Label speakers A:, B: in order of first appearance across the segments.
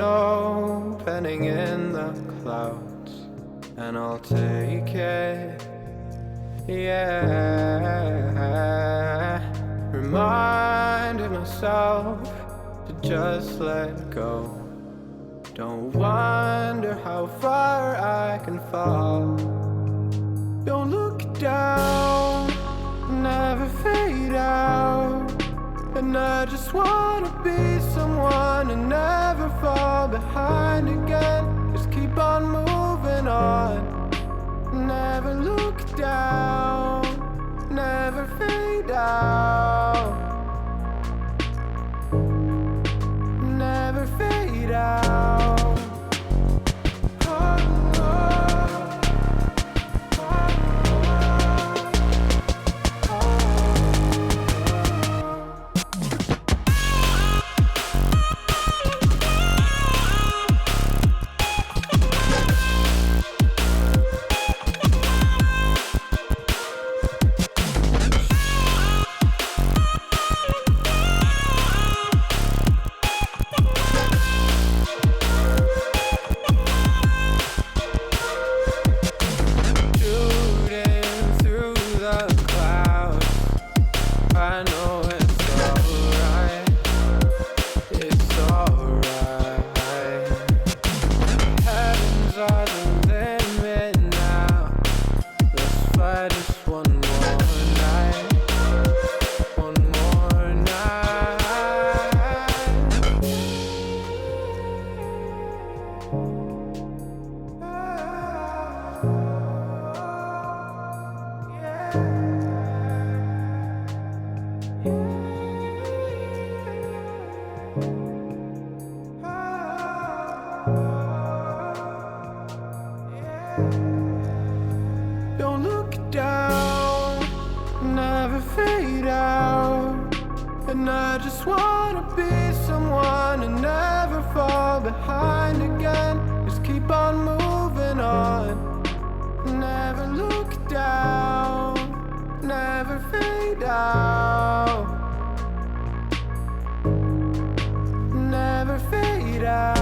A: opening in the clouds, and I'll take it, yeah. Reminding myself to just let go. Don't wonder how far I can fall. Don't look down, never fade out. And I just wanna be someone and never fall behind again. Just keep on moving on. Never look down, never fade out. Never fade out. Don't look down, never fade out. And I just wanna be someone and never fall behind again. Just keep on moving on. Never look down, never fade out. Never fade out.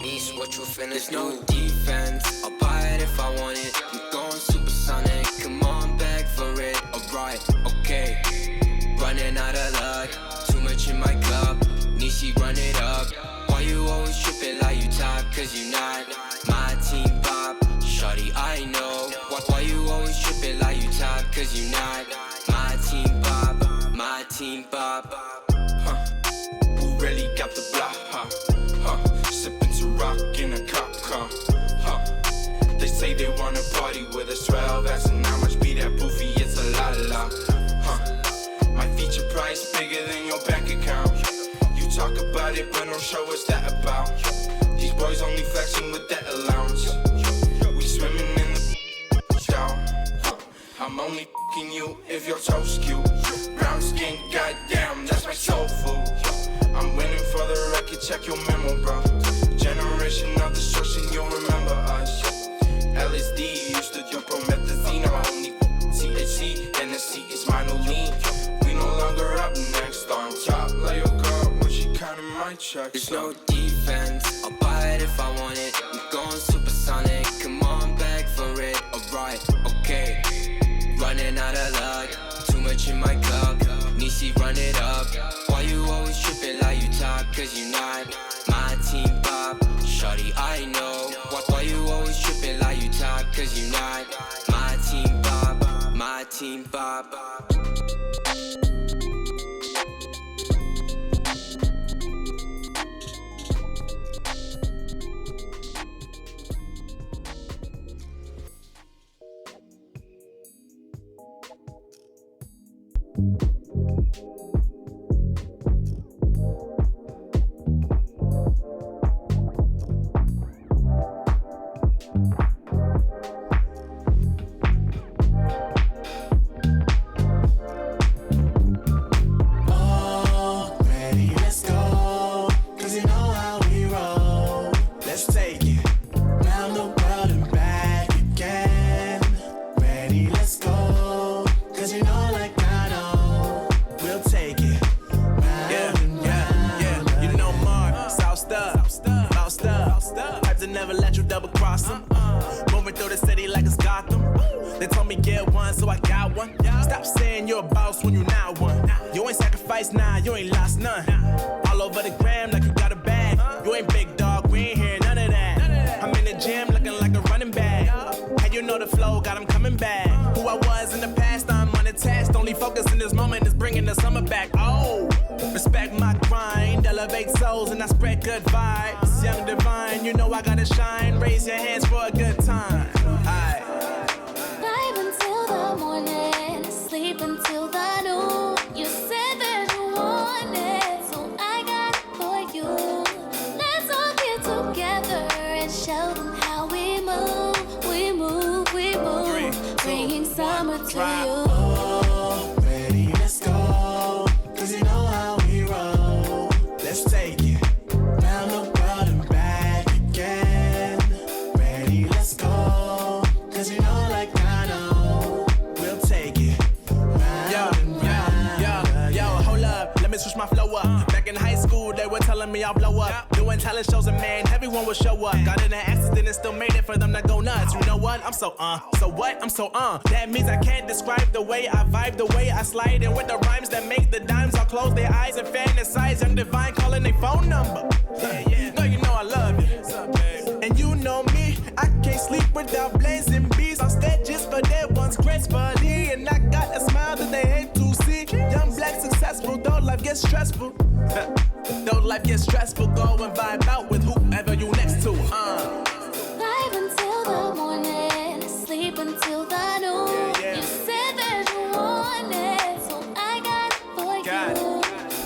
B: Niece, what you finna There's do? No defense, I'll buy it if I want it. I'm going supersonic, come on, beg for it. Alright, okay, running out of luck. Too much in my cup, Nishi run it up. Why you always tripping like you top? Cause you not my team pop. Shawty, I know. Why you always tripping like you top? Cause you not my team pop. My team pop.
C: Who really got the block, sipping to rock in a cop car, They say they wanna party with us 12 as and how much be that boofy, it's a la. My feature price bigger than your bank account. You talk about it but don't show what's that about. These boys only flexing with that allowance. We swimming in the down. I'm only f***ing you if your toes cute. Brown skin, goddamn, that's my soul food. I'm winning for the record, check your memo, bro. Generation of destruction, you'll remember us. LSD used to do promethazine. I'm only THC, and the C is minor lean. We no longer up next on top. Like your girl when she counting my checks.
B: There's no defense, I'll buy it if I want it. I'm going supersonic, come on, beg for it. Alright, okay, running out of luck. Too much in my cup, Nishi run it up. Why you always tripping like you top? Cause you not my team pop. Shawty, I know. Why you always tripping like you top? Cause you not my team pop. My team pop.
D: never let you double cross them. Moving through the city like it's Gotham. They told me get one, so I got one. Stop saying you're a boss when you not one. You ain't sacrificed, nah, you ain't lost none. All over the gram like you got a bag. You ain't big dog, we ain't hearing none of that. I'm in the gym looking like a running back. How you know the flow, got him coming back. Who I was in the past, I'm unattached. Only focus in this moment is bringing the summer back. Oh, respect my grind, elevate souls and I spread good vibes. Young divine, you know I gotta shine. Raise your hands for a good time. Aight.
E: Vibe until the morning, sleep until the noon. You said that you want it, so I got it for you. Let's all get together and show them how we move. We move, we move, bringing summer to you.
D: Oh, ready, let's go. Cause you know how we roll. Let's take it round the world and back again. Ready, let's go. Cause you know like I know we'll take it round and round. Yo, hold up, let me switch my flow up. Back in high school, they were telling me I'll blow up. Doing talent shows and man, everyone will show up. Got in an accident and still made it for them to go nuts. You know what? I'm so what? I'm so That means I can't describe the way I vibe, the way I slide in with the rhymes that make the dimes all close their eyes and fantasize. Young divine calling their phone number. No, you know I love you. And you know me, I can't sleep without blazing beats on stages for their ones gracefully. And I got a smile that they hate to see. Young black successful, though life gets stressful. Though life gets stressful, go and vibe out with whoever you next to.
E: Vibe until the morning, sleep until the noon. You said that you want it, so I got it for you.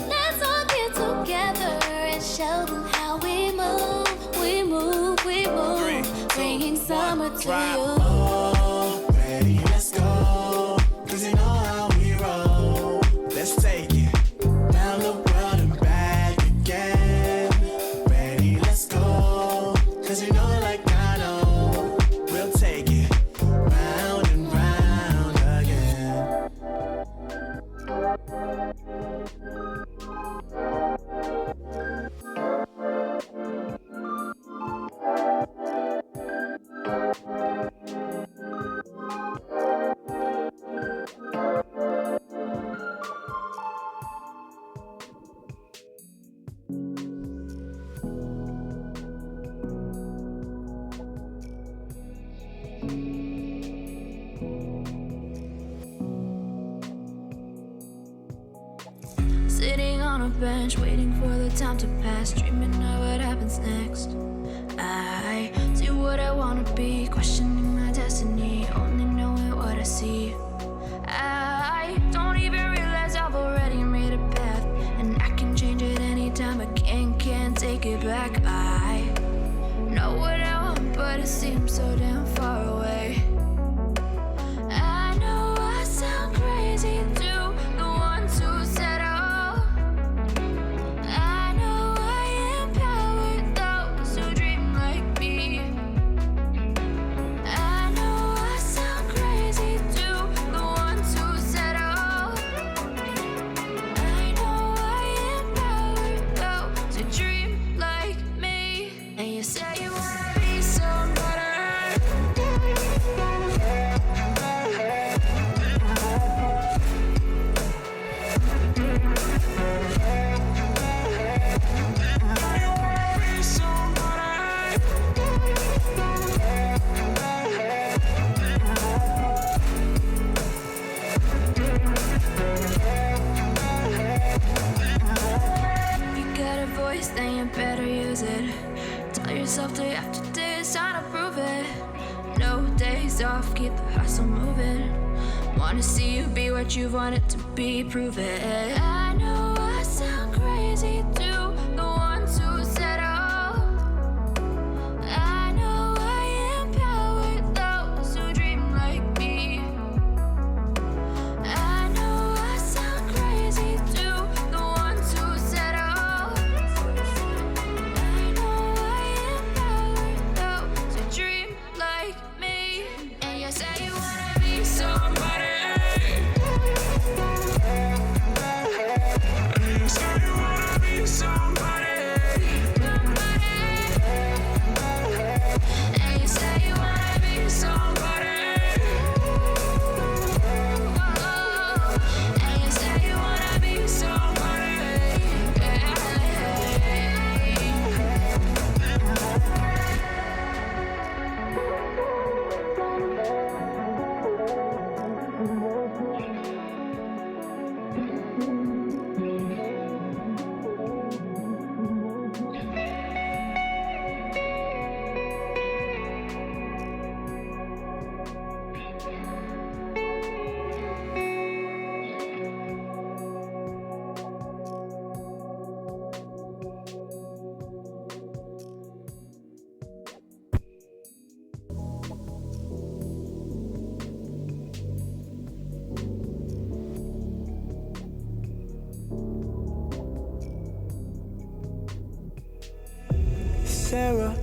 E: Let's all get together and show them how we move. We move, we move, bringing summer to you.
D: Oh, ready, let's go. Cause you know how we roll. Let's take it round the world and back again. Ready, let's go. Cause you know like I know we'll take it round and round again.
E: Sitting on a bench, waiting for the time to pass, dreaming of what happens next. I see what I wanna be, questioning my destiny, only knowing what I see. I don't even realize I've already made a path, and I can change it anytime, but can't take it back. I know what I want, but it seems so damn far away. I know I sound crazy to the ones who said all. I know I empower those who dream like me. I know I sound crazy to the ones who said all. I know I empower those who dream like me. And you say you wanna be somebody. Then you better use it. Tell yourself day after day it's time to prove it. No days off, keep the hustle moving. Wanna see you be what you wanted to be, prove it. I know I sound crazy to the ones who said all. I know I empower those who dream like me. I know I sound crazy to the ones who said all. I know I empower those who dream like me. And you say you wanna be somebody.
A: Sarah,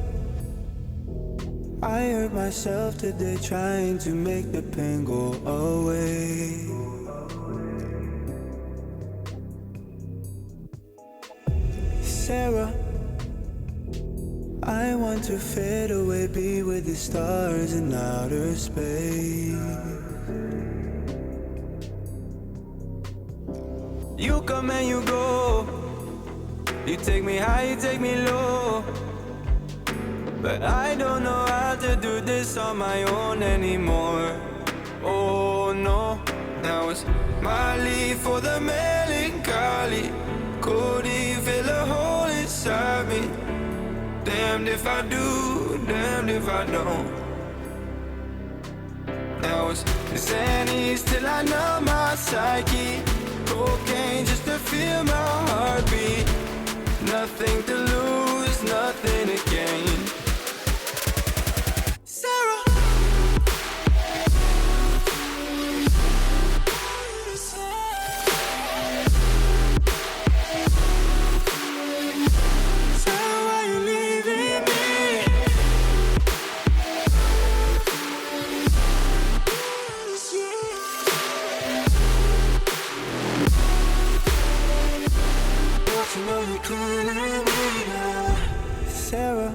A: I hurt myself today trying to make the pain go away. Sarah, I want to fade away, be with the stars in outer space. You come and you go, you take me high, you take me low, but I don't know how to do this on my own anymore. Oh no, now it's my leave for the melancholy. Could he fill a hole inside me? Damned if I do, damned if I don't. Now it's Xannies till I know my psyche. Cocaine just to feel my heartbeat. Nothing to lose, nothing to gain. Sarah, why you leaving me? Don't you know you couldn't leave me now? Sarah,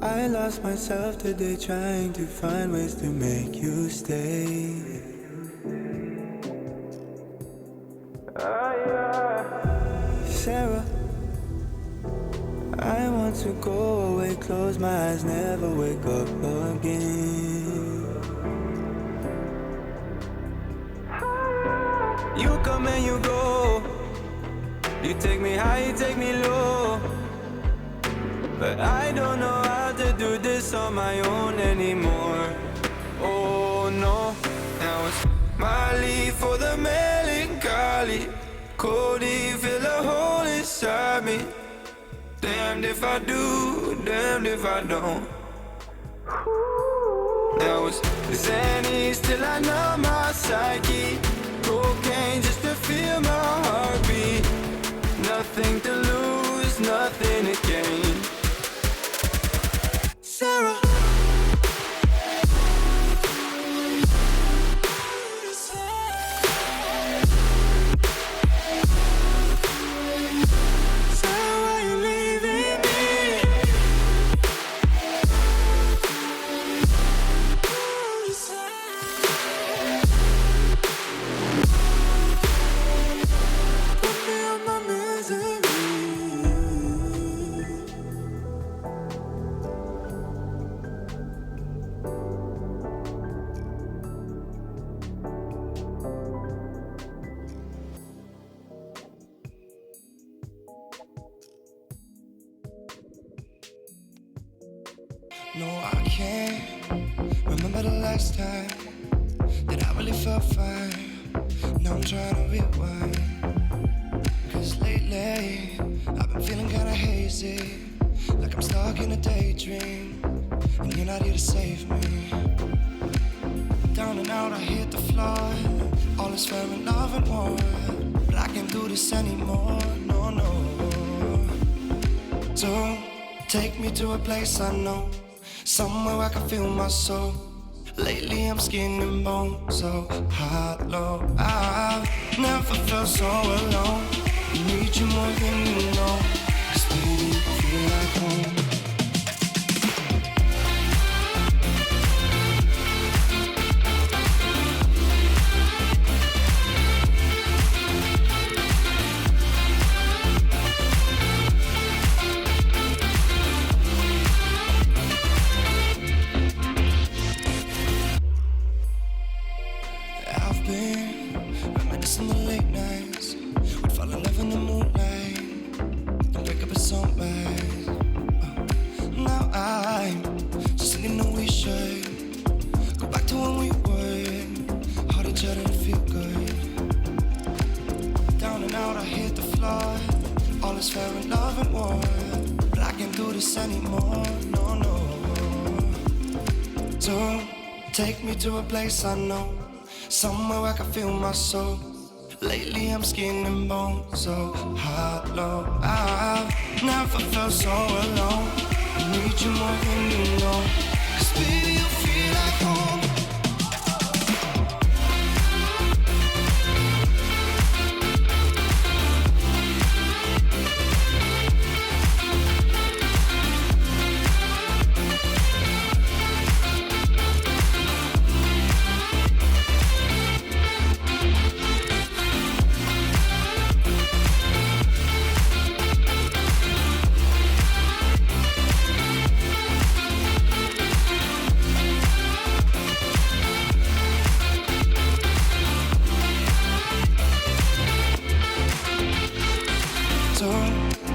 A: I lost myself today trying to find ways to make you stay. Sarah, I want to go away, close my eyes, never wake up again. You come and you go, you take me high, you take me low, but I don't know how to do this on my own anymore. Oh no, now it's my leave for the melancholy. Could he fill a hole inside me? Damned if I do, damned if I don't. Now it's Xannies till I know my psyche. Cocaine just to feel my heartbeat. Nothing to lose, nothing to gain. Sarah, why you leaving me? Put me on my misery.
F: No, I can't remember the last time that I really felt fine. Now I'm trying to rewind. Cause lately, I've been feeling kinda hazy, like I'm stuck in a daydream, and you're not here to save me. Down and out, I hit the floor. All is fair in love and war, but I can't do this anymore, no, no. Don't take me to a place I know, somewhere I can feel my soul. Lately I'm skin and bone, so hollow. I've never felt so alone. Need you more than you know, 'cause baby, you feel like home. I've been reminiscing the late nights. We'd fall in love in the moonlight and wake up at sunrise. Now I'm just thinking that we should go back to when we were, hold each other and feel good. Down and out, I hit the floor. All is fair in love and war, but I can't do this anymore, no, no. Don't take me to a place I know, somewhere I can feel my soul. Lately I'm skin and bone, so hollow. I've never felt so alone. I need you more than you know. 'Cause baby, you feel like home.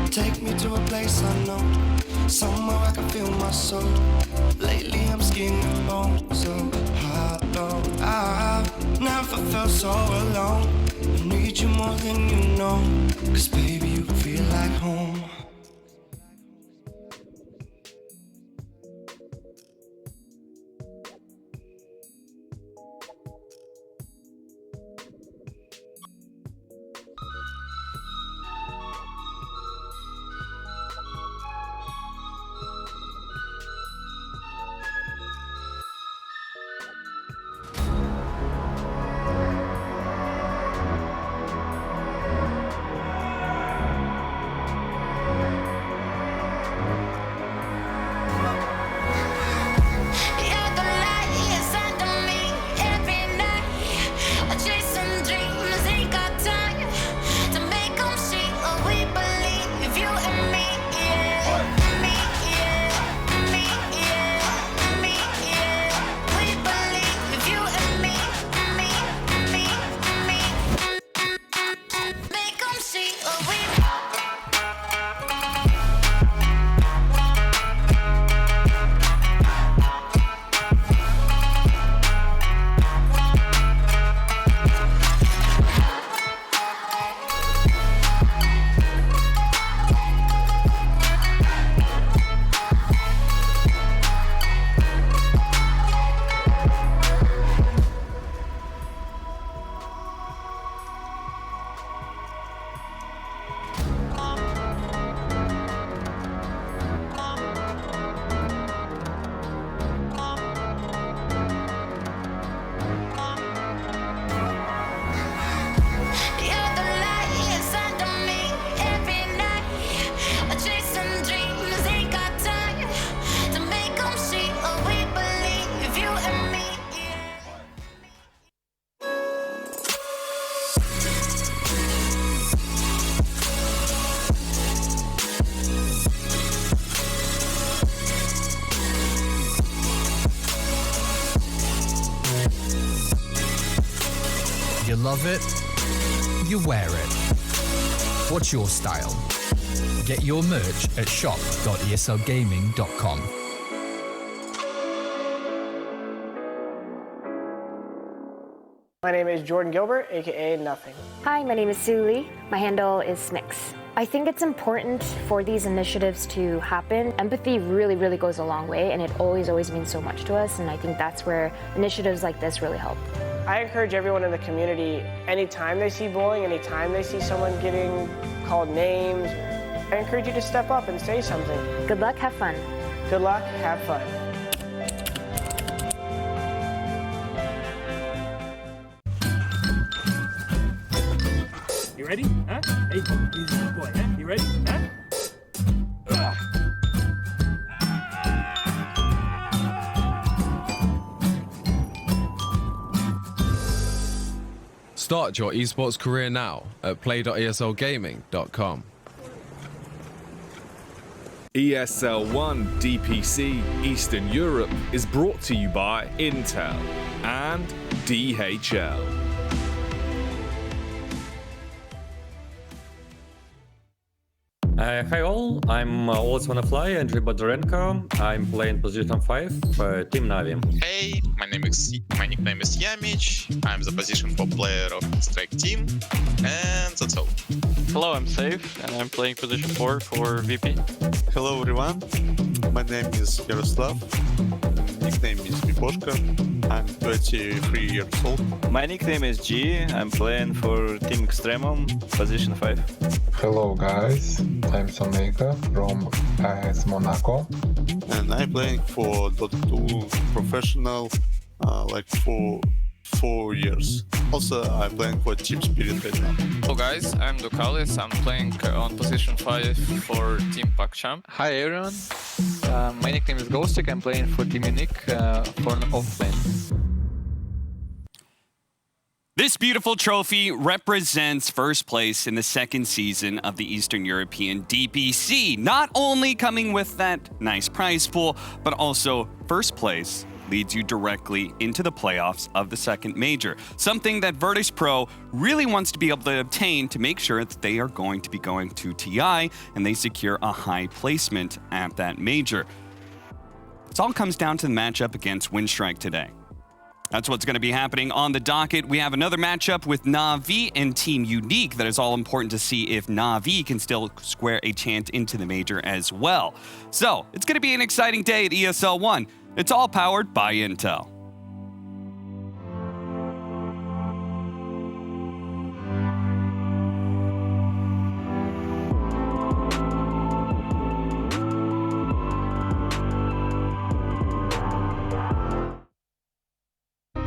F: Take me to a place I know, somewhere I can feel my soul. Lately I'm skin and bone, so hollow. I've never felt so alone. I need you more than you know. 'Cause baby, you feel like home.
E: You're the light inside of me every night. Chasing dreams, ain't got time to make them see what we believe. You and me, yeah. Me, yeah. Me, yeah. Me, yeah. We believe you and me. Make them see what we You're the light inside of me every night. Chasing dreams, ain't got time to make them see what we believe. You and me,
G: You love it, you wear it. What's your style? Get your merch at shop.eslgaming.com.
H: My name is Jordan Gilbert, aka Nothing.
I: Hi, my name is Sue Lee. My handle is Smix. I think it's important for these initiatives to happen. Empathy really, really goes a long way, and it always means so much to us, and I think that's where initiatives like this really help.
H: I encourage everyone in the community, anytime they see bullying, anytime they see someone getting called names, I encourage you to step up and say something.
I: Good luck, have fun.
H: Good luck, have fun.
J: You ready? Huh? Hey, he's a good boy, huh? You ready? Huh?
K: Start your esports career now at play.eslgaming.com.
L: ESL One DPC Eastern Europe is brought to you by Intel and DHL.
M: Hi all, I'm Always Wanna Fly, Andriy Bodorenko. I'm playing position 5, Team Navi.
N: Hey, my nickname is Yamich. I'm the position 4 player of Strike team, and that's all.
O: Hello, I'm Safe, and I'm playing position 4 for VP.
P: Hello everyone, my name is Yaroslav, nickname is Miposhka. I'm 23 years old.
Q: My nickname is G. I'm playing for Team Extremum, position 5.
R: Hello guys, I'm Soneka from AS Monaco.
P: And I'm playing for Dota 2 professional like for 4 years. Also, I'm playing for Team Spirit right now.
S: Hello guys, I'm Dukalis. I'm playing on position 5 for Team PacChamp.
T: Hi everyone, my nickname is Ghostic. I'm playing for Team Unique for an offlane.
U: This beautiful trophy represents first place in the second season of the Eastern European DPC. Not only coming with that nice prize pool, but also first place leads you directly into the playoffs of the second major. Something that Virtus Pro really wants to be able to obtain to make sure that they are going to be going to TI and they secure a high placement at that major. It all comes down to the matchup against Windstrike today. That's what's going to be happening on the docket. We have another matchup with Na'Vi and Team Unique that is all important to see if Na'Vi can still square a chance into the major as well. So, it's going to be an exciting day at ESL One. It's all powered by Intel.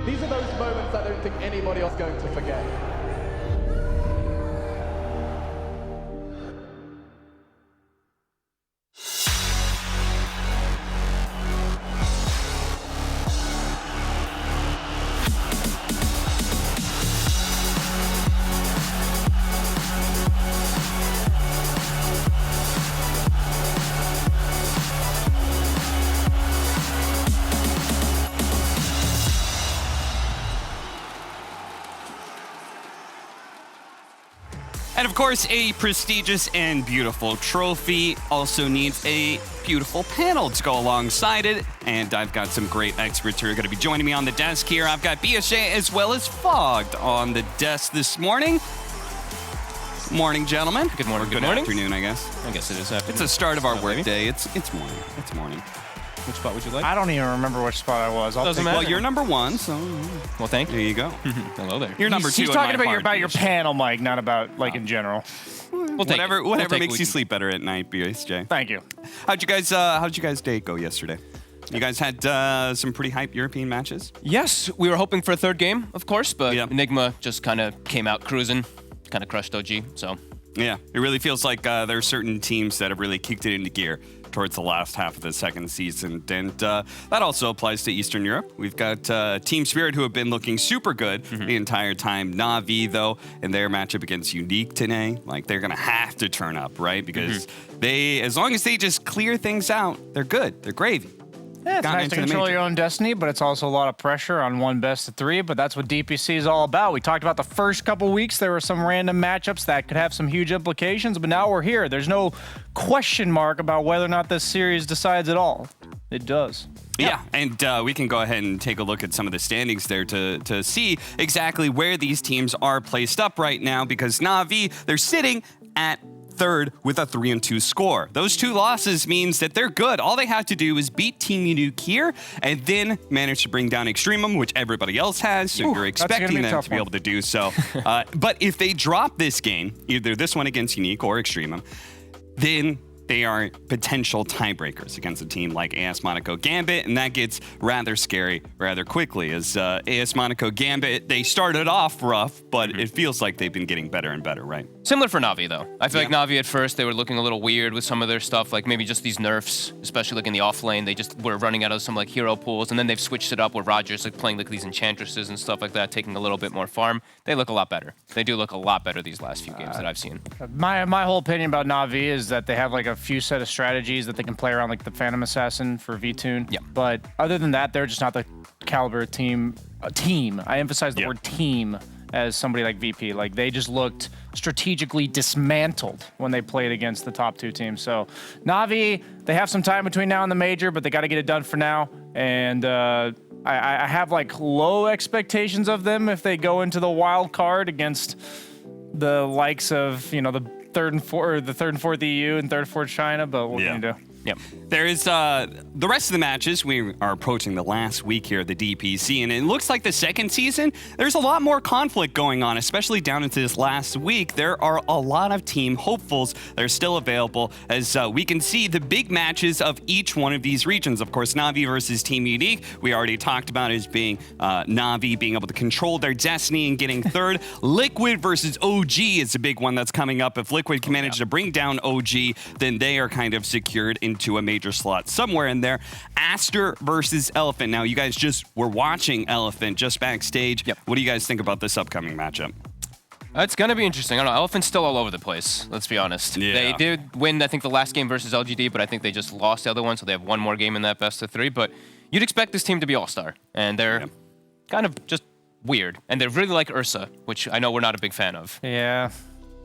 V: These are those moments I don't think anybody else is going to forget.
U: And of course, a prestigious and beautiful trophy also needs a beautiful panel to go alongside it. And I've got some great experts who are going to be joining me on the desk here. I've got BSJ as well as Fogged on the desk this morning. Morning, gentlemen.
W: Good morning.
U: Or good afternoon, I guess.
W: I guess it is afternoon.
U: It's the start of our work day. It's morning. It's morning.
W: Which spot would you like?
X: I don't even remember which spot I was.
W: Doesn't matter.
U: Well, you're number one, so
W: well, thank you.
U: there you go.
W: Hello there.
U: You're number two.
X: He's talking about your panel, Mike, not about like in general.
U: Whatever makes you sleep better at night, BSJ.
X: Thank you.
U: How'd you guys' day go yesterday? You guys had some pretty hype European matches?
W: Yes, we were hoping for a third game, of course, but
U: Yeah.
W: Enigma just kind of came out cruising, kind of crushed OG, so.
U: Yeah, it really feels like there are certain teams that have really kicked it into gear towards the last half of the second season. And that also applies to Eastern Europe. We've got Team Spirit, who have been looking super good the entire time. Na'Vi, though, in their matchup against Unique today, like they're going to have to turn up, right? Because they, as long as they just clear things out, they're good. They're gravy.
X: Yeah, it's nice to control your own destiny, but it's also a lot of pressure on one best of three, but that's what DPC is all about. We talked about the first couple weeks. There were some random matchups that could have some huge implications, but now we're here. There's no question mark about whether or not this series decides at all. It does.
U: Yeah, and we can go ahead and take a look at some of the standings there to see exactly where these teams are placed up right now, because Na'Vi, they're sitting at third with a 3-2 score. Those two losses means that they're good. All they have to do is beat Team Unique here and then manage to bring down Extremum, which everybody else has, so you're expecting them to be able to do so. But if they drop this game, either this one against Unique or Extremum, then they are potential tiebreakers against a team like AS Monaco Gambit, and that gets rather scary rather quickly. As AS Monaco Gambit, they started off rough, but it feels like they've been getting better and better, right?
W: Similar for Na'Vi, though. I feel like Na'Vi at first, they were looking a little weird with some of their stuff, like maybe just these nerfs, especially like in the off lane. They just were running out of some like hero pools, and then they've switched it up with Rogers, like playing like these enchantresses and stuff like that, taking a little bit more farm. They look a lot better. They do look a lot better these last few games that I've seen.
X: My whole opinion about Na'Vi is that they have like a few set of strategies that they can play around, like the Phantom Assassin for V-Tune.
W: Yeah.
X: But other than that, they're just not the caliber team. I emphasize the word team as somebody like VP. Like, they just looked strategically dismantled when they played against the top two teams. So Na'Vi, they have some time between now and the major, but they got to get it done for now. And I have like low expectations of them if they go into the wild card against the likes of, you know, the third and fourth EU and third and fourth China. But what can you do?
W: Yep.
U: There is the rest of the matches. We are approaching the last week here of the DPC, and it looks like the second season, there's a lot more conflict going on, especially down into this last week. There are a lot of team hopefuls that are still available, as we can see the big matches of each one of these regions. Of course, Na'Vi versus Team Unique, we already talked about as being Na'Vi being able to control their destiny and getting third. Liquid versus OG is a big one that's coming up. If Liquid can manage to bring down OG, then they are kind of secured into a major slot somewhere in there. Aster versus Elephant. Now, you guys just were watching Elephant just backstage.
W: Yep.
U: What do you guys think about this upcoming matchup?
W: It's going to be interesting. I don't know. Elephant's still all over the place, let's be honest.
U: Yeah.
W: They did win, I think, the last game versus LGD, but I think they just lost the other one, so they have one more game in that best of 3. But you'd expect this team to be all-star, and they're kind of just weird. And they're really like Ursa, which I know we're not a big fan of.
X: Yeah.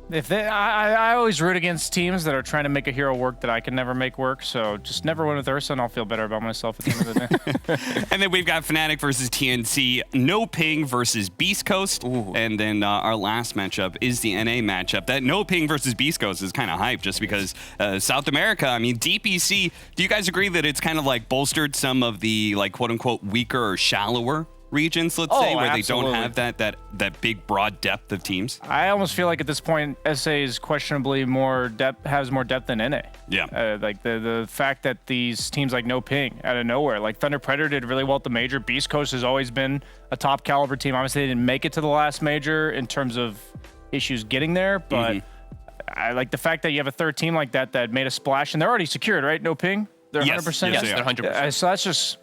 X: I always root against teams that are trying to make a hero work that I can never make work, so just never win with Ursa and I'll feel better about myself at the end of the day.
U: And then we've got Fnatic versus TNC, No Ping versus Beast Coast, and then our last matchup is the NA matchup. That No Ping versus Beast Coast is kind of hype just because South America, I mean, DPC, do you guys agree that it's kind of like bolstered some of the like quote-unquote weaker or shallower regions, let's say, where
X: absolutely.
U: they don't have that big broad depth of teams?
X: I almost feel like at this point, SA is questionably has more depth than NA.
U: Yeah.
X: Like the fact that these teams like No Ping out of nowhere, like Thunder Predator did really well at the major. Beast Coast has always been a top caliber team. Obviously, they didn't make it to the last major in terms of issues getting there, but I like the fact that you have a third team like that made a splash, and they're already secured, right? No Ping? They're 100%?
W: Yes, they're 100%.
X: So that's just...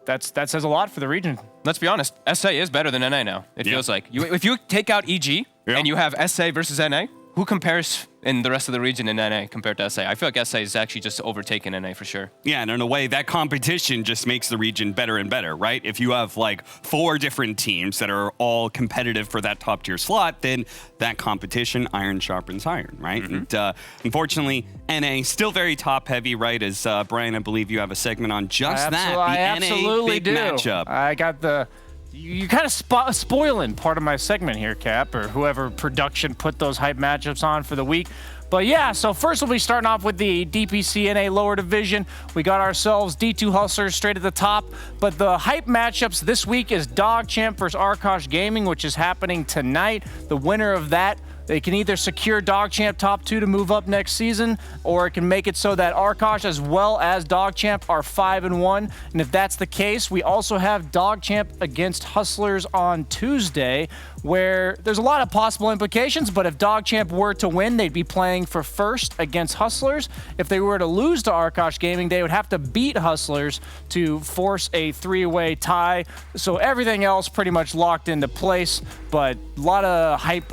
X: That says a lot for the region.
W: Let's be honest, SA is better than NA now, it feels like. If you take out EG and you have SA versus NA, who compares in the rest of the region in NA compared to SA? I feel like SA is actually just overtaken NA for sure.
U: Yeah, and in a way, that competition just makes the region better and better, right? If you have like 4 different teams that are all competitive for that top tier slot, then that competition, iron sharpens iron, right? And unfortunately, NA still very top heavy, right? As Brian, I believe you have a segment on just that, the NA big matchup.
X: I got the... You're kind of spoiling part of my segment here, Cap, or whoever production put those hype matchups on for the week. But yeah, so first we'll be starting off with the DPC NA lower division. We got ourselves D2 Hustlers straight at the top. But the hype matchups this week is DogChamp versus Arkosh Gaming, which is happening tonight. The winner of that, they can either secure DogChamp top 2 to move up next season, or it can make it so that Arkosh as well as DogChamp are 5-1. And if that's the case, we also have DogChamp against Hustlers on Tuesday, where there's a lot of possible implications, but if DogChamp were to win, they'd be playing for first against Hustlers. If they were to lose to Arkosh Gaming, they would have to beat Hustlers to force a 3-way tie. So everything else pretty much locked into place, but a lot of hype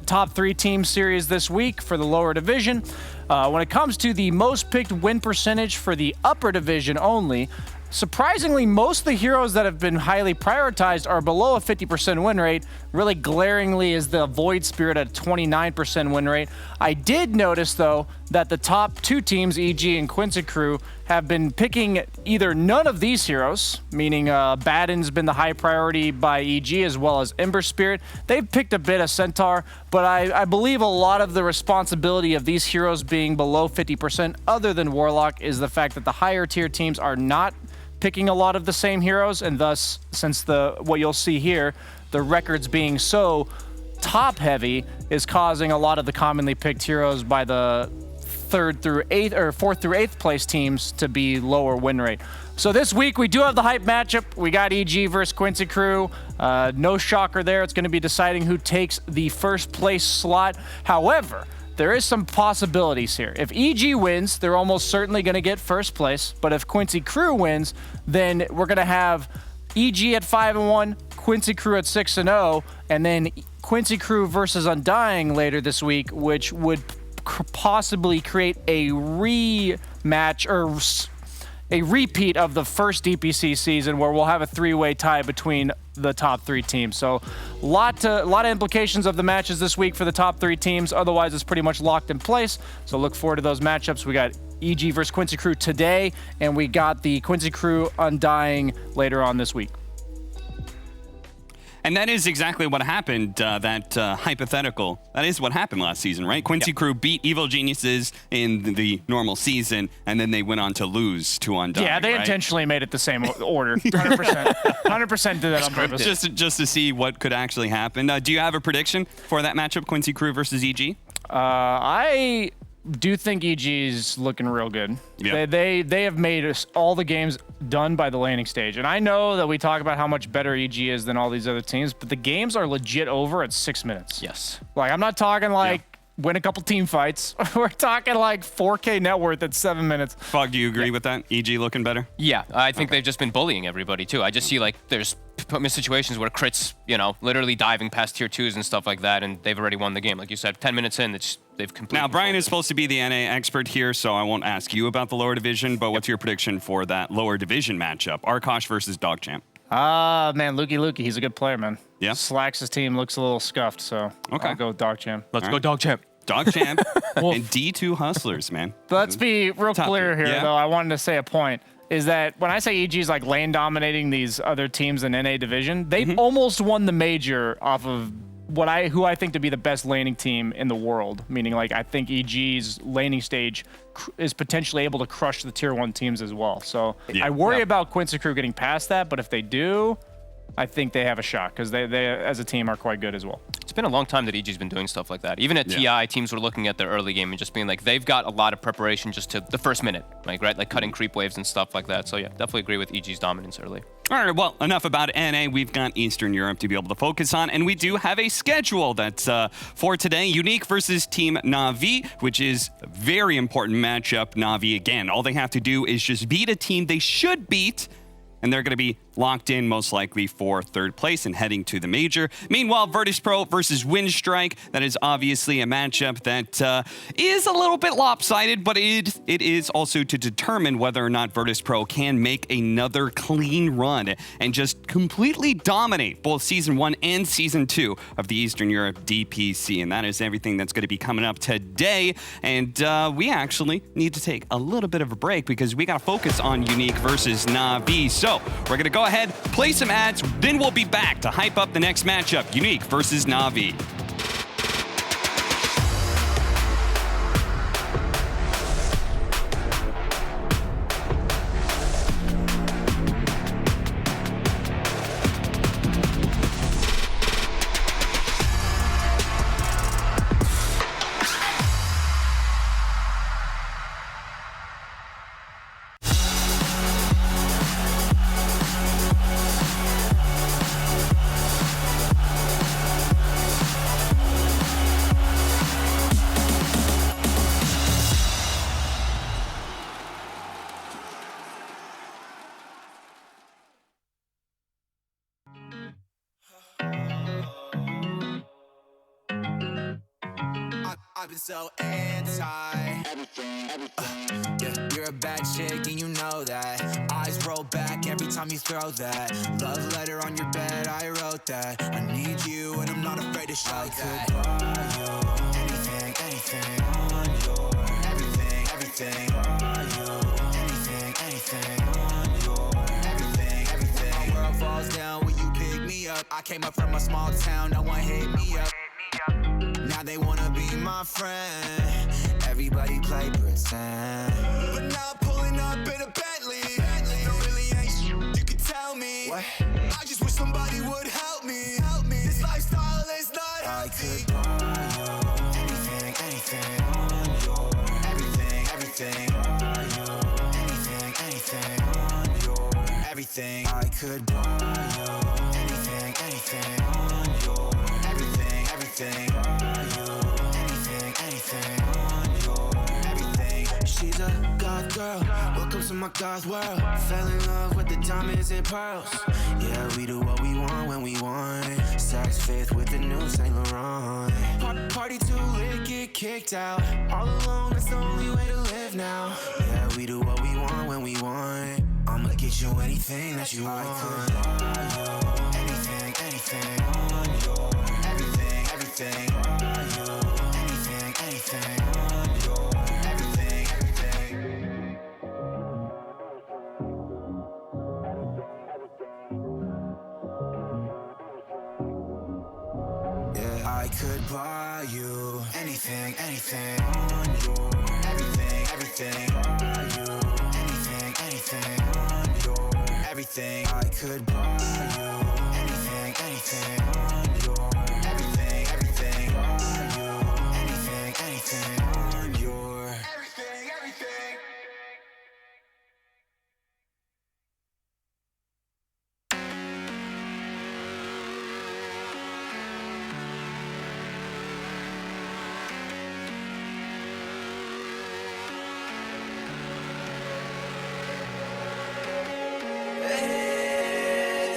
X: top 3 team series this week for the lower division. When it comes to the most picked win percentage for the upper division only, surprisingly, most of the heroes that have been highly prioritized are below a 50% win rate. Really glaringly is the Void Spirit at a 29% win rate. I did notice, though, that the top 2 teams, EG and Quincy Crew, have been picking either none of these heroes, meaning Baden's been the high priority by EG as well as Ember Spirit. They've picked a bit of Centaur, but I believe a lot of the responsibility of these heroes being below 50%, other than Warlock, is the fact that the higher tier teams are not picking a lot of the same heroes, and thus, since what you'll see here, the records being so top heavy is causing a lot of the commonly picked heroes by the 4th through 8th place teams to be lower win rate. So this week we do have the hype matchup. We got EG versus Quincy Crew. No shocker there. It's going to be deciding who takes the first place slot. However, there is some possibilities here. If EG wins, they're almost certainly going to get first place. But if Quincy Crew wins, then we're going to have EG at 5-1, Quincy Crew at 6-0, and then Quincy Crew versus Undying later this week, which would possibly create a rematch or a repeat of the first DPC season, where we'll have a 3-way tie between the top 3 teams. So a lot of implications of the matches this week for the top 3 teams. Otherwise, it's pretty much locked in place. So look forward to those matchups. We got EG versus Quincy Crew today, and we got the Quincy Crew Undying later on this week.
U: And that is exactly what happened, that hypothetical. That is what happened last season, right? Quincy Crew beat Evil Geniuses in the normal season, and then they went on to lose to Undying.
X: Yeah, they
U: right?
X: intentionally made it the same order. 100%. 100% did that on purpose.
U: Just to see what could actually happen. Do you have a prediction for that matchup, Quincy Crew versus EG?
X: I do think EG's looking real good.
U: Yeah.
X: They have made us all the games done by the laning stage. And I know that we talk about how much better EG is than all these other teams, but the games are legit over at 6 minutes.
W: Yes.
X: Like, I'm not talking like win a couple team fights. We're talking like 4K net worth at 7 minutes.
U: Fog, do you agree with that? EG looking better?
W: Yeah, I think they've just been bullying everybody too. I just see like there's put me in situations where crits, literally diving past tier 2s and stuff like that, and they've already won the game. Like you said, 10 minutes in, they've completely.
U: Now, Brian is supposed to be the NA expert here, so I won't ask you about the lower division, but what's your prediction for that lower division matchup? Arkosh versus DogChamp.
X: Man, Lukey, he's a good player, man.
U: Yeah.
X: Slacks' team looks a little scuffed, so I'll go with DogChamp.
W: Let's go DogChamp.
U: DogChamp and D2 Hustlers, man.
X: Let's be real clear here, though. I wanted to say a point. Is that when I say EG's like lane dominating these other teams in NA division, they've almost won the major off of who I think to be the best laning team in the world. Meaning, like, I think EG's laning stage is potentially able to crush the tier 1 teams as well. So I worry about Quincy Crew getting past that, but if they do, I think they have a shot because they as a team are quite good as well.
W: It's been a long time that EG's been doing stuff like that. Even at TI, teams were looking at their early game and just being like, they've got a lot of preparation just to the first minute, like cutting creep waves and stuff like that. So yeah, definitely agree with EG's dominance early.
U: All right, well, enough about NA. We've got Eastern Europe to be able to focus on, and we do have a schedule that's for today. Unique versus Team Na'Vi, which is a very important matchup. Na'Vi, again, all they have to do is just beat a team they should beat, and they're going to be locked in most likely for third place and heading to the major. Meanwhile, Virtus Pro versus Windstrike, that is obviously a matchup that is a little bit lopsided, but it is also to determine whether or not Virtus Pro can make another clean run and just completely dominate both Season 1 and Season 2 of the Eastern Europe DPC. And that is everything that's going to be coming up today. And we actually need to take a little bit of a break because we got to focus on Unique versus Na'Vi. So we're going to go ahead, play some ads, then we'll be back to hype up the next matchup, Unique versus Na'Vi.
F: I've been so anti yeah, you're a bad chick and you know that. Eyes roll back every time you throw that. Love letter on your bed, I wrote that. I need you and I'm not afraid to show that. Buy you anything, anything on your everything, everything. Buy you anything, anything on your everything, everything. My world falls down when you pick me up. I came up from a small town, no one hit me up. Now they wanna be my friend. Everybody play pretend. But now I'm pulling up in a Bentley. There really ain't shit you can tell me. What? I just wish somebody would help me. This lifestyle is not healthy. I could buy you anything, anything on your everything, everything. Buy you anything, anything on your everything. I could buy you anything, anything on your everything, everything. She's a goth girl, welcome to my goth world. Fell in love with the diamonds and pearls. Yeah, we do what we want when we want. Saks Fifth with the new Saint Laurent. Party too lit, get kicked out. All alone, that's the only way to live now. Yeah, we do what we want when we want. I'ma get you anything that you want. I could buy you anything, anything on your everything, everything. Buy you anything, anything on your everything, everything. could buy you anything, anything on your everything, everything. Buy you anything, anything on your everything. I could buy you anything, anything on your everything, everything. Buy you anything, anything on your everything, everything.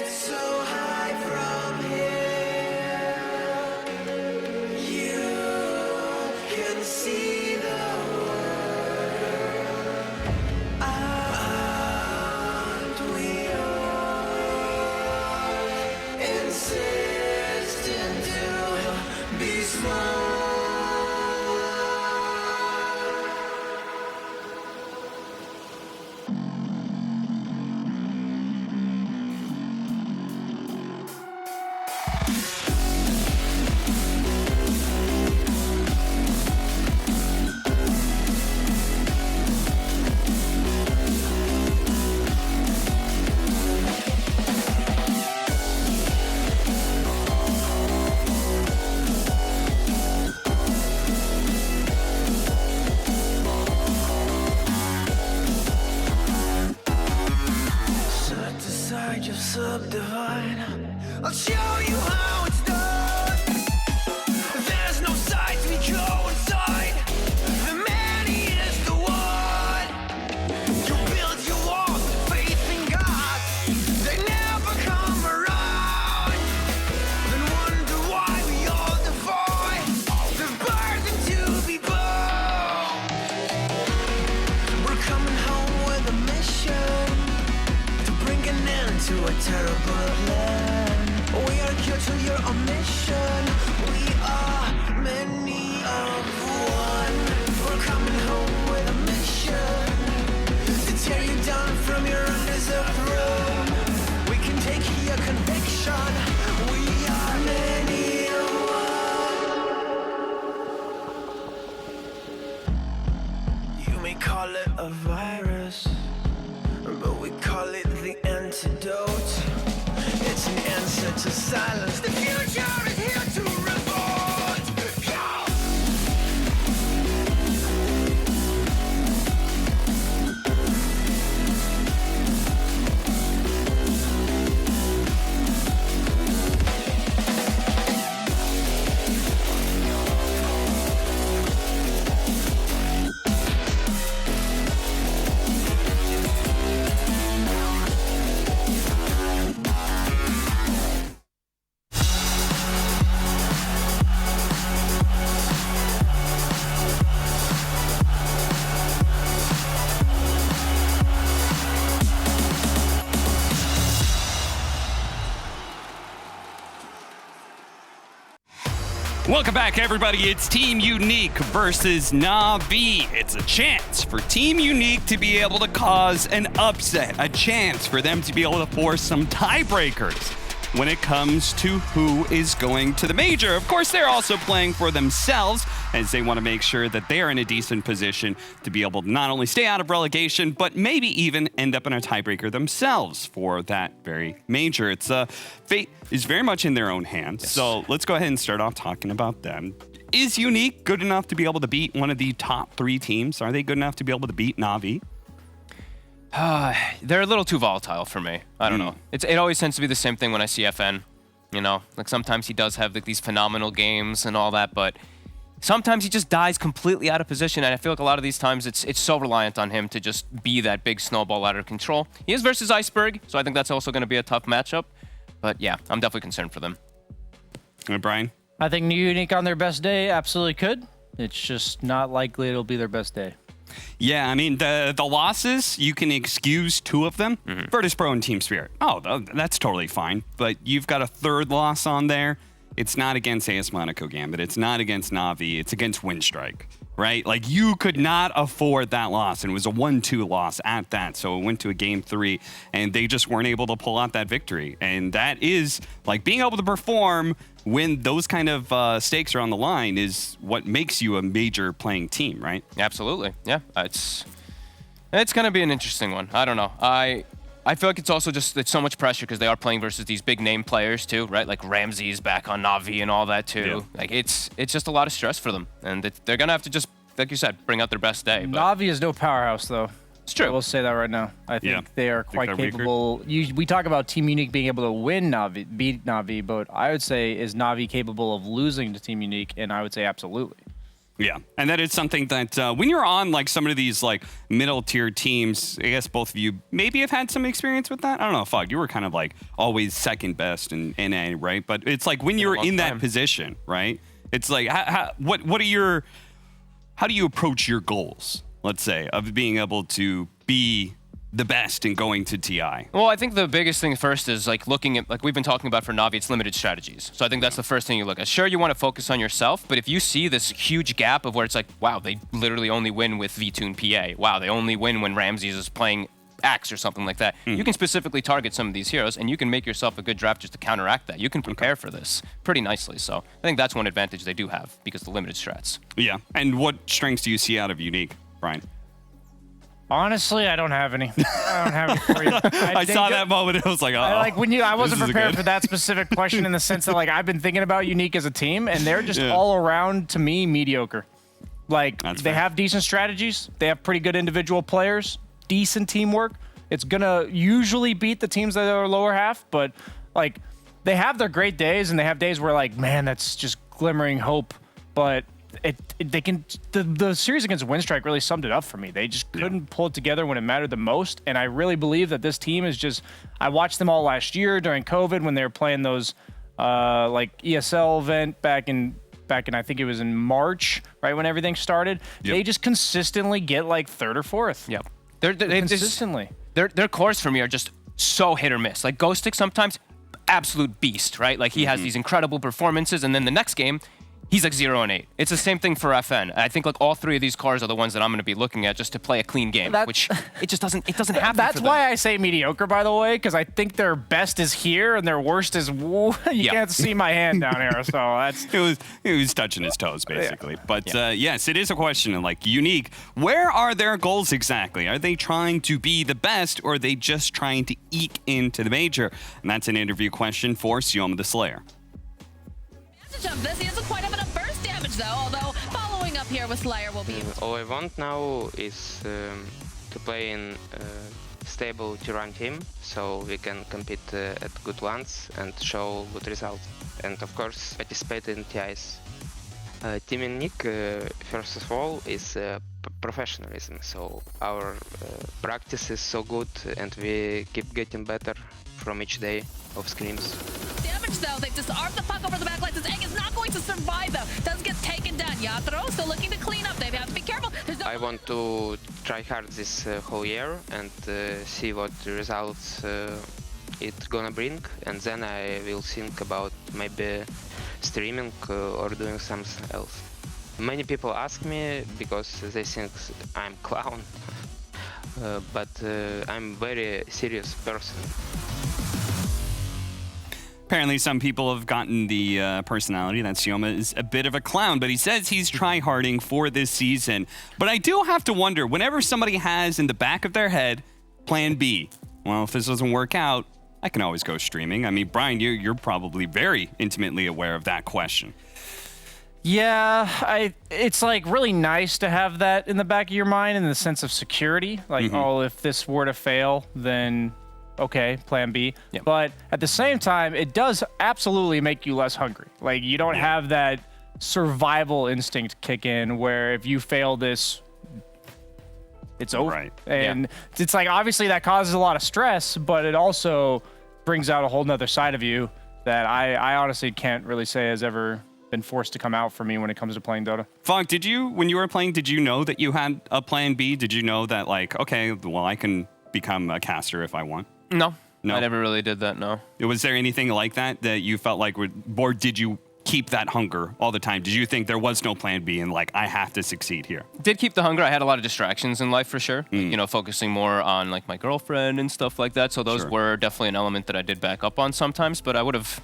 F: It's so high from here. You can see the world. Aren't we all insistent to be small? Set aside your subdivide. I'll show you how it's done. There's no sights, we go inside. The many is the one. You build your walls, faith in God. They never come around. Then wonder why we all defy the burden to be born. We're coming home with a mission to bring an end to a terrible land. We are here to your omission. We are many of one. We're coming home with a mission to tear you down from your undeserved throne. We can take your conviction. We are many of one. You may call it a virus, but we call it the antidote. It's an answer to silence. The future is here to revolt. Yeah.
U: Welcome back, everybody. It's Team Unique versus Na'Vi. It's a chance for Team Unique to be able to cause an upset, a chance for them to be able to force some tiebreakers when it comes to who is going to the major. Of course, they're also playing for themselves, as they want to make sure that they are in a decent position to be able to not only stay out of relegation, but maybe even end up in a tiebreaker themselves for that very major. It's fate is very much in their own hands. Yes. So let's go ahead and start off talking about them. Is Unique good enough to be able to beat one of the top 3 teams? Are they good enough to be able to beat Na'Vi?
W: They're a little too volatile for me. I don't know. It always tends to be the same thing when I see FN. You know, like sometimes he does have like these phenomenal games and all that, but sometimes he just dies completely out of position. And I feel like a lot of these times it's so reliant on him to just be that big snowball out of control. He is versus Iceberg, so I think that's also going to be a tough matchup. But yeah, I'm definitely concerned for them.
U: And Brian?
X: I think Unique on their best day absolutely could. It's just not likely it'll be their best day.
U: Yeah, I mean, the losses, you can excuse 2 of them. Virtus Pro and Team Spirit. Oh, that's totally fine. But you've got a 3rd loss on there. It's not against AS Monaco Gambit. It's not against Na'Vi. It's against Windstrike, right? Like, you could not afford that loss. And it was a 1-2 loss at that. So it went to a game 3, and they just weren't able to pull out that victory. And that is, like, being able to perform when those kind of stakes are on the line is what makes you a major playing team, right?
W: Absolutely. Yeah. It's going to be an interesting one. I don't know. I feel like it's also just it's so much pressure because they are playing versus these big name players too, right? Like Ramsey's back on Na'Vi and all that too.
U: Yeah.
W: Like it's just a lot of stress for them, and they're gonna have to just, like you said, bring out their best day. But
X: Na'Vi is no powerhouse though.
W: It's true.
X: I will say that right now. I think they are quite
U: they're weaker?
X: capable. We talk about Team Unique being able to win Na'Vi, beat Na'Vi, but I would say is Na'Vi capable of losing to Team Unique? And I would say absolutely.
U: Yeah, and that is something that when you're on like some of these like middle tier teams, I guess both of you maybe have had some experience with that. I don't know, Fog, you were kind of like always second best in NA, right? But it's like when you're in that position, right? It's like how do you approach your goals? Let's say of being able to be the best in going to TI?
W: Well, I think the biggest thing first is like looking at, like we've been talking about for Na'Vi, it's limited strategies. So I think that's the first thing you look at. Sure, you want to focus on yourself, but if you see this huge gap of where it's like, wow, they literally only win with V2 and PA. Wow, they only win when Ramses is playing Axe or something like that. You can specifically target some of these heroes, and you can make yourself a good draft just to counteract that. You can prepare for this pretty nicely. So I think that's one advantage they do have because of the limited strats.
U: Yeah, and what strengths do you see out of Unique, Brian?
X: Honestly, I don't have any. I don't have any for you.
U: I saw that moment and I was like, oh.
X: I wasn't prepared for that specific question in the sense that like I've been thinking about Unique as a team, and they're just all around to me mediocre. Like they have decent strategies, they have pretty good individual players, decent teamwork. It's gonna usually beat the teams that are lower half, but like they have their great days, and they have days where like, man, that's just glimmering hope. But the series against Winstrike really summed it up for me. They just couldn't pull it together when it mattered the most, and I really believe that this team is just. I watched them all last year during COVID when they were playing those like ESL event back in I think it was in March, right when everything started.
U: Yep.
X: They just consistently get like third or fourth.
W: Yep.
X: They consistently.
W: Their cores for me are just so hit or miss. Like Ghostic sometimes, absolute beast, right? Like he has these incredible performances, and then the next game, he's like 0 and 8. It's the same thing for FN. I think like all three of these cars are the ones that I'm going to be looking at just to play a clean game, which it just doesn't happen.
X: That's
W: for
X: why I say mediocre, by the way, because I think their best is here and their worst is you can't see my hand down here. So that's
U: it was touching his toes basically. But yes, it is a question of like Unique. Where are their goals exactly? Are they trying to be the best, or are they just trying to eke into the major? And that's an interview question for Sioma the Slayer.
A: Of this, he doesn't quite have enough burst damage though, although following up here with Slayer will be able to.
B: All I want now is to play in a stable Tyrann team, so we can compete at good ones and show good results. And of course, participate in TIs. Team Unique, first of all, is professionalism, so our practice is so good and we keep getting better from each day of scrims.
A: Damage though, they disarmed the puck over the backline. This egg is not going to survive though. Does get taken down. Yatro still looking to clean up. They have to be careful.
B: I want to try hard this whole year and see what results it's gonna bring, and then I will think about maybe streaming or doing something else. Many people ask me because they think I'm clown, but I'm very serious person.
U: Apparently, some people have gotten the personality that Sioma is a bit of a clown, but he says he's try-harding for this season. But I do have to wonder, whenever somebody has in the back of their head, plan B, well, if this doesn't work out, I can always go streaming. I mean, Brian, you're probably very intimately aware of that question.
X: Yeah, it's like really nice to have that in the back of your mind in the sense of security. Like, oh, if this were to fail, then okay, plan B. Yep. But at the same time, it does absolutely make you less hungry. Like, you don't have that survival instinct kick in where if you fail this, it's over.
U: Right.
X: And it's like, obviously that causes a lot of stress, but it also brings out a whole nother side of you that I honestly can't really say has ever been forced to come out for me when it comes to playing Dota.
U: Fog, when you were playing, did you know that you had a plan B? Did you know that, like, okay, well, I can become a caster if I want?
W: No, I never really did that, no.
U: Was there anything like that you felt like or did you keep that hunger all the time? Did you think there was no plan B and like, I have to succeed here?
W: Did keep the hunger. I had a lot of distractions in life for sure. You know, focusing more on like my girlfriend and stuff like that. So those were definitely an element that I did back up on sometimes, but I would have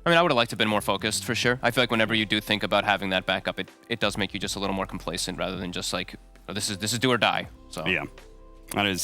W: I mean, I would have liked to have been more focused for sure. I feel like whenever you do think about having that backup, it does make you just a little more complacent rather than just like, oh, this is do or die. So
C: yeah. That is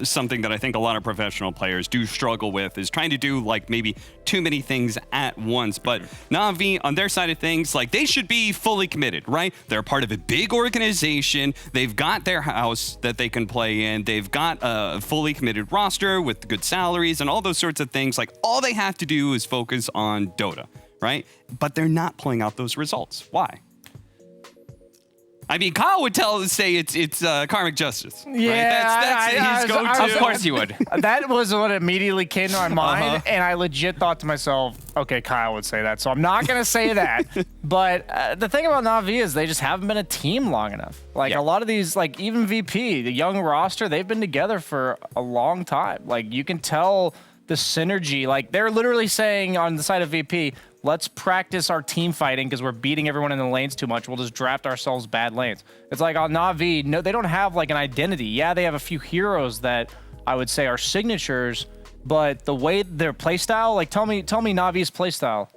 C: something that I think a lot of professional players do struggle with, is trying to do like maybe too many things at once. But Na'Vi, on their side of things, like they should be fully committed, right? They're part of a big organization. They've got their house that they can play in. They've got a fully committed roster with good salaries and all those sorts of things. Like all they have to do is focus on Dota, right? But they're not pulling out those results. Why? I mean, Kyle would say it's karmic justice.
X: Yeah,
C: right? That's his go-to.
W: Of course he would.
X: That was what immediately came to my mind, and I legit thought to myself, okay, Kyle would say that, so I'm not going to say that. But the thing about Na'Vi is they just haven't been a team long enough. Like a lot of these, like even VP, the young roster, they've been together for a long time. Like you can tell the synergy. Like they're literally saying on the side of VP, let's practice our team fighting because we're beating everyone in the lanes too much. We'll just draft ourselves bad lanes. It's like on Na'Vi, no, they don't have like an identity. Yeah, they have a few heroes that I would say are signatures, but the way their playstyle, like tell me Na'Vi's playstyle.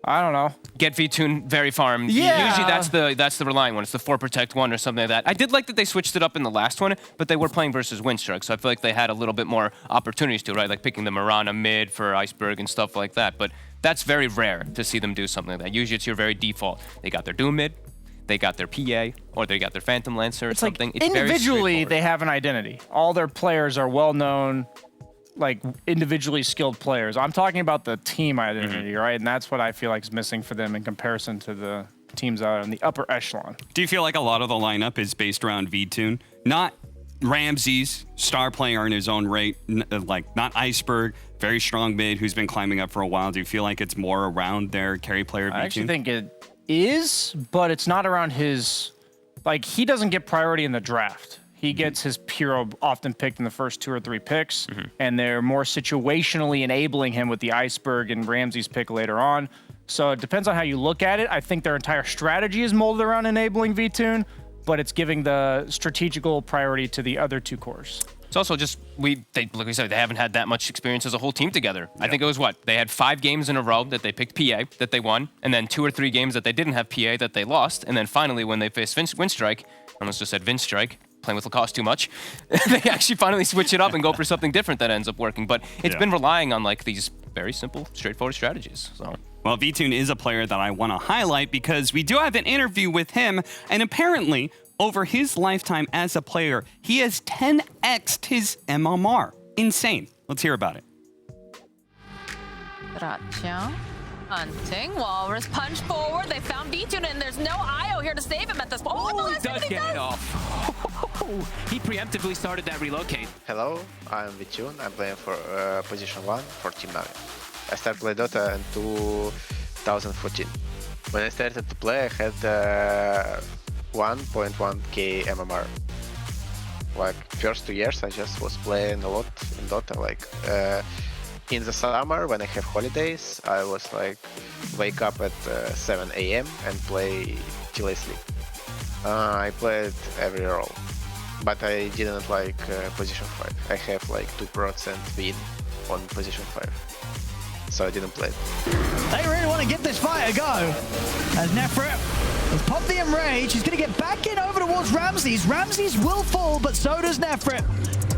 X: I don't know.
W: Get V-Tune very farm.
X: Yeah.
W: Usually that's the relying one. It's the 4 protect 1 or something like that. I did like that they switched it up in the last one, but they were playing versus Windstrike, so I feel like they had a little bit more opportunities to, right? Like picking the Mirana mid for Iceberg and stuff like that. But that's very rare to see them do something like that. Usually it's your very default. They got their Doom mid, they got their PA, or they got their Phantom Lancer or something.
X: Like individually, they have an identity. All their players are well-known, like individually skilled players. I'm talking about the team identity, right? And that's what I feel like is missing for them in comparison to the teams out in the upper echelon.
C: Do you feel like a lot of the lineup is based around V-Tune? Not Ramses, star player in his own right, like not Iceberg, very strong mid who's been climbing up for a while. Do you feel like it's more around their carry player V-Tune?
X: I actually think it is, but it's not around his, like he doesn't get priority in the draft. He gets his hero often picked in the first 2 or 3 picks, and they're more situationally enabling him with the Iceberg and Ramses pick later on. So it depends on how you look at it. I think their entire strategy is molded around enabling V-Tune, but it's giving the strategical priority to the other 2 cores.
W: It's also just, like we said, they haven't had that much experience as a whole team together. I think it was they had 5 games in a row that they picked PA, that they won, and then 2 or 3 games that they didn't have PA, that they lost, and then finally when they faced Windstrike, I almost just said Windstrike, playing with Lacoste too much, they actually finally switch it up and go for something different that ends up working. But it's been relying on like these very simple, straightforward strategies. So.
C: Well, V-Tune is a player that I want to highlight because we do have an interview with him, and apparently over his lifetime as a player, he has 10x'd his MMR. Insane. Let's hear about it.
A: Gotcha. Hunting, Walrus punch forward. They found V-Tune and there's no IO here to save him at this point.
D: Oh, he does get it off. He preemptively started that relocate.
E: Hello, I'm V-Tune. I'm playing for position 1 for Team Na'Vi. I started playing Dota in 2014. When I started to play, I had 1.1k MMR. Like first 2 years, I just was playing a lot in Dota. Like in the summer, when I have holidays, I was like wake up at 7 a.m. and play till I sleep. I played every role, but I didn't like position 5. I have like 2% win on position 5, so I didn't play it.
G: They really want to give this fight a go. As Nefret has popped the Enrage, he's going to get back in over towards Ramses. Ramses will fall, but so does Nefret.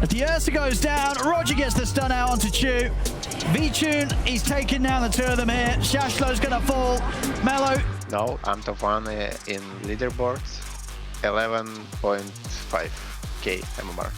G: As the Ursa goes down, Roger gets the stun out onto Chu. V-Tune, he's taking down the 2 of them here. Shashlo's going to fall. Mello.
E: No, I'm top 1 in leaderboards. 11.5k MMR.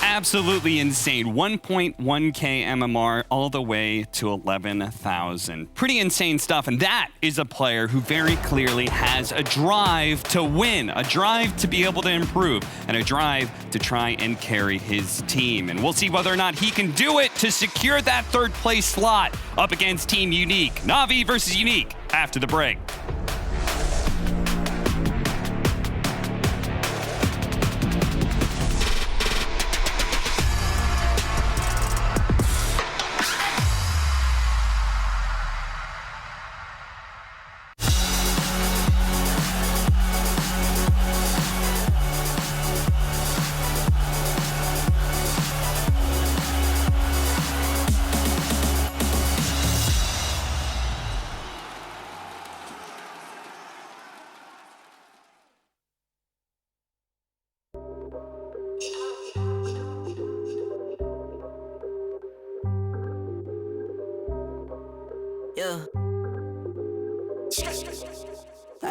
C: Absolutely insane. 1.1k MMR all the way to 11,000. Pretty insane stuff. And that is a player who very clearly has a drive to win, a drive to be able to improve, and a drive to try and carry his team. And we'll see whether or not he can do it to secure that 3rd place slot up against Team Unique. Na'Vi versus Unique after the break.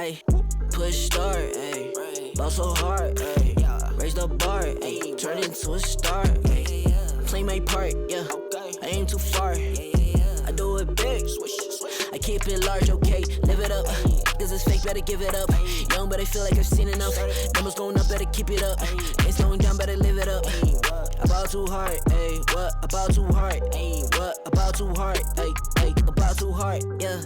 H: Ayy, push start, ayy. Ball so hard, ayy. Raise the bar, ayy. Turn into a star, ayy. Play my part, yeah. I aim too far. I do it big. I keep it large, okay. Live it up. Cause it's fake, better give it up. Young, but I feel like I've seen enough. Numbers going up, better keep it up. Ain't slowing down, better live it up. About too hard, ayy. What? About too hard, ayy. What? About too hard, ayy. About too hard, yeah.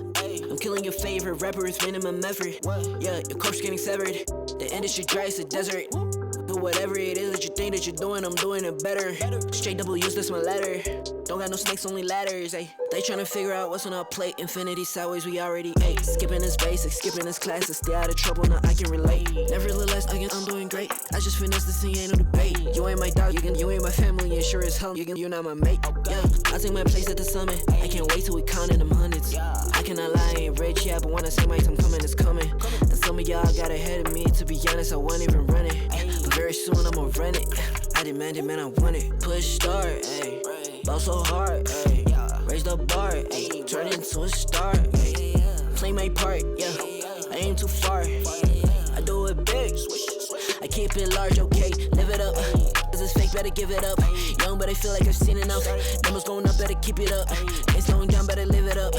H: I'm killing your favorite rapper with minimum effort. Yeah, your corpse getting severed. The industry dry as a desert. Do whatever it is that you think that you're doing, I'm doing it better. Straight double use, that's my letter. Don't got no snakes, only ladders, ayy. They tryna figure out what's on our plate. Infinity sideways, we already ate. Skipping is basic, skipping is classic. Stay out of trouble, now I can relate. Nevertheless, again, I'm doing great. I just finished this thing, ain't no debate. You ain't my dog, you ain't my family, and sure as hell, you're not my mate. Yeah, I take my place at the summit. I can't wait till we countin' them hundreds. I cannot lie, I ain't rich, yeah, but when I say my time coming, it's coming. And some of y'all got ahead of me. To be honest, I wasn't even running. But very soon I'ma run it. I demand it, man, I want it. Push start, ayy. Ball so hard, ayy. Raise the bar, ayy. Turn into a star, ayy. Play my part, yeah. I aim too far. I do it big. I keep it large, okay. Live it up. Cause it's fake, better give it up. Young, but I feel like I've seen enough. Numbers going up, better keep it up. Ain't slowing down, better live it up.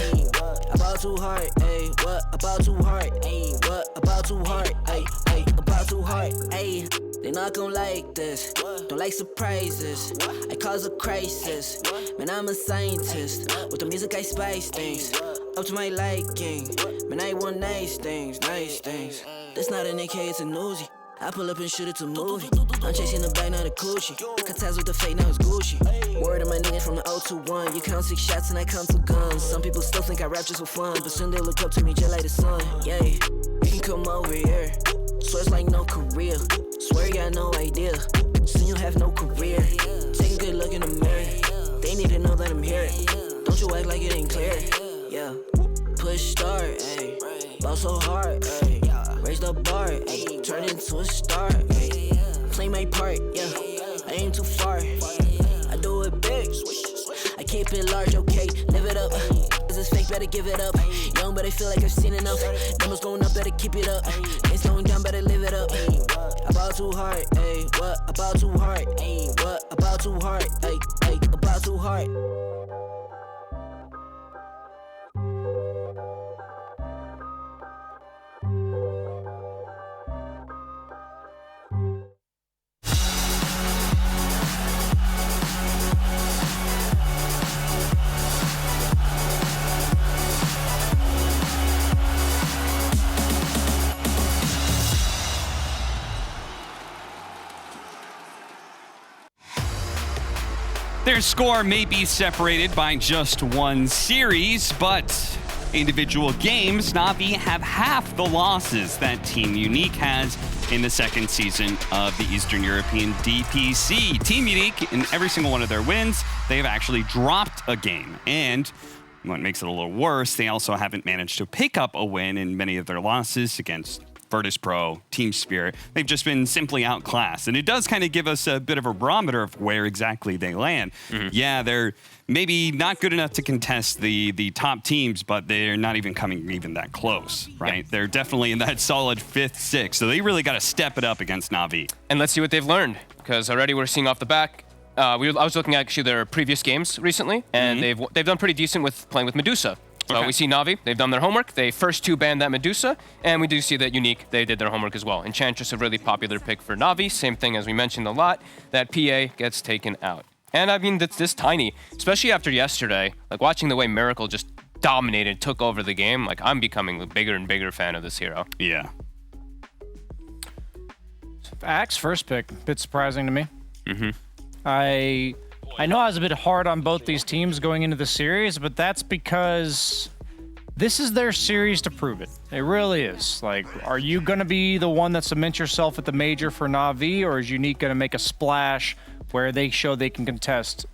H: About too hard, ayy. What? About too hard, ayy. What? About too hard, ayy. About too hard, ayy. They not gon' like this, don't like surprises. I cause a crisis, man, I'm a scientist. With the music I spice things, up to my liking. Man, I want nice things, nice things. That's not an AK, it's a Uzi. I pull up and shoot it to movie. I'm chasing the bag, not a coochie. Cut ties with the fake, now it's Gucci. Word of my niggas from the 021. You count 6 shots and I count 2 guns. Some people still think I rap just for fun, but soon they look up to me just like the sun. Yeah, you can come over here. Swear it's like no career. Swear you got no idea. Soon you have no career. Take a good look in the mirror. They need to know that I'm here. Don't you act like it ain't clear. Yeah. Push start, ayy. Ball so hard, ayy. Raise the bar, ayy. Turn into a star, ayy. Play my part, yeah. I aim too far. I do it big. I keep it large, okay. Live it up. Cause it's fake, better give it up. Young, but I feel like I've seen enough. Numbers going up, better keep it up. Ain't slowing down, better live it up. About too hard, ayy. What? About too hard, ayy. What? About too hard, ayy. About too hard.
C: Their score may be separated by just one series, but individual games, Na'Vi have half the losses that Team Unique has in the second season of the Eastern European DPC. Team Unique, in every single one of their wins, they've actually dropped a game. And what makes it a little worse, they also haven't managed to pick up a win in many of their losses against Virtus Pro, Team Spirit. They've just been simply outclassed. And it does kind of give us a bit of a barometer of where exactly they land. Yeah, they're maybe not good enough to contest the top teams, but they're not even coming even that close, right? They're definitely in that solid 5th, 6th. So they really got to step it up against Na'Vi.
W: And let's see what they've learned, because already we're seeing off the back. I was looking at actually their previous games recently, and they've done pretty decent with playing with Medusa. So we see Na'Vi, they've done their homework. They first 2 banned that Medusa, and we do see that Unique, they did their homework as well. Enchantress, a really popular pick for Na'Vi. Same thing as we mentioned a lot, that PA gets taken out. And I mean, that's this tiny, especially after yesterday, like watching the way Miracle just dominated, took over the game, like I'm becoming a bigger and bigger fan of this hero.
C: Yeah.
X: Axe first pick, a bit surprising to me. I know I was a bit hard on both these teams going into the series, but that's because this is their series to prove it. It really is. Like, are you going to be the one that cements yourself at the major for Na'Vi, or is Unique going to make a splash where they show they can contest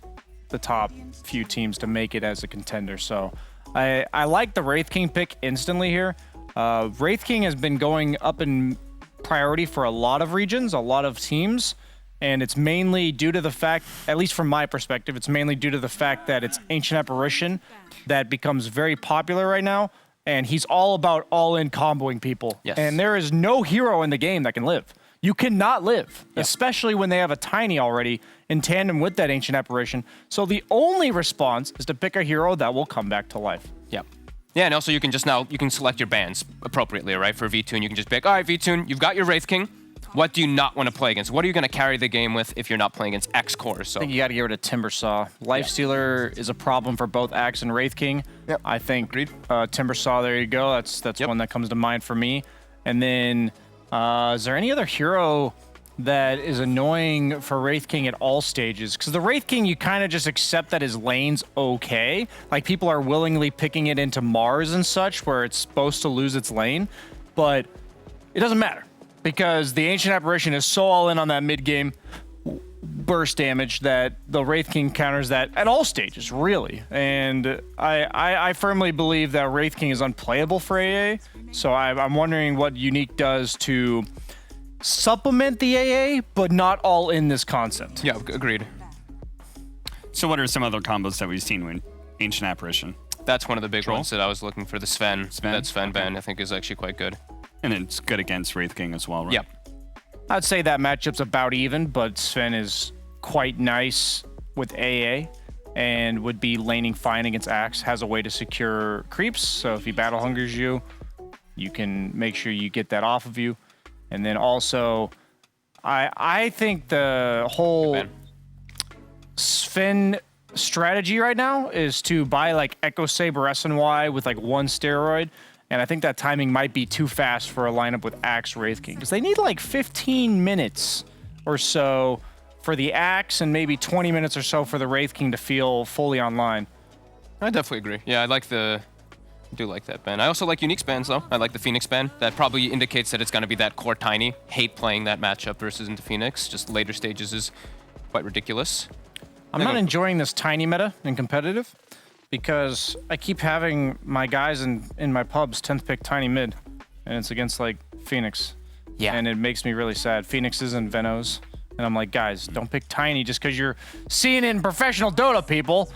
X: the top few teams to make it as a contender? So I like the Wraith King pick instantly here. Wraith King has been going up in priority for a lot of regions, a lot of teams. And it's mainly due to the fact, at least from my perspective, it's mainly due to the fact that it's Ancient Apparition that becomes very popular right now. and he's all about all-in comboing people.
W: Yes.
X: And there is no hero in the game that can live. You cannot live, especially when they have a Tiny already in tandem with that Ancient Apparition. So the only response is to pick a hero that will come back to life.
W: Yep. Yeah, and also you can select your bans appropriately, right? For V-Tune, you can just pick, all right, V-Tune, you've got your Wraith King. What do you not want to play against? What are you going to carry the game with if you're not playing against X Core? So
X: I think you got to get rid of Timbersaw. Lifestealer is a problem for both Axe and Wraith King.
W: Yep.
X: I think Timbersaw, there you go. That's one that comes to mind for me. And then is there any other hero that is annoying for Wraith King at all stages? Because the Wraith King, you kind of just accept that his lane's okay. Like, people are willingly picking it into Mars and such, where it's supposed to lose its lane. But it doesn't matter, because the Ancient Apparition is so all in on that mid-game burst damage that the Wraith King counters that at all stages, really. And I firmly believe that Wraith King is unplayable for AA. So I'm wondering what Unique does to supplement the AA, but not all in this concept.
W: Yeah, agreed.
C: So what are some other combos that we've seen with Ancient Apparition?
W: That's one of the big ones that I was looking for. The Sven. That Sven ban, I think, is actually quite good.
C: And it's good against Wraith King as well, right?
W: Yep.
X: I'd say that matchup's about even, but Sven is quite nice with AA and would be laning fine against Axe. Has a way to secure creeps, so if he battle hungers you, you can make sure you get that off of you. And then also, I think the whole Sven strategy right now is to buy like Echo Saber SNY with like one steroid. And I think that timing might be too fast for a lineup with Axe Wraith King, because they need like 15 minutes or so for the Axe and maybe 20 minutes or so for the Wraith King to feel fully online.
W: I definitely agree. Yeah, I do like that ban. I also like Unique's bans, though. I like the Phoenix ban. That probably indicates that it's going to be that core Tiny. Hate playing that matchup versus into Phoenix. Just later stages is quite ridiculous.
X: I'm not enjoying this Tiny meta in competitive, because I keep having my guys in my pubs 10th pick Tiny mid, and it's against like Phoenix.
W: Yeah.
X: And it makes me really sad. Phoenixes and Venos. And I'm like, guys, don't pick Tiny just because you're seeing it in professional Dota, people.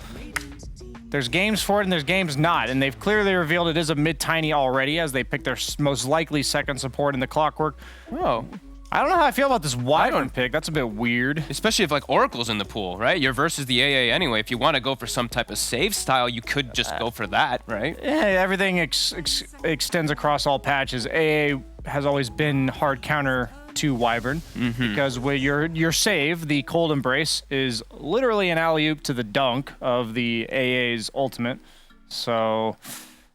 X: There's games for it and there's games not. And they've clearly revealed it is a mid-Tiny already, as they pick their most likely second support in the Clockwork.
W: Oh.
X: I don't know how I feel about this Wyvern pick. That's a bit weird.
W: Especially if like Oracle's in the pool, right? You're versus the AA anyway. If you want to go for some type of save style, you could just go for that, right?
X: Yeah, everything extends across all patches. AA has always been hard counter to Wyvern, because with your save, the Cold Embrace, is literally an alley-oop to the dunk of the AA's ultimate. So,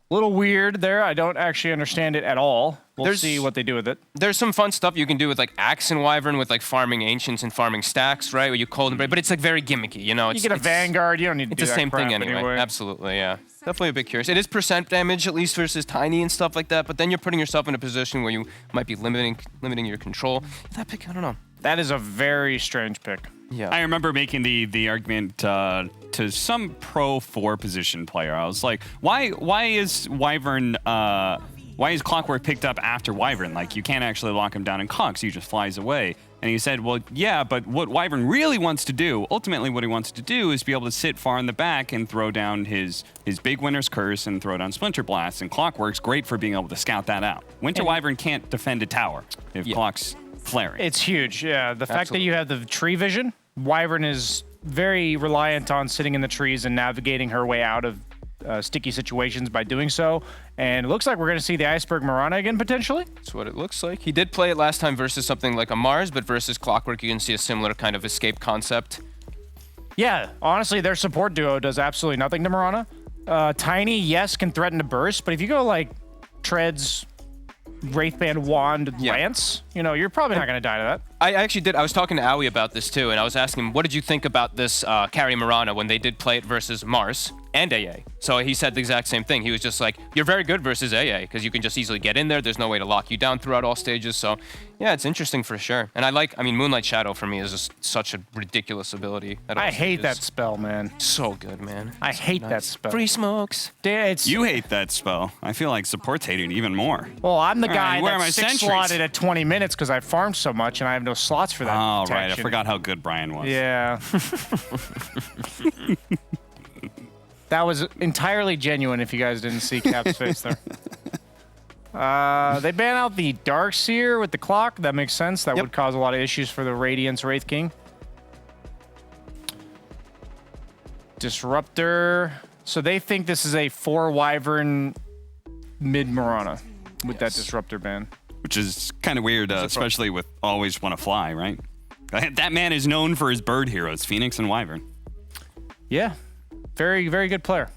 X: a little weird there. I don't actually understand it at all. We'll see what they do with it.
W: There's some fun stuff you can do with like Axe and Wyvern, with like farming Ancients and farming stacks, right? Where you Cold Embrace, but it's like very gimmicky, you know?
X: You get a Vanguard, you don't need to do
W: it's the
X: that
W: same thing
X: crap
W: anyway. Absolutely, yeah. Definitely a bit curious. It is percent damage, at least versus Tiny and stuff like that, but then you're putting yourself in a position where you might be limiting your control. That pick, I don't know.
X: That is a very strange pick.
W: Yeah.
C: I remember making the argument to some Pro 4 position player. I was like, why is Wyvern... why is Clockwork picked up after Wyvern? Like, you can't actually lock him down in Clocks, he just flies away. And he said, well, yeah, but what Wyvern really wants to do, ultimately what he wants to do, is be able to sit far in the back and throw down his big Winter's Curse and throw down Splinter Blast. And Clockwork's great for being able to scout that out. Winter Wyvern can't defend a tower if Clock's flaring.
X: It's huge, yeah. The fact that you have the tree vision, Wyvern is very reliant on sitting in the trees and navigating her way out of sticky situations by doing so. And it looks like we're going to see the Iceberg Mirana again, potentially.
W: That's what it looks like. He did play it last time versus something like a Mars, but versus Clockwork, you can see a similar kind of escape concept.
X: Yeah, honestly, their support duo does absolutely nothing to Mirana. Tiny, yes, can threaten to burst, but if you go like Treads, Wraithband, Wand, Lance, you know, you're probably not going to die to that.
W: I actually did. I was talking to Aoi about this too, and I was asking him, what did you think about this carry Mirana when they did play it versus Mars and AA? So he said the exact same thing. He was just like, you're very good versus AA, because you can just easily get in there. There's no way to lock you down throughout all stages. So yeah, it's interesting for sure. And I mean, Moonlight Shadow for me is just such a ridiculous ability.
X: I hate that spell, man.
W: So good, man.
X: I hate that spell.
W: Free smokes.
C: You hate that spell. I feel like support's hating it even more.
X: Well, I'm the guy
C: where are my
X: that's
C: sentries?
X: slotted at 20 minutes because I farmed so much and I have no slots for that.
C: Oh, right. I
X: protection.
C: forgot how good Brian was.
X: Yeah. That was entirely genuine if you guys didn't see Cap's face there. They ban out the Darkseer with the clock. That makes sense. That would cause a lot of issues for the Radiance Wraith King. Disruptor. So they think this is a 4 Wyvern mid Mirana with that Disruptor ban.
C: Which is kind of weird, especially with Always Want to Fly, right? That man is known for his bird heroes, Phoenix and Wyvern.
X: Yeah. Very, very good player.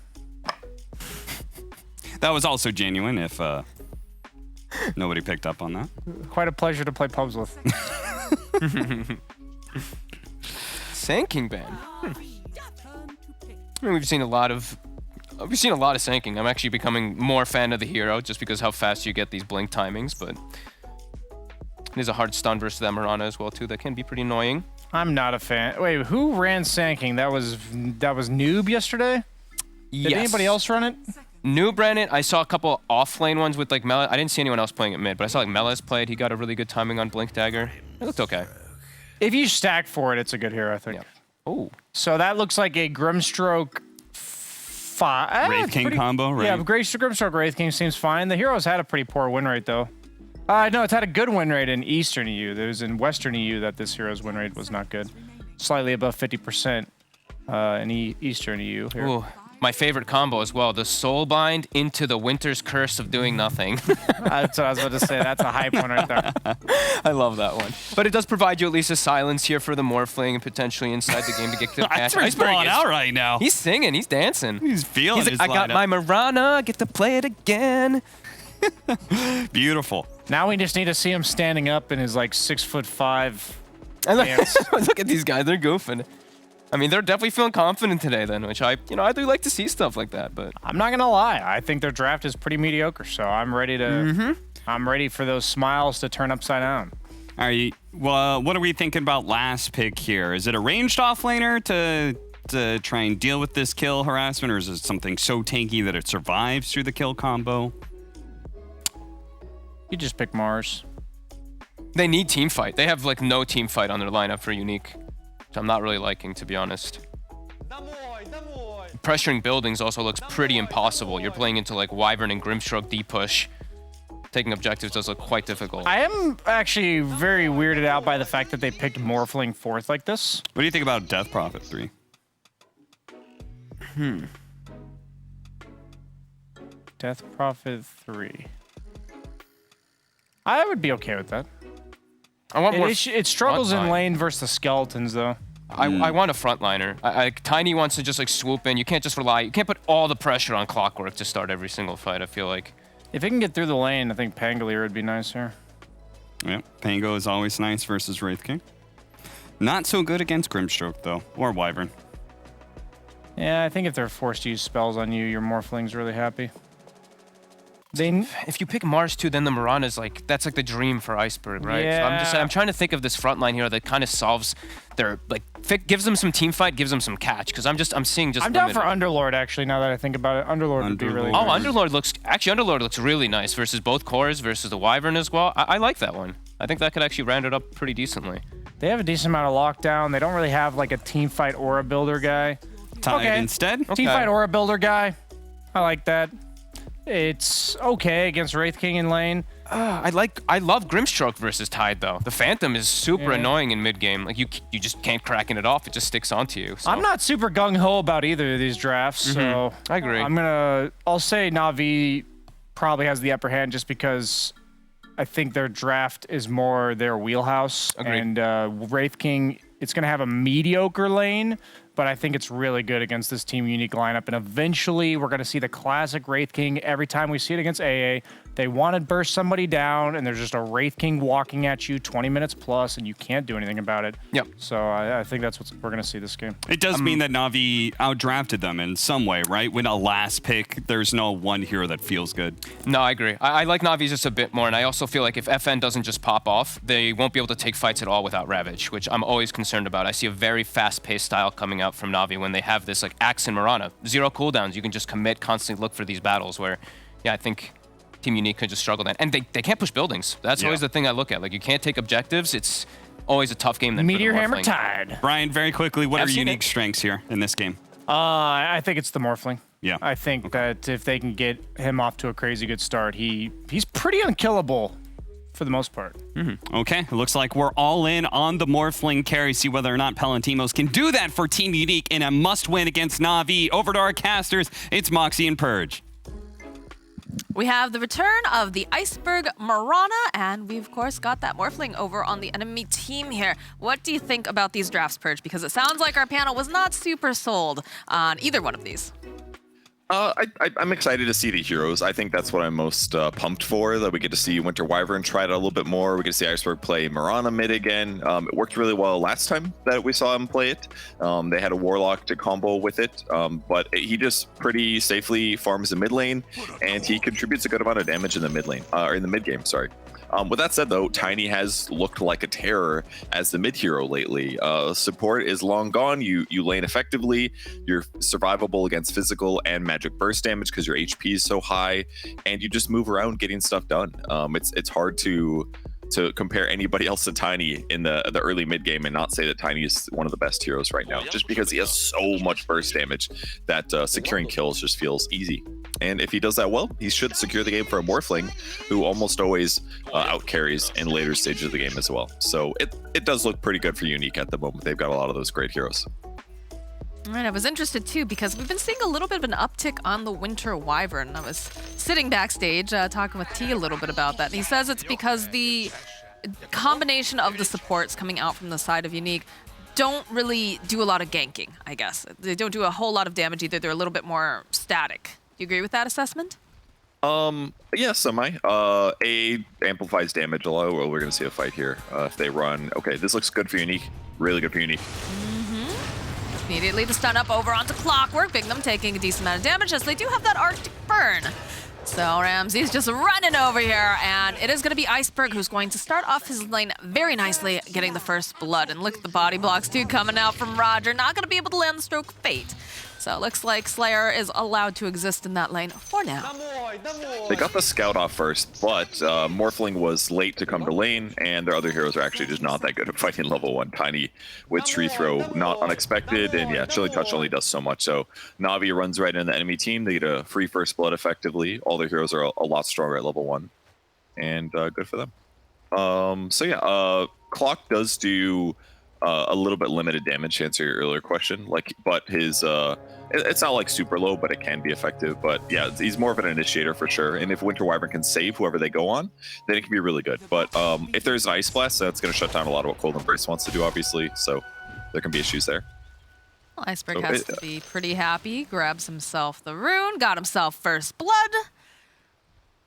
C: That was also genuine if nobody picked up on that.
X: Quite a pleasure to play pubs with.
W: Sanking ban. I mean, we've seen a lot of Sanking. I'm actually becoming more fan of the hero just because how fast you get these blink timings, but it is a hard stun versus the Mirana as well too. That can be pretty annoying.
X: I'm not a fan. Wait, who ran Sanking? That was Noob yesterday? Did anybody else run it?
W: Noob ran it. I saw a couple off-lane ones with like Mela. I didn't see anyone else playing it mid, but I saw like Melas played. He got a really good timing on Blink Dagger. It looked okay.
X: If you stack for it, it's a good hero, I think.
W: Yeah. Oh.
X: So that looks like a Grimstroke 5.
C: Wraith King combo, right?
X: Yeah, Grimstroke Wraith King seems fine. The hero's had a pretty poor win rate, though. No, it's had a good win rate in Eastern EU. It was in Western EU that this hero's win rate was not good. Slightly above 50% in Eastern EU here.
W: Ooh. My favorite combo as well, the Soulbind into the Winter's Curse of doing nothing.
X: That's what I was about to say. That's a hype one right there.
W: I love that one. But it does provide you at least a silence here for the Morphling and potentially inside the game to get to the catch.
C: He's blowing out right now.
W: He's singing. He's dancing.
C: He's feeling
W: He's like, I got my Mirana. I get to play it again.
C: Beautiful.
X: Now we just need to see him standing up in his like 6'5" dance.
W: Look at these guys. They're goofing. I mean, they're definitely feeling confident today then, which I do like to see stuff like that, but
X: I'm not gonna lie. I think their draft is pretty mediocre, so I'm ready to I'm ready for those smiles to turn upside down.
C: All right. Well, what are we thinking about last pick here? Is it a ranged offlaner to try and deal with this kill harassment, or is it something so tanky that it survives through the kill combo?
X: You just pick Mars.
W: They need team fight. They have like no team fight on their lineup for Unique. Which I'm not really liking, to be honest. Pressuring buildings also looks pretty impossible. You're playing into like Wyvern and Grimstroke D-push. Taking objectives does look quite difficult.
X: I am actually very weirded out by the fact that they picked Morphling 4th like this.
C: What do you think about Death Prophet 3?
X: Death Prophet 3. I would be okay with that.
W: I want more.
X: It struggles in lane versus the skeletons, though.
W: I want a frontliner. Tiny wants to just like swoop in. You can't just rely. You can't put all the pressure on Clockwork to start every single fight. I feel like.
X: If it can get through the lane, I think Pangolier would be nice here.
C: Yep, Pango is always nice versus Wraith King. Not so good against Grimstroke though, or Wyvern.
X: Yeah, I think if they're forced to use spells on you, your Morphling's really happy.
W: If you pick Mars too, then the Mirana's like that's like the dream for Iceberg, right?
X: Yeah.
W: So I'm trying to think of this frontline here that kind of solves their like gives them some team fight, gives them some catch. Because I'm seeing just.
X: I'm down for Underlord actually. Now that I think about it, Underlord would be really.
W: Oh,
X: nice.
W: Underlord looks really nice versus both cores versus the Wyvern as well. I like that one. I think that could actually round it up pretty decently.
X: They have a decent amount of lockdown. They don't really have like a team fight aura builder guy.
C: Tide instead.
X: Team fight aura builder guy. I like that. It's okay against Wraith King in lane.
W: I love Grimstroke versus Tide though. The Phantom is super annoying in mid game. Like you just can't cracking it off. It just sticks onto you. So.
X: I'm not super gung ho about either of these drafts, so
W: I agree.
X: I'll say Na'Vi probably has the upper hand just because I think their draft is more their wheelhouse.
W: Agreed.
X: And Wraith King, it's gonna have a mediocre lane. But I think it's really good against this Team Unique lineup. And eventually, we're going to see the classic Wraith King every time we see it against AA. They want to burst somebody down, and there's just a Wraith King walking at you 20 minutes plus, and you can't do anything about it.
W: Yep.
X: So I think that's what we're going to see this game.
C: It does mean that Na'Vi outdrafted them in some way, right? When a last pick, there's no one hero that feels good.
W: No, I agree. I like Na'Vi just a bit more, and I also feel like if FN doesn't just pop off, they won't be able to take fights at all without Ravage, which I'm always concerned about. I see a very fast-paced style coming out from Na'Vi when they have this like Axe and Mirana. 0 cooldowns. You can just commit, constantly look for these battles where, yeah, I think Team Unique could just struggle then. And they can't push buildings. That's always the thing I look at. Like, you can't take objectives. It's always a tough game then.
X: Meteor Hammer Tide.
C: Brian, very quickly, what are Unique strengths here in this game?
X: I think it's the Morphling.
C: Yeah.
X: I think that if they can get him off to a crazy good start, he's pretty unkillable for the most part.
C: Okay, it looks like we're all in on the Morphling carry. See whether or not Palantimos can do that for Team Unique in a must-win against Na'Vi. Over to our casters, it's Moxie and Purge.
A: We have the return of the Iceberg Marana, and we, of course, got that Morphling over on the enemy team here. What do you think about these drafts, Purge? Because it sounds like our panel was not super sold on either one of these.
I: I'm excited to see the heroes. I think that's what I'm most pumped for, that we get to see Winter Wyvern try it out a little bit more. We get to see Iceberg play Marana mid again. It worked really well last time that we saw him play it. They had a Warlock to combo with it, but he just pretty safely farms the mid lane, and he contributes a good amount of damage in the mid lane, or in the mid game, sorry. With that said, though, Tiny has looked like a terror as the mid hero lately. Support is long gone. You lane effectively. You're survivable against physical and magic burst damage because your HP is so high, and you just move around getting stuff done. It's hard to compare anybody else to Tiny in the early mid game and not say that Tiny is one of the best heroes right now, just because he has so much burst damage that securing kills just feels easy. And if he does that well, he should secure the game for a Morphling, who almost always out carries in later stages of the game as well. So it does look pretty good for Unique at the moment. They've got a lot of those great heroes.
A: All right, I was interested too because we've been seeing a little bit of an uptick on the Winter Wyvern. I was sitting backstage talking with T a little bit about that, and he says it's because the combination of the supports coming out from the side of Unique don't really do a lot of ganking, I guess. They don't do a whole lot of damage either. They're a little bit more static. Do you agree with that assessment?
I: Yeah, semi. A amplifies damage a lot. Well, we're gonna see a fight here. If they run, okay, this looks good for Unique. Really good for Unique.
A: Immediately the stun up over onto Clockwork. Big them taking a decent amount of damage as they do have that Arctic Burn. So Ramsey's just running over here, and it is going to be Iceberg who's going to start off his lane very nicely, getting the first blood. And look at the body blocks too coming out from Roger. Not going to be able to land the Stroke of Fate. So it looks like Slayer is allowed to exist in that lane for now.
I: They got the scout off first, but Morphling was late to come to lane, and their other heroes are actually just not that good at fighting level 1. Tiny with Tree Throw, not unexpected, and yeah, Chilling Touch only does so much. So Na'Vi runs right into the enemy team. They get a free first blood effectively. All their heroes are a lot stronger at level 1, and good for them. So yeah, Clock does do a little bit limited damage to answer your earlier question, but his it's not like super low, but it can be effective. But yeah, he's more of an initiator for sure, and if Winter Wyvern can save whoever they go on, then it can be really good. But if there's an Ice Blast, that's going to shut down a lot of what Cold Embrace wants to do, obviously, so there can be issues there.
A: Well, Iceberg has to be pretty happy. Grabs himself the rune, got himself first blood.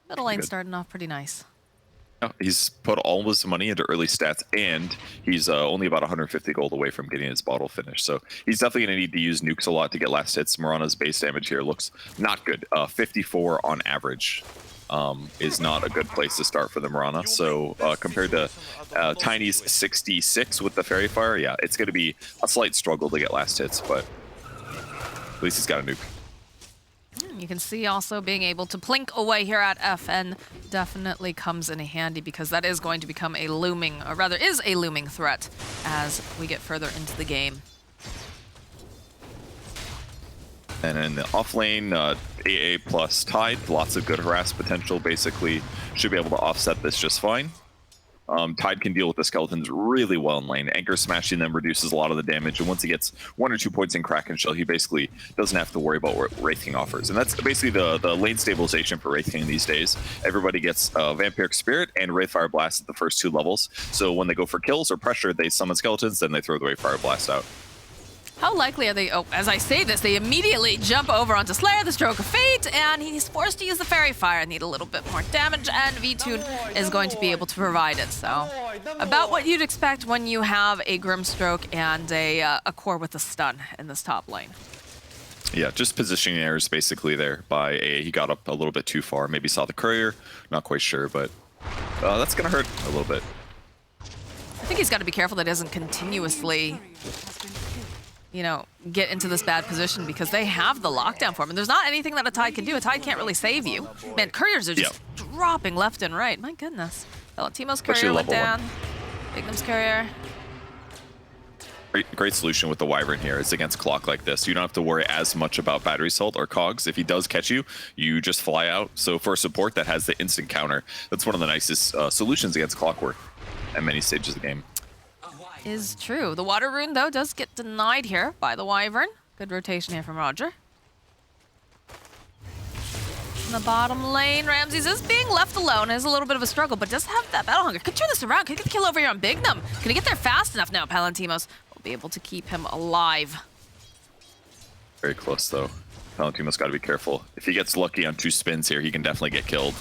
A: Middle lane starting off pretty nice.
I: He's put all of his money into early stats, and he's only about 150 gold away from getting his bottle finished. So he's definitely going to need to use nukes a lot to get last hits. Marana's base damage here looks not good. 54 on average is not a good place to start for the Marana. So compared to Tiny's 66 with the Fairy Fire, yeah, it's going to be a slight struggle to get last hits, but at least he's got a nuke.
A: You can see also being able to plink away here at FN definitely comes in handy because that is going to become a looming, or rather is a looming threat as we get further into the game.
I: And in the off lane, AA plus Tide, lots of good harass potential, basically should be able to offset this just fine. Tide can deal with the skeletons really well in lane. Anchor smashing them reduces a lot of the damage, and once he gets 1 or 2 points in Kraken Shell, he basically doesn't have to worry about what Wraith King offers. And that's basically the lane stabilization for Wraith King these days. Everybody gets Vampiric Spirit and Wraithfire Blast at the first 2 levels, so when they go for kills or pressure, they summon skeletons, then they throw the Wraithfire Blast out.
A: How likely are they? Oh, as I say this, they immediately jump over onto Slayer, the Stroke of Fate, and he's forced to use the Fairy Fire. Need a little bit more damage, and V-Tune is going to be able to provide it. So, about what you'd expect when you have a Grimstroke and a core with a stun in this top lane.
I: Yeah, just positioning errors basically there by AA. He got up a little bit too far. Maybe saw the courier, not quite sure, but that's going to hurt a little bit.
A: I think he's got to be careful that he doesn't continuously, you know, get into this bad position because they have the lockdown for him. And there's not anything that a Tide can do. A Tide can't really save you. Man, couriers are just dropping left and right. My goodness. Valentimo's courier went down. Bignum's courier.
I: great solution with the Wyvern here is against clock like this. You don't have to worry as much about battery salt or cogs. If he does catch you, you just fly out. So for a support that has the instant counter, that's one of the nicest solutions against clockwork at many stages of the game.
A: Is true. The water rune, though, does get denied here by the Wyvern. Good rotation here from Roger. In the bottom lane, Ramses is being left alone. Has a little bit of a struggle, but does have that battle hunger. Could turn this around. Could get the kill over here on Bignum. Can he get there fast enough now? Palantimos will be able to keep him alive.
I: Very close, though. Palantimos got to be careful. If he gets lucky on 2 spins here, he can definitely get killed.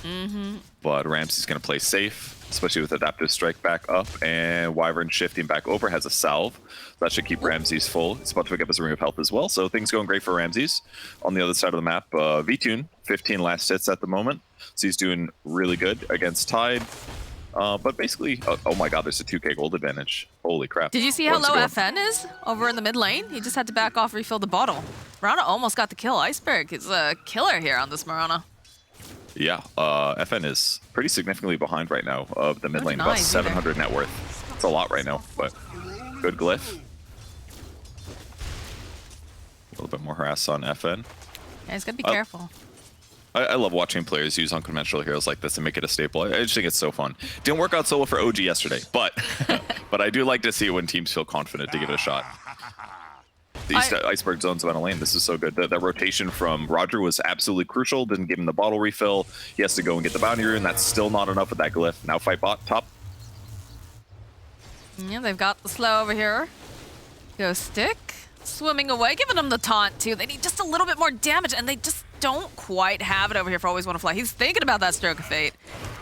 I: But Ramses going to play safe, especially with Adaptive Strike back up, and Wyvern shifting back over, has a salve. That should keep Ramses full. He's about to pick up his Ring of Health as well, so things going great for Ramses. On the other side of the map, Vtune, 15 last hits at the moment, so he's doing really good against Tide. But basically, oh my god, there's a 2k gold advantage. Holy crap.
A: Did you see how low FN is over in the mid lane? He just had to back off, refill the bottle. Marana almost got the kill. Iceberg is a killer here on this Marana.
I: Yeah, FN is pretty significantly behind right now of the mid lane, about 700 net worth. It's a lot right now, but good glyph. A little bit more harass on FN.
A: Yeah, he's gotta be careful.
I: I love watching players use unconventional heroes like this and make it a staple. I just think it's so fun. Didn't work out solo for OG yesterday, but but I do like to see it when teams feel confident to give it a shot. These Iceberg zones on a lane, this is so good. That rotation from Roger was absolutely crucial. Didn't give him the bottle refill. He has to go and get the bounty rune. That's still not enough with that glyph. Now fight bot top.
A: Yeah, they've got the slow over here. Go stick. Swimming away, giving them the taunt too. They need just a little bit more damage, and they just don't quite have it over here for Always Want to Fly. He's thinking about that Stroke of Fate.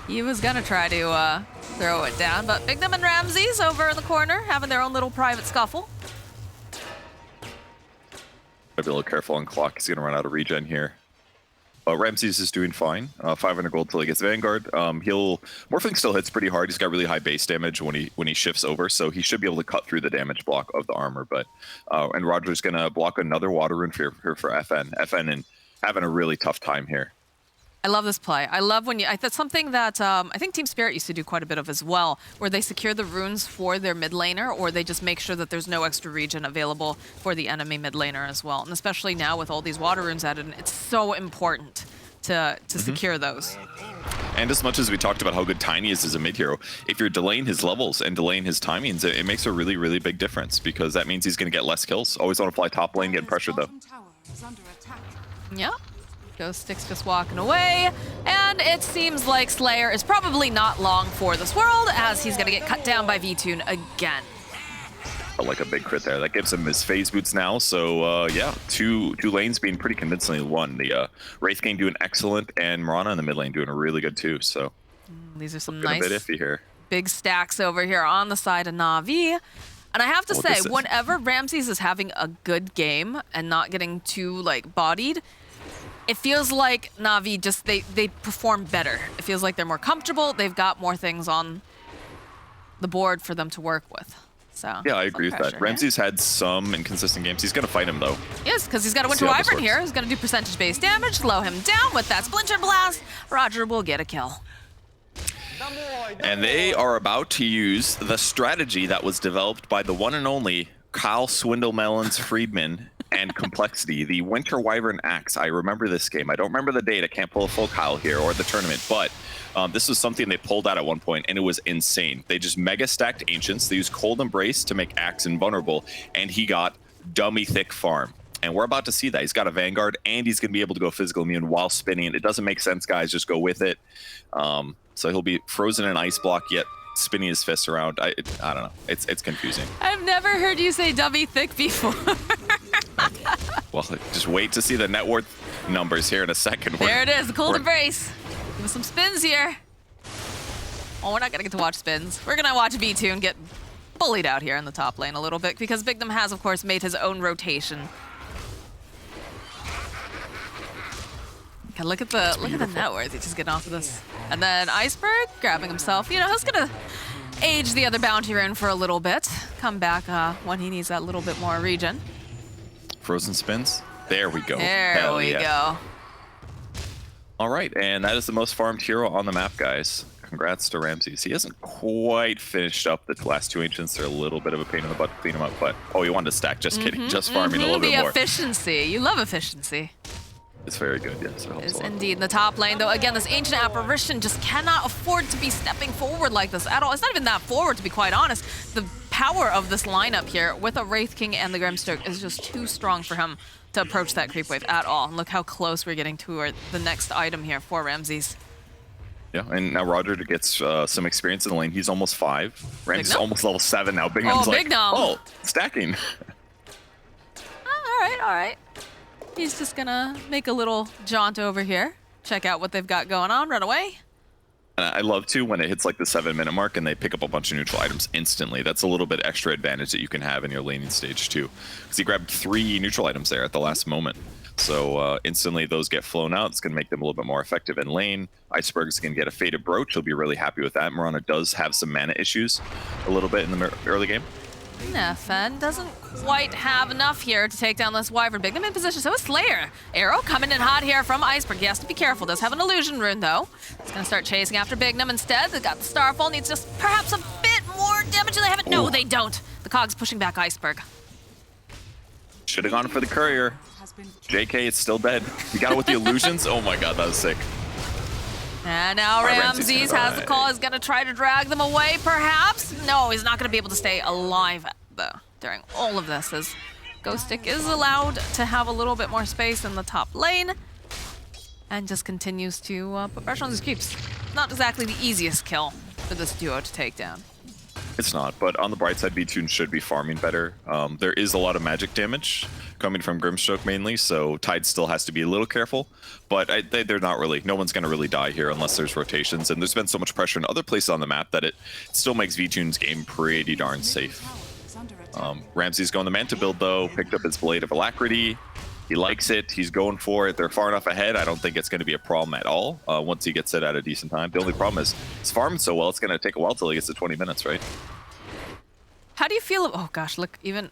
A: He was gonna try to throw it down, but Bignum and Ramses over in the corner having their own little private scuffle.
I: Gotta be a little careful on clock. He's gonna run out of regen here. Ramses is doing fine. 500 gold till he gets Vanguard. Morphling still hits pretty hard. He's got really high base damage when he shifts over, so he should be able to cut through the damage block of the armor. But and Roger's gonna block another water rune for FN. FN and having a really tough time here.
A: I love this play. I love when that's something that I think Team Spirit used to do quite a bit of as well, where they secure the runes for their mid laner, or they just make sure that there's no extra regen available for the enemy mid laner as well. And especially now with all these water runes added, it's so important to secure those.
I: And as much as we talked about how good Tiny is as a mid hero, if you're delaying his levels and delaying his timings, it makes a really, really big difference, because that means he's going to get less kills. Always want to fly top lane, getting pressured though.
A: Yep. Ghost Stick's just walking away, and it seems like Slayer is probably not long for this world, as he's gonna get cut down by Vtune again.
I: I like a big crit there. That gives him his phase boots now, so yeah, two lanes being pretty convincingly won. The Wraith King doing excellent, and Marana in the mid lane doing really good too, so.
A: These are some
I: nice
A: nice
I: a bit iffy here.
A: Big stacks over here on the side of Na'Vi. And I have to say, whenever Ramses is having a good game and not getting too like bodied, it feels like Na'Vi just, they perform better. It feels like they're more comfortable. They've got more things on the board for them to work with. So
I: yeah, I agree with that. Ramses had some inconsistent games. He's going to fight him though.
A: Yes, because he's got a Winter Wyvern here. He's going to do percentage-based damage, slow him down with that Splinter Blast. Roger will get a kill.
I: And they are about to use the strategy that was developed by the one and only Kyle Swindlemelons Friedman and Complexity, the Winter Wyvern Axe. I remember this game. I don't remember the date. I can't pull a full Kyle here or the tournament, but this was something they pulled out at one point, and it was insane. They just mega stacked Ancients. They used Cold Embrace to make Axe invulnerable, and he got dummy thick farm. And we're about to see that. He's got a Vanguard, and he's going to be able to go physical immune while spinning. It doesn't make sense, guys. Just go with it. So he'll be frozen in Ice Block, yet spinning his fists around. I don't know. It's confusing.
A: I've never heard you say dummy thick before.
I: Well, just wait to see the net worth numbers here in a second.
A: There it is, the Cold Embrace. Give us some spins here. Oh, we're not gonna get to watch spins. We're gonna watch Vtune get bullied out here in the top lane a little bit, because Bignum has, of course, made his own rotation. Okay, look at the net worth. He's just getting off of this. And then Iceberg grabbing himself. You know, he's gonna age the other bounty rune for a little bit. Come back when he needs that little bit more regen.
I: Frozen spins. There we go.
A: There we go.
I: All right, and that is the most farmed hero on the map, guys. congrats to Ramses. He hasn't quite finished up the last 2 Ancients. They're a little bit of a pain in the butt to clean them up, but oh, he wanted to stack. Just kidding. Just farming a little bit more.
A: The efficiency. You love efficiency.
I: It's very good, yes. It helps
A: Is
I: a lot.
A: indeed in the top lane, though. Again, this Ancient Apparition just cannot afford to be stepping forward like this at all. It's not even that forward, to be quite honest. The power of this lineup here with a Wraith King and the Grimstroke is just too strong for him to approach that creep wave at all. And look how close we're getting to the next item here for Ramses.
I: Yeah, and now Roger gets some experience in the lane. He's almost 5. Ramses is almost level 7 now. Big Num's like, oh, stacking.
A: All right. He's just gonna make a little jaunt over here, check out what they've got going on, run away.
I: And I love too when it hits like the 7-minute mark and they pick up a bunch of neutral items instantly. That's a little bit extra advantage that you can have in your laning stage too. Because he grabbed 3 neutral items there at the last moment. So instantly those get flown out. It's going to make them a little bit more effective in lane. Iceberg's going to get a Faded Brooch. He'll be really happy with that. Mirana does have some mana issues a little bit in the early game.
A: FN doesn't quite have enough here to take down this Wyvern. Big them in position, so is Slayer. Arrow coming in hot here from Iceberg. He has to be careful. Does have an illusion rune, though. He's going to start chasing after Bignum instead. They got the Starfall. Needs just perhaps a bit more damage. They have it. No, they don't. The Cog's pushing back Iceberg.
I: Should have gone for the Courier. JK, it's still dead. You got it with the illusions? Oh my god, that was sick.
A: And now Ramses has the call. He's going to try to drag them away, perhaps. No, he's not going to be able to stay alive, though, during all of this, as Ghostic is allowed to have a little bit more space in the top lane and just continues to put pressure on his creeps. Not exactly the easiest kill for this duo to take down.
I: It's not, but on the bright side, V-Tune should be farming better. There is a lot of magic damage coming from Grimstroke mainly, so Tide still has to be a little careful, but they're not really. No one's going to really die here unless there's rotations, and there's been so much pressure in other places on the map that it still makes V-Tune's game pretty darn safe. Ramsey's going the Manta build, though, picked up his Blade of Alacrity. He likes it. He's going for it. They're far enough ahead. I don't think it's going to be a problem at all once he gets it at a decent time. The only problem is he's farming so well, it's going to take a while till he gets to 20 minutes, right?
A: How do you feel? Oh gosh, look, even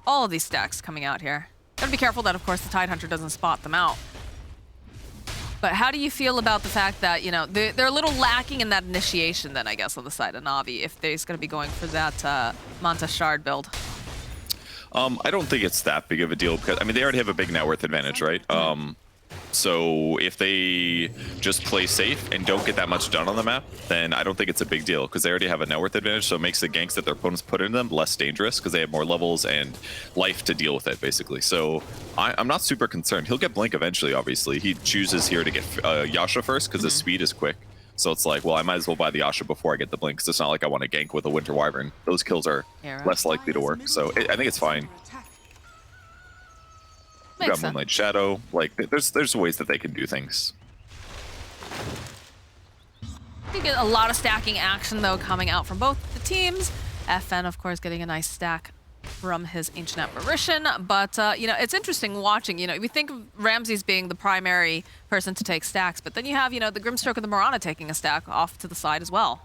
A: all of these stacks coming out here. Gotta be careful that, of course, the Tide Hunter doesn't spot them out. But how do you feel about the fact that, you know, they're a little lacking in that initiation then, I guess, on the side of Na'Vi, if they're going to be going for that Manta Shard build?
I: I don't think it's that big of a deal because, I mean, they already have a big net worth advantage, right? So if they just play safe and don't get that much done on the map, then I don't think it's a big deal because they already have a net worth advantage, so it makes the ganks that their opponents put in them less dangerous because they have more levels and life to deal with it, basically. So I'm not super concerned. He'll get Blink eventually, obviously. He chooses here to get Yasha first because his speed is quick. So it's like, well, I might as well buy the Yasha before I get the Blink because it's not like I want to gank with a Winter Wyvern. Those kills are less likely to work, so I think it's fine. We've got Moonlight Shadow. Like, there's ways that they can do things.
A: You get a lot of stacking action, though, coming out from both the teams. FN, of course, getting a nice stack from his Ancient Apparition. But, you know, it's interesting watching. You know, we think of Ramses being the primary person to take stacks, but then you have, you know, the Grimstroke and the Mirana taking a stack off to the side as well.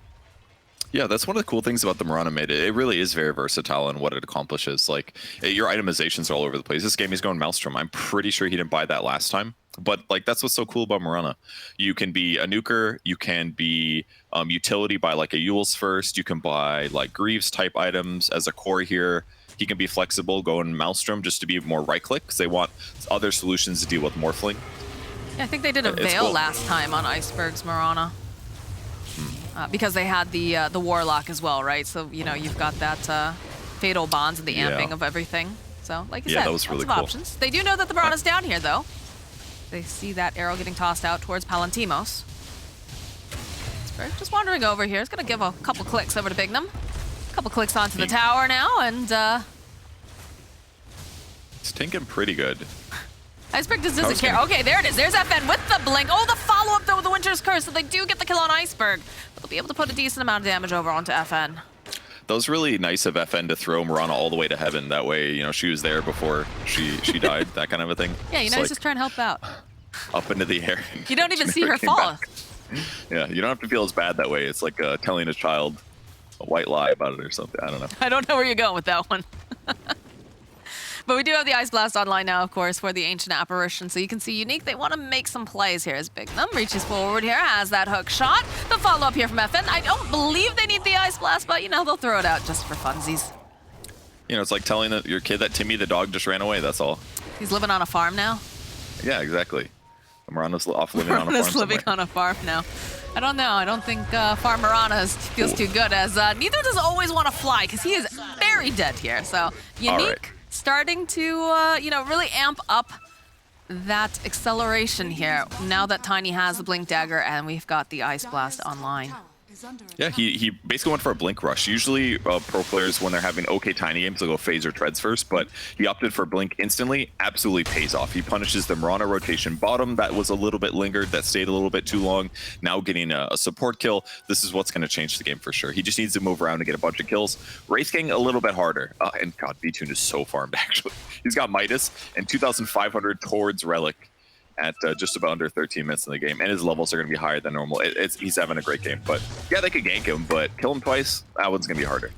I: Yeah, that's one of the cool things about the Mirana mid. It really is very versatile in what it accomplishes. Like, your itemizations are all over the place. This game he's going Maelstrom. I'm pretty sure he didn't buy that last time. But, like, that's what's so cool about Mirana. You can be a nuker. You can be utility by, like, a Yule's first. You can buy, like, Greaves-type items as a core here. He can be flexible, going Maelstrom just to be more right-click because they want other solutions to deal with Morphling.
A: Yeah, I think they did a Veil last time on Iceberg's Mirana. Because they had the Warlock as well, right? So, you know, you've got that Fatal Bonds and the amping of everything. So, like you said,
I: that was really
A: lots of
I: cool.
A: options. They do know that the Mirana's down here, though. They see that arrow getting tossed out towards Palantimos. Just wandering over here. It's going to give a couple clicks over to Bignum. A couple clicks onto the tower now, and...
I: It's tinking pretty good.
A: Iceberg just doesn't care. Okay, there it is. There's FN with the blink. Oh, the follow-up, though, with the Winter's Curse. So they do get the kill on Iceberg. But they'll be able to put a decent amount of damage over onto FN.
I: That was really nice of FN to throw Mirana all the way to heaven. That way, you know, she was there before she died, that kind of a thing.
A: Yeah, you know, he's just trying to help out.
I: Up into the air.
A: You don't even see her fall.
I: Yeah, you don't have to feel as bad that way. It's like telling a child a white lie about it or something. I don't know.
A: I don't know where you're going with that one. But we do have the Ice Blast online now, of course, for the Ancient Apparition. So you can see Unique, they want to make some plays here as Bignum reaches forward here, has that hook shot. The follow-up here from FN. I don't believe they need the Ice Blast, but, you know, they'll throw it out just for funsies.
I: You know, it's like telling your kid that Timmy the dog just ran away, that's all.
A: He's living on a farm now?
I: Yeah, exactly. Marana's off living on a farm
A: Marana's living
I: somewhere.
A: on a farm now. I don't know. I don't think Farm Marana feels too good, as neither does Always Want to Fly, because he is very dead here. So Unique starting to, you know, really amp up that acceleration here now that Tiny has the Blink Dagger and we've got the Ice Blast online.
I: Yeah, he basically went for a Blink Rush. Usually pro players, when they're having okay Tiny games, they'll go Phase or Treads first, but he opted for Blink instantly. Absolutely pays off. He punishes the Mirana rotation bottom. That was a little bit lingered. That stayed a little bit too long. Now getting a support kill. This is what's going to change the game for sure. He just needs to move around and get a bunch of kills. Wraith King a little bit harder. And God, VTune is so farmed, actually. He's got Midas and 2,500 towards Relic at just about under 13 minutes in the game, and his levels are going to be higher than normal. He's having a great game, but yeah, they could gank him, but kill him twice, that one's going to be harder.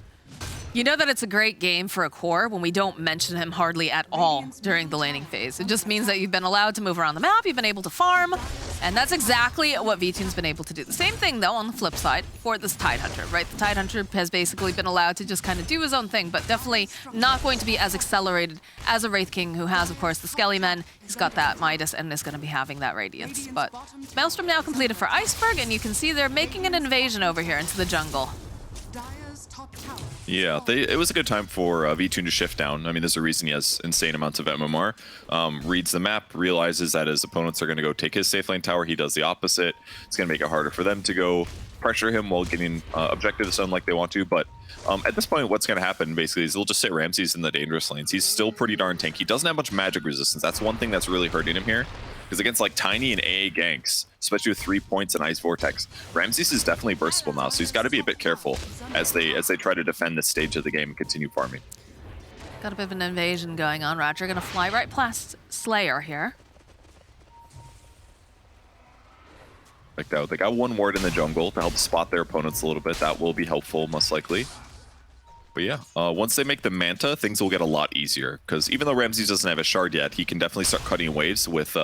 A: You know that it's a great game for a core when we don't mention him hardly at all during the laning phase. It just means that you've been allowed to move around the map, you've been able to farm, and that's exactly what VTune's been able to do. The same thing, though, on the flip side for this Tidehunter, right? The Tidehunter has basically been allowed to just kind of do his own thing, but definitely not going to be as accelerated as a Wraith King, who has, of course, the Skelly Men. He's got that Midas and is going to be having that Radiance. But Maelstrom now completed for Iceberg, and you can see they're making an invasion over here into the jungle.
I: Yeah, it was a good time for VTune to shift down. I mean, there's a reason he has insane amounts of MMR. Reads the map, realizes that his opponents are going to go take his safe lane tower. He does the opposite. It's going to make it harder for them to go pressure him while getting objectives done like they want to. But at this point, what's going to happen basically is they'll just sit Ramses in the dangerous lanes. He's still pretty darn tanky. He doesn't have much magic resistance. That's one thing that's really hurting him here. Because against like Tiny and AA ganks, especially with 3 points and Ice Vortex, Ramses is definitely burstable now, so he's got to be a bit careful as they try to defend this stage of the game and continue farming.
A: Got a bit of an invasion going on. Roger gonna fly right past Slayer here.
I: Like that, they got one ward in the jungle to help spot their opponents a little bit. That will be helpful, most likely. But yeah, once they make the Manta, things will get a lot easier. Because even though Ramses doesn't have a shard yet, he can definitely start cutting waves with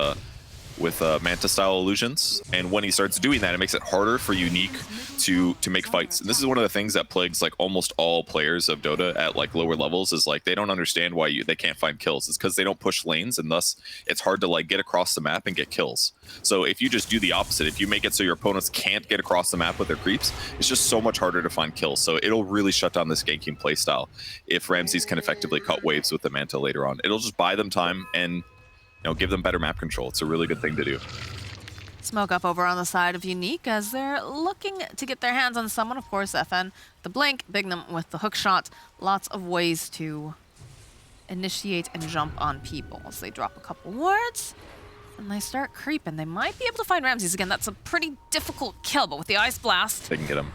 I: Manta-style illusions. And when he starts doing that, it makes it harder for Unique to make fights. And this is one of the things that plagues like almost all players of Dota at like lower levels, is like they don't understand why they can't find kills. It's because they don't push lanes, and thus it's hard to like get across the map and get kills. So if you just do the opposite, if you make it so your opponents can't get across the map with their creeps, it's just so much harder to find kills. So it'll really shut down this ganking playstyle if Ramses can effectively cut waves with the Manta later on. It'll just buy them time and give them better map control. It's a really good thing to do.
A: Smoke up over on the side of Unique as they're looking to get their hands on someone. Of course, FN, the Blink, Bignum with the hook shot. Lots of ways to initiate and jump on people as they drop a couple wards. And they start creeping. They might be able to find Ramses again. That's a pretty difficult kill, but with the Ice Blast,
I: they can get him.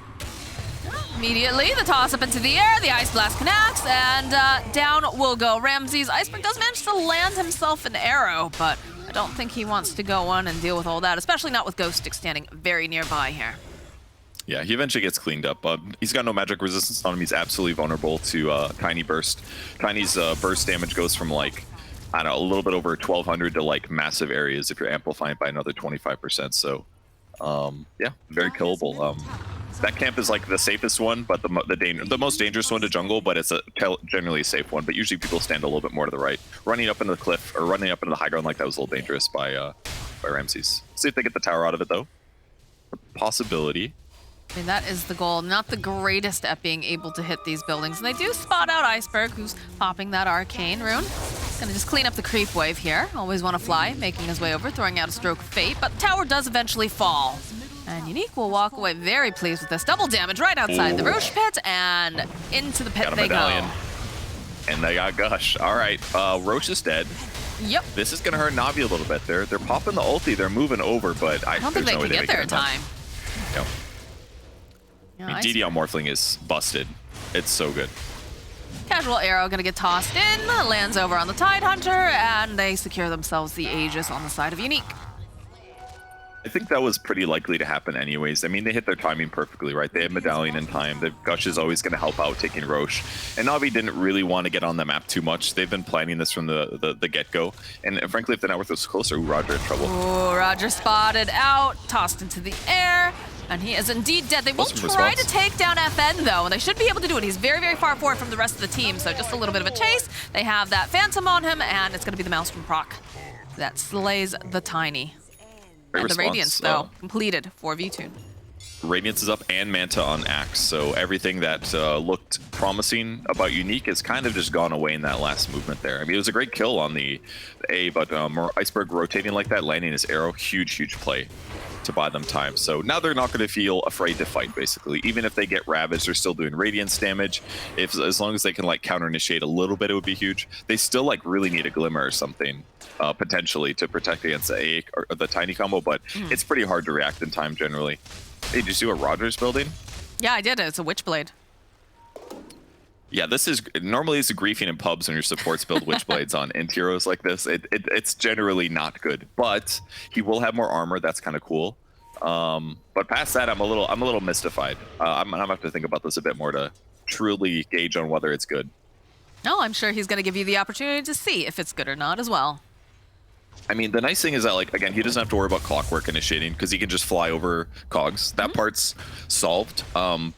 A: Immediately, the toss up into the air, the Ice Blast connects, and down will go Ramses. Iceberg does manage to land himself an arrow, but I don't think he wants to go on and deal with all that, especially not with Ghost Stick standing very nearby here.
I: Yeah, he eventually gets cleaned up. He's got no magic resistance on him. He's absolutely vulnerable to Tiny Burst. Tiny's burst damage goes from like, I don't know, a little bit over 1,200 to like massive areas if you're amplifying it by another 25%. So, yeah, very killable. That camp is like the safest one, but the most dangerous one to jungle, but it's a generally safe one. But usually people stand a little bit more to the right. Running up into the cliff or running up into the high ground like that was a little dangerous by Ramses. See if they get the tower out of it though. A possibility.
A: I mean, that is the goal. Not the greatest at being able to hit these buildings. And they do spot out Iceberg, who's popping that arcane rune. Gonna just clean up the creep wave here. Always Want to Fly, making his way over, throwing out a Stroke of Fate, but the tower does eventually fall. And Unique will walk away very pleased with this. Double damage right outside the Roche pit, and into the pit they go.
I: And they got Gush. All right, Roche is dead.
A: Yep.
I: This is gonna hurt Navi a little bit. They're popping the ulti. They're moving over, but
A: I don't think they can get there in time.
I: No.
A: Yeah,
I: I mean, DD on Morphling is busted. It's so good.
A: Casual arrow gonna get tossed in, lands over on the Tidehunter, and they secure themselves the Aegis on the side of Unique.
I: I think that was pretty likely to happen anyways. I mean, they hit their timing perfectly, right? They have Medallion in time. The Gush is always going to help out taking Roche. And Navi didn't really want to get on the map too much. They've been planning this from the get-go. And frankly, if the network was closer, Roger in trouble.
A: Ooh, Roger spotted out, tossed into the air, and he is indeed dead. They will try to take down FN, though, and they should be able to do it. He's very, very far forward from the rest of the team, so just a little bit of a chase. They have that Phantom on him, and it's going to be the Maelstrom proc that slays the Tiny. And the Radiance, though, completed for V2.
I: Radiance is up and Manta on Axe, so everything that looked promising about Unique has kind of just gone away in that last movement there. I mean, it was a great kill on the A, but Iceberg rotating like that, landing his arrow, huge play to buy them time. So now they're not going to feel afraid to fight, basically. Even if they get ravaged, they're still doing Radiance damage. As long as they can like counter-initiate a little bit, it would be huge. They still like really need a Glimmer or something. Potentially to protect against the the Tiny combo, but it's pretty hard to react in time generally. Hey, did you see what Roger's building?
A: Yeah, I did. It's a Witchblade.
I: Yeah, this is normally it's a griefing in pubs when your supports build Witchblades on int heroes like this. It's generally not good, but he will have more armor. That's kind of cool. But past that, I'm a little mystified. I'm gonna have to think about this a bit more to truly gauge on whether it's good.
A: No, I'm sure he's going to give you the opportunity to see if it's good or not as well.
I: I mean, the nice thing is that, like, again, he doesn't have to worry about clockwork initiating because he can just fly over cogs. That part's solved. And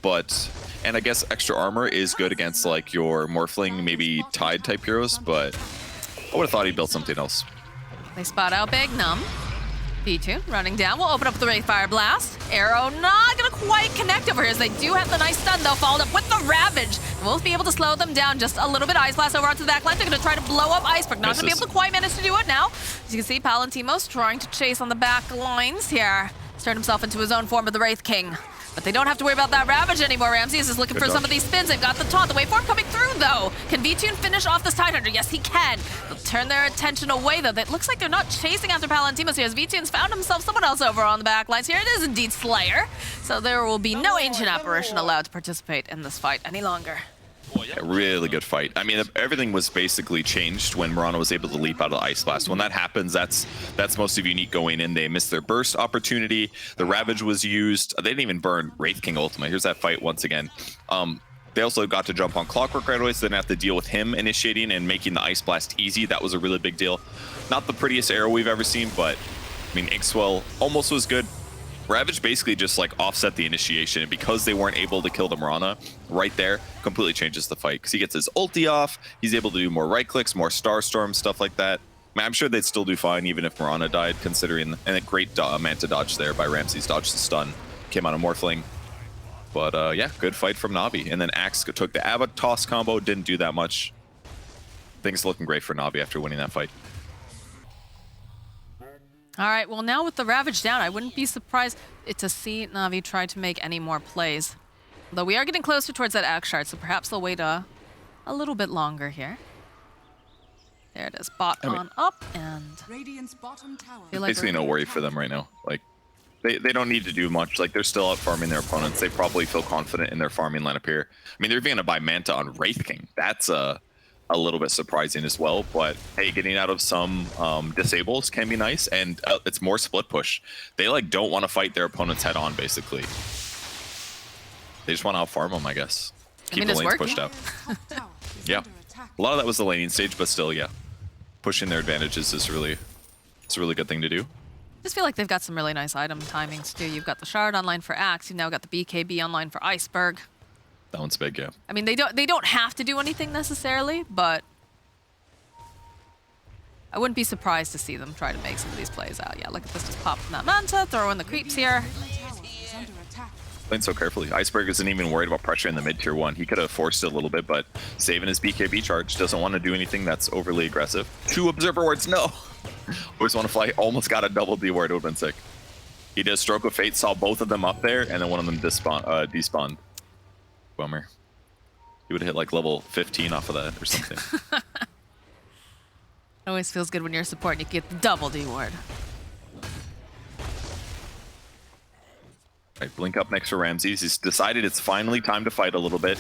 I: I guess extra armor is good against, like, your Morphling, maybe Tide type heroes, but I would have thought he built something else.
A: They spot out Big Num. V2 running down. We'll open up with the Wraithfire Blast. Arrow not going to quite connect over here as they do have the nice stun, though, followed up with the Ravage. We'll be able to slow them down just a little bit. Ice Blast over onto the back line. They're going to try to blow up Iceberg. Not going to be able to quite manage to do it now. As you can see, Palantimos trying to chase on the back lines here. He's turned himself into his own form of the Wraith King. But they don't have to worry about that Ravage anymore. Ramses is looking for some of these spins. They've got the taunt. The waveform coming through, though. Can V2 finish off this Tidehunter? Yes, he can. They'll turn their attention away, though. It looks like they're not chasing after Palantimos here, as V2's found himself someone else over on the back lines. Here it is indeed Slayer. So there will be no Ancient Apparition allowed to participate in this fight any longer.
I: A really good fight. I mean, everything was basically changed when Murano was able to leap out of the Ice Blast. When that happens, that's most of Unique going in. They missed their burst opportunity. The Ravage was used. They didn't even burn Wraith King Ultima. Here's that fight once again. They also got to jump on Clockwork right away, so they didn't have to deal with him initiating and making the Ice Blast easy. That was a really big deal. Not the prettiest arrow we've ever seen, but I mean, Inkswell almost was good. Ravage basically just like offset the initiation, and because they weren't able to kill the Mirana right there, completely changes the fight because he gets his ulti off. He's able to do more right clicks, more Starstorm, stuff like that. I mean, I'm sure they'd still do fine even if Mirana died, considering and a great Manta dodge there by Ramses. Dodged the stun, came out of Morphling. But yeah, good fight from Navi. And then Axe took the Abbott toss combo, didn't do that much. Things looking great for Navi after winning that fight.
A: All right, well, now with the Ravage down, I wouldn't be surprised to see Navi try to make any more plays. Though we are getting closer towards that Axe Shard, so perhaps they'll wait a little bit longer here. There it is, bot on up, and
J: Radiant's bottom tower.
I: Basically no worry for them right now. Like, they don't need to do much. Like, they're still out farming their opponents. They probably feel confident in their farming lineup here. I mean, they're going to buy Manta on Wraith King. That's a little bit surprising as well, but hey, getting out of some disables can be nice, and it's more split push. They like don't want to fight their opponents head on, basically. They just want to outfarm them, I guess. Keep the lanes pushed out. Yeah, a lot of that was the laning stage, but still, yeah, pushing their advantages is it's a really good thing to do.
A: I just feel like they've got some really nice item timings too. You've got the Shard online for Axe. You've now got the BKB online for Iceberg.
I: That one's big, yeah.
A: I mean, they don't have to do anything necessarily, but I wouldn't be surprised to see them try to make some of these plays out. Yeah, look at this, just pop from that Manta, throw in the creeps here.
I: Playing so carefully. Iceberg isn't even worried about pressure in the mid-tier 1. He could have forced it a little bit, but saving his BKB charge, doesn't want to do anything that's overly aggressive. 2 Observer Wards, no! Always want to fly, almost got a double D ward, it would have been sick. He did Stroke of Fate, saw both of them up there, and then one of them despawned. Bummer. He would have hit like level 15 off of that or something.
A: It always feels good when you're a support and you get the double D ward.
I: Right, blink up next for Ramses. He's decided it's finally time to fight a little bit.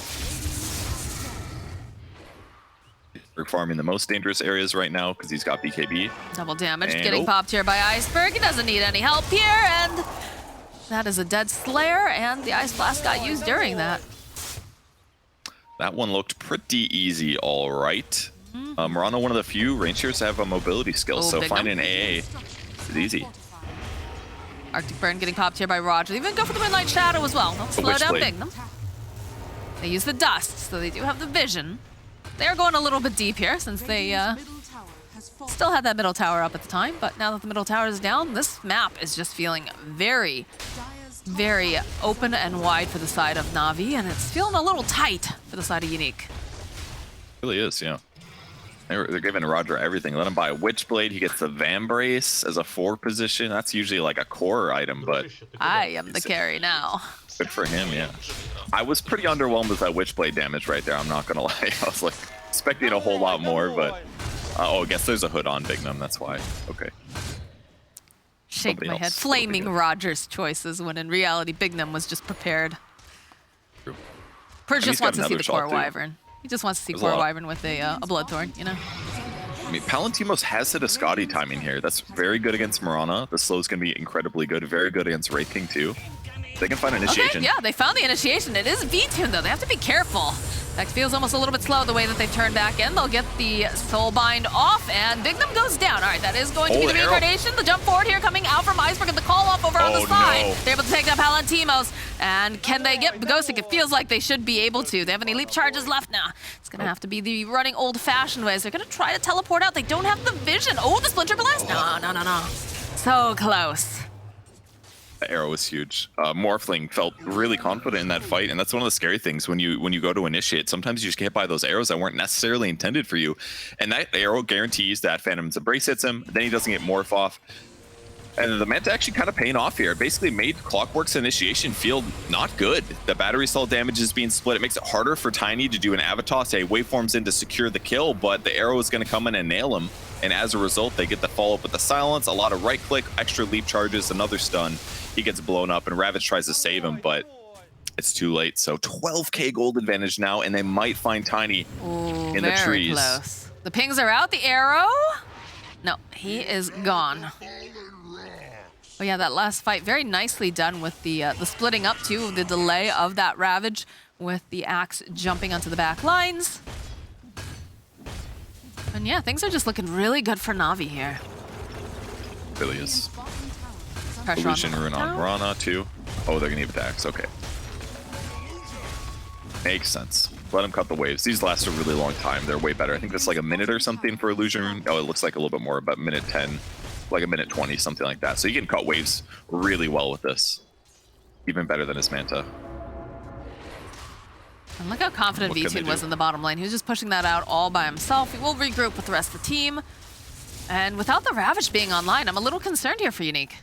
I: farming the most dangerous areas right now because he's got BKB.
A: Double damage
I: And
A: getting popped here by Iceberg. He doesn't need any help here, and that is a dead Slayer, and the Ice Blast got used during that.
I: That one looked pretty easy, all right. Murano, one of the few rangers to have a mobility skill, so finding an AA is easy.
A: Arctic Burn getting popped here by Roger. They even go for the Midnight Shadow as well. Don't slow down Bignum. They use the dust, so they do have the vision. They're going a little bit deep here since they still had that middle tower up at the time, but now that the middle tower is down, this map is just feeling very, very open and wide for the side of Na'Vi, and it's feeling a little tight for the side of Unique.
I: It really is, yeah. They're giving Roger everything. Let him buy a Witchblade. He gets the Vambrace as a 4 position. That's usually like a core item, but
A: I am the carry now.
I: good for him, yeah. I was pretty underwhelmed with that Witchblade damage right there, I'm not gonna lie. I was like expecting a whole lot more, but oh, I guess there's a hood on Bignum, that's why. Okay.
A: Shake my head. Flaming Rogers choices when in reality Bignum was just prepared.
I: True.
A: Purge just wants to see the Core
I: shot, too.
A: Wyvern. He just wants to see
I: There's
A: Core
I: a lot.
A: Wyvern with a Bloodthorn, you know?
I: I mean, Palantimos has hit a Scotty timing here. That's very good against Mirana. The slow's going to be incredibly good. Very good against Wraith King, too. They can find initiation.
A: Okay, yeah, they found the initiation. It is V-Tune, though. They have to be careful. That feels almost a little bit slow the way that they've turned back in. They'll get the Soulbind off, and Bignum goes down. All right, that is going to be the reincarnation. The jump forward here coming out from Iceberg, and the call off over on the side.
I: No.
A: They're able to take down Palantimos, and can they get Ghostic? It feels like they should be able to. They have any leap charges left now. It's going to have to be the running old-fashioned ways. They're going to try to teleport out. They don't have the vision. Oh, the Splinter Blast. No. So close.
I: The arrow was huge. Morphling felt really confident in that fight, and that's one of the scary things when you go to initiate. Sometimes you just get hit by those arrows that weren't necessarily intended for you, and that arrow guarantees that Phantom's Embrace hits him. Then he doesn't get Morph off, and the Manta actually kind of paying off here. It basically made Clockwork's initiation feel not good. The battery cell damage is being split. It makes it harder for Tiny to do an Avatos. A waveforms in to secure the kill, but the arrow is going to come in and nail him. And as a result, they get the follow-up with the silence, a lot of right-click, extra leap charges, another stun. He gets blown up, and Ravage tries to save him, but it's too late. So 12k gold advantage now, and they might find Tiny in the trees.
A: Close. The pings are out. The arrow? No, he is gone. Oh yeah, that last fight, very nicely done with the splitting up too, the delay of that Ravage with the axe jumping onto the back lines. And yeah, things are just looking really good for Na'Vi here.
I: Really is.
A: Pressure
I: Illusion Rune on Mirana too. Oh, they're gonna need attacks. Okay. Makes sense. Let them cut the waves. These last a really long time. They're way better. I think that's like a minute or something for Illusion Rune. Oh, it looks like a little bit more, about minute 10, like a minute 20, something like that. So you can cut waves really well with this. Even better than his Manta.
A: And look how confident V-Tune was in the bottom lane. He was just pushing that out all by himself. He will regroup with the rest of the team. And without the Ravage being online, I'm a little concerned here for Unique.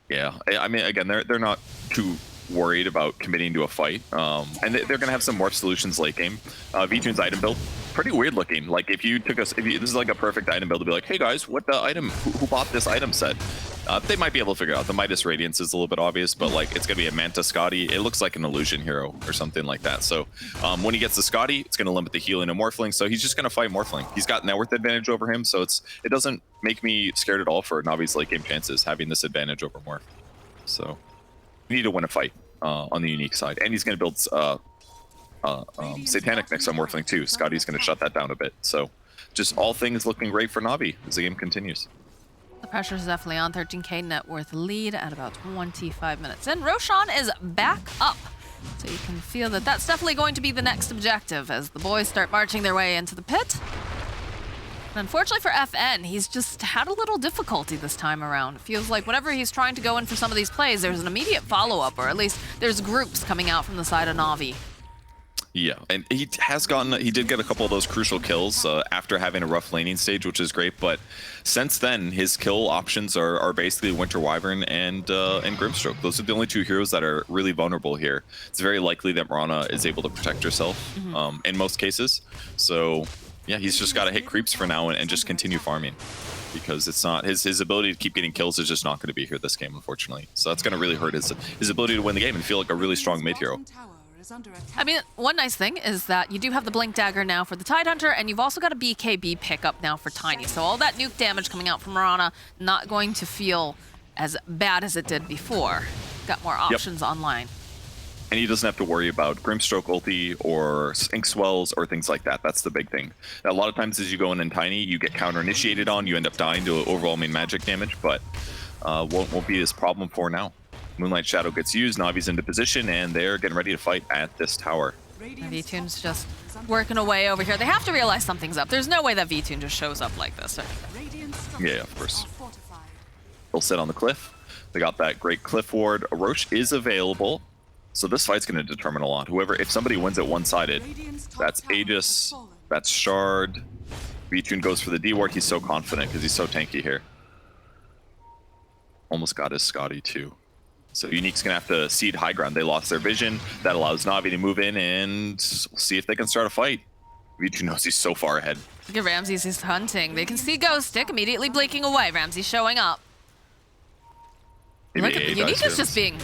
I: Yeah, I mean, again, they're not too worried about committing to a fight, and they're gonna have some morph solutions late game. V-Tune's item build, pretty weird looking. Like if you took us, this is like a perfect item build to be like, hey guys, what the item? Who bought this item set? They might be able to figure out. The Midas Radiance is a little bit obvious, but like it's gonna be a Manta Scotty. It looks like an illusion hero or something like that. So when he gets the Scotty, it's gonna limit the healing of Morphling. So he's just gonna fight Morphling. He's got net worth advantage over him, so it doesn't make me scared at all for Navi's late game chances having this advantage over Morph. So we need to win a fight on the Unique side, and he's gonna build Satanic next on Morphling too. Scotty's gonna shut that down a bit. So just all things looking great for Na'Vi as the game continues.
A: The pressure is definitely on. 13k net worth lead at about 25 minutes in. Roshan is back up. So you can feel that that's definitely going to be the next objective as the boys start marching their way into the pit. And unfortunately for FN, he's just had a little difficulty this time around. It feels like whenever he's trying to go in for some of these plays, there's an immediate follow-up, or at least there's groups coming out from the side of Na'Vi.
I: Yeah, and he did get a couple of those crucial kills after having a rough laning stage, which is great, but since then, his kill options are basically Winter Wyvern and Grimstroke. Those are the only two heroes that are really vulnerable here. It's very likely that Mirana is able to protect herself in most cases. So yeah, he's just got to hit creeps for now and just continue farming, because it's not his ability to keep getting kills is just not going to be here this game, unfortunately. So that's going to really hurt his ability to win the game and feel like a really strong mid hero.
A: I mean, one nice thing is that you do have the Blink Dagger now for the Tidehunter, and you've also got a BKB pickup now for Tiny. So all that nuke damage coming out from Mirana not going to feel as bad as it did before. Got more options online.
I: And he doesn't have to worry about Grimstroke ulti or Ink Swells or things like that. That's the big thing. A lot of times as you go in Tiny, you get counter-initiated on, you end up dying to overall main magic damage, but won't be his problem for now. Moonlight Shadow gets used, Navi's into position, and they're getting ready to fight at this tower.
A: V-Tune's just working away over here. They have to realize something's up. There's no way that V-Tune just shows up like this.
I: Yeah, of course. They'll sit on the cliff. They got that great cliff ward. A Roche is available. So this fight's going to determine a lot. Whoever, if somebody wins it one-sided, that's Aegis, that's Shard. V-Tune goes for the D-ward. He's so confident because he's so tanky here. Almost got his Scotty too. So Unique's going to have to cede high ground. They lost their vision. That allows Na'Vi to move in and we'll see if they can start a fight. V-Tune knows he's so far ahead.
A: Look at Ramses, he's hunting. They can see Ghost Stick immediately blinking away. Ramses showing up. Look at Unique is just being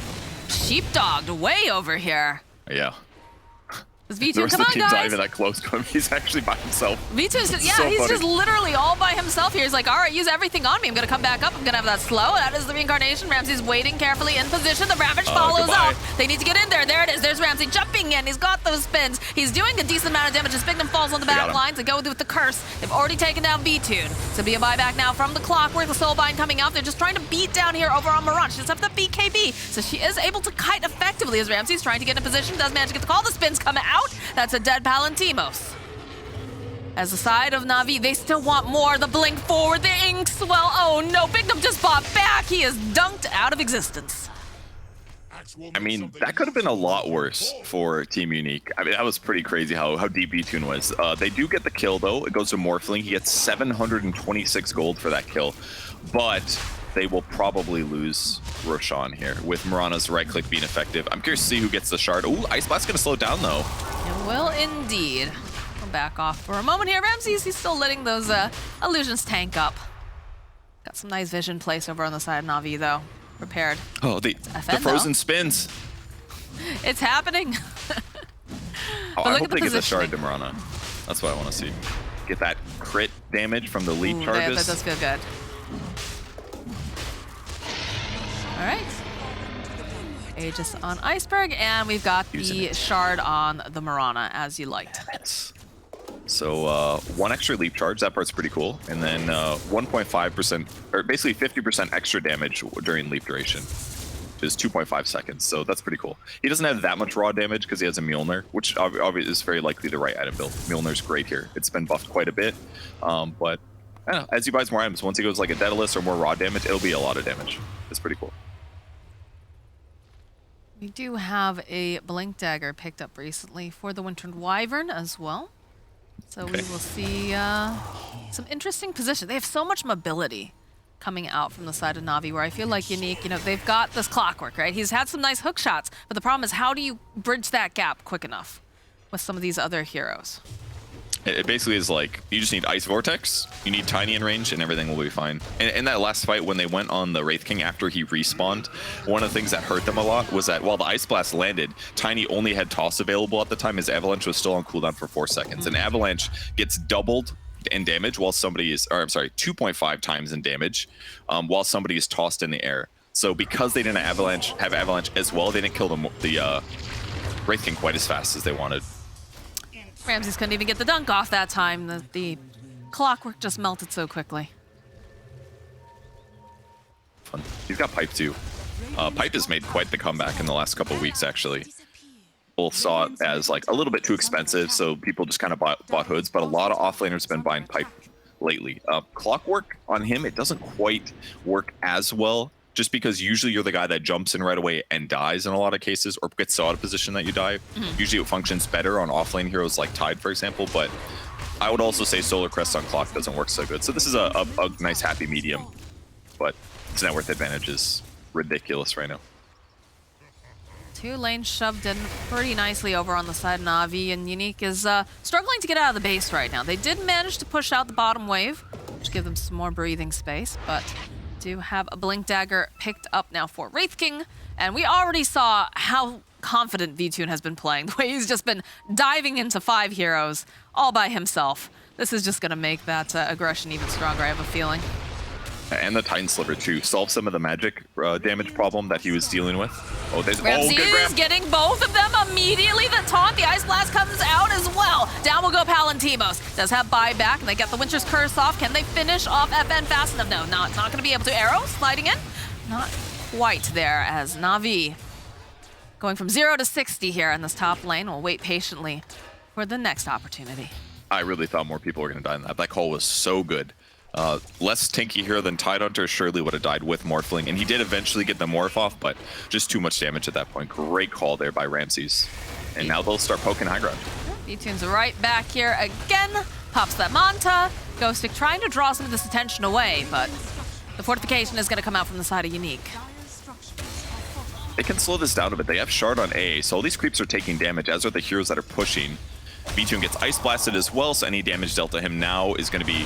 A: sheepdogged way over here.
I: Yeah.
A: Does V-Tune, come on,
I: the team's
A: guys.
I: not even that close to him. He's actually by himself.
A: V-Tune's just, yeah,
I: so
A: he's
I: funny.
A: just literally all by himself here. He's like, all right, use everything on me. I'm going to come back up. I'm going to have that slow. That is the reincarnation. Ramsey's waiting carefully in position. The Ravage follows up. They need to get in there. There it is. There's Ramsey jumping in. He's got those spins. He's doing a decent amount of damage. His Spignum falls on the back lines. They go with the curse. They've already taken down V-Tune. So be a buyback now from the Clockwork. The Soulbind coming out. They're just trying to beat down here over on Maran. She does have the BKB. So she is able to kite effectively as Ramsey's trying to get in position. Does manage to get the call. The spins come out. That's a dead Palantimos. As the side of Na'Vi, they still want more. The blink forward, the ink swell. Oh no, Bignum just bought back. He is dunked out of existence.
I: I mean, that could have been a lot worse for Team Unique. I mean, that was pretty crazy how deep V-Tune was. They do get the kill, though. It goes to Morphling. He gets 726 gold for that kill. But they will probably lose Roshan here with Mirana's right-click being effective. I'm curious to see who gets the shard. Ooh, Ice Blast's going to slow it down, though.
A: It will indeed. We'll back off for a moment here. Ramses, he's still letting those illusions tank up. Got some nice vision place over on the side of Na'Vi, though. Prepared.
I: Oh, the frozen spins.
A: It's happening.
I: I hope they get the shard to Mirana. That's what I want to see. Get that crit damage from the lead charges.
A: That does feel good. All right. Aegis on Iceberg, and we've got the shard on the Mirana, as you liked.
I: So one extra leap charge, that part's pretty cool. And then 1.5%, or basically 50% extra damage during leap duration, which is 2.5 seconds. So that's pretty cool. He doesn't have that much raw damage because he has a Mjolnir, which obviously is very likely the right item build. Mjolnir's great here. It's been buffed quite a bit, but I don't know, as he buys more items, once he goes like a Daedalus or more raw damage, it'll be a lot of damage. It's pretty cool.
A: We do have a Blink Dagger picked up recently for the Wintered Wyvern as well. So we will see some interesting position. They have so much mobility coming out from the side of Na'Vi, where I feel like Unique, you know, they've got this Clockwork, right? He's had some nice hook shots, but the problem is how do you bridge that gap quick enough with some of these other heroes?
I: It basically is like, you just need Ice Vortex, you need Tiny in range, and everything will be fine. And in that last fight, when they went on the Wraith King after he respawned, one of the things that hurt them a lot was that while the Ice Blast landed, Tiny only had Toss available at the time. His Avalanche was still on cooldown for 4 seconds. And Avalanche gets doubled in damage while somebody is, or I'm sorry, 2.5 times in damage while somebody is tossed in the air. So because they didn't have Avalanche as well, they didn't kill the Wraith King quite as fast as they wanted.
A: Ramses couldn't even get the dunk off that time. The Clockwork just melted so quickly.
I: Fun. He's got Pipe too. Pipe has made quite the comeback in the last couple of weeks, actually. Both saw it as like a little bit too expensive, so people just kind of bought hoods, but a lot of offlaners have been buying Pipe lately. Clockwork on him, it doesn't quite work as well, just because usually you're the guy that jumps in right away and dies in a lot of cases, or gets so out of position that you die. Usually it functions better on offlane heroes like Tide, for example, but I would also say Solar Crest on Clock doesn't work so good. So this is a nice happy medium, but its net worth advantage is ridiculous right now.
A: 2 lanes shoved in pretty nicely over on the side of Na'Vi, and Unique is struggling to get out of the base right now. They did manage to push out the bottom wave, which gives them some more breathing space, but do have a Blink Dagger picked up now for Wraith King, and we already saw how confident V-Tune has been playing, the way he's just been diving into 5 heroes all by himself. This is just going to make that aggression even stronger, I have a feeling.
I: And the Titan Sliver too. Solve some of the magic damage problem that he was dealing with. Oh, there's
A: Ramsey
I: good
A: is getting both of them immediately. The taunt, the Ice Blast comes out as well. Down will go Palantimos. Does have buyback, and they get the Winter's Curse off. Can they finish off FN fast enough? No, not going to be able to. Arrow sliding in. Not quite there as Na'Vi going from 0 to 60 here in this top lane. We'll wait patiently for the next opportunity.
I: I really thought more people were going to die in that. That call was so good. Less tanky here than Tidehunter surely would have died with Morphling, and he did eventually get the Morph off, but just too much damage at that point. Great call there by Ramses. And now they'll start poking high ground.
A: V-Tune's right back here again. Pops that Manta. Ghostic trying to draw some of this attention away, but the fortification is going to come out from the side of Unique.
I: They can slow this down a bit. They have Shard on A, so all these creeps are taking damage, as are the heroes that are pushing. V-Tune gets Ice Blasted as well, so any damage dealt to him now is going to be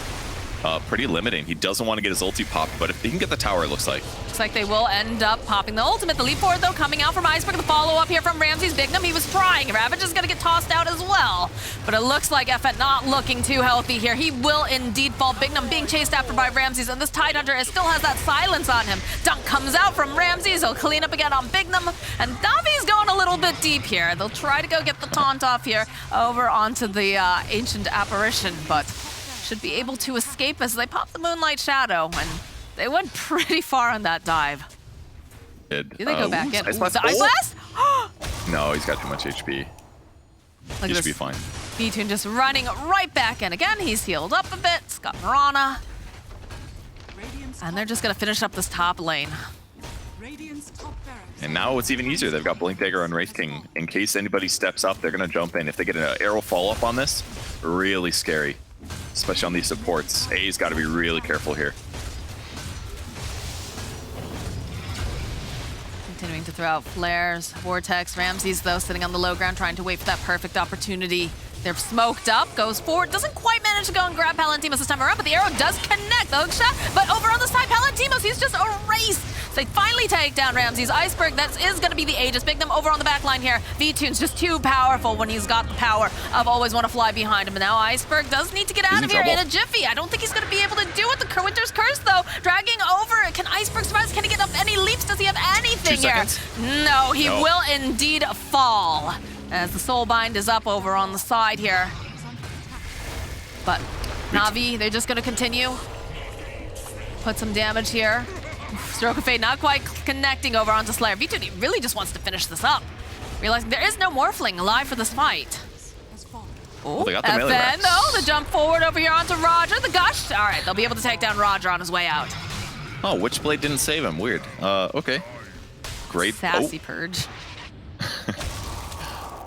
I: pretty limiting. He doesn't want to get his ulti popped, but if he can get the tower, it looks like.
A: Looks like they will end up popping the ultimate. The leap forward, though, coming out from Iceberg. The follow-up here from Ramses Bignum. He was trying. Ravage is going to get tossed out as well. But it looks like FN not looking too healthy here. He will indeed fall. Bignum being chased after by Ramses, and this Tidehunter still has that silence on him. Dunk comes out from Ramses. He'll clean up again on Bignum. And Navi's going a little bit deep here. They'll try to go get the taunt off here over onto the Ancient Apparition, but should be able to escape as they pop the Moonlight Shadow, and they went pretty far on that dive. Do they go back in?
I: Ice Blast?
A: The Ice Blast?
I: No, he's got too much HP. He should be fine.
A: V-Tune just running right back in again. He's healed up a bit. It's got Mirana. And they're just going to finish up this top lane.
I: And now it's even easier. They've got Blink Dagger on Wraith King. In case anybody steps up, they're going to jump in. If they get an arrow follow-up on this, really scary. Especially on these supports. A's got to be really careful here.
A: Continuing to throw out flares. Vortex, Ramses, though, sitting on the low ground, trying to wait for that perfect opportunity. They're smoked up, goes forward, doesn't quite manage to go and grab Palantimos this time around, but the arrow does connect. The hook shot, but over on the side, Palantimos, he's just erased. So they finally take down Ramses. Iceberg, that is going to be the Aegis. Big them over on the back line here. V-Tune's just too powerful when he's got the power of always want to fly behind him. And now Iceberg does need to get out of here in a jiffy. I don't think he's going to be able to do it. The Winter's Curse, though, dragging over. Can Iceberg survive? Can he get up any leaps? Does he have anything here? No, he will indeed fall, as the Soulbind is up over on the side here. But Na'Vi, they're just going to continue. Put some damage here. Stroke of Fate not quite connecting over onto Slayer. V2 really just wants to finish this up. Realizing there is no Morphling alive for this fight. Oh,
I: they got the melee
A: FN, though, the jump forward over here onto Roger. The Gush. All right, they'll be able to take down Roger on his way out.
I: Oh, Witchblade didn't save him. Weird. Okay. Great.
A: Sassy Purge.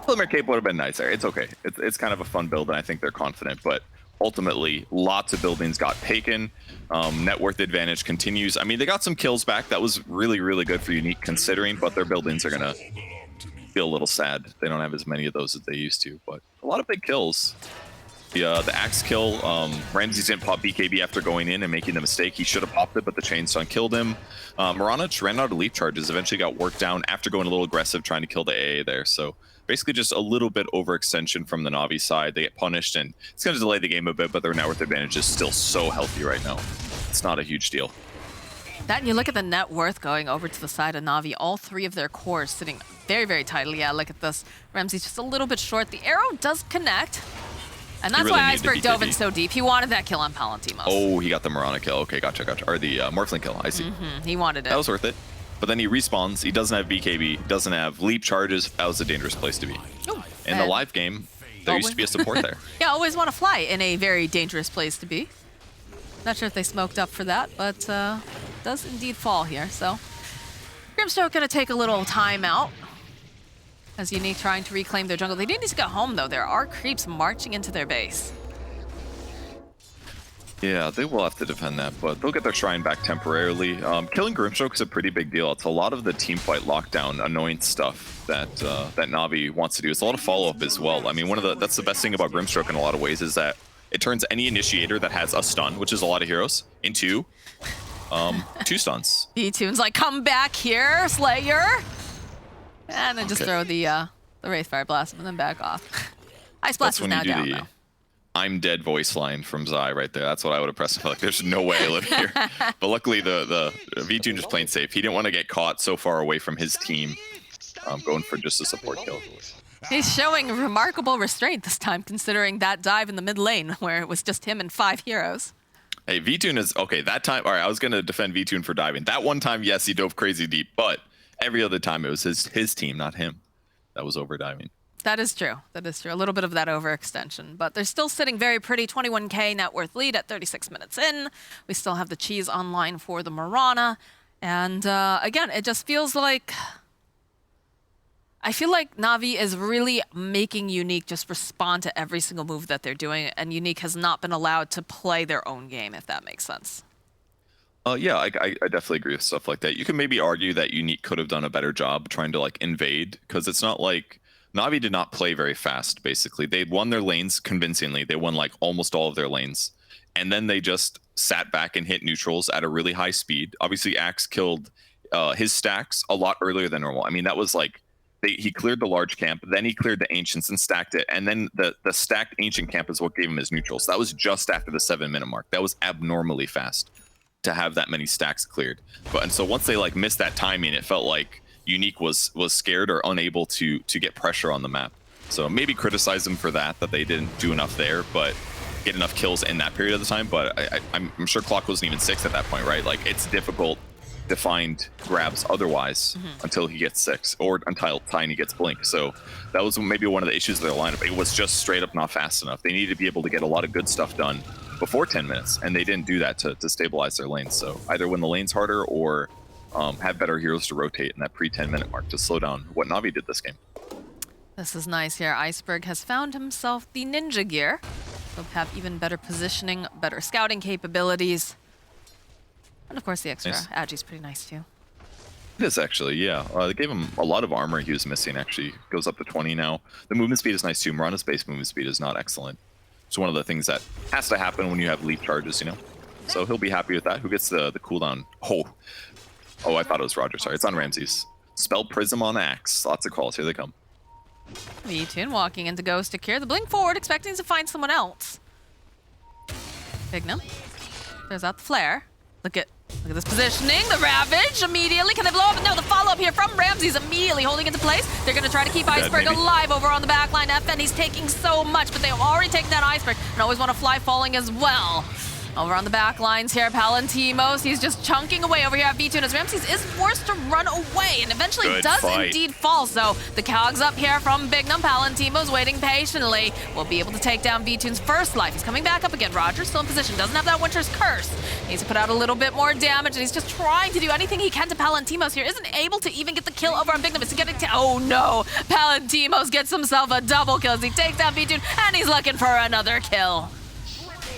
I: Glimmer Cape would have been nicer. It's okay. It's kind of a fun build, and I think they're confident, but ultimately, lots of buildings got taken. Net worth advantage continues. I mean, they got some kills back. That was really, really good for Unique considering, but their buildings are going to feel a little sad. They don't have as many of those as they used to, but a lot of big kills. The Axe kill, Ramses didn't pop BKB after going in and making the mistake. He should have popped it, but the Chainstone killed him. Mirana ran out of leap charges, eventually got worked down after going a little aggressive, trying to kill the AA there. So basically just a little bit overextension from the Na'Vi side. They get punished, and it's going to delay the game a bit, but their net worth advantage is still so healthy right now. It's not a huge deal.
A: That, and you look at the net worth going over to the side of Na'Vi, all 3 of their cores sitting very, very tightly. Yeah, look at this. Ramsey's just a little bit short. The arrow does connect. And that's why Iceberg dove in so deep. He wanted that kill on Palantimos.
I: Oh, he got the Mirana kill. Okay, gotcha. Or the Morphling kill. I see.
A: He wanted it.
I: That was worth it. But then he respawns. He doesn't have BKB. Doesn't have leap charges. That was a dangerous place to be. In the live game, there used to be a support there.
A: Yeah, always want to fly in a very dangerous place to be. Not sure if they smoked up for that, but does indeed fall here. So Grimstroke going to take a little time out as Unique trying to reclaim their jungle. They do need to go home, though. There are creeps marching into their base.
I: Yeah, they will have to defend that, but they'll get their shrine back temporarily. Killing Grimstroke is a pretty big deal. It's a lot of the teamfight lockdown annoyance stuff that that Na'Vi wants to do. It's a lot of follow-up as well. I mean, that's the best thing about Grimstroke in a lot of ways is that it turns any initiator that has a stun, which is a lot of heroes, into 2 stuns.
A: V-Tune's like, come back here, Slayer. And then just throw the Wraithfire Blast and then back off. Ice Blast is now down, though.
I: I'm dead voice line from Zai right there. That's what I would have pressed. Like, there's no way I live here. But luckily, the V-Tune just playing safe. He didn't want to get caught so far away from his team, going for just a support kill.
A: He's showing remarkable restraint this time, considering that dive in the mid lane, where it was just him and 5 heroes.
I: Hey, V-Tune is, okay, that time, all right, I was going to defend V-Tune for diving. That one time, yes, he dove crazy deep, but every other time it was his team, not him, that was over diving.
A: That is true. That is true. A little bit of that overextension, but they're still sitting very pretty. 21k net worth lead at 36 minutes in. We still have the cheese online for the Mirana. And again, it just feels like... I feel like Na'Vi is really making Unique just respond to every single move that they're doing, and Unique has not been allowed to play their own game, if that makes sense.
I: Yeah, I definitely agree with stuff like that. You can maybe argue that Unique could have done a better job trying to like invade, because it's not like Na'Vi did not play very fast, basically. They won their lanes convincingly. They won like almost all of their lanes. And then they just sat back and hit neutrals at a really high speed. Obviously, Axe killed his stacks a lot earlier than normal. I mean, that was like, he cleared the large camp, then he cleared the ancients and stacked it, and then the stacked ancient camp is what gave him his neutrals. That was just after the 7-minute mark. That was abnormally fast to have that many stacks cleared. And so once they like missed that timing, it felt like Unique was scared or unable to get pressure on the map. So maybe criticize them for that they didn't do enough there, but get enough kills in that period of the time. But I'm sure Clock wasn't even 6 at that point, right? Like, it's difficult to find grabs otherwise until he gets 6 or until Tiny gets Blink. So that was maybe one of the issues of their lineup. It was just straight up not fast enough. They needed to be able to get a lot of good stuff done before 10 minutes, and they didn't do that to stabilize their lanes. So either win the lanes harder or have better heroes to rotate in that pre-10-minute mark to slow down what Na'Vi did this game.
A: This is nice here. Iceberg has found himself the ninja gear. He'll have even better positioning, better scouting capabilities. And of course the extra Agi's pretty nice too.
I: It is actually, yeah. They gave him a lot of armor he was missing, actually. Goes up to 20 now. The movement speed is nice too. Mirana's base movement speed is not excellent. It's one of the things that has to happen when you have leap charges, you know? So he'll be happy with that. Who gets the cooldown? Oh, I thought it was Roger, sorry. It's on Ramses. Spell Prism on Axe. Lots of calls, here they come.
A: V-Tune walking into Ghostic here. The blink forward, expecting to find someone else. Bignum. There's out the flare. Look at this positioning. The Ravage immediately. Can they blow up? No, the follow-up here from Ramses immediately holding into place. They're going to try to keep Iceberg alive over on the backline. FN, he's taking so much, but they have already taken down Iceberg and always want to fly falling as well. Over on the back lines here, Palantimos, he's just chunking away over here at V2, as Ramses is forced to run away and eventually indeed fall. So the cogs up here from Bignum. Palantimos waiting patiently. Will be able to take down V2's first life. He's coming back up again. Roger still in position, doesn't have that Winter's Curse. Needs to put out a little bit more damage, and he's just trying to do anything he can to Palantimos here. Isn't able to even get the kill over on Bignum. It's getting to, oh no, Palantimos gets himself a double kill as he takes down V2, and he's looking for another kill.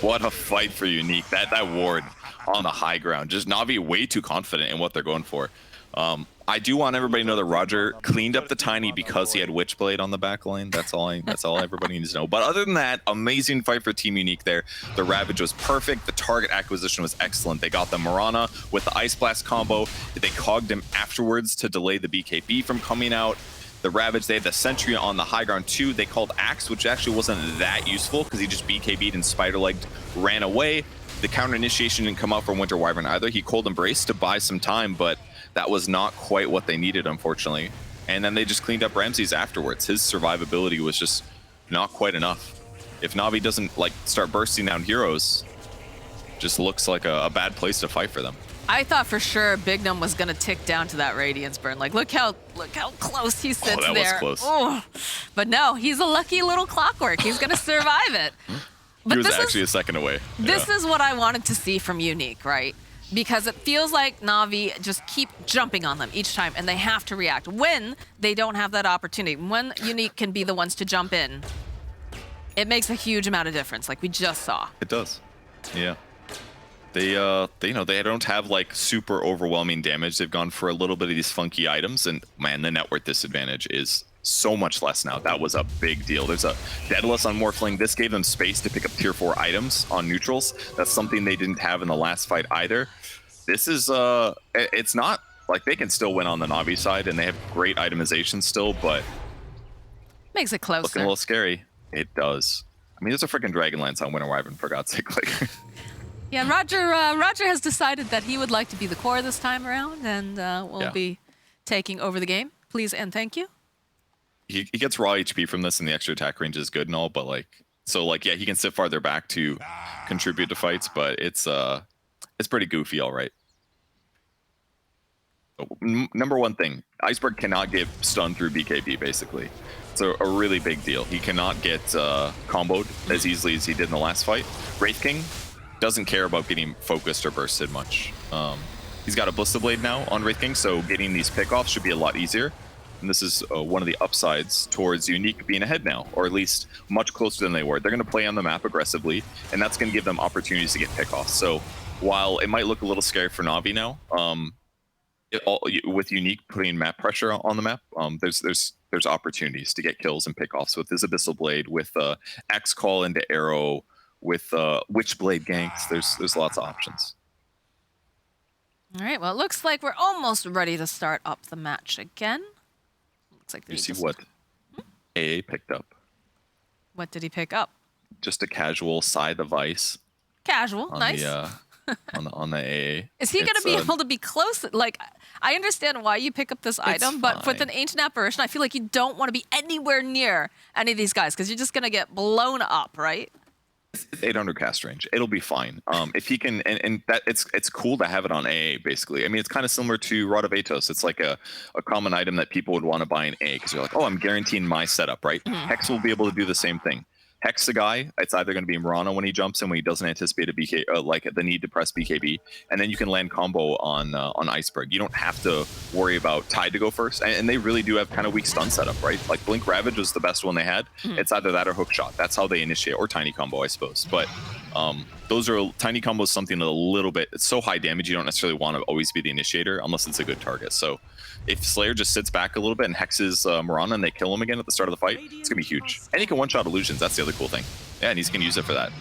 I: What a fight for Unique. That ward on the high ground. Just Na'Vi way too confident in what they're going for. I do want everybody to know that Roger cleaned up the Tiny because he had Witchblade on the back lane. That's all everybody needs to know. But other than that, amazing fight for Team Unique there. The Ravage was perfect. The target acquisition was excellent. They got the Mirana with the Ice Blast combo. They cogged him afterwards to delay the BKB from coming out. The Ravage, they had the Sentry on the high ground too. They called Axe, which actually wasn't that useful because he just BKB'd and spider-legged, ran away. The counter initiation didn't come out from Winter Wyvern either. He called Embrace to buy some time, but that was not quite what they needed, unfortunately. And then they just cleaned up Ramses afterwards. His survivability was just not quite enough. If Na'Vi doesn't like start bursting down heroes, just looks like a bad place to fight for them.
A: I thought for sure Bignum was gonna tick down to that Radiance burn. Like, look how close he sits there.
I: That was close.
A: Oh. But no, he's a lucky little clockwork. He's gonna survive it. But
I: he was actually a second away.
A: This is what I wanted to see from Unique, right? Because it feels like Na'Vi just keep jumping on them each time, and they have to react. When they don't have that opportunity, when Unique can be the ones to jump in, it makes a huge amount of difference, like we just saw.
I: It does, yeah. They don't have like super overwhelming damage. They've gone for a little bit of these funky items, and man, the net worth disadvantage is so much less now. That was a big deal. There's a Daedalus on Morphling. This gave them space to pick up tier 4 items on neutrals. That's something they didn't have in the last fight either. This is it's not Like, they can still win on the Na'Vi side, and they have great itemization still, but
A: Makes it closer.
I: looking a little scary. It does. I mean, there's a freaking Dragonlance on Winter Wyvern, for God's sake. Like,
A: Yeah, Roger has decided that he would like to be the core this time around, and will be taking over the game. Please and thank you.
I: he gets raw HP from this, and the extra attack range is good and all, but like, so like, yeah, he can sit farther back to contribute to fights, but it's pretty goofy, all right. Number one thing, Iceberg cannot get stunned through BKB, basically. It's a really big deal. He cannot get comboed as easily as he did in the last fight. Wraith King doesn't care about getting focused or bursted much. He's got a Ballista Blade now on Wraith King, so getting these pickoffs should be a lot easier. And this is one of the upsides towards Unique being ahead now, or at least much closer than they were. They're going to play on the map aggressively, and that's going to give them opportunities to get pickoffs. So while it might look a little scary for Na'Vi now, with Unique putting map pressure on the map, there's opportunities to get kills and pickoffs with his Abyssal Blade, with X Call into Arrow, with Witchblade ganks. There's lots of options.
A: All right, well, it looks like we're almost ready to start up the match again. Looks like
I: You see what AA picked up?
A: What did he pick up?
I: Just a casual Scythe of Ice.
A: Casual,
I: On
A: nice.
I: The, on the AA.
A: Is he going to be able to be close? Like, I understand why you pick up this item, but with an Ancient Apparition, I feel like you don't want to be anywhere near any of these guys because you're just going to get blown up, right?
I: It's 800 cast range. It'll be fine. If he can, and that it's cool to have it on AA, basically. I mean, it's kind of similar to Rod of Atos. It's like a common item that people would want to buy in A because you're like, oh, I'm guaranteeing my setup, right? Hex will be able to do the same thing. Hex the guy, it's either going to be Mirana when he jumps in when he doesn't anticipate a BK, like the need to press BKB, and then you can land combo on Iceberg. You don't have to worry about Tide to go first, and they really do have kind of weak stun setup, right? Like Blink Ravage was the best one they had. It's either that or Hook Shot. That's how they initiate, or Tiny Combo, I suppose. But those are Tiny Combo is something a little bit. It's so high damage you don't necessarily want to always be the initiator unless it's a good target. So if Slayer just sits back a little bit and hexes Mirana and they kill him again at the start of the fight, it's gonna be huge. And he can one-shot illusions. That's the other cool thing. Yeah, and he's gonna use it for that.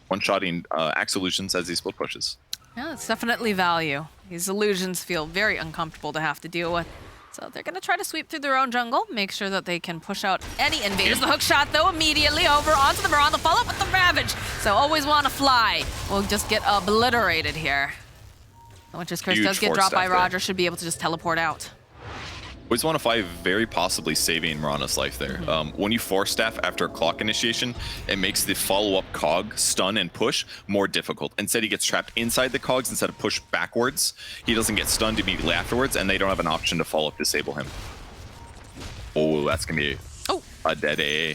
I: One-shotting axe illusions as he split pushes.
A: Yeah, it's definitely value. These illusions feel very uncomfortable to have to deal with. So they're going to try to sweep through their own jungle, make sure that they can push out any invaders. The hook shot, though, immediately over onto the Mirana. The follow-up with the Ravage. So always want to fly. We'll just get obliterated here. The Winter's Curse does get dropped by Roger. Should be able to just teleport out.
I: Always want to fight, very possibly saving Mirana's life there. When you force staff after a clock initiation, it makes the follow-up cog, stun, and push more difficult. Instead, he gets trapped inside the cogs instead of pushed backwards. He doesn't get stunned immediately afterwards, and they don't have an option to follow-up disable him. Oh, that's going to be a dead AA.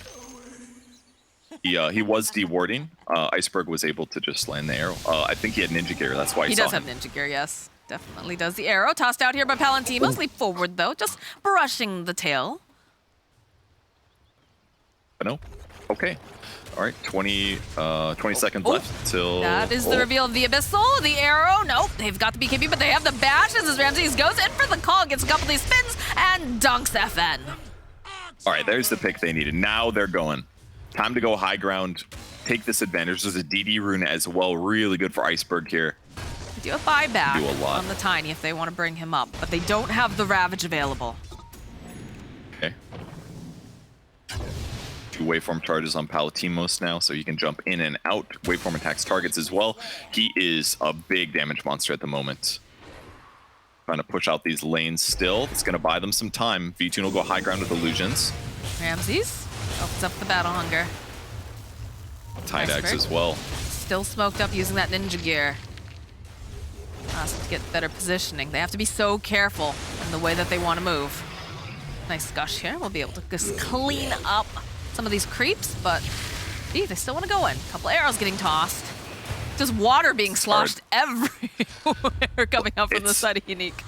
I: He was dewarding. Iceberg was able to just land the arrow. I think he had Ninja Gear, that's why
A: he does have Ninja Gear, yes. Definitely does. The arrow tossed out here by Palantir, mostly forward though, just brushing the tail.
I: No. Okay. All right. 20 seconds left till.
A: That is the reveal of the Abyssal. The arrow. Nope. They've got the BKB, but they have the bash as Ramses goes in for the call, gets a couple of these spins, and dunks FN.
I: All right. There's the pick they needed. Now they're going. Time to go high ground. Take this advantage. There's a DD rune as well. Really good for Iceberg here.
A: Do a buyback on the Tiny if they want to bring him up, but they don't have the Ravage available.
I: Okay. 2 waveform charges on Palatimos now, so he can jump in and out. Waveform attacks targets as well. He is a big damage monster at the moment. Trying to push out these lanes still. It's going to buy them some time. V-Tune will go high ground with illusions.
A: Ramses opens up the battle hunger.
I: Tide Axe as well.
A: Still smoked up using that Ninja Gear. To get better positioning. They have to be so careful in the way that they want to move. Nice gush here. We'll be able to just clean up some of these creeps, but gee, they still want to go in. A couple arrows getting tossed. Just water being sloshed everywhere coming up from the side of Unique.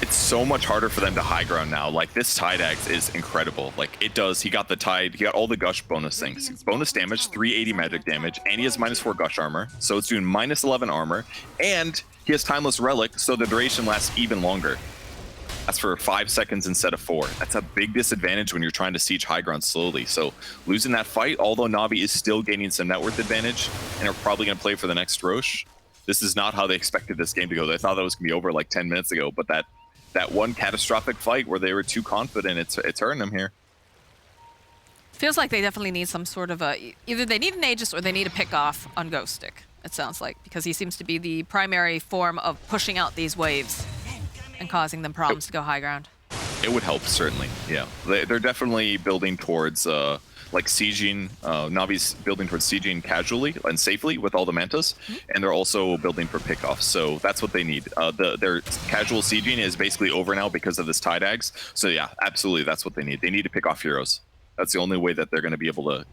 I: It's so much harder for them to high ground now. Like, this Tide Axe is incredible. Like, it does. He got the Tide. He got all the Gush bonus things. Bonus damage, 380 magic damage, and he has -4 Gush armor. So it's doing -11 armor. And he has Timeless Relic, so the duration lasts even longer. That's for 5 seconds instead of 4. That's a big disadvantage when you're trying to siege high ground slowly. So losing that fight, although Na'Vi is still gaining some net worth advantage, and are probably going to play for the next Roche, This is not how they expected this game to go. They thought that was going to be over like 10 minutes ago, but that one catastrophic fight where they were too confident, it's hurting them here.
A: Feels like they definitely need some sort of a... Either they need an Aegis or they need a pick off on Ghost Stick, it sounds like, because he seems to be the primary form of pushing out these waves and causing them problems to go high ground.
I: It would help, certainly, yeah. They're definitely building towards, like, sieging, Navi's building towards sieging casually and safely with all the mantas, and they're also building for pickoffs, so that's what they need. Their casual sieging is basically over now because of this Tide Ags, so yeah, absolutely, that's what they need. They need to pick off heroes. That's the only way that they're going to be able to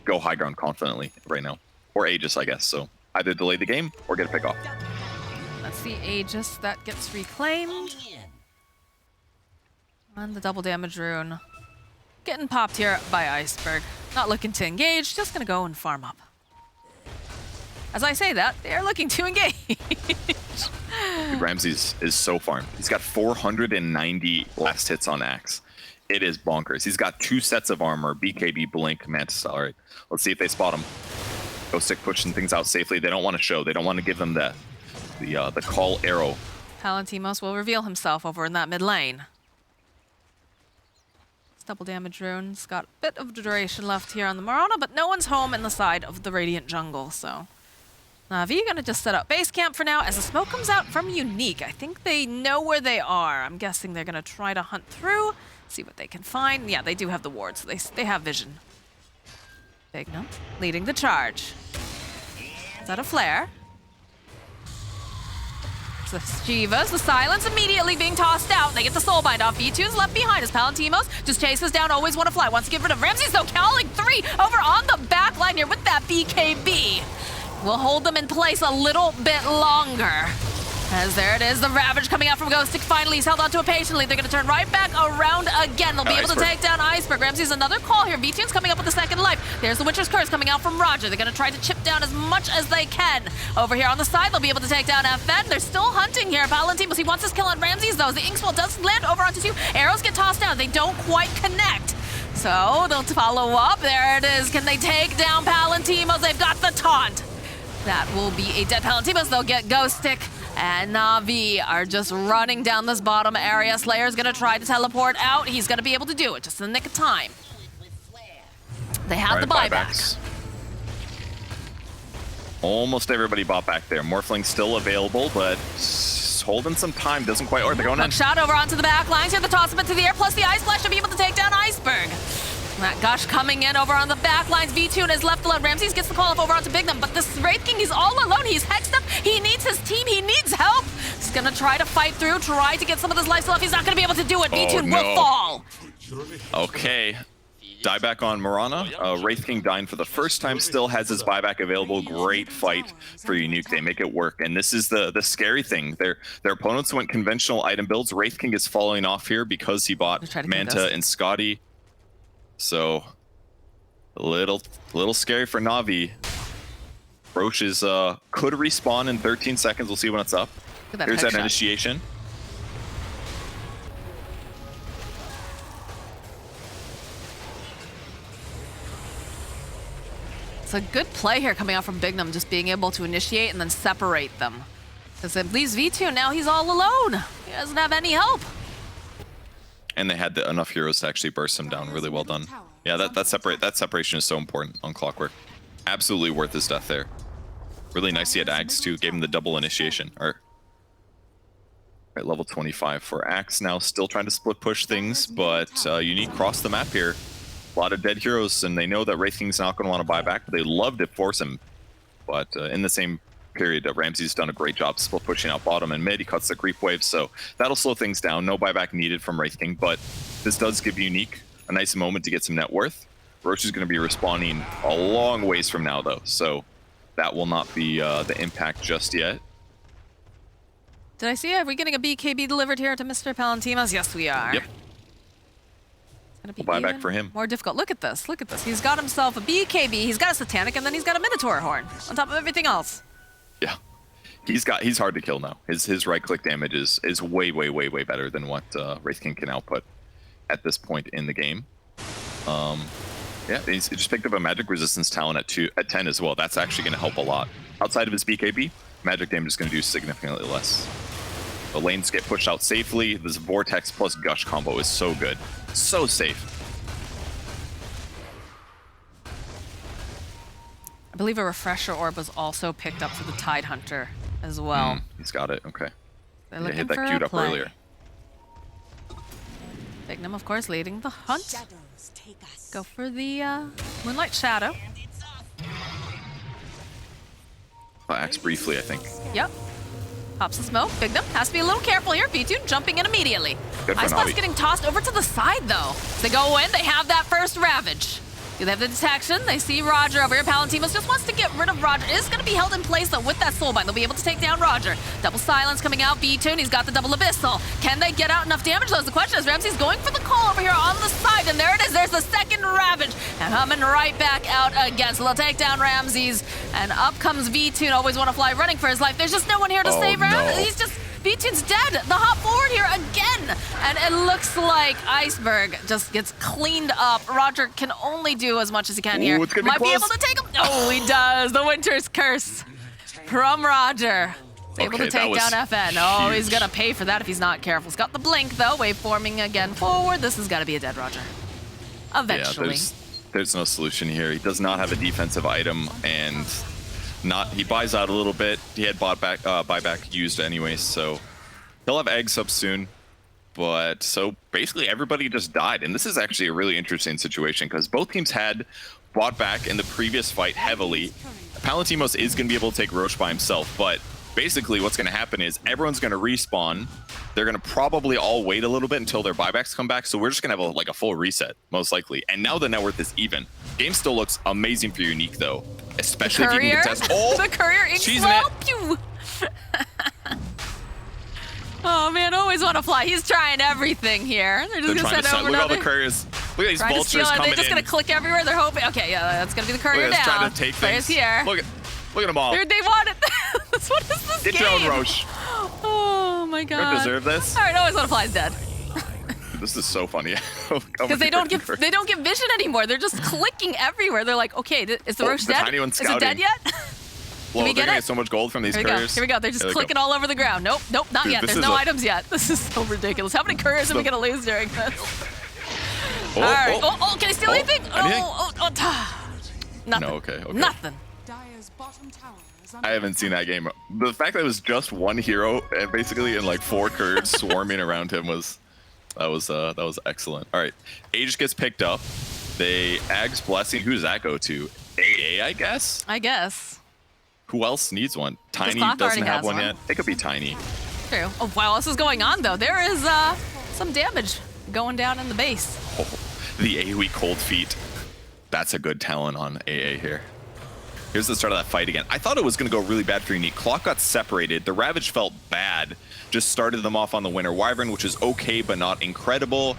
I: go high ground confidently right now. Or Aegis, I guess, so either delay the game or get a pick off.
A: That's the Aegis that gets reclaimed. And the double damage rune getting popped here by Iceberg. Not looking to engage, just gonna go and farm up. As I say that, they are looking to engage.
I: Dude, Ramses is so farmed. He's got 490 last hits on Axe. It is bonkers. He's got 2 sets of armor, BKB, Blink, Mantis. All right, let's see if they spot him. Ghost Stick pushing things out safely. They don't want to show. They don't want to give them the call arrow.
A: Palantimos will reveal himself over in that mid lane. Double damage rune's got a bit of duration left here on the Marana, but no one's home in the side of the Radiant jungle, so Na'Vi gonna just set up base camp for now as the smoke comes out from Unique. I think they know where they are. I'm guessing they're gonna try to hunt through, see what they can find. Yeah, they do have the wards, so they have vision. Bignum leading the charge. Is that a flare? The Shivas, the silence immediately being tossed out. They get the soulbind off. V2's left behind as Palantimos just chases down, always want to fly. Wants to get rid of Ramses, though, calling 3 over on the back line here with that BKB. We'll hold them in place a little bit longer. As there it is, the Ravage coming out from Ghost Stick. Finally, he's held onto it patiently. They're going to turn right back around again. They'll be able to take down Iceberg. Ramses, another call here. V-Tune's coming up with a second life. There's the Winter's Curse coming out from Roger. They're going to try to chip down as much as they can. Over here on the side, they'll be able to take down FN. They're still hunting here. Palantimos, he wants his kill on Ramses, though. The Inkswell does land over onto 2. Arrows get tossed down. They don't quite connect. So they'll follow up. There it is. Can they take down Palantimos? They've got the taunt. That will be a dead Palantimos. They'll get Ghost Stick. And Na'Vi are just running down this bottom area. Slayer's gonna try to teleport out. He's gonna be able to do it just in the nick of time. They have the buyback.
I: Almost everybody bought back there. Morphling's still available, but holding some time. Doesn't quite work. They're going in.
A: Shot over onto the back lines here. The toss up into the air, plus the Ice Flash to be able to take down Iceberg. That Gush coming in over on the back lines. V-Tune is left alone. Ramses gets the call up over onto Bignum, but this Wraith King, he's all alone. He's hexed up. He needs his team. He needs help. He's gonna try to fight through, try to get some of this life still left. He's not gonna be able to do it. V-Tune will fall.
I: Okay. Dieback on Marana. Wraith King dying for the first time, still has his buyback available. Great fight for Unique. They make it work. And this is the scary thing. Their opponents went conventional item builds. Wraith King is falling off here because he bought Manta and Scotty. So a little scary for Na'Vi. Roche is could respawn in 13 seconds. We'll see when it's up. Here's that initiation.
A: It's a good play here coming out from Bignum, just being able to initiate and then separate them. Because it leaves V2, now he's all alone. He doesn't have any help.
I: And they had enough heroes to actually burst him down. Really well done. Yeah, that separation is so important on Clockwork. Absolutely worth his death there. Really nice he had Axe too. Gave him the double initiation. At level 25 for Axe now. Still trying to split push things, but Unique crossed the map here. A lot of dead heroes, and they know that Wraith King's not going to want to buy back. But they love to force him. But in the same period, Ramsey's done a great job split pushing out bottom and mid. He cuts the creep wave, so that'll slow things down. No buyback needed from Wraith King, but this does give Unique a nice moment to get some net worth. Roche is going to be respawning a long ways from now, though, so that will not be the impact just yet.
A: Did I see? Are we getting a BKB delivered here to Mr. Palantimos? Yes, we are.
I: Yep.
A: It's
I: gonna be buyback for him.
A: More difficult. Look at this. Look at this. He's got himself a BKB. He's got a Satanic, and then he's got a Minotaur horn on top of everything else.
I: Yeah, he's hard to kill now. His right click damage is way better than what Wraith King can output at this point in the game. Yeah, he just picked up a magic resistance talent at 10 as well. That's actually going to help a lot. Outside of his BKB, magic damage is going to do significantly less. The lanes get pushed out safely. This Vortex plus Gush combo is so good. So safe.
A: I believe a Refresher Orb was also picked up for the Tidehunter as well.
I: He's got it. Okay.
A: They're
I: Yeah,
A: looking
I: hit that
A: for
I: queued
A: a
I: up
A: play.
I: earlier.
A: Bignum, of course, leading the hunt. Go for the Moonlight Shadow.
I: Axe briefly, I think.
A: Yep. Pops the smoke. Bignum has to be a little careful here. B2 jumping in immediately.
I: Good for
A: Ice Blast
I: Navi.
A: getting tossed over to the side, though. They go in. They have that first Ravage. Do they have the detection? They see Roger over here. Palantimos just wants to get rid of Roger. Is going to be held in place, though, with that Soulbind. They'll be able to take down Roger. Double Silence coming out. B2, and he's got the double Abyssal. Can they get out enough damage, though? The question is, Ramsey's going for the call over here on the side, and there it is. There's the second Ravage. And coming right back out again. So they'll take down Ramses, and up comes V2, and always want to fly running for his life. There's just no one here to save Ramses. He's just... V2's dead. The hop forward here again. And it looks like Iceberg just gets cleaned up. Roger can only do as much as he can here.
I: It's gonna be
A: Might be
I: close.
A: able to take him. Oh, he does. The Winter's Curse from Roger. Able to
I: Okay, that
A: take
I: was
A: down FN. Oh, he's
I: huge.
A: going to pay for that if he's not careful. He's got the blink, though. Wave forming again forward. This is going to be a dead Roger. Eventually.
I: Yeah, there's no solution here. He does not have a defensive item, and he buys out a little bit. He had buyback used anyways, so he'll have eggs up soon. But so basically everybody just died, and this is actually a really interesting situation because both teams had bought back in the previous fight heavily. Palantimos is going to be able to take Roche by himself, but basically what's going to happen is everyone's going to respawn. They're going to probably all wait a little bit until their buybacks come back, so we're just going to have a full reset, most likely. And now the net worth is even. Game still looks amazing for Unique, though, especially if you can contest. Oh,
A: the courier ink
I: she's
A: flow.
I: in it.
A: Pew. Oh man, always want to fly. He's trying everything here. They're just
I: They're
A: gonna
I: trying to
A: send
I: set.
A: over
I: Look at all the
A: another.
I: couriers. Look at these
A: Trying to steal
I: vultures
A: it.
I: coming
A: They're just
I: in.
A: gonna click everywhere. They're hoping. Okay, yeah, that's gonna be the courier
I: Look at this,
A: now.
I: trying to take
A: Courier's
I: things.
A: here.
I: Look at them all.
A: They want it. What is this
I: Get
A: game?
I: your own Roche.
A: Oh my
I: You
A: god.
I: don't deserve this.
A: All right, always want to fly's dead.
I: This is so funny.
A: Because they don't get vision anymore. They're just clicking everywhere. They're like, okay, is the Roche
I: the
A: dead?
I: tiny one's
A: Is it dead
I: scouting.
A: yet?
I: Well,
A: we
I: they're
A: get
I: gonna
A: it?
I: get so much gold from these
A: Here we go.
I: couriers.
A: Here we go. They're just
I: Here they
A: clicking
I: go.
A: all over the ground. Nope, not
I: Dude,
A: yet.
I: this
A: There's
I: is
A: no
I: a-
A: items yet. This is so ridiculous. How many couriers are we gonna lose during this?
I: Oh,
A: All right.
I: oh.
A: Oh, can I steal anything?
I: anything?
A: Nothing.
I: No, okay.
A: Nothing.
I: I haven't seen that game. The fact that it was just one hero, and basically, and like 4 couriers swarming around him was excellent. All right, Age gets picked up. They Ag's Blessing. Who does that go to? AA, I guess.
A: I guess.
I: Who else needs one? Tiny
A: Cloth
I: doesn't
A: already
I: have
A: has
I: one
A: one.
I: yet. It could be Tiny.
A: True. Oh, while this is going on, though, there is some damage going down in the base.
I: Oh, the AoE Cold Feet. That's a good talent on AA here. Here's the start of that fight again. I thought it was going to go really bad for Unique. Clock got separated. The Ravage felt bad. Just started them off on the Winter Wyvern, which is okay, but not incredible.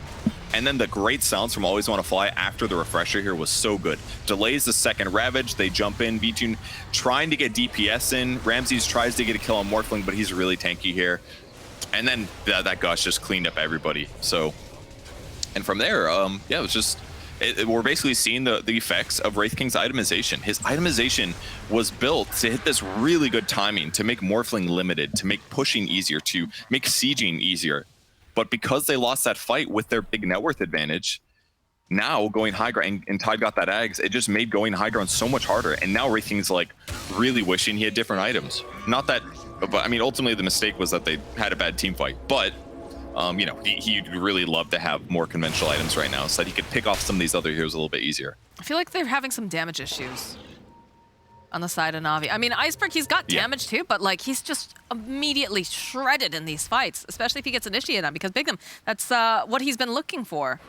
I: And then the great sounds from Always Want to Fly after the refresher here was so good. Delays the second Ravage. They jump in. V2 trying to get DPS in. Ramses tries to get a kill on Morphling, but he's really tanky here. And then that Gush just cleaned up everybody. So, and from there, yeah, it was just... we're basically seeing the effects of Wraith King's itemization. His itemization was built to hit this really good timing, to make Morphling limited, to make pushing easier, to make sieging easier. But because they lost that fight with their big net worth advantage, now going high ground, and Tide got that Ags, it just made going high ground so much harder. And now Wraith King's like really wishing he had different items. Not that, but I mean, ultimately the mistake was that they had a bad team fight. But you know, he'd really love to have more conventional items right now so that he could pick off some of these other heroes a little bit easier.
A: I feel like they're having some damage issues on the side of Na'Vi. I mean, Iceberg, he's got damage too, but like he's just immediately shredded in these fights, especially if he gets initiated on, because Bignum, that's what he's been looking for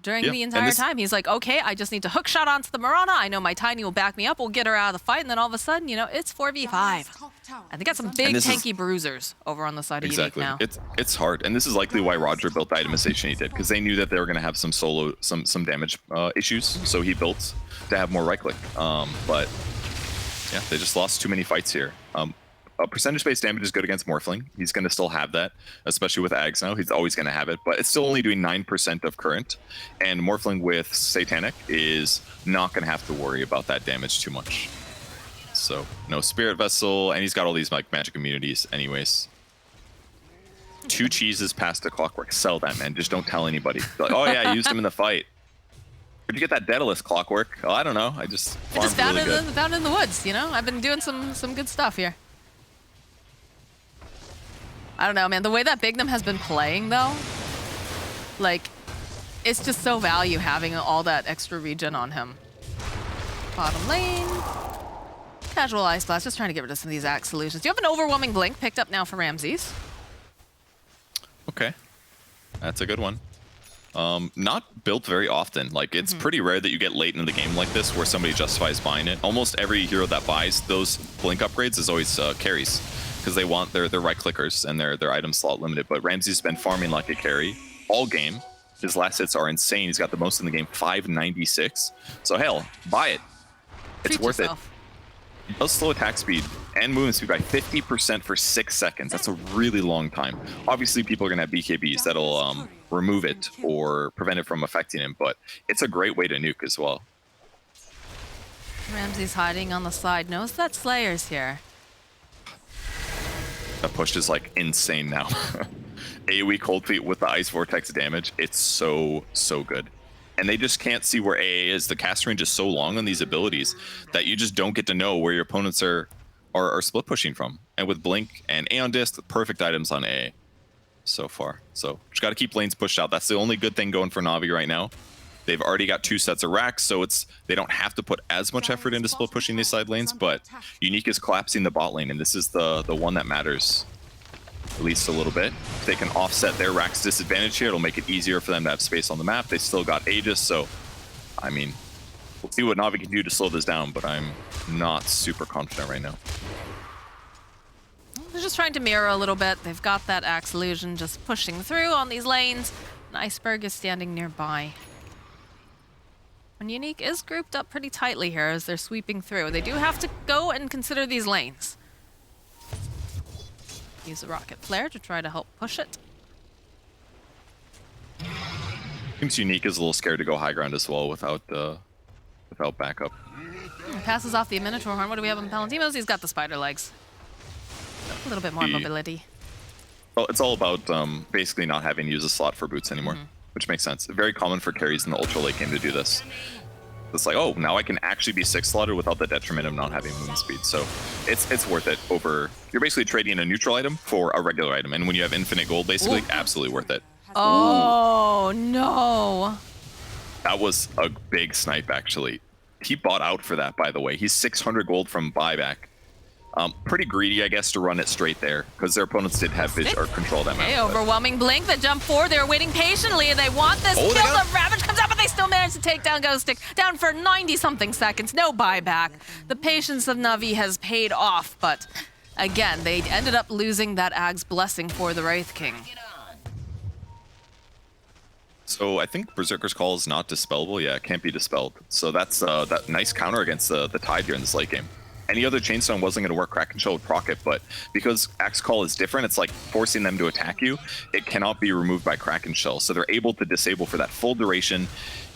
A: during the entire time. He's like, okay, I just need to hook shot onto the Mirana. I know my Tiny will back me up. We'll get her out of the fight. And then all of a sudden, you know, it's 4v5. And they got some big tanky bruisers over on the side of Unique now.
I: It's hard. And this is likely why Roger built the itemization he did, because they knew that they were going to have some some damage issues. So he built to have more right click. But yeah, they just lost too many fights here. A percentage-based damage is good against Morphling. He's going to still have that, especially with Ags now. He's always going to have it, but it's still only doing 9% of current. And Morphling with Satanic is not going to have to worry about that damage too much. So no Spirit Vessel, and he's got all these like magic immunities anyways. 2 cheeses past a Clockwork. Sell that, man. Just don't tell anybody. Like, oh yeah, I used him in the fight. Where'd you get that Daedalus Clockwork? Oh, I don't know. I just
A: found
I: really
A: it in the woods, you know? I've been doing some good stuff here. I don't know, man. The way that Bignum has been playing, though, like, it's just so value having all that extra regen on him. Bottom lane. Casual Ice Blast, just trying to get rid of some of these axe solutions. Do you have an Overwhelming Blink picked up now for Ramses?
I: Okay. That's a good one. Not built very often. Like, it's pretty rare that you get late in the game like this where somebody justifies buying it. Almost every hero that buys those Blink upgrades is always carries, because they want their right clickers and their item slot limited. But Ramsey's been farming like a carry all game. His last hits are insane. He's got the most in the game, 596. So hell, buy it. It's worth it. It does slow attack speed and movement speed by 50% for 6 seconds. That's a really long time. Obviously, people are going to have BKBs that'll remove it or prevent it from affecting him, but it's a great way to nuke as well.
A: Ramsey's hiding on the side. Knows that Slayer's here.
I: That push is like insane now. AoE Cold Feet with the Ice Vortex damage. It's so good. And they just can't see where AA is. The cast range is so long on these abilities that you just don't get to know where your opponents are split pushing from. And with Blink and Aeon Disc, perfect items on AA so far. So just got to keep lanes pushed out. That's the only good thing going for Na'Vi right now. They've already got 2 sets of racks, so they don't have to put as much effort into split pushing these side lanes, but Unique is collapsing the bot lane, and this is the one that matters at least a little bit. If they can offset their rack's disadvantage here, it'll make it easier for them to have space on the map. They still got Aegis, so I mean, we'll see what Na'Vi can do to slow this down, but I'm not super confident right now.
A: They're just trying to mirror a little bit. They've got that Axe Illusion just pushing through on these lanes. An Iceberg is standing nearby. And Unique is grouped up pretty tightly here as they're sweeping through. They do have to go and consider these lanes. Use a Rocket Flare to try to help push it.
I: Seems Unique is a little scared to go high ground as well without backup.
A: Passes off the Minotaur Horn. What do we have on Palantimos? He's got the spider legs. A little bit more mobility.
I: Well, it's all about basically not having to use a slot for boots anymore, which makes sense. Very common for carries in the ultra late game to do this. It's like, oh, now I can actually be 6-slotted without the detriment of not having movement speed. So it's worth it over... You're basically trading a neutral item for a regular item. And when you have infinite gold, basically, absolutely worth it.
A: Oh, no.
I: That was a big snipe, actually. He bought out for that, by the way. He's 600 gold from buyback. Pretty greedy, I guess, to run it straight there, because their opponents did have vision or control that map.
A: Okay, Overwhelming Blink, the jump forward. They're waiting patiently, and they want this kill. The Ravage comes out, but they still manage to take down Ghostic. Down for 90-something seconds, no buyback. The patience of Na'Vi has paid off, but again, they ended up losing that Ag's Blessing for the Wraith King.
I: So I think Berserker's Call is not dispellable. Yeah, it can't be dispelled. So that's that nice counter against the Tide here in this late game. Any other Chainstone wasn't going to work. Kraken Shell would proc it, but because Axe Call is different, it's like forcing them to attack you. It cannot be removed by Kraken Shell, so they're able to disable for that full duration.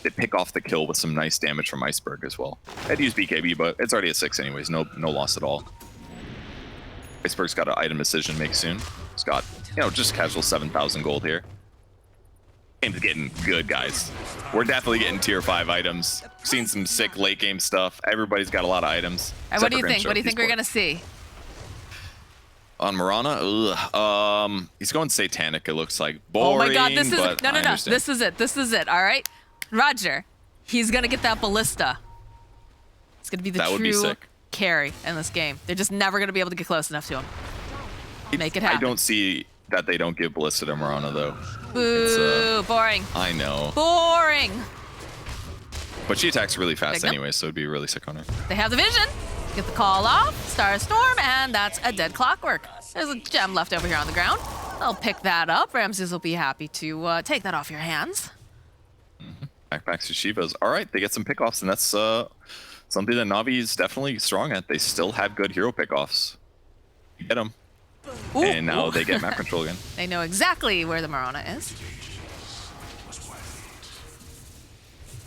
I: They pick off the kill with some nice damage from Iceberg as well. I'd use BKB, but it's already at 6 anyways. No loss at all. Iceberg's got an item decision to make soon. He's got, just casual 7,000 gold here. Game's getting good, guys. We're definitely getting tier 5 items. Seen some sick late game stuff. Everybody's got a lot of items.
A: What do you think? What do you think we're gonna see?
I: On Mirana, he's going Satanic. It looks like boring.
A: Oh my God, this is
I: no.
A: This is it. This is it. All right, Roger. He's gonna get that ballista. It's gonna be the true carry in this game. They're just never gonna be able to get close enough to him. Make it happen.
I: I don't see that they don't give Ballista to Mirana, though.
A: Boo, boring.
I: I know.
A: Boring.
I: But she attacks really fast anyway, so it'd be really sick on her.
A: They have the vision. Get the call off. Star Storm, and that's a dead Clockwork. There's a gem left over here on the ground. They'll pick that up. Ramses will be happy to take that off your hands.
I: Back to Shivas. All right, they get some pickoffs, and that's something that Na'Vi is definitely strong at. They still have good hero pickoffs. You get them.
A: Ooh,
I: and now they get map control again.
A: They know exactly where the Mirana is.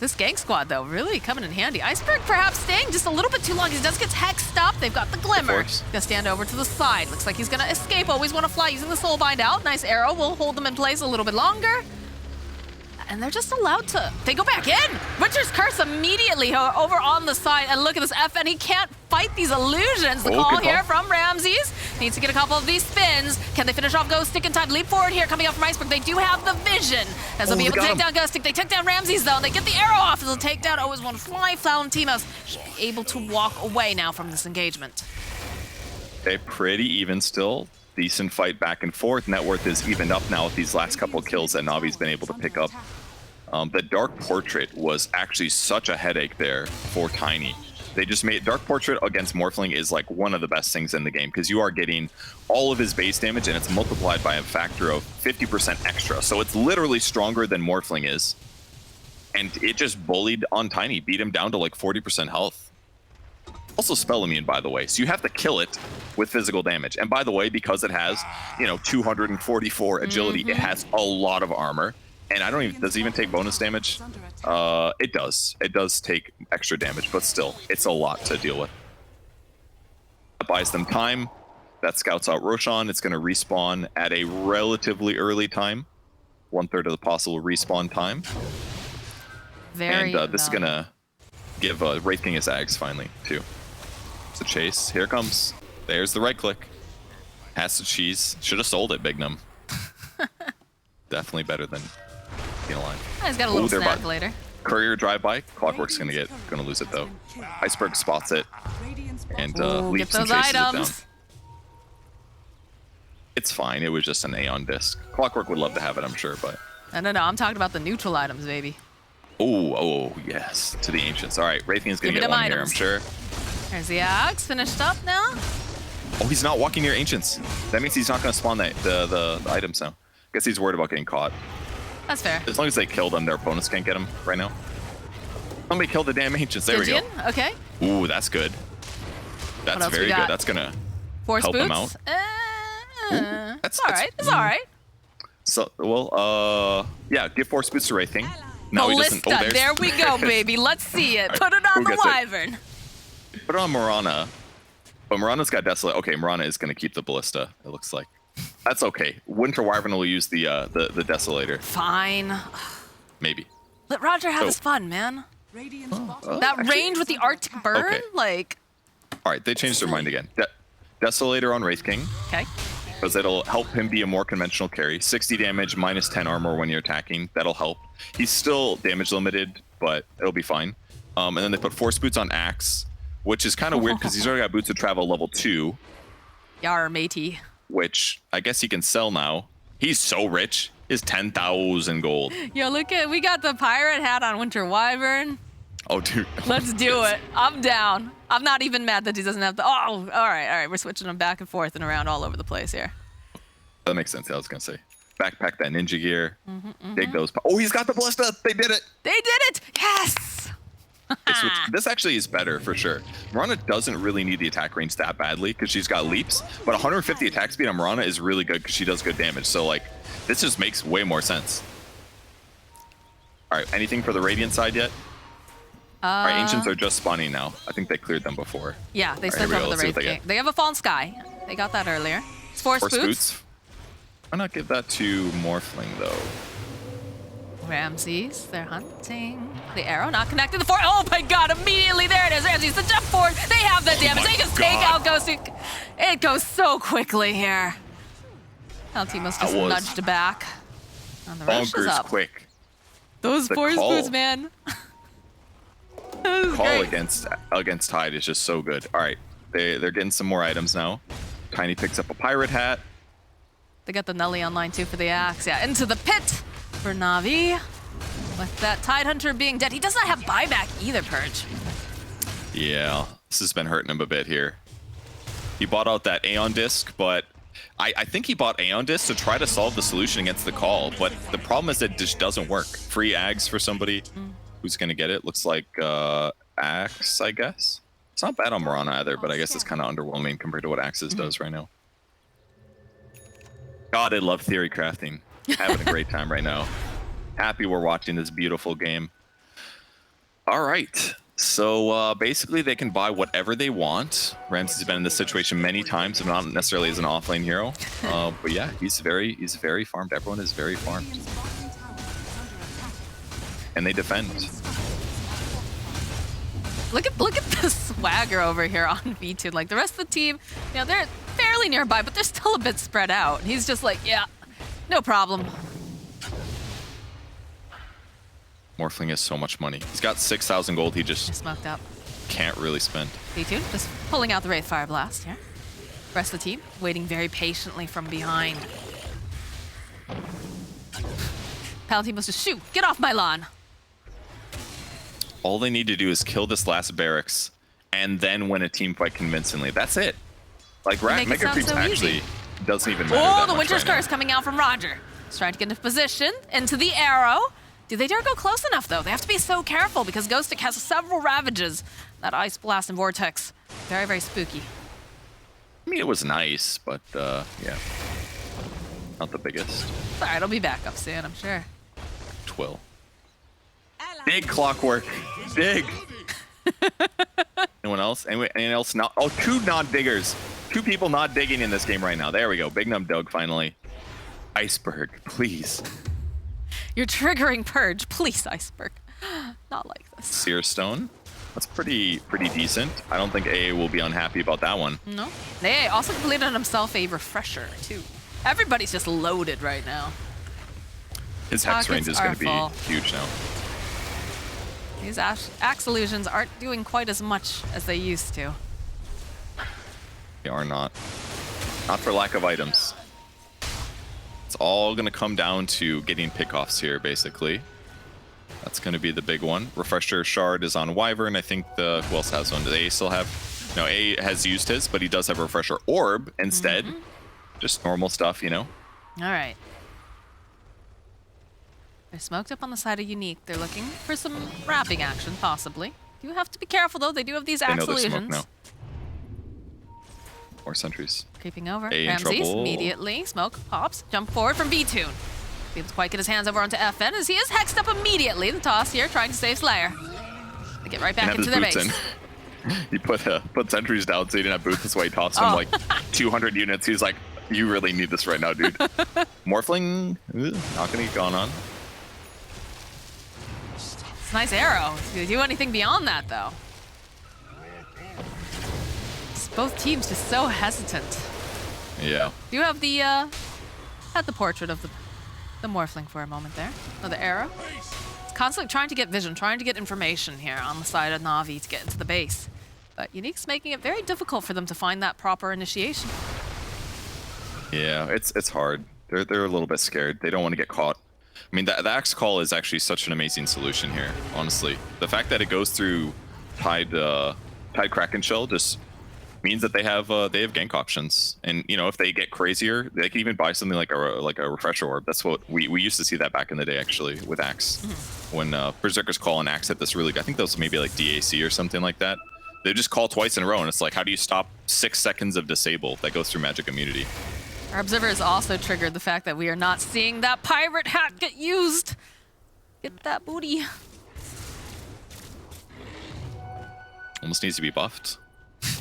A: This gang squad, though, really coming in handy. Iceberg perhaps staying just a little bit too long. He does get hexed up. They've got the Glimmer. Gonna stand over to the side. Looks like he's gonna escape. Always want to fly using the Soulbind out. Nice arrow will hold them in place a little bit longer. And they're just allowed to... They go back in! Winter's Curse immediately over on the side. And look at this FN. He can't fight these illusions. The call here from Ramses. Needs to get a couple of these spins. Can they finish off Ghost Stick in time? Leap forward here coming up from Iceberg. They do have the vision. As they'll be able to take down Ghost Stick. They took down Ramses, though. And they get the arrow off. They'll take down Always Want to Fly. Flown Team House able to walk away now from this engagement.
I: Okay, pretty even still. Decent fight back and forth. Net worth is evened up now with these last couple of kills that Navi's been able to pick up. The Dark Portrait was actually such a headache there for Tiny. They just made Dark Portrait against Morphling is like one of the best things in the game because you are getting all of his base damage and it's multiplied by a factor of 50% extra. So it's literally stronger than Morphling is. And it just bullied on Tiny, beat him down to like 40% health. Also spell immune, by the way, so you have to kill it with physical damage. And by the way, because it has, 244 agility, it has a lot of armor. And I don't even, does it even take bonus damage? It does. It does take extra damage, but still, it's a lot to deal with. That buys them time. That scouts out Roshan. It's going to respawn at a relatively early time. 1/3 of the possible respawn time.
A: Very
I: and this is going to give Wraith King his Ags finally, too. It's a chase. Here it comes. There's the right click. Has to cheese. Should have sold it, Bignum. Definitely better than being alive.
A: He's got a little snack later.
I: Courier drive-by. Clockwork's gonna lose it though. Iceberg spots it and leaps and chases it down. It's fine. It was just an Aeon disc. Clockwork would love to have it, I'm sure, but.
A: No. I'm talking about the neutral items, baby.
I: Oh, yes. To the Ancients. All right, Wraithking's gonna get one here, I'm sure.
A: There's the Axe finished up now.
I: Oh, he's not walking near Ancients. That means he's not gonna spawn the items now. Guess he's worried about getting caught.
A: That's fair.
I: As long as they kill them, their opponents can't get them right now. Somebody kill the damn Ancients. There we go.
A: Okay.
I: Ooh, that's good. That's very good. That's gonna help them out.
A: That's all right. It's all right.
I: So, well, yeah, give Force Boots to Wraithing. No, he doesn't.
A: Oh, there we go, baby. Let's see it. Put it on the Wyvern.
I: Put it on Mirana. But Mirana's got Desolate. Okay, Mirana is going to keep the Ballista, it looks like. That's okay. Winter Wyvern will use the Desolator.
A: Fine.
I: Maybe.
A: Let Roger have his fun, man. That range with the Arctic Burn, like...
I: All right, they changed their mind again. Desolator on Wraith King.
A: Okay.
I: Because it'll help him be a more conventional carry. 60 damage, minus 10 armor when you're attacking. That'll help. He's still damage limited, but it'll be fine. And then they put Force Boots on Axe, which is kind of weird because he's already got Boots of Travel level 2.
A: Yar, matey.
I: Which I guess he can sell now. He's so rich. He's 10,000 gold.
A: Yo, look at, we got the pirate hat on Winter Wyvern.
I: Oh, dude.
A: Let's do it. I'm down. I'm not even mad that he doesn't have the... Oh, all right. We're switching them back and forth and around all over the place here.
I: That makes sense. I was going to say. Backpack that ninja gear. Dig those... Oh, he's got the Ballista. They did it.
A: They did it. Yes.
I: This actually is better for sure. Mirana doesn't really need the attack range that badly because she's got leaps, but 150 attack speed on Mirana is really good because she does good damage. So like, this just makes way more sense. All right, anything for the Radiant side yet? All right, Ancients are just spawning now. I think they cleared them before.
A: Yeah, they sent over the Wraith King. They have a Fallen Sky. They got that earlier. It's Force Boots.
I: Why not give that to Morphling though?
A: Ramses, they're hunting. The arrow not connected. The oh my god, immediately there it is. Ramses, the jump forward. They have the damage. They just take out Ghost. It goes so quickly here. Altima's just nudged back. And the rush is up.
I: Quick.
A: Those Force Boots, man.
I: Call against Tide is just so good. All right, they're getting some more items now. Tiny picks up a pirate hat.
A: They got the Nully online too for the axe. Yeah, into the pit for Na'Vi. With that Tidehunter being dead. He does not have buyback either, Purge.
I: Yeah, this has been hurting him a bit here. He bought out that Aeon Disc, but I think he bought Aeon Disc to try to solve the solution against the call, but the problem is that it just doesn't work. Free Ags for somebody who's going to get it. Looks like Axe, I guess. It's not bad on Mirana either, but I guess it's kind of underwhelming compared to what Axis does right now. God, I love theory crafting. Having a great time right now. Happy we're watching this beautiful game. All right. So basically, they can buy whatever they want. Ramsey's been in this situation many times, and not necessarily as an offlane hero. But yeah, he's very farmed. Everyone is very farmed, and they defend.
A: Look at the swagger over here on V2. Like the rest of the team, you know, they're fairly nearby, but they're still a bit spread out. And he's just like, yeah, no problem.
I: Morphling has so much money. He's got 6,000 gold. He just
A: smoked up.
I: Can't really spend.
A: V2 just pulling out the Wraith Fire Blast here. Rest of the team waiting very patiently from behind. Palatine must just shoot. Get off my lawn.
I: All they need to do is kill this last barracks and then win a team fight convincingly. That's it. Like Mega Creeps
A: so
I: actually
A: easy.
I: doesn't even matter.
A: Oh,
I: that
A: the
I: much
A: Winter's
I: right
A: Curse coming out from Roger. He's trying to get into position, into the arrow. Do they dare go close enough, though? They have to be so careful because Ghostic has several ravages. That Ice Blast and Vortex. Very, very spooky.
I: I mean, it was nice, but yeah. Not the biggest.
A: All right, it'll be back up soon, I'm sure.
I: Twill. Big clockwork. Big. Anyone else? Anyone else? Not. Oh, two non-diggers. Two people not digging in this game right now. There we go. Big Num Doug finally. Iceberg, please.
A: You're triggering Purge. Please, Iceberg. Not like this.
I: Seer Stone. That's pretty decent. I don't think AA will be unhappy about that one.
A: No. They also completed himself a refresher, too. Everybody's just loaded right now.
I: His Hex range is going to be huge now.
A: These Axe Illusions aren't doing quite as much as they used to.
I: They are not. Not for lack of items. It's all going to come down to getting pickoffs here, basically. That's going to be the big one. Refresher Shard is on Wyvern. I think who else has one? Do they still have? No, A has used his, but he does have a Refresher Orb instead. Just normal stuff, you know?
A: All right. They're smoked up on the side of Unique. They're looking for some wrapping action, possibly. You have to be careful, though. They do have these Axe Illusions.
I: Now. More sentries.
A: Creeping over.
I: A
A: Ramses immediately. Smoke pops. Jump forward from B2. Be able to quite get his hands over onto FN as he is hexed up immediately. The toss here, trying to save Slayer. They get right back into their base.
I: He put sentries down so he didn't have boots. That's why he tossed him like 200 units. He's like, you really need this right now, dude. Morphling, not gonna get gone on.
A: It's a nice arrow. Do you do anything beyond that, though? Both teams just so hesitant.
I: Yeah.
A: Do you have the had the portrait of the Morphling for a moment there? Oh, the arrow? It's constantly trying to get vision, trying to get information here on the side of Na'Vi to get into the base. But Unique's making it very difficult for them to find that proper initiation.
I: Yeah, it's hard. They're a little bit scared. They don't want to get caught. I mean, the Axe Call is actually such an amazing solution here, honestly. The fact that it goes through Tide Kraken Shell just means that they have gank options, and you know, if they get crazier, they can even buy something like a Refresher Orb. That's what we used to see that back in the day, actually, with Axe. When Berserker's Call and Axe hit this really, I think those maybe like DAC or something like that. They just call twice in a row, and it's like, how do you stop 6 seconds of disable that goes through magic immunity?
A: Our observer has also triggered the fact that we are not seeing that pirate hat get used. Get that booty.
I: Almost needs to be buffed.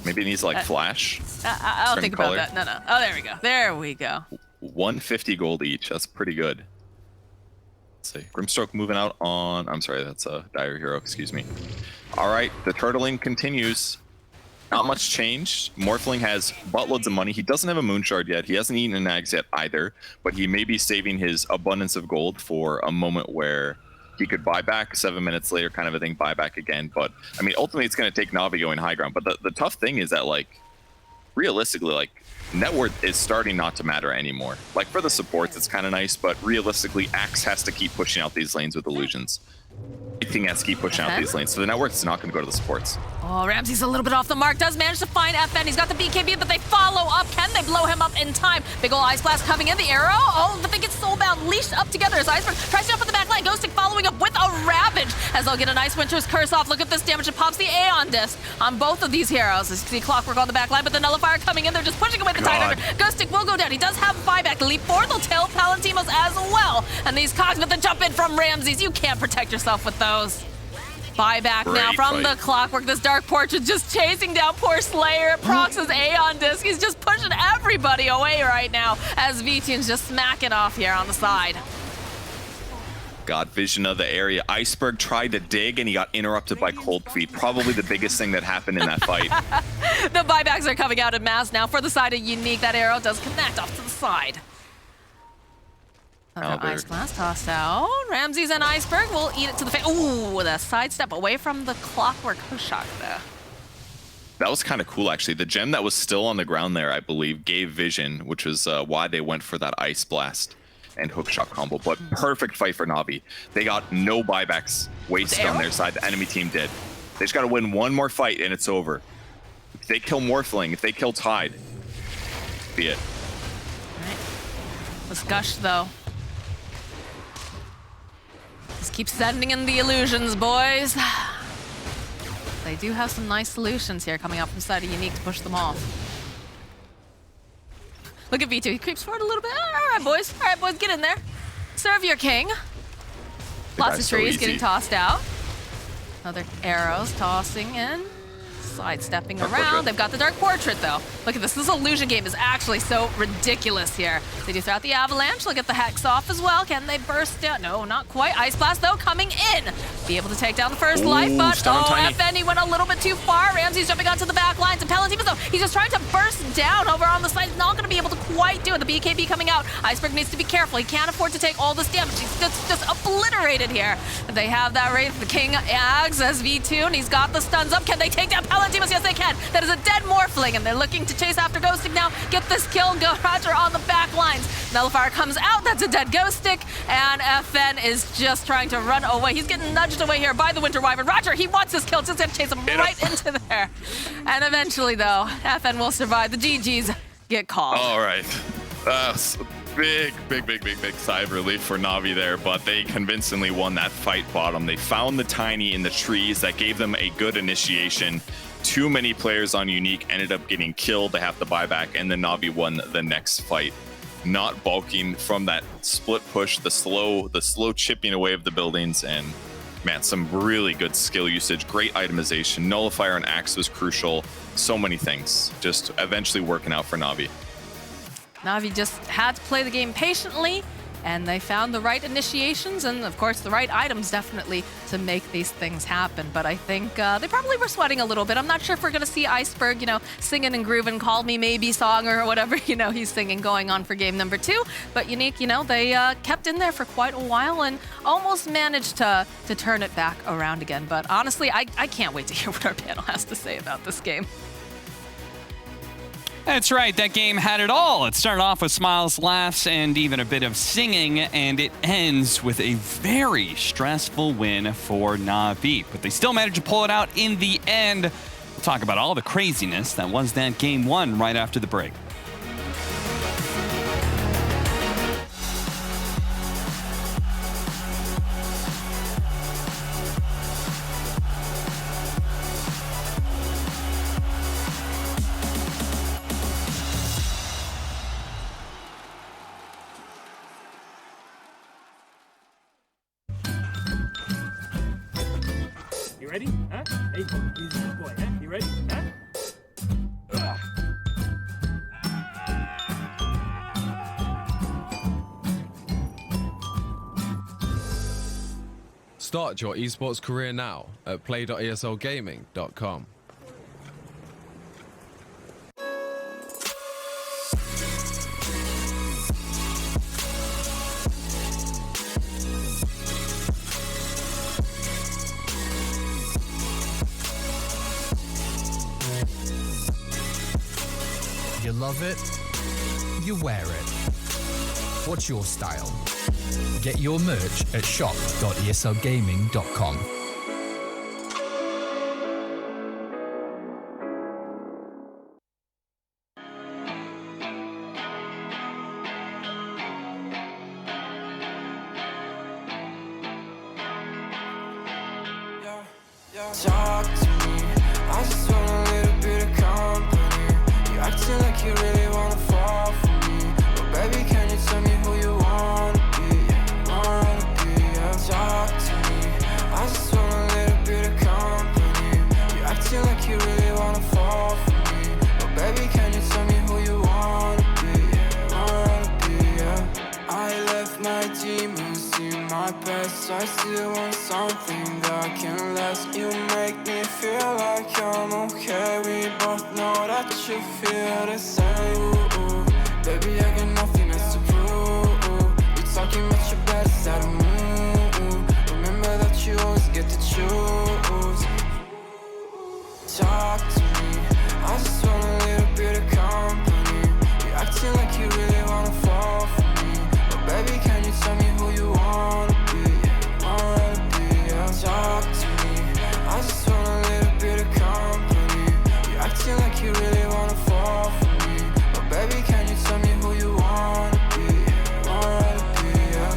I: Maybe it needs like flash.
A: I'll think about that. No. Oh, there we go. There we go.
I: 150 gold each. That's pretty good. Let's see. Grimstroke moving out on... I'm sorry, that's a Dire Hero. Excuse me. All right, the turtling continues. Not much change. Morphling has buttloads of money. He doesn't have a Moon Shard yet. He hasn't eaten an Ags yet either, but he may be saving his abundance of gold for a moment where he could buy back 7 minutes later, kind of a thing, buy back again. But I mean, ultimately it's going to take Na'Vi going high ground. But the tough thing is that, like, realistically, like, net worth is starting not to matter anymore. Like, for the supports, it's kind of nice, but realistically, Axe has to keep pushing out these lanes with illusions. Everything has to keep pushing out these lanes, so the net worth is not going to go to the supports.
A: Oh, Ramsey's a little bit off the mark. Does manage to find FN. He's got the BKB, but they follow up. Can they blow him up in time? Big ol' Ice Blast coming in. The arrow. Oh, but they get soulbound, leashed up together as Iceberg tries to jump at the back line. Ghostic following up with a Ravage as they'll get a nice Winter's Curse off. Look at this damage. It pops the Aeon Disc on both of these heroes. As you see Clockwork on the back line, but the Nullifier coming in. They're just pushing away the Titan. Ghostic will go down. He does have a buyback to leap forward. They'll tail Palantimos as well. And these cogs with the jump in from Ramses. You can't protect yourself with those. Buyback now
I: Great
A: from
I: fight.
A: the Clockwork. This Dark Portrait just chasing down poor Slayer. Prox's Aeon Disc. He's just pushing everybody away right now as V-Tune's just smacking off here on the side.
I: Got vision of the area. Iceberg tried to dig and he got interrupted by Cold Feet. Probably the biggest thing that happened in that fight.
A: The buybacks are coming out in mass now for the side of Unique. That arrow does connect off to the side. Another Ice Blast tossed out. Ramses and Iceberg will eat it to the face. Ooh, with a sidestep away from the Clockwork Hookshot there.
I: That was kind of cool, actually. The gem that was still on the ground there, I believe, gave vision, which was why they went for that Ice Blast and Hookshot combo. But perfect fight for Na'Vi. They got no buybacks wasted on their side. The enemy team did. They just got to win one more fight and it's over. If they kill Morphling, if they kill Tide, be it.
A: Let's gush, though. Just keep sending in the illusions, boys. They do have some nice solutions here coming up from the side of Unique to push them off. Look at V2, he creeps forward a little bit. All right, boys, get in there. Serve your king. Lots of trees getting tossed out. Other arrows tossing in. Sidestepping around. They've got the Dark Portrait, though. Look at this. This illusion game is actually so ridiculous here. They do throw out the Avalanche. They'll get the Hex off as well. Can they burst down? No, not quite. Ice Blast, though, coming in. Be able to take down the first life, but FN went a little bit too far. Ramsey's jumping onto the back lines. And Palantimus, though, he's just trying to burst down over on the side. He's not going to be able to quite do it. The BKB coming out. Iceberg needs to be careful. He can't afford to take all this damage. He's just obliterated here. They have that Wraith. The King Ags as V2, and he's got the stuns up. Can they take down Palantimus? Yes, they can. That is a dead Morphling, and they're looking to chase after Ghost Stick now. Get this kill. Go Roger on the back lines. Nullifier comes out. That's a dead Ghost Stick, and FN is just trying to run away. He's getting nudged away here by the Winter Wyvern. Roger, he wants this kill. Just gonna chase him right into there. And eventually, though, FN will survive. The GGs get called.
I: All right. Big sigh of relief for Na'Vi there, but they convincingly won that fight bottom. They found the Tiny in the trees. That gave them a good initiation. Too many players on Unique ended up getting killed. They have to buy back, and then Na'Vi won the next fight. Not bulking from that split push, the slow chipping away of the buildings, and man, some really good skill usage, great itemization. Nullifier and Axe was crucial. So many things just eventually working out for Na'Vi.
A: Na'Vi just had to play the game patiently, and they found the right initiations and, of course, the right items definitely to make these things happen. But I think they probably were sweating a little bit. I'm not sure if we're going to see Iceberg, singing and grooving Call Me Maybe song or whatever, he's singing going on for game number 2. But Unique, they kept in there for quite a while and almost managed to turn it back around again. But honestly, I can't wait to hear what our panel has to say about this game.
U: That's right, that game had it all. It started off with smiles, laughs, and even a bit of singing, and it ends with a very stressful win for Na'Vi. But they still managed to pull it out in the end. We'll talk about all the craziness that was that game 1 right after the break.
J: Ready? Huh? Hey, easy boy, huh? You ready? Huh?
K: Start your esports career now at play.eslgaming.com.
L: You love it, you wear it. What's your style? Get your merch at shop.eslgaming.com.
F: Talk to me, I just want a little bit of company. You acting like you really wanna fall for me, but baby, can you tell me who you wanna be? Talk to me, I just want a little bit of I still want something that can last. You make me feel like I'm okay. We both know that you feel the same. Ooh, baby, I got nothing else to prove. You're talking about your bad side of me. Remember that you always get to choose. Talk to me, I just want a little bit of company. You're acting like you really wanna fall for me. But baby, can you tell me who you wanna be? Talk to me, I just want a little bit of company. You're acting like you really wanna fall for me. But baby, can you tell me who you wanna be? Yeah.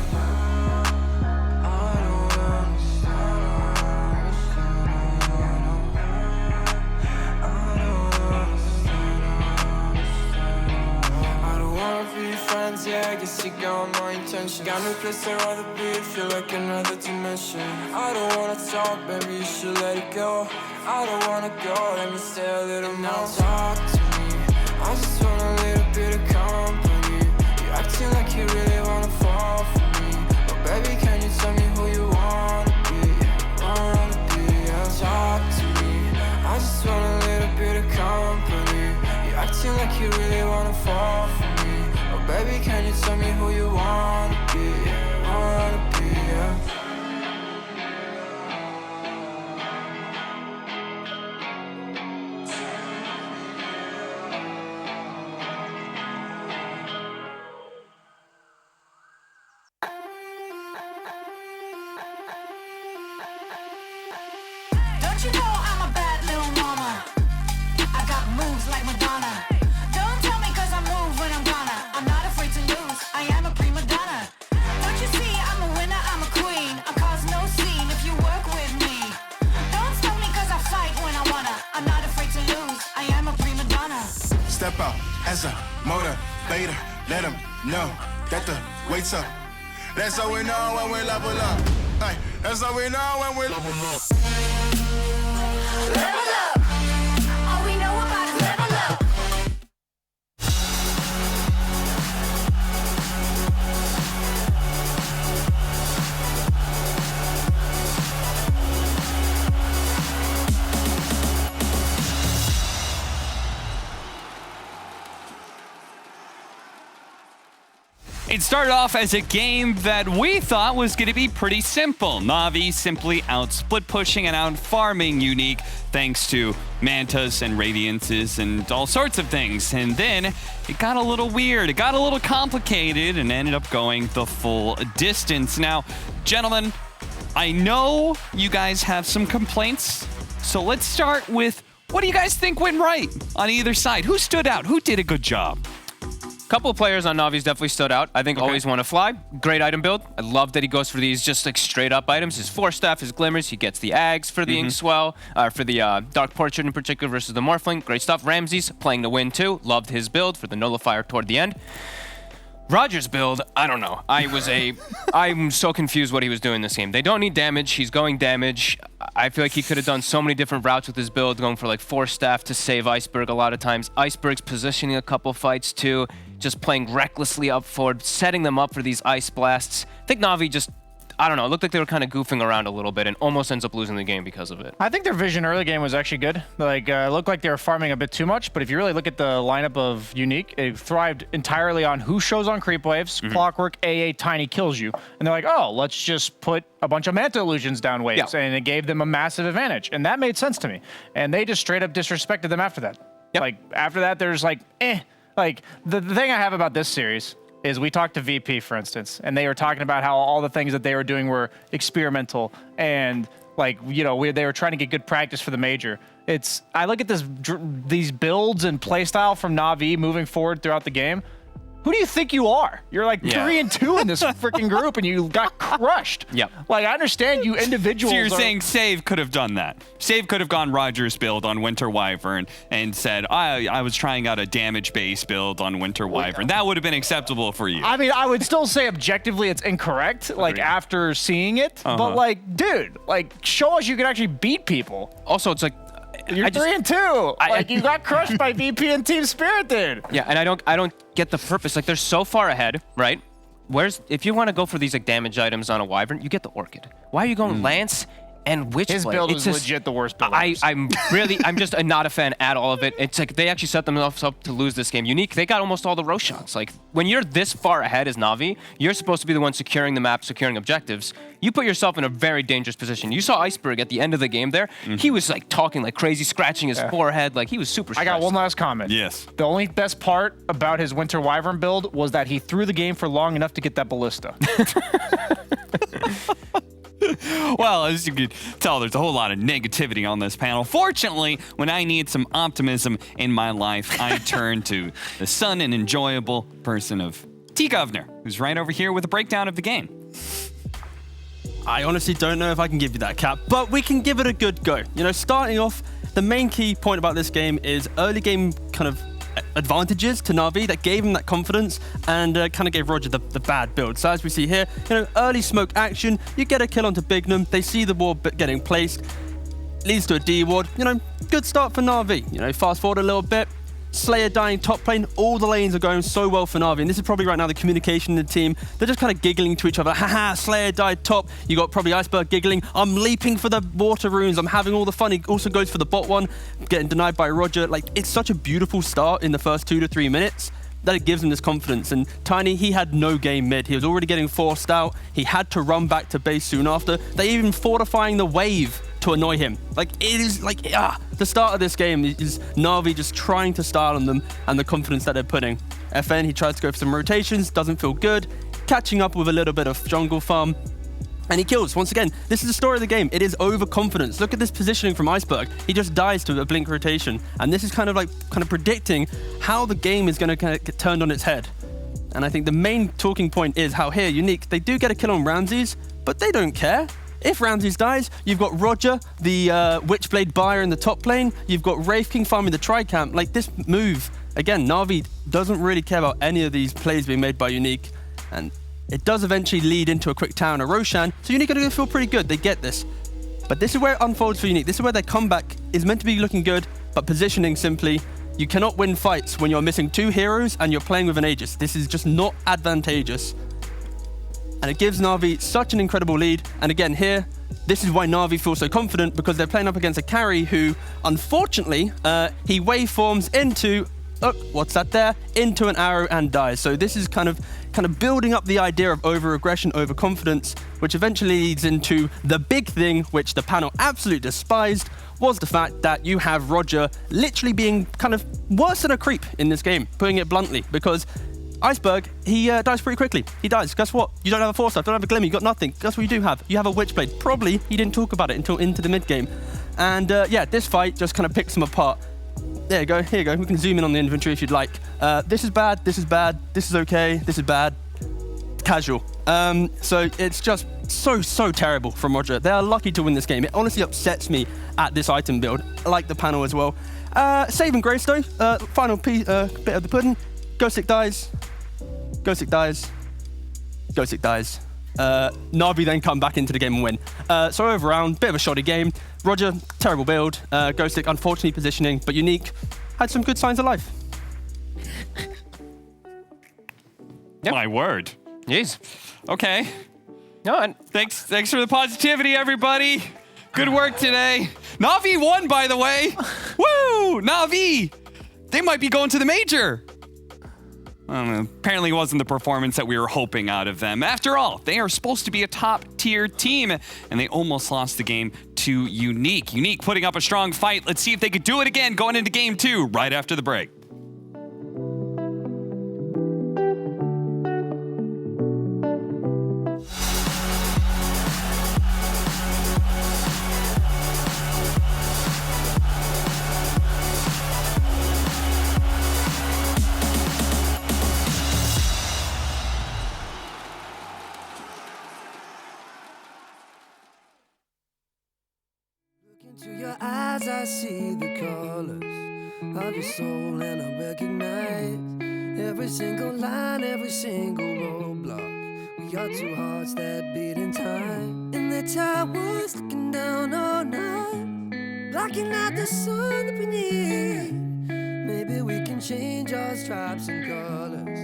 F: I don't friends, yeah, I guess you got my intention. Got no place I'd rather be, feel like another dimension. I don't wanna talk, baby, you should let it go. I don't wanna go, let me stay a little more. Now talk to me, I just want a little bit of company. You're acting like you really wanna fall for me. But baby, can you tell me who you wanna be? Yeah. Talk to me, I just want a little bit of company. You're acting like you really wanna fall for me. Oh, baby, can you tell me who you wanna be? Yeah.
M: Don't you know I'm a bad little mama? I got moves like Madonna. Don't tell me cause I move when I'm gonna. I'm not afraid to lose, I am a prima donna. Don't you see I'm a winner, I'm a queen. I cause no scene if you work with me. Don't stop me cause I fight when I wanna. I'm not afraid to lose, I am a prima donna.
F: Step out as a motivator. Let them know that the weight's up. That's how we know when we level up. Ay, that's how we know when we level up.
M: Level up. All we know about is level up.
U: It started off as a game that we thought was going to be pretty simple. Na'Vi simply out split pushing and out farming Unique thanks to Mantas and Radiances and all sorts of things. And then it got a little weird. It got a little complicated and ended up going the full distance. Now, gentlemen, I know you guys have some complaints. So let's start with, what do you guys think went right on either side? Who stood out? Who did a good job?
W: Couple of players on Navi's definitely stood out. I think Always Want to Fly, great item build. I love that he goes for these just like straight up items. His Force Staff, his Glimmers, he gets the Ags for the Inkswell, for the Dark Portrait in particular versus the Morphling. Great stuff. Ramses playing to win too. Loved his build for the Nullifier toward the end. Roger's build, I don't know. I'm so confused what he was doing this game. They don't need damage. He's going damage. I feel like he could have done so many different routes with his build, going for like Force Staff to save Iceberg a lot of times. Iceberg's positioning a couple fights too, just playing recklessly up forward, setting them up for these Ice Blasts. I think Na'Vi just, I don't know, it looked like they were kind of goofing around a little bit and almost ends up losing the game because of it.
X: I think their vision early game was actually good. Like, it looked like they were farming a bit too much, but if you really look at the lineup of Unique, it thrived entirely on who shows on creep waves, Clockwork, AA, Tiny kills you. And they're like, oh, let's just put a bunch of Manta Illusions down waves, and it gave them a massive advantage. And that made sense to me. And they just straight up disrespected them after that. Like, after that, there's like, Like, the thing I have about this series is we talked to VP, for instance, and they were talking about how all the things that they were doing were experimental and, like, you know, they were trying to get good practice for the major. I look at these builds and playstyle from Na'Vi moving forward throughout the game. Who do you think you are? You're like 3-2 in this freaking group, and you got crushed.
U: Yep.
X: Like, I understand you individuals.
U: So you're saying Save could have done that. Save could have gone Roger's build on Winter Wyvern and said, I was trying out a damage-based build on Winter Wyvern. That would have been acceptable for you.
X: I mean, I would still say objectively it's incorrect, like, after seeing it. But, like, dude, like, show us you can actually beat people.
W: Also, it's like,
X: you're 3-2. Like, you got crushed by VP and Team Spirit, dude.
W: Yeah, and I don't get the purpose. Like, they're so far ahead, right? if you want to go for these like damage items on a Wyvern, you get the Orchid. Why are you going Lance and Witchblade?
X: His build was legit the worst build.
W: I'm just not a fan at all of it. It's like they actually set themselves up to lose this game. Unique, they got almost all the Roshans. Like when you're this far ahead as Na'Vi, you're supposed to be the one securing the map, securing objectives. You put yourself in a very dangerous position. You saw Iceberg at the end of the game there. He was like talking like crazy, scratching his forehead. Like he was super stressed.
X: I got one last comment.
C: Yes.
X: The only best part about his Winter Wyvern build was that he threw the game for long enough to get that ballista.
C: Well, as you can tell, there's a whole lot of negativity on this panel. Fortunately, when I need some optimism in my life, I turn to the fun and enjoyable person of T. Governor, who's right over here with a breakdown of the game.
N: I honestly don't know if I can give you that, Cap, but we can give it a good go. You know, starting off, the main key point about this game is early game kind of advantages to Na'Vi that gave him that confidence and kind of gave Roger the bad build. So as we see here, you know, early smoke action, you get a kill onto Bignum, they see the ward getting placed, leads to a D ward, you know, good start for Na'Vi. You know, fast forward a little bit, Slayer dying top lane, all the lanes are going so well for Na'Vi, and this is probably right now the communication in the team. They're just kind of giggling to each other. Haha, Slayer died top. You got probably Iceberg giggling. I'm leaping for the water runes. I'm having all the fun. He also goes for the bot one, getting denied by Roger. Like, it's such a beautiful start in the first 2 to 3 minutes that it gives him this confidence. And Tiny, he had no game mid. He was already getting forced out. He had to run back to base soon after. They even fortifying the wave to annoy him. Like, it is like, the start of this game is Na'Vi just trying to style on them and the confidence that they're putting. FN, he tries to go for some rotations, doesn't feel good, catching up with a little bit of jungle farm, and he kills. Once again, this is the story of the game. It is overconfidence. Look at this positioning from Iceberg. He just dies to a blink rotation, and this is kind of predicting how the game is going to kind of get turned on its head. And I think the main talking point is how here, Unique, they do get a kill on Ramses, but they don't care. If Ramses dies, you've got Roger, the Witchblade buyer in the top lane. You've got Wraith King farming the Tri-Camp. Like, this move, again, Na'Vi doesn't really care about any of these plays being made by Unique. And it does eventually lead into a quick tower and a Roshan. So Unique are going to feel pretty good. They get this. But this is where it unfolds for Unique. This is where their comeback is meant to be looking good, but positioning simply. You cannot win fights when you're missing 2 heroes and you're playing with an Aegis. This is just not advantageous. And it gives Na'Vi such an incredible lead. And again, here, this is why Na'Vi feels so confident, because they're playing up against a carry who, unfortunately, he waveforms into, look, what's that there? Into an arrow and dies. So this is kind of building up the idea of over-aggression, overconfidence, which eventually leads into the big thing, which the panel absolutely despised, was the fact that you have Roger literally being kind of worse than a creep in this game, putting it bluntly, because Iceberg, he dies pretty quickly. He dies. Guess what? You don't have a 4-star, don't have a Glimmer, you got nothing. Guess what you do have? You have a Witchblade. Probably he didn't talk about it until into the mid-game. And yeah, this fight just kind of picks him apart. There you go, here you go. We can zoom in on the inventory if you'd like. This is bad, this is bad, this is okay, this is bad. Casual. So it's just so terrible from Roger. They are lucky to win this game. It honestly upsets me at this item build. I like the panel as well. Saving grace though, final bit of the pudding. Ghostic dies. Ghostic dies. Ghostic dies. Na'Vi then come back into the game and win. So over round, bit of a shoddy game. Roger, terrible build. Ghostic, unfortunately positioning, but Unique had some good signs of life.
C: Yep. My word.
W: Yes.
C: Okay.
W: No, and
C: thanks for the positivity, everybody. Good work today. Na'Vi won, by the way. Woo! Na'Vi! They might be going to the major. Apparently it wasn't the performance that we were hoping out of them. After all, they are supposed to be a top-tier team, and they almost lost the game to Unique. Unique putting up a strong fight. Let's see if they could do it again going into game 2 right after the break.
F: To your eyes, I see the colors of your soul, and I recognize every single line, every single roadblock. We are 2 hearts that beat in time. In the towers, looking down all night, blocking out the sun beneath. Maybe we can change our stripes and colors.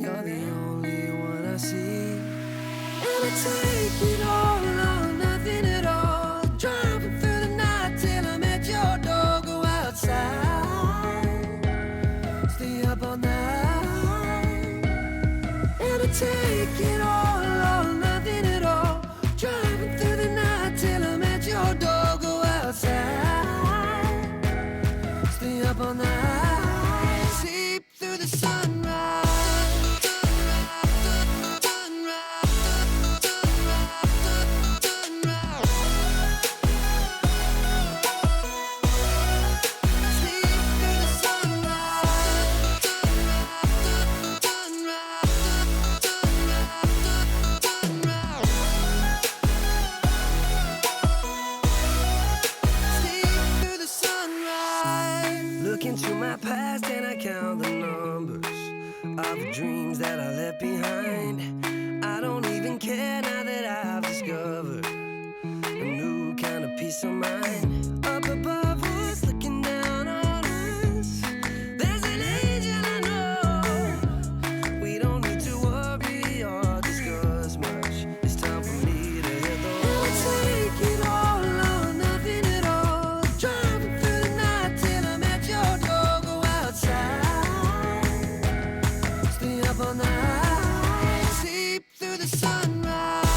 F: You're the only one I see. And I take it all or nothing at all. Driving through the night till I'm at your door. Go outside, stay up all night. And I take it all or nothing at all. Driving through the night till I'm at your door. Go outside, stay up all night. Sleep through the sunrise. Into my past and I count the numbers of the dreams that I left behind. I don't even care now that I've discovered a new kind of peace of mind. Up above us, looking down on us, there's an angel I know. We don't need to worry or discuss much. It's time for me to hit the road. And I take it all or nothing at all. Driving through the night till I'm at your door. Go outside, stay up all night, sleep through the sunrise.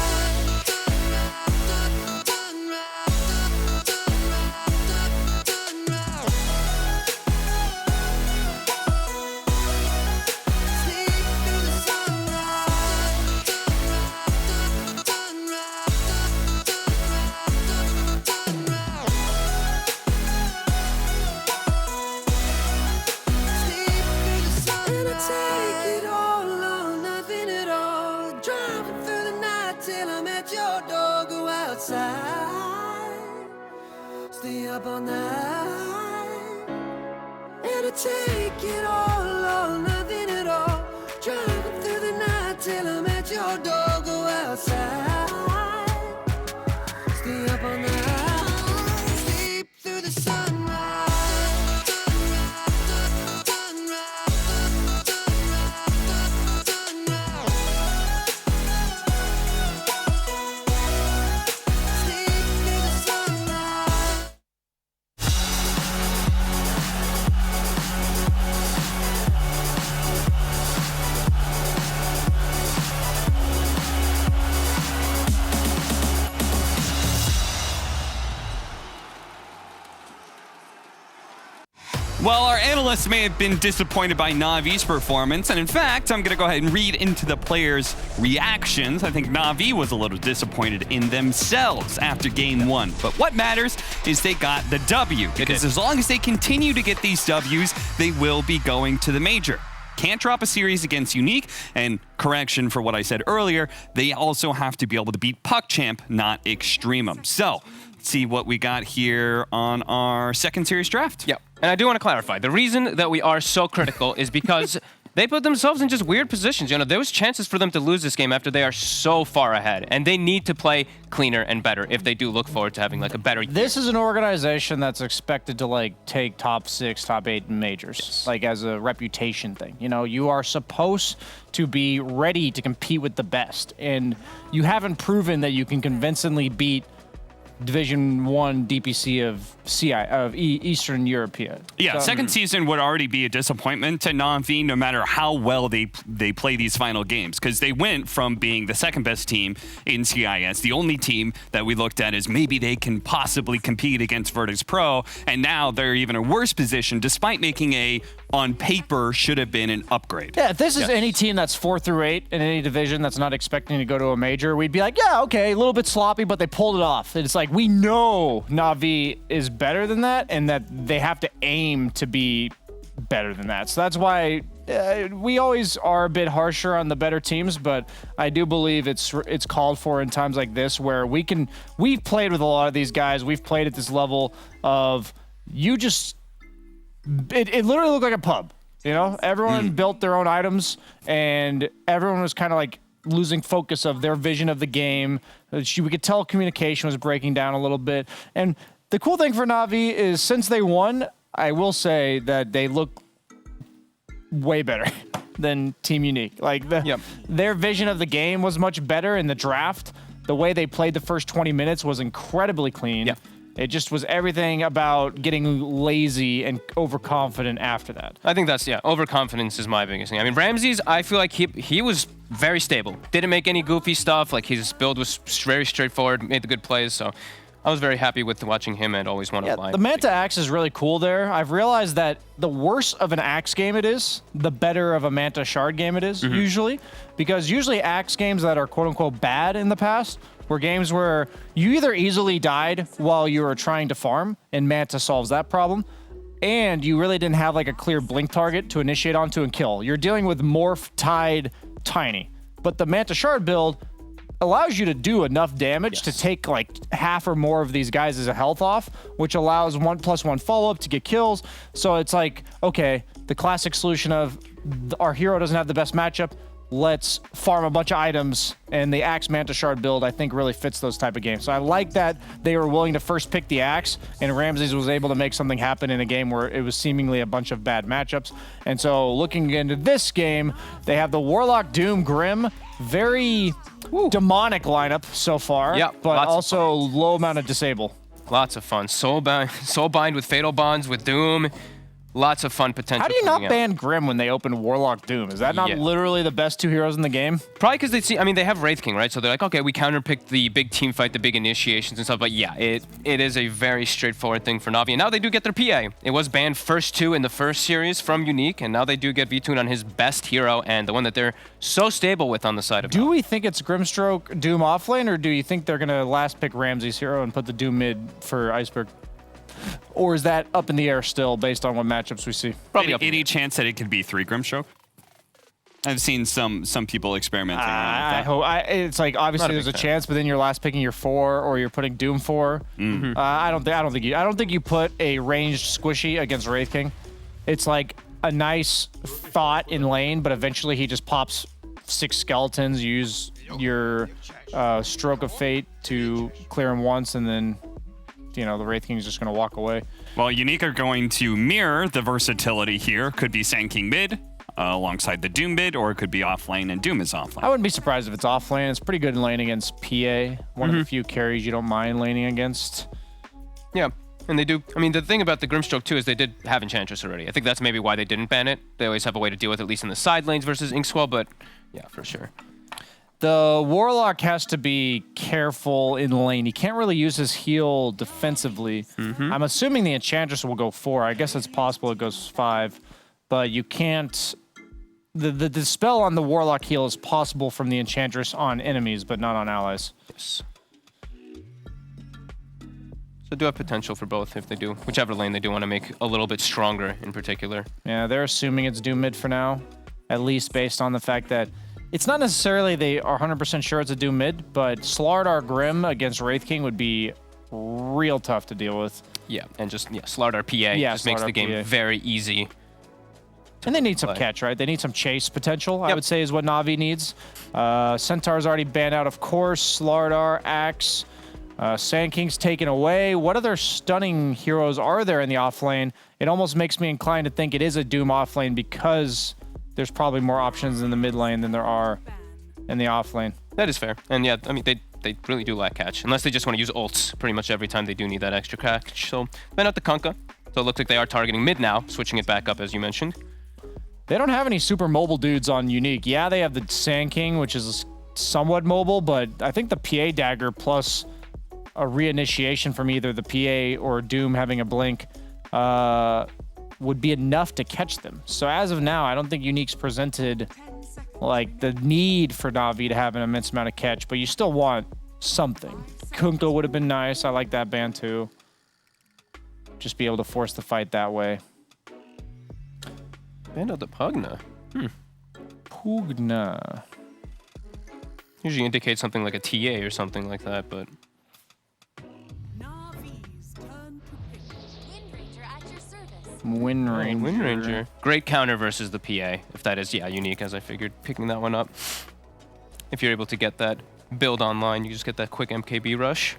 F: And I take it all or nothing at all. Driving through the night till I'm at your door. Go outside, stay up all night. And I take it all or nothing at all. Driving through the night till I'm at your door. Go outside, stay up all night. Sleep through the sunrise.
C: Well, our analysts may have been disappointed by Navi's performance, and in fact, I'm going to go ahead and read into the players' reactions. I think Navi was a little disappointed in themselves after Game 1, but what matters is they got the W, because as long as they continue to get these Ws, they will be going to the Major. Can't drop a series against Unique, and correction for what I said earlier, they also have to be able to beat PuckChamp, not Extremum. So, let's see what we got here on our second series draft.
W: Yep. And I do want to clarify, the reason that we are so critical is because they put themselves in just weird positions. You know, there was chances for them to lose this game after they are so far ahead, and they need to play cleaner and better if they do look forward to having like a better year.
X: This is an organization that's expected to like take top 6, top 8 in majors, like as a reputation thing. You know, you are supposed to be ready to compete with the best, and you haven't proven that you can convincingly beat Division 1 DPC of Eastern European.
C: Yeah, second season would already be a disappointment to Navi no matter how well they play these final games, because they went from being the second best team in CIS, the only team that we looked at as maybe they can possibly compete against Virtus Pro, and now they're even in a worse position despite making a, on paper, should have been an upgrade.
X: Yeah, if this is any team that's 4 through 8 in any division that's not expecting to go to a major, we'd be like, yeah, okay, a little bit sloppy, but they pulled it off. It's like, we know Navi is better than that, and that they have to aim to be better than that. So that's why we always are a bit harsher on the better teams, but I do believe it's called for in times like this where we've played with a lot of these guys. We've played at this level of it literally looked like a pub, you know? Everyone built their own items, and everyone was kind of like losing focus of their vision of the game. We could tell communication was breaking down a little bit. And the cool thing for Navi is since they won, I will say that they look way better than Team Unique. Like their vision of the game was much better in the draft. The way they played the first 20 minutes was incredibly clean.
W: Yeah.
X: It just was everything about getting lazy and overconfident after that.
W: I think that's, overconfidence is my biggest thing. I mean, Ramses, I feel like he was very stable. Didn't make any goofy stuff. Like, his build was very straightforward, made the good plays, so I was very happy with watching him and always want to line.
X: The Manta Axe is really cool there. I've realized that the worse of an Axe game it is, the better of a Manta Shard game it is, usually. Because usually Axe games that are quote-unquote bad in the past were games where you either easily died while you were trying to farm, and Manta solves that problem, and you really didn't have like a clear blink target to initiate onto and kill. You're dealing with Morph, Tide, Tiny. But the Manta Shard build allows you to do enough damage to take like half or more of these guys' health off, which allows 1+1 follow-up to get kills. So it's like, okay, the classic solution of our hero doesn't have the best matchup, let's farm a bunch of items, and the Axe Manta Shard build, I think, really fits those type of games. So I like that they were willing to first pick the Axe, and Ramses was able to make something happen in a game where it was seemingly a bunch of bad matchups. And so looking into this game, they have the Warlock, Doom, Grim, very demonic lineup so far, but also low amount of disable.
W: Lots of fun. Soulbind with Fatal Bonds with Doom. Lots of fun potential.
X: How do you not ban Grim when they open Warlock Doom? Is that not literally the best two heroes in the game?
W: Probably because they have Wraith King, right? So they're like, okay, we counterpicked the big team fight, the big initiations and stuff. But yeah, it is a very straightforward thing for Na'Vi. And now they do get their PA. It was banned first 2 in the first series from Unique, and now they do get V-Tune on his best hero and the one that they're so stable with on the side of
X: Do we think it's Grimstroke Doom offlane, or do you think they're going to last pick Ramses' hero and put the Doom mid for Iceberg? Or is that up in the air still based on what matchups we see?
C: Probably any chance that it could be 3 Grimstroke? I've seen some people experimenting around with that.
X: It's like obviously there's a chance, but then you're last picking your 4 or you're putting Doom 4. I don't think you put a ranged squishy against Wraith King. It's like a nice thought in lane, but eventually he just pops 6 skeletons. You use your Stroke of Fate to clear him once, and then the Wraith King's just going to walk away.
C: Well, Unique are going to mirror the versatility here. Could be Sand King mid alongside the Doom mid, or it could be off lane and Doom is off lane.
X: I wouldn't be surprised if it's off lane. It's pretty good in lane against PA. One of the few carries you don't mind laning against.
W: Yeah, and they do. I mean, the thing about the Grimstroke too is they did have Enchantress already. I think that's maybe why they didn't ban it. They always have a way to deal with it, at least in the side lanes versus Inkswell, but yeah, for sure.
X: The Warlock has to be careful in lane. He can't really use his heal defensively. I'm assuming the Enchantress will go 4. I guess it's possible it goes 5. But you can't... The spell on the Warlock heal is possible from the Enchantress on enemies, but not on allies.
W: Yes. So do have potential for both if they do. Whichever lane they do want to make a little bit stronger in particular.
X: Yeah, they're assuming it's Doom mid for now. At least based on the fact that it's not necessarily they are 100% sure it's a Doom mid, but Slardar Grim against Wraith King would be real tough to deal with.
W: Yeah, and just Slardar PA just makes the game very easy.
X: And they need some catch, right? They need some chase potential, I would say, is what Na'Vi needs. Centaur's already banned out, of course. Slardar, Axe, Sand King's taken away. What other stunning heroes are there in the offlane? It almost makes me inclined to think it is a Doom offlane because there's probably more options in the mid lane than there are in the off lane.
W: That is fair. And yeah, I mean, they really do lack catch. Unless they just want to use ults pretty much every time they do need that extra catch. So, ban out the Kunkka. So it looks like they are targeting mid now, switching it back up as you mentioned.
X: They don't have any super mobile dudes on Unique. Yeah, they have the Sand King, which is somewhat mobile, but I think the PA dagger plus a reinitiation from either the PA or Doom having a blink would be enough to catch them. So as of now, I don't think Unique's presented like the need for Na'Vi to have an immense amount of catch, but you still want something. Kunkka would have been nice. I like that ban too. Just be able to force the fight that way.
W: Banned out the Pugna.
X: Pugna.
W: Usually indicates something like a TA or something like that, but...
X: Windranger.
W: Great counter versus the PA, if that is, Unique, as I figured, picking that one up. If you're able to get that build online, you just get that quick MKB rush.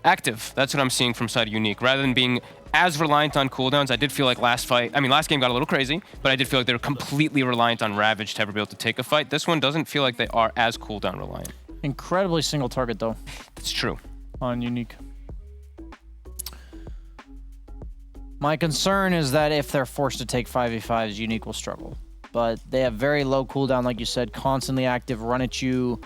W: active. That's what I'm seeing from side of Unique. Rather than being as reliant on cooldowns, I did feel like last game got a little crazy, but I did feel like they were completely reliant on Ravage to ever be able to take a fight. This one doesn't feel like they are as cooldown reliant.
X: Incredibly single target, though.
W: That's true.
X: On Unique. My concern is that if they're forced to take 5v5s, Unique will struggle. But they have very low cooldown, like you said, constantly active, run at you.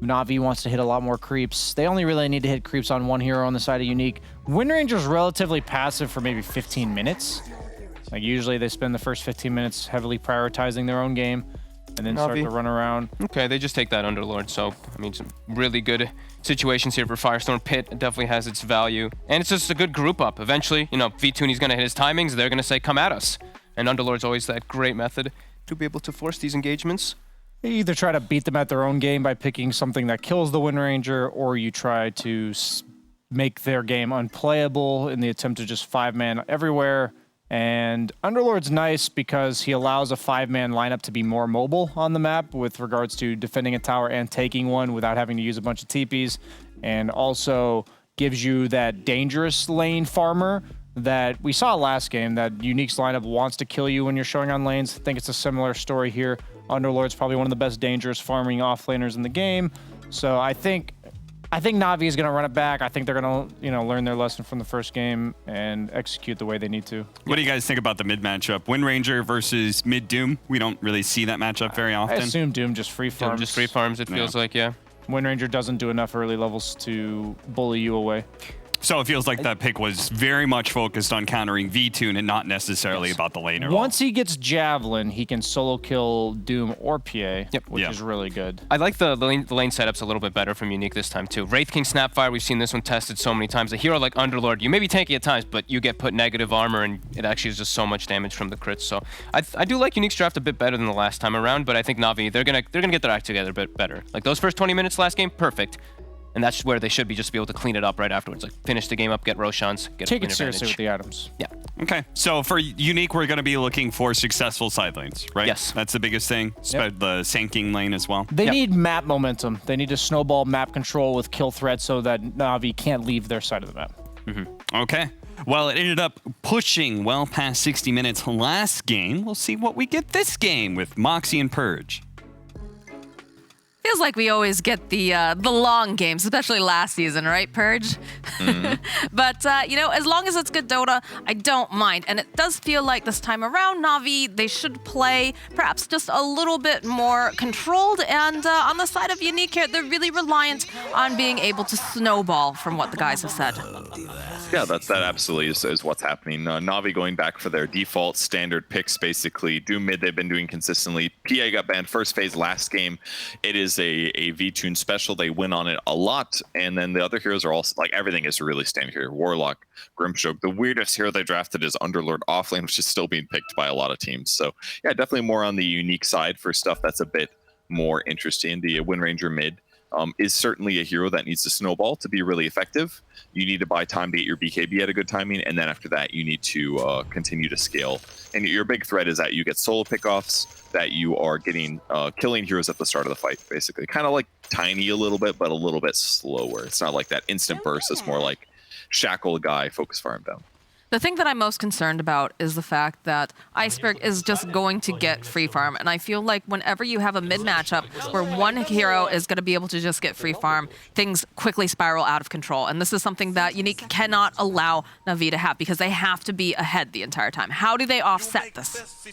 X: Na'Vi wants to hit a lot more creeps. They only really need to hit creeps on one hero on the side of Unique. Wind Ranger's relatively passive for maybe 15 minutes. Like usually they spend the first 15 minutes heavily prioritizing their own game and then start to run around.
W: Okay, they just take that Underlord. So, I mean, some really good situations here for Firestorm. Pit definitely has its value. And it's just a good group up. Eventually, you know, V-Tooney's going to hit his timings. They're going to say, come at us. And Underlord's always that great method to be able to force these engagements.
X: You either try to beat them at their own game by picking something that kills the Wind Ranger, or you try to make their game unplayable in the attempt to just 5-man everywhere. And Underlord's nice because he allows a 5-man lineup to be more mobile on the map with regards to defending a tower and taking one without having to use a bunch of TPs, and also gives you that dangerous lane farmer that we saw last game, that Unique's lineup wants to kill you when you're showing on lanes. I think it's a similar story here. Underlord's probably one of the best dangerous farming offlaners in the game. So I think Na'Vi is going to run it back. I think they're going to, learn their lesson from the first game and execute the way they need to.
C: What do you guys think about the mid matchup? Wind Ranger versus mid Doom. We don't really see that matchup very often.
X: I assume Doom just free farms.
W: Doom just free farms, it feels like, yeah.
X: Wind Ranger doesn't do enough early levels to bully you away.
C: So it feels like that pick was very much focused on countering V-Toon and not necessarily about the lane at all.
X: Once he gets Javelin, he can solo kill Doom or PA, which is really good.
W: I like the lane setups a little bit better from Unique this time too. Wraith King Snapfire, we've seen this one tested so many times. A hero like Underlord, you may be tanky at times, but you get put negative armor and it actually is just so much damage from the crits. So I do like Unique's draft a bit better than the last time around, but I think Na'Vi, they're gonna get their act together a bit better. Like those first 20 minutes last game, perfect. And that's where they should be, just be able to clean it up right afterwards. Like finish the game up, get Roshans, get
X: Take
W: a
X: it seriously with the items.
W: Yeah.
C: Okay. So for Unique, we're going to be looking for successful side lanes, right?
W: Yes.
C: That's the biggest thing. The Sanking lane as well.
X: They need map momentum. They need to snowball map control with kill threats so that Na'Vi can't leave their side of the map.
C: Okay. Well, it ended up pushing well past 60 minutes last game. We'll see what we get this game with Moxie and Purge.
A: Feels like we always get the long games, especially last season, right, Purge? But, as long as it's good Dota, I don't mind. And it does feel like this time around, Na'Vi, they should play perhaps just a little bit more controlled. And on the side of Unique here, they're really reliant on being able to snowball, from what the guys have said.
I: Yeah, that absolutely is what's happening. Na'Vi going back for their default standard picks, basically. Doom mid they've been doing consistently. PA got banned first phase last game. It is a V-Toon special. They win on it a lot. And then the other heroes are also, like, everything is really standard here. Warlock, Grimstroke. The weirdest hero they drafted is Underlord offlane, which is still being picked by a lot of teams. So, yeah, definitely more on the Unique side for stuff that's a bit more interesting. The Wind Ranger mid is certainly a hero that needs to snowball to be really effective. You need to buy time to get your BKB at a good timing, and then after that, you need to continue to scale. And your big threat is that you get solo pickoffs, that you are getting killing heroes at the start of the fight, basically. Kind of like Tiny a little bit, but a little bit slower. It's not like that instant burst. It's more like shackle a guy, focus farm down.
A: The thing that I'm most concerned about is the fact that Iceberg is just going to get free farm. And I feel like whenever you have a mid matchup where one hero is going to be able to just get free farm, things quickly spiral out of control. And this is something that Unique cannot allow Na'Vi to have because they have to be ahead the entire time. How do they offset this?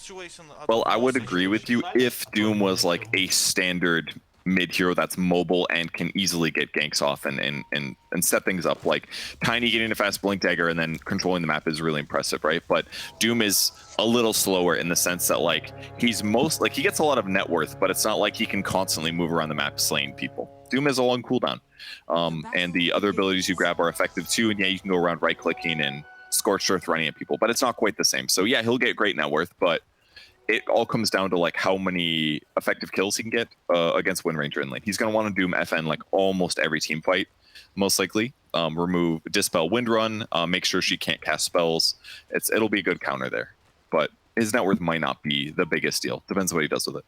I: Well, I would agree with you if Doom was like a standard mid hero that's mobile and can easily get ganks off and set things up. Like Tiny getting a fast blink dagger and then controlling the map is really impressive, right? But Doom is a little slower in the sense that like he gets a lot of net worth, but it's not like he can constantly move around the map slaying people. Doom is a long cooldown. And the other abilities you grab are effective too, and yeah, you can go around right clicking and Scorched Earth running at people, but it's not quite the same. So yeah, he'll get great net worth, but it all comes down to like how many effective kills he can get against Wind Ranger in lane. He's going to want to Doom FN like almost every team fight, most likely. Remove Dispel Wind Run, make sure she can't cast spells. It'll be a good counter there. But his net worth might not be the biggest deal. Depends what he does with it.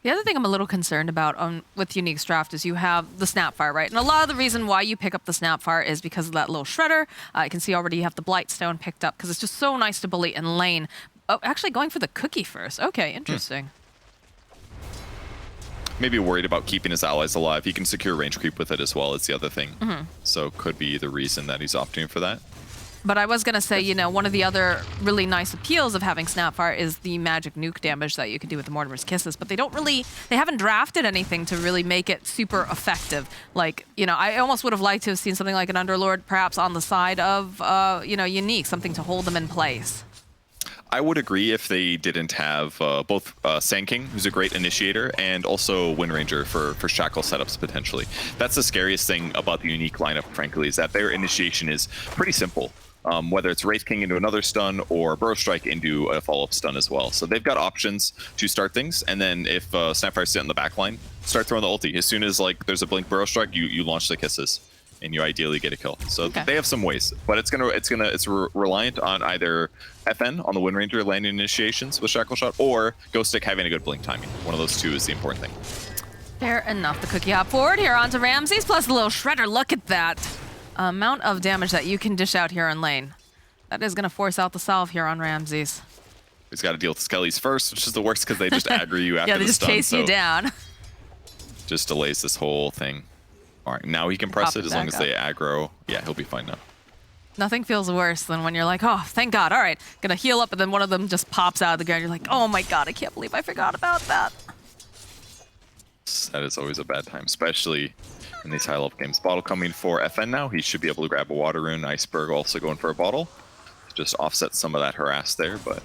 A: The other thing I'm a little concerned about with Unique's draft is you have the Snapfire, right? And a lot of the reason why you pick up the Snapfire is because of that little Shredder. I can see already you have the Blightstone picked up because it's just so nice to bully in lane. Oh, actually going for the cookie first. Okay, interesting.
I: Maybe worried about keeping his allies alive. He can secure range creep with it as well, is the other thing. So could be the reason that he's opting for that.
A: But I was going to say, you know, one of the other really nice appeals of having Snapfire is the magic nuke damage that you can do with the Mortimer's Kisses. But they haven't drafted anything to really make it super effective. Like, you know, I almost would have liked to have seen something like an Underlord perhaps on the side of, you know, Unique, something to hold them in place.
I: I would agree if they didn't have both Sand King, who's a great initiator, and also Wind Ranger for Shackle setups potentially. That's the scariest thing about the Unique lineup, frankly, is that their initiation is pretty simple. Whether it's Wraith King into another stun or Burrow Strike into a follow-up stun as well. So they've got options to start things, and then if Snapfire's sit in the back line, start throwing the ulti. As soon as like there's a blink Burrow Strike, you launch the kisses, and you ideally get a kill. So they have some ways, but it's reliant on either FN on the Wind Ranger landing initiations with Shackle Shot, or Ghost Stick having a good blink timing. One of those two is the important thing.
A: Fair enough. The cookie hop forward here onto Ramses, plus a little Shredder. Look at that amount of damage that you can dish out here in lane. That is going to force out the salve here on Ramses.
I: He's got to deal with Skellies first, which is the worst because they just aggro you after
A: yeah, they
I: the
A: just
I: stun,
A: chase you down.
I: Just delays this whole thing. All right, now he can press it as long as they aggro. Yeah, he'll be fine now.
A: Nothing feels worse than when you're like, oh, thank God. All right, gonna heal up, and then one of them just pops out of the ground. You're like, oh my God, I can't believe I forgot about that.
I: That is always a bad time, especially in these high level games. Bottle coming for FN now. He should be able to grab a water rune. Iceberg also going for a bottle to just offset some of that harass there, but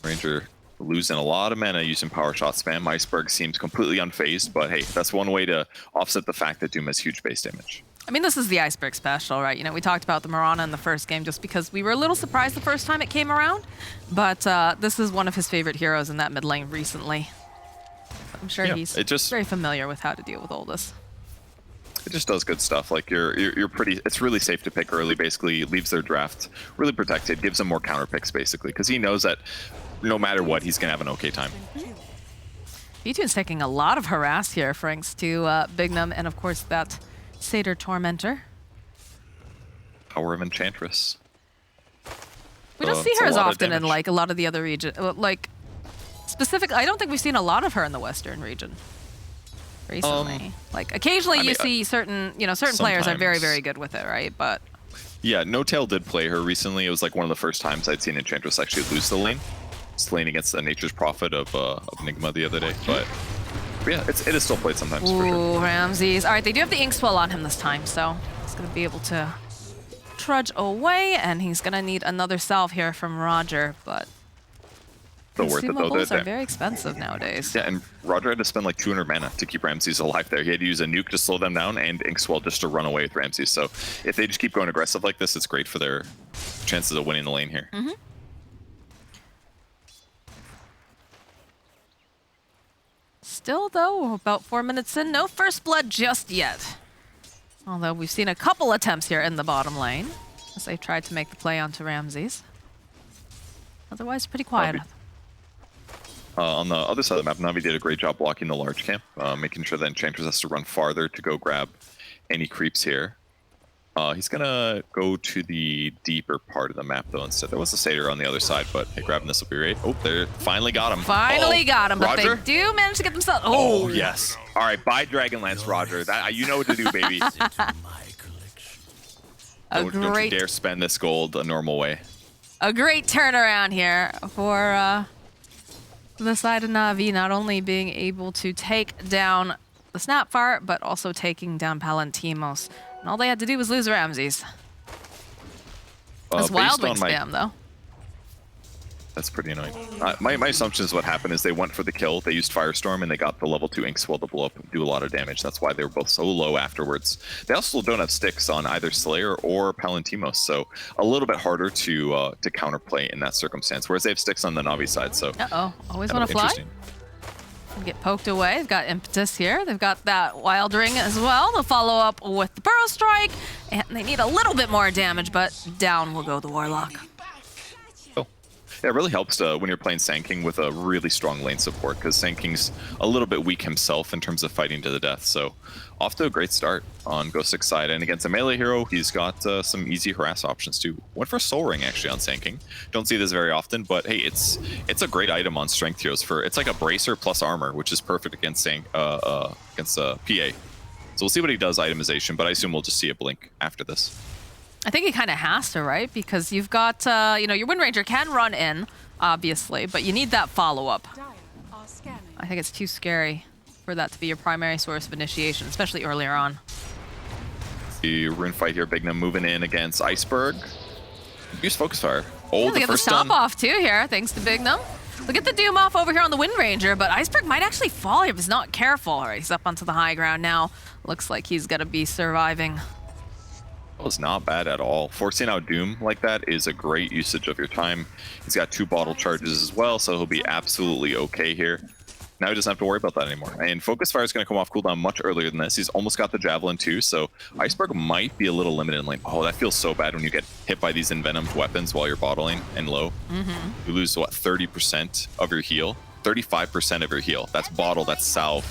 I: Ranger losing a lot of mana using power shot spam. Iceberg seems completely unfazed, but hey, that's one way to offset the fact that Doom has huge base damage.
A: I mean, this is the Iceberg special, right? You know, we talked about the Mirana in the first game just because we were a little surprised the first time it came around, but this is one of his favorite heroes in that mid lane recently. I'm sure he's very familiar with how to deal with all this.
I: It just does good stuff. Like you're pretty. It's really safe to pick early. Basically, leaves their draft really protected. Gives them more counter picks basically because he knows that no matter what, he's gonna have an okay time.
A: B2's taking a lot of harass here, thanks to Bignum and of course that Satyr Tormentor.
I: Power of Enchantress.
A: We don't see her as often in like a lot of the other regions. Like specifically, I don't think we've seen a lot of her in the Western region recently. Like occasionally you see certain players are very, very good with it, right? But
I: yeah, No Tail did play her recently. It was like one of the first times I'd seen Enchantress actually lose the lane. It's lane against the Nature's Prophet of Enigma the other day, but yeah, it is still played sometimes for sure.
A: Ramses. All right, they do have the Ink Swell on him this time, so he's going to be able to trudge away, and he's going to need another salve here from Roger, but
I: So worth it though.
A: Consumables are very expensive nowadays.
I: Yeah, and Roger had to spend like 200 mana to keep Ramses alive there. He had to use a nuke to slow them down and Inkswell just to run away with Ramses. So if they just keep going aggressive like this, it's great for their chances of winning the lane here.
A: Still, though, about 4 minutes in, no first blood just yet. Although we've seen a couple attempts here in the bottom lane as they tried to make the play onto Ramses. Otherwise, pretty quiet.
I: On the other side of the map, Na'Vi did a great job blocking the large camp, making sure that Enchantress has to run farther to go grab any creeps here. He's gonna go to the deeper part of the map though instead. There was a Satyr on the other side, but hey, grabbing this will be great. Oh, they finally got him.
A: Finally got him, but
I: Roger?
A: they do manage to get themselves.
I: Oh yes. All right, buy Dragonlance, Roger. That you know what to do, baby. Don't you dare spend this gold a normal way.
A: A great turnaround here for the side of Na'Vi, not only being able to take down the Snapfire, but also taking down Palantimos. And all they had to do was lose Ramses. That's Wild Wing spam, though.
I: That's pretty annoying. My assumption is what happened is they went for the kill, they used Firestorm, and they got the level 2 Inkswell to blow up and do a lot of damage. That's why they were both so low afterwards. They also don't have sticks on either Slayer or Palantimos, so a little bit harder to counterplay in that circumstance, whereas they have sticks on the Na'Vi side. So
A: always want to fly? Get poked away. They've got Impetus here. They've got that Wild Ring as well. They'll follow up with the Burrow Strike, and they need a little bit more damage, but down will go the Warlock.
I: Yeah, it really helps when you're playing Sand King with a really strong lane support, because Sand King's a little bit weak himself in terms of fighting to the death. So off to a great start on Ghostic's side. And against a melee hero, he's got some easy harass options too. Went for Soul Ring actually on Sand King. Don't see this very often, but hey, it's a great item on strength heroes. It's like a bracer plus armor, which is perfect against PA. So we'll see what he does itemization, but I assume we'll just see a blink after this.
A: I think he kind of has to, right? Because you've got, your Wind Ranger can run in, obviously, but you need that follow-up. I think it's too scary for that to be your primary source of initiation, especially earlier on.
I: The rune fight here, Bignum moving in against Iceberg. Use Focus Fire. Oh,
A: Yeah, they get the stop off too here, thanks to Bignum. Look at the Doom off over here on the Wind Ranger, but Iceberg might actually fall if he's not careful. All right, he's up onto the high ground now. Looks like he's gonna be surviving.
I: That was not bad at all. Forcing out Doom like that is a great usage of your time. He's got 2 bottle charges as well, so he'll be absolutely okay here. Now he doesn't have to worry about that anymore. And Focus Fire is going to come off cooldown much earlier than this. He's almost got the Javelin too, so Iceberg might be a little limited in lane. Oh, that feels so bad when you get hit by these envenomed weapons while you're bottling and low. You lose, what, 30% of your heal? 35% of your heal. That's bottle, that's salve.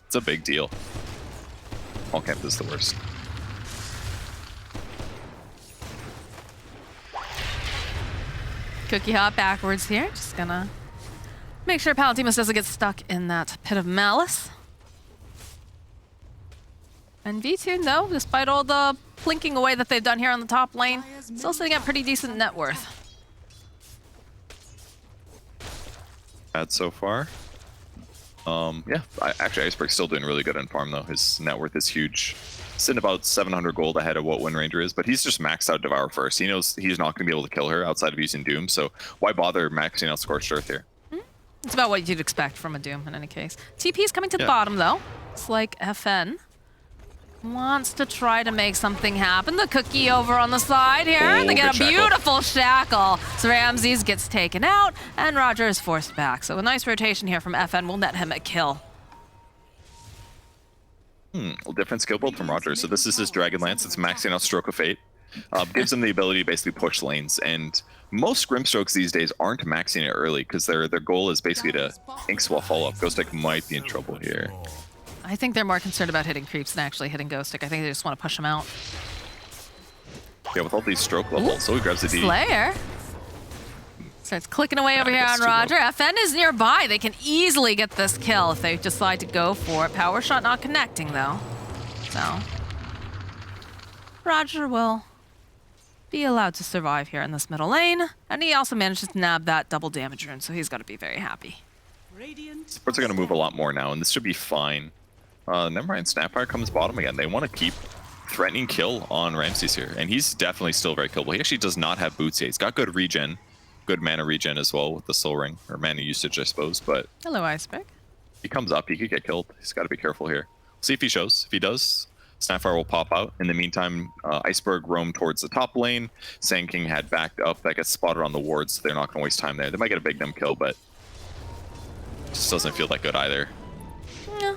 I: It's a big deal. All camp is the worst.
A: Cookie hop backwards here. Just gonna make sure Palatimus doesn't get stuck in that pit of malice. And V2, though, despite all the plinking away that they've done here on the top lane, still sitting at pretty decent net worth.
I: Bad so far. Yeah, actually Iceberg's still doing really good in farm though. His net worth is huge. Sitting about 700 gold ahead of what Wind Ranger is, but he's just maxed out Devour first. He knows he's not going to be able to kill her outside of using Doom, so why bother maxing out Scorched Earth here?
A: It's about what you'd expect from a Doom in any case. TP is coming to the bottom though. It's like FN wants to try to make something happen. The Cookie over on the side here.
I: Oh,
A: they get a
I: good
A: beautiful shackle. So Ramses gets taken out and Roger is forced back. So a nice rotation here from FN will net him a kill.
I: A different skill build from Roger. So this is his Dragon Lance. It's maxing out Stroke of Fate. Gives him the ability to basically push lanes. And most Grimstrokes these days aren't maxing it early because their goal is basically to Inkswell follow up. Ghostic might be in trouble here.
A: I think they're more concerned about hitting creeps than actually hitting Ghostic. I think they just want to push him out.
I: Yeah, with all these stroke levels, so he grabs the D.
A: Slayer starts clicking away over here on Roger. FN is nearby. They can easily get this kill if they decide to go for it. Power shot not connecting though. So Roger will be allowed to survive here in this middle lane. And he also manages to nab that double damage rune, so he's got to be very happy.
I: Supports are going to move a lot more now, and this should be fine. Never mind, Snapfire comes bottom again. They want to keep threatening kill on Ramses here, and he's definitely still very killable. He actually does not have boots yet. He's got good regen, good mana regen as well with the Soul Ring, or mana usage, I suppose, but...
A: Hello, Iceberg.
I: He comes up, he could get killed. He's got to be careful here. We'll see if he shows. If he does, Snapfire will pop out. In the meantime, Iceberg roamed towards the top lane. Sand King had backed up. That gets spotted on the wards, so they're not going to waste time there. They might get a big dumb kill, but just doesn't feel that good either.
A: Yeah.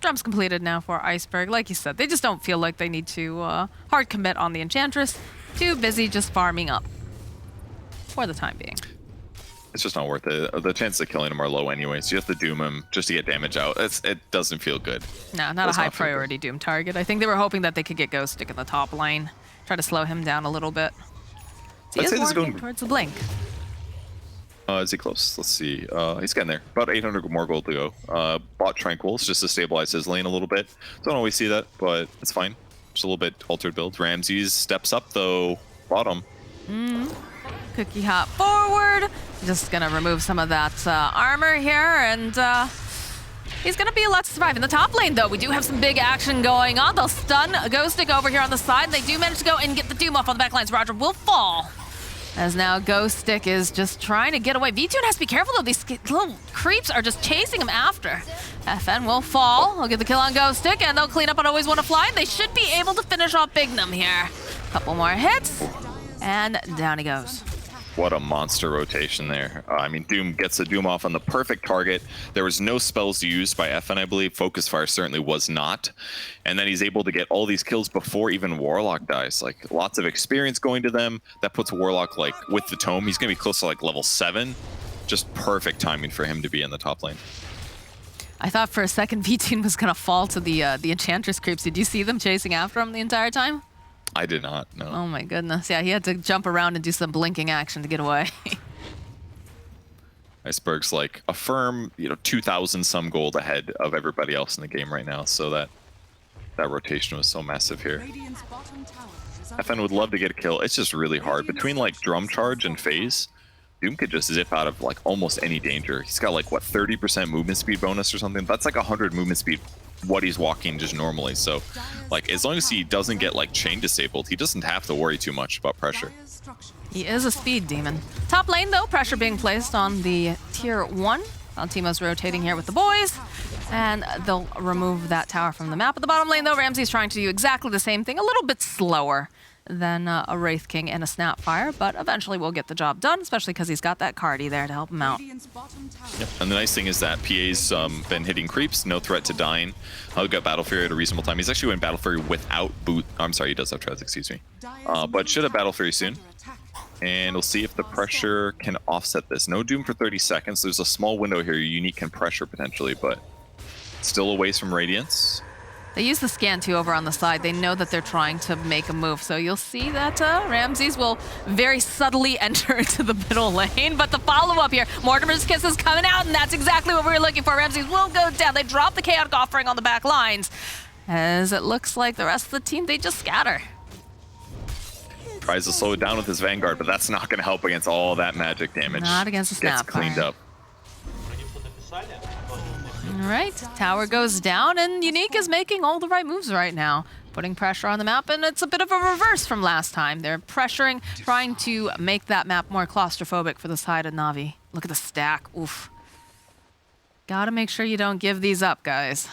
A: Job's completed now for Iceberg. Like you said, they just don't feel like they need to hard commit on the Enchantress. Too busy just farming up for the time being.
I: It's just not worth it. The chances of killing him are low anyway, so you have to doom him just to get damage out. It doesn't feel good.
A: No, not a high priority Doom target. I think they were hoping that they could get Ghostic in the top lane. Try to slow him down a little bit. So he is working towards the blink.
I: Is he close? Let's see. He's getting there. About 800 more gold to go. Bought Tranquils just to stabilize his lane a little bit. Don't always see that, but it's fine. Just a little bit altered build. Ramses steps up though. Bottom.
A: Cookie hop forward. Just gonna remove some of that armor here, and he's gonna be allowed to survive. In the top lane, though, we do have some big action going on. They'll stun Ghostic over here on the side. They do manage to go and get the Doom off on the back lines. Roger will fall. As now Ghostic is just trying to get away. V2 has to be careful though. These little creeps are just chasing him after. FN will fall. They'll get the kill on Ghostic, and they'll clean up on Always Wanna Fly. They should be able to finish off Bignum here. Couple more hits, and down he goes.
I: What a monster rotation there. I mean, Doom gets the Doom off on the perfect target. There was no spells used by FN, I believe. Focus Fire certainly was not. And then he's able to get all these kills before even Warlock dies. Like, lots of experience going to them. That puts Warlock, like, with the Tome. He's going to be close to, like, level 7. Just perfect timing for him to be in the top lane.
A: I thought for a second V-Tune was going to fall to the Enchantress creeps. Did you see them chasing after him the entire time?
I: I did not, no.
A: Oh my goodness. Yeah, he had to jump around and do some blinking action to get away.
I: Iceberg's like a firm, 2,000 some gold ahead of everybody else in the game right now. So that rotation was so massive here. FN would love to get a kill. It's just really hard. Between like Drum Charge and Phase, Doom could just zip out of like almost any danger. He's got like, what, 30% movement speed bonus or something? That's like 100 movement speed what he's walking just normally. So like as long as he doesn't get like chain disabled, he doesn't have to worry too much about pressure.
A: He is a speed demon. Top lane though, pressure being placed on the tier 1. Valentimo's rotating here with the boys, and they'll remove that tower from the map. At the bottom lane though, Ramsey's trying to do exactly the same thing, a little bit slower than a Wraith King and a Snapfire, but eventually we'll get the job done, especially because he's got that Cardi there to help him out.
I: Yep. And the nice thing is that PA's been hitting creeps, no threat to dying. He'll get Battle Fury at a reasonable time. He's actually going Battle Fury without boot. I'm sorry, he does have treads, excuse me. But should have Battle Fury soon. And we'll see if the pressure can offset this. No Doom for 30 seconds. There's a small window here. Unique can pressure potentially, but still a ways from Radiance.
A: They use the scan too over on the side. They know that they're trying to make a move. So you'll see that Ramses will very subtly enter into the middle lane. But the follow-up here, Mortimer's Kiss is coming out, and that's exactly what we were looking for. Ramses will go down. They drop the Chaotic Offering on the back lines. As it looks like the rest of the team, they just scatter.
I: Tries to slow it down with his Vanguard, but that's not going to help against all that magic damage.
A: Not against the Snapfire.
I: Gets cleaned up.
A: All right, tower goes down, and Unique is making all the right moves right now, putting pressure on the map, and it's a bit of a reverse from last time. They're pressuring, trying to make that map more claustrophobic for the side of Na'Vi. Look at the stack. Oof. Gotta make sure you don't give these up, guys.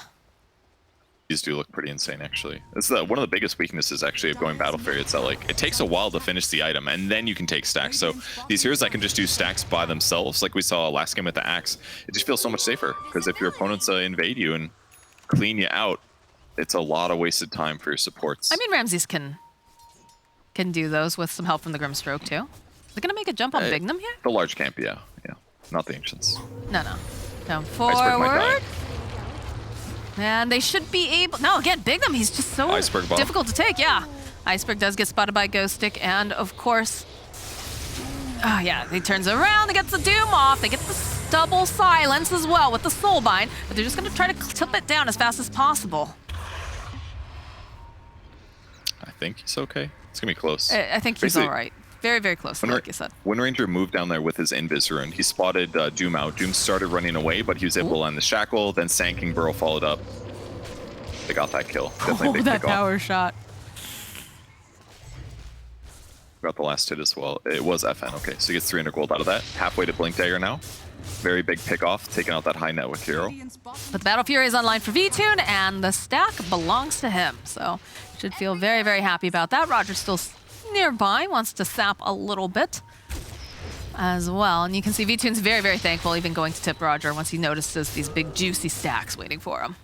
I: These do look pretty insane, actually. This is one of the biggest weaknesses, actually, of going Battle Fury. It's that, like, it takes a while to finish the item, and then you can take stacks. So these heroes that can just do stacks by themselves, like we saw last game with the Axe, it just feels so much safer. Because if your opponents invade you and clean you out, it's a lot of wasted time for your supports.
A: I mean, Ramses can do those with some help from the Grimstroke, too. They're gonna make a jump on Bignum here?
I: The large camp, yeah. Not the Ancients.
A: No. Come forward. And they should be able... No, again, Bignum, he's just so difficult to take, yeah. Iceberg does get spotted by Ghost Stick, and of course... Oh, yeah, he turns around, he gets the Doom off, they get the double silence as well with the Soulbind, but they're just going to try to clip it down as fast as possible.
I: I think he's okay. It's going to be close.
A: I think he's all right. Very, very close, like you said.
I: Wind Ranger moved down there with his Invis Rune. He spotted Doom out. Doom started running away, but he was able to land the Shackle. Then Sand King Burrow followed up. They got that kill. Definitely big
A: that
I: pick
A: power shot.
I: Got the last hit as well. It was FN. Okay, so he gets 300 gold out of that. Halfway to Blink Dagger now. Very big pick off, taking out that high net worth hero.
A: But the Battle Fury is online for V-Tune, and the stack belongs to him. So should feel very, very happy about that. Roger's still nearby, wants to sap a little bit as well. And you can see V-Tune's very, very thankful, even going to tip Roger once he notices these big juicy stacks waiting for him.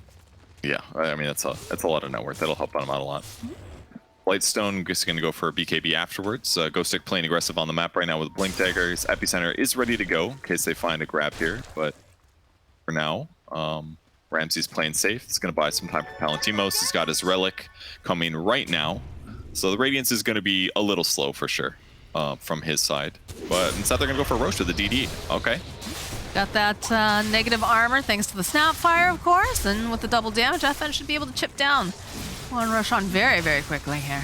I: Yeah, I mean, that's a lot of net worth. That'll help him out a lot. Lightstone is going to go for a BKB afterwards. Ghost Stick playing aggressive on the map right now with Blink Dagger. His Epicenter is ready to go in case they find a grab here. But for now, Ramsey's playing safe. It's going to buy some time for Palantimos. He's got his Relic coming right now. So the Radiance is going to be a little slow for sure from his side. But instead they're going to go for Roche with the DD. Okay.
A: Got that negative armor thanks to the Snapfire, of course. And with the double damage, FN should be able to chip down one Roshan very, very quickly here.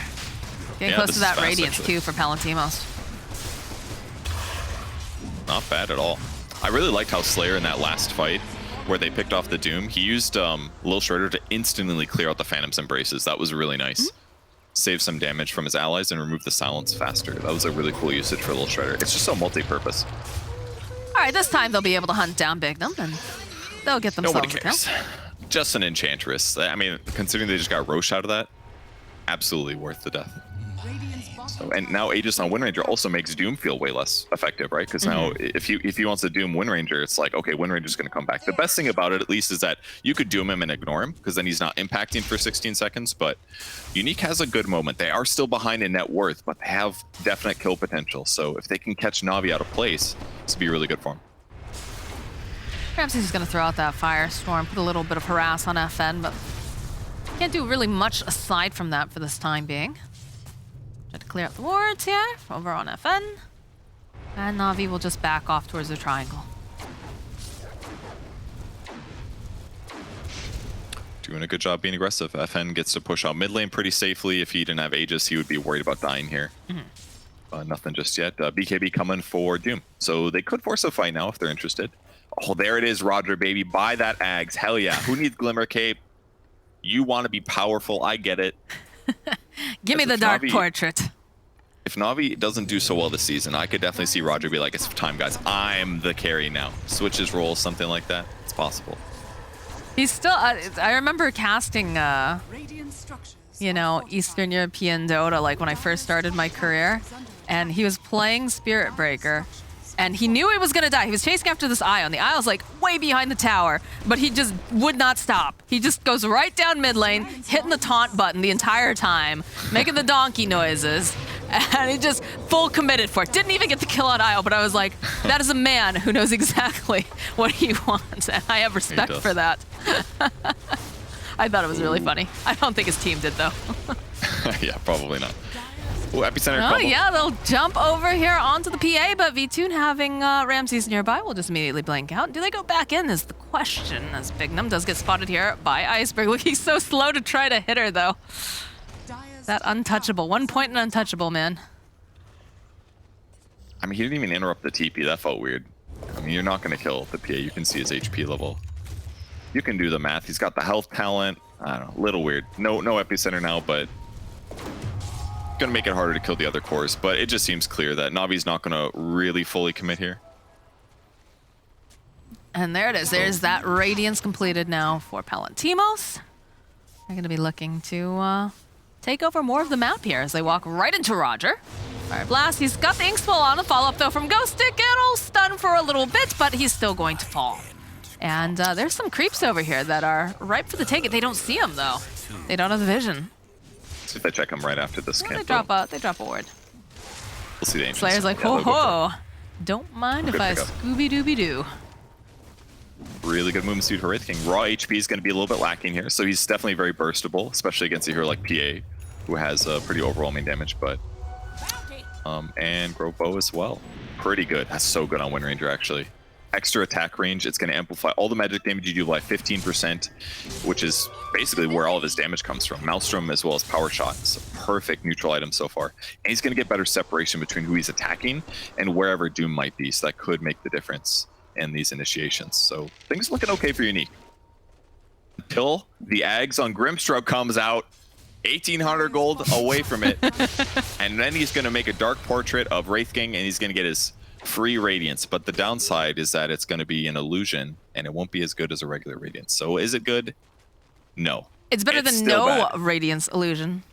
A: Getting close to that fast, Radiance actually, too, for Palantimos.
I: Not bad at all. I really liked how Slayer in that last fight, where they picked off the Doom, he used Lil Shredder to instantly clear out the Phantom's Embraces. That was really nice. Save some damage from his allies and remove the silence faster. That was a really cool usage for Lil Shredder. It's just so multi-purpose.
A: All right, this time they'll be able to hunt down Bignum, and they'll get themselves
I: Nobody cares. Just an Enchantress. I mean, considering they just got Roche out of that, absolutely worth the death. So, and now Aegis on Wind Ranger also makes Doom feel way less effective, right? Because now if he wants to Doom Wind Ranger, it's like, okay, Wind Ranger's going to come back. The best thing about it, at least, is that you could Doom him and ignore him, because then he's not impacting for 16 seconds. But Unique has a good moment. They are still behind in net worth, but they have definite kill potential. So if they can catch Na'Vi out of place, this would be really good for him.
A: Perhaps he's going to throw out that Firestorm, put a little bit of harass on FN, but can't do really much aside from that for this time being. Try to clear up the wards here over on FN. And Na'Vi will just back off towards the triangle.
I: Doing a good job being aggressive. FN gets to push out mid lane pretty safely. If he didn't have Aegis, he would be worried about dying here. Nothing just yet. BKB coming for Doom. So they could force a fight now if they're interested. Oh, there it is, Roger, baby. Buy that Ags. Hell yeah. Who needs Glimmer Cape? You want to be powerful. I get it.
A: Give me the Dark Portrait.
I: If Na'Vi doesn't do so well this season, I could definitely see Roger be like, it's time, guys. I'm the carry now. Switch his role, something like that. It's possible.
A: He's still, I remember casting, you know, Eastern European Dota, like when I first started my career. And he was playing Spirit Breaker. And he knew he was going to die. He was chasing after this Ion. The Ion's like way behind the tower, but he just would not stop. He just goes right down mid lane, hitting the taunt button the entire time, making the donkey noises, and he just full committed for it. Didn't even get the kill on Ion, but I was like, that is a man who knows exactly what he wants, and I have respect for that. I thought it was really funny. I don't think his team did, though.
I: Yeah, probably not. Ooh, Epicenter
A: Oh,
I: couple.
A: yeah, they'll jump over here onto the PA, but VTune having Ramses nearby will just immediately blank out. Do they go back in is the question, as Bignum does get spotted here by Iceberg. Looking so slow to try to hit her, though. That untouchable. 1 point and untouchable, man.
I: I mean, he didn't even interrupt the TP. That felt weird. I mean, you're not going to kill the PA. You can see his HP level. You can do the math. He's got the health talent. I don't know, a little weird. No Epicenter now, but going to make it harder to kill the other cores, but it just seems clear that Navi's not going to really fully commit here.
A: And there it is. There's that Radiance completed now for Palantimos. They're going to be looking to take over more of the map here as they walk right into Roger. Fire Blast, he's got the Ink Spell on. The follow-up, though, from Ghost Stick. It'll stun for a little bit, but he's still going to fall. And there's some creeps over here that are ripe for the take. They don't see him, though. They don't have the vision.
I: See if they check him right after this camp.
A: They drop a ward.
I: We'll see the Ancients.
A: Slayer's like, ho ho. Don't mind if I Scooby-Dooby-Doo.
I: Really good movement speed for Wraith King. Raw HP is going to be a little bit lacking here, so he's definitely very burstable, especially against a hero like PA, who has pretty overwhelming damage, but... and Grove Bow as well. Pretty good. That's so good on Wind Ranger, actually. Extra attack range, it's going to amplify all the magic damage you do by 15%, which is basically where all of his damage comes from. Maelstrom as well as Power Shot. It's a perfect neutral item so far. And he's going to get better separation between who he's attacking and wherever Doom might be, so that could make the difference in these initiations. So things looking okay for Unique. Until the Ags on Grimstroke comes out, 1,800 gold away from it. And then he's going to make a Dark Portrait of Wraith King, and he's going to get his free Radiance. But the downside is that it's going to be an illusion, and it won't be as good as a regular Radiance. So is it good? No.
A: It's better than no bad. Radiance illusion.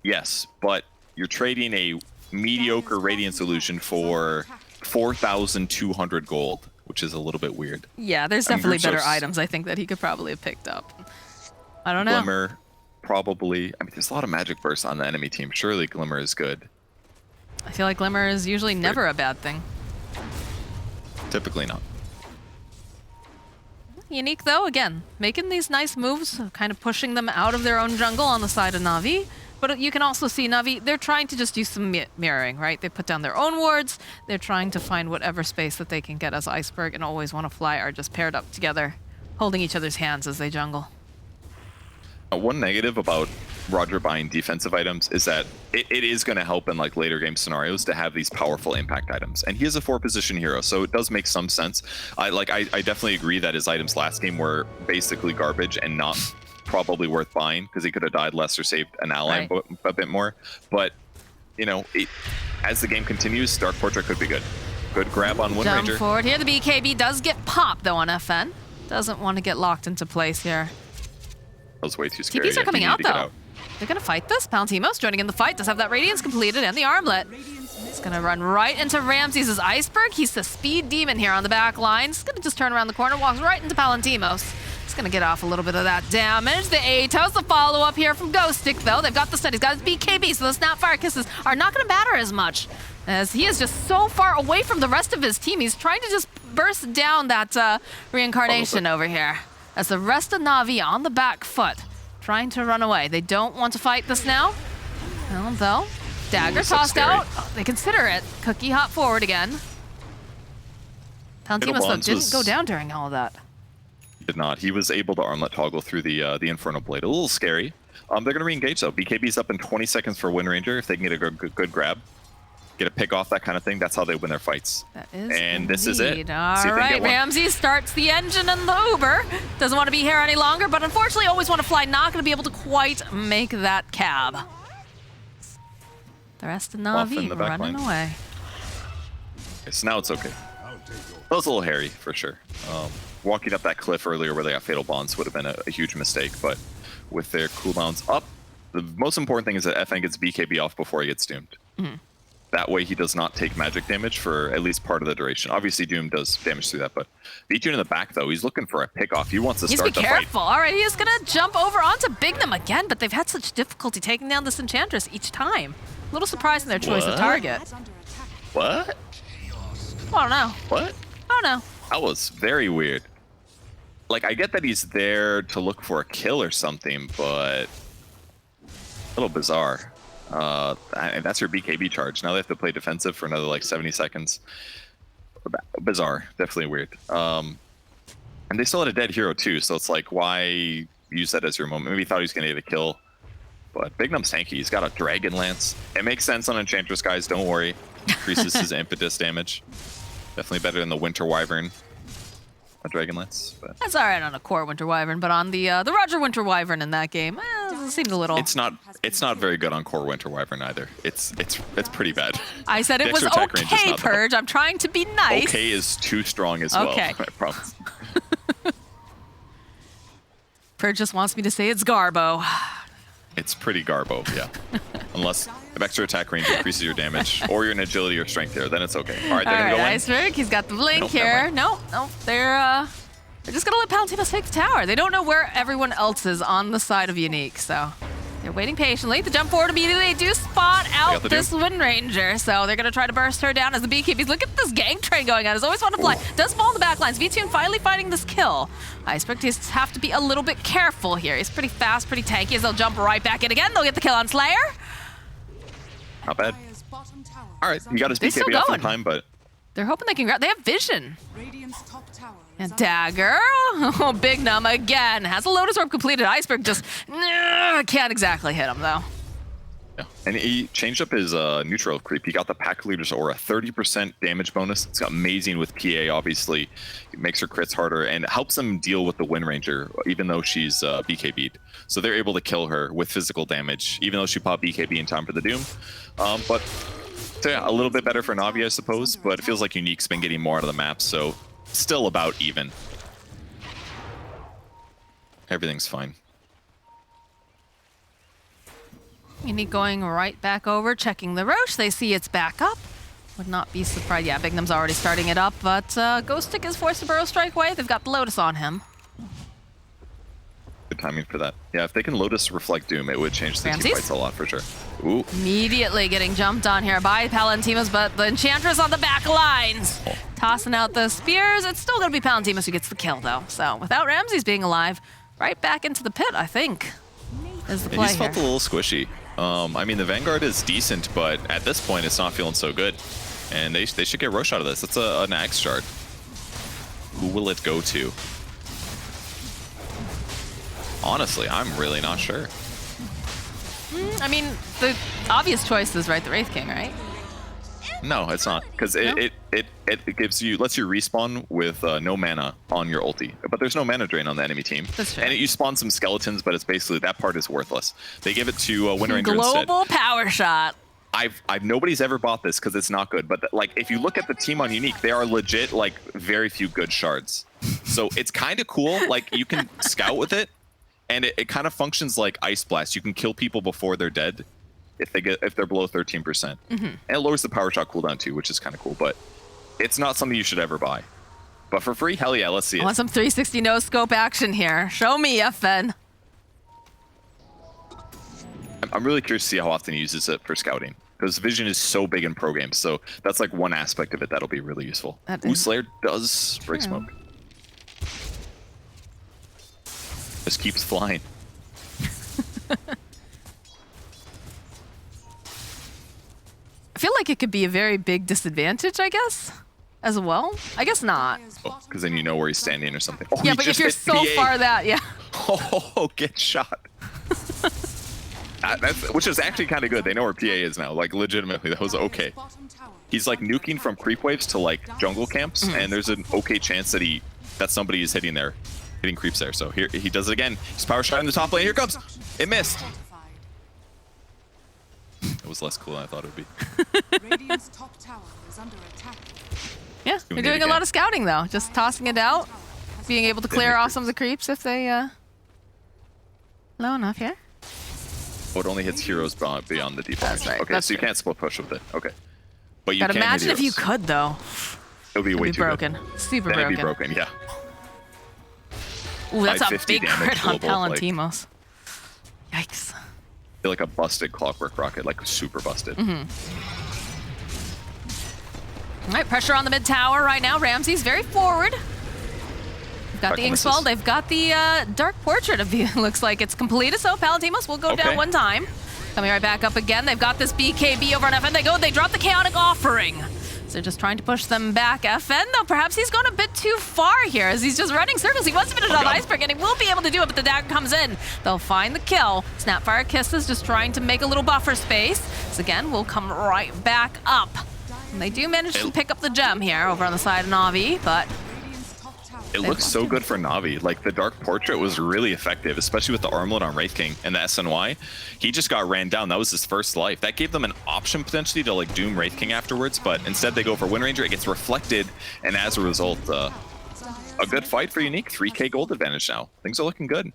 I: Yes, but you're trading a mediocre Radiance illusion for 4,200 gold, which is a little bit weird.
A: Yeah, there's definitely better items I think that he could probably have picked up. I don't know.
I: Glimmer, probably. I mean, there's a lot of magic bursts on the enemy team. Surely Glimmer is good.
A: I feel like Glimmer is usually never a bad thing.
I: Typically not.
A: Unique, though, again, making these nice moves, kind of pushing them out of their own jungle on the side of Na'Vi. But you can also see Na'Vi, they're trying to just do some mirroring, right? They put down their own wards. They're trying to find whatever space that they can get, as Iceberg and Always Wanna Fly are just paired up together, holding each other's hands as they jungle.
I: One negative about Roger buying defensive items is that it is going to help in like later game scenarios to have these powerful impact items. And he is a 4-position hero, so it does make some sense. I definitely agree that his items last game were basically garbage and not probably worth buying because he could have died less or saved an ally a bit more. But, you know, as the game continues, Dark Portrait could be good. Good grab on Wind Ranger.
A: Jump forward here. The BKB does get popped, though, on FN. Doesn't want to get locked into place here.
I: That was way too scary.
A: TPs are coming out, though. They're gonna fight this. Palantimos joining in the fight. Does have that Radiance completed and the armlet. He's gonna run right into Ramses' Iceberg. He's the speed demon here on the back line. He's gonna just turn around the corner, walks right into Palantimos. He's gonna get off a little bit of that damage. The Atos, the follow-up here from Ghostic, though. They've got the stun. He's got his BKB, so the Snapfire Kisses are not gonna matter as much, as he is just so far away from the rest of his team. He's trying to just burst down that reincarnation over here, as the rest of Na'Vi on the back foot, trying to run away. They don't want to fight this now. Well, though, dagger tossed out. Oh, they consider it. Cookie hop forward again. Palantimos, though, didn't go down during all of that.
I: Did not. He was able to armlet toggle through the Infernal Blade. A little scary. They're going to re-engage, though. BKB's up in 20 seconds for Wind Ranger. If they can get a good grab, get a pick off, that kind of thing, that's how they win their fights.
A: That is
I: and this is it.
A: All right, Ramses starts the engine and the Uber. Doesn't want to be here any longer, but unfortunately always want to fly. Not going to be able to quite make that cab. The rest of Na'Vi running away.
I: Okay, so now it's okay. That was a little hairy, for sure. Walking up that cliff earlier where they got Fatal Bonds would have been a huge mistake, but with their cooldowns up, the most important thing is that FN gets BKB off before he gets doomed. That way he does not take magic damage for at least part of the duration. Obviously Doom does damage through that, but V2 in the back though, he's looking for a pick off. He wants to start the fight.
A: Be careful. All right, he's gonna jump over onto Bignum again, but they've had such difficulty taking down this Enchantress each time. A little surprised in their choice of target.
I: What?
A: I don't know.
I: What?
A: I don't know.
I: That was very weird. Like, I get that he's there to look for a kill or something, but a little bizarre. And that's your BKB charge. Now they have to play defensive for another like 70 seconds. Bizarre, definitely weird. And they still had a dead hero too, so it's like, why use that as your moment? Maybe he thought he was gonna get a kill. But Bignum's tanky. He's got a Dragon Lance. It makes sense on Enchantress, guys. Don't worry. Increases his impetus damage. Definitely better than the Winter Wyvern. A Dragon Lance. But
A: That's all right on a core Winter Wyvern, but on the Roger Winter Wyvern in that game, it seemed a little.
I: It's not very good on core Winter Wyvern either. It's pretty bad.
A: I said it was okay, Purge. I'm trying to be nice.
I: Okay is too strong as well. I promise.
A: Purge just wants me to say it's Garbo.
I: It's pretty Garbo, yeah. Unless if extra attack range increases your damage or your agility or strength there, then it's okay. All right, they're gonna go in.
A: Iceberg, he's got the blink here. No, they're just gonna let Palantimos take the tower. They don't know where everyone else is on the side of Unique, so they're waiting patiently. The jump forward immediately. They do spot out this Wind Ranger, so they're gonna try to burst her down as the BKBs. Look at this gang train going on. It's always fun to fly. Does fall in the back lines. V2 finally finding this kill. Iceberg just have to be a little bit careful here. He's pretty fast, pretty tanky, as they'll jump right back in again. They'll get the kill on Slayer.
I: Not bad. All right, he got his BKB off in time, but
A: they're hoping they can grab. They have vision. And dagger. Oh, Bignum again has a Lotus Orb completed. Iceberg just can't exactly hit him though.
I: Yeah, and he changed up his neutral creep. He got the Pack Leader's Aura, 30% damage bonus. It's amazing with PA, obviously. It makes her crits harder and helps them deal with the Wind Ranger, even though she's BKB'd. So they're able to kill her with physical damage, even though she popped BKB in time for the Doom. But so yeah, a little bit better for Na'Vi, I suppose, but it feels like Unique's been getting more out of the map, so still about even. Everything's fine.
A: Unique going right back over, checking the Roche. They see it's back up. Would not be surprised. Yeah, Bignum's already starting it up, but Ghostic is forced to Burrow Strike away. They've got the Lotus on him.
I: Good timing for that. Yeah, if they can Lotus Reflect Doom, it would change the team fights a lot for sure. Ooh.
A: Immediately getting jumped on here by Palantimos, but the Enchantress on the back lines. Tossing out the spears. It's still going to be Palantimos who gets the kill, though. So without Ramses being alive, right back into the pit, I think, is the play
I: He's felt a little squishy. I mean, the Vanguard is decent, but at this point, it's not feeling so good. And they should get Roche out of this. It's an Axe Shard. Who will it go to? Honestly, I'm really not sure.
A: I mean, the obvious choice is the Wraith King, right?
I: No, it's not, because it gives you, lets you respawn with no mana on your ulti, but there's no mana drain on the enemy team.
A: That's true.
I: And you spawn some skeletons, but it's basically, that part is worthless. They give it to Wind Ranger instead.
A: Global power shot.
I: Nobody's ever bought this because it's not good, but like if you look at the team on Unique, they are legit like very few good shards. So it's kind of cool. Like you can scout with it, and it kind of functions like Ice Blast. You can kill people before they're dead if they're below 13%. And it lowers the power shot cooldown too, which is kind of cool, but it's not something you should ever buy. But for free, hell yeah, let's see
A: I
I: it.
A: want some 360 no scope action here. Show me, FN.
I: I'm really curious to see how often he uses it for scouting, because vision is so big in pro games. So that's like one aspect of it that'll be really useful. Ooh, Slayer does break smoke. Just keeps flying.
A: I feel like it could be a very big disadvantage, I guess, as well. I guess not.
I: Because then you know where he's standing or something. Oh,
A: Yeah,
I: he
A: but if
I: just
A: you're
I: hit
A: so
I: PA.
A: far that, yeah.
I: Oh, get shot. Which is actually kind of good. They know where PA is now. Like, legitimately, that was okay. He's like nuking from creep waves to like jungle camps, and there's an okay chance that somebody is hitting creeps there. So here he does it again. He's power shot in the top lane. Here it comes. It missed. It was less cool than I thought it would be.
M: Radiant's top tower is under attack.
A: Yeah, you're doing a lot of scouting though. Just tossing it out, being able to clear off some of the creeps if they low enough, yeah.
I: Oh, it only hits heroes beyond the default.
A: That's right.
I: Okay,
A: That's
I: so you
A: true.
I: can't split push with it. Okay. But you
A: But
I: can
A: imagine
I: hit
A: if you
I: heroes.
A: could though.
I: It would be way
A: It'd be
I: too
A: broken.
I: good.
A: Super
I: Then it'd be
A: broken.
I: broken, yeah.
A: Ooh, that's a
I: 550
A: big
I: damage
A: crit on
I: global, like-
A: Palantimos. Yikes.
I: I feel like a busted clockwork rocket, like super busted.
A: All right, pressure on the mid tower right now. Ramsey's very forward. They've got the
I: Back
A: Inkswell. They've got the Dark Portrait of you. Looks like it's completed, so Palantimos will go down one time. Coming right back up again. They've got this BKB over on FN. They drop the Chaotic Offering. So they're just trying to push them back. FN, though, perhaps he's gone a bit too far here as he's just running circles. He wants to finish off Iceberg, and he will be able to do it, but the dagger comes in. They'll find the kill. Snapfire Kisses just trying to make a little buffer space. So again, we'll come right back up. And they do manage to pick up the gem here over on the side of Na'Vi, but
I: It looks so good for Na'Vi. Like, the Dark Portrait was really effective, especially with the Armlet on Wraith King and the SNY. He just got ran down. That was his first life. That gave them an option, potentially, to, like, doom Wraith King afterwards, but instead they go for Wind Ranger. It gets reflected, and as a result, a good fight for Unique. 3k gold advantage now. Things are looking good.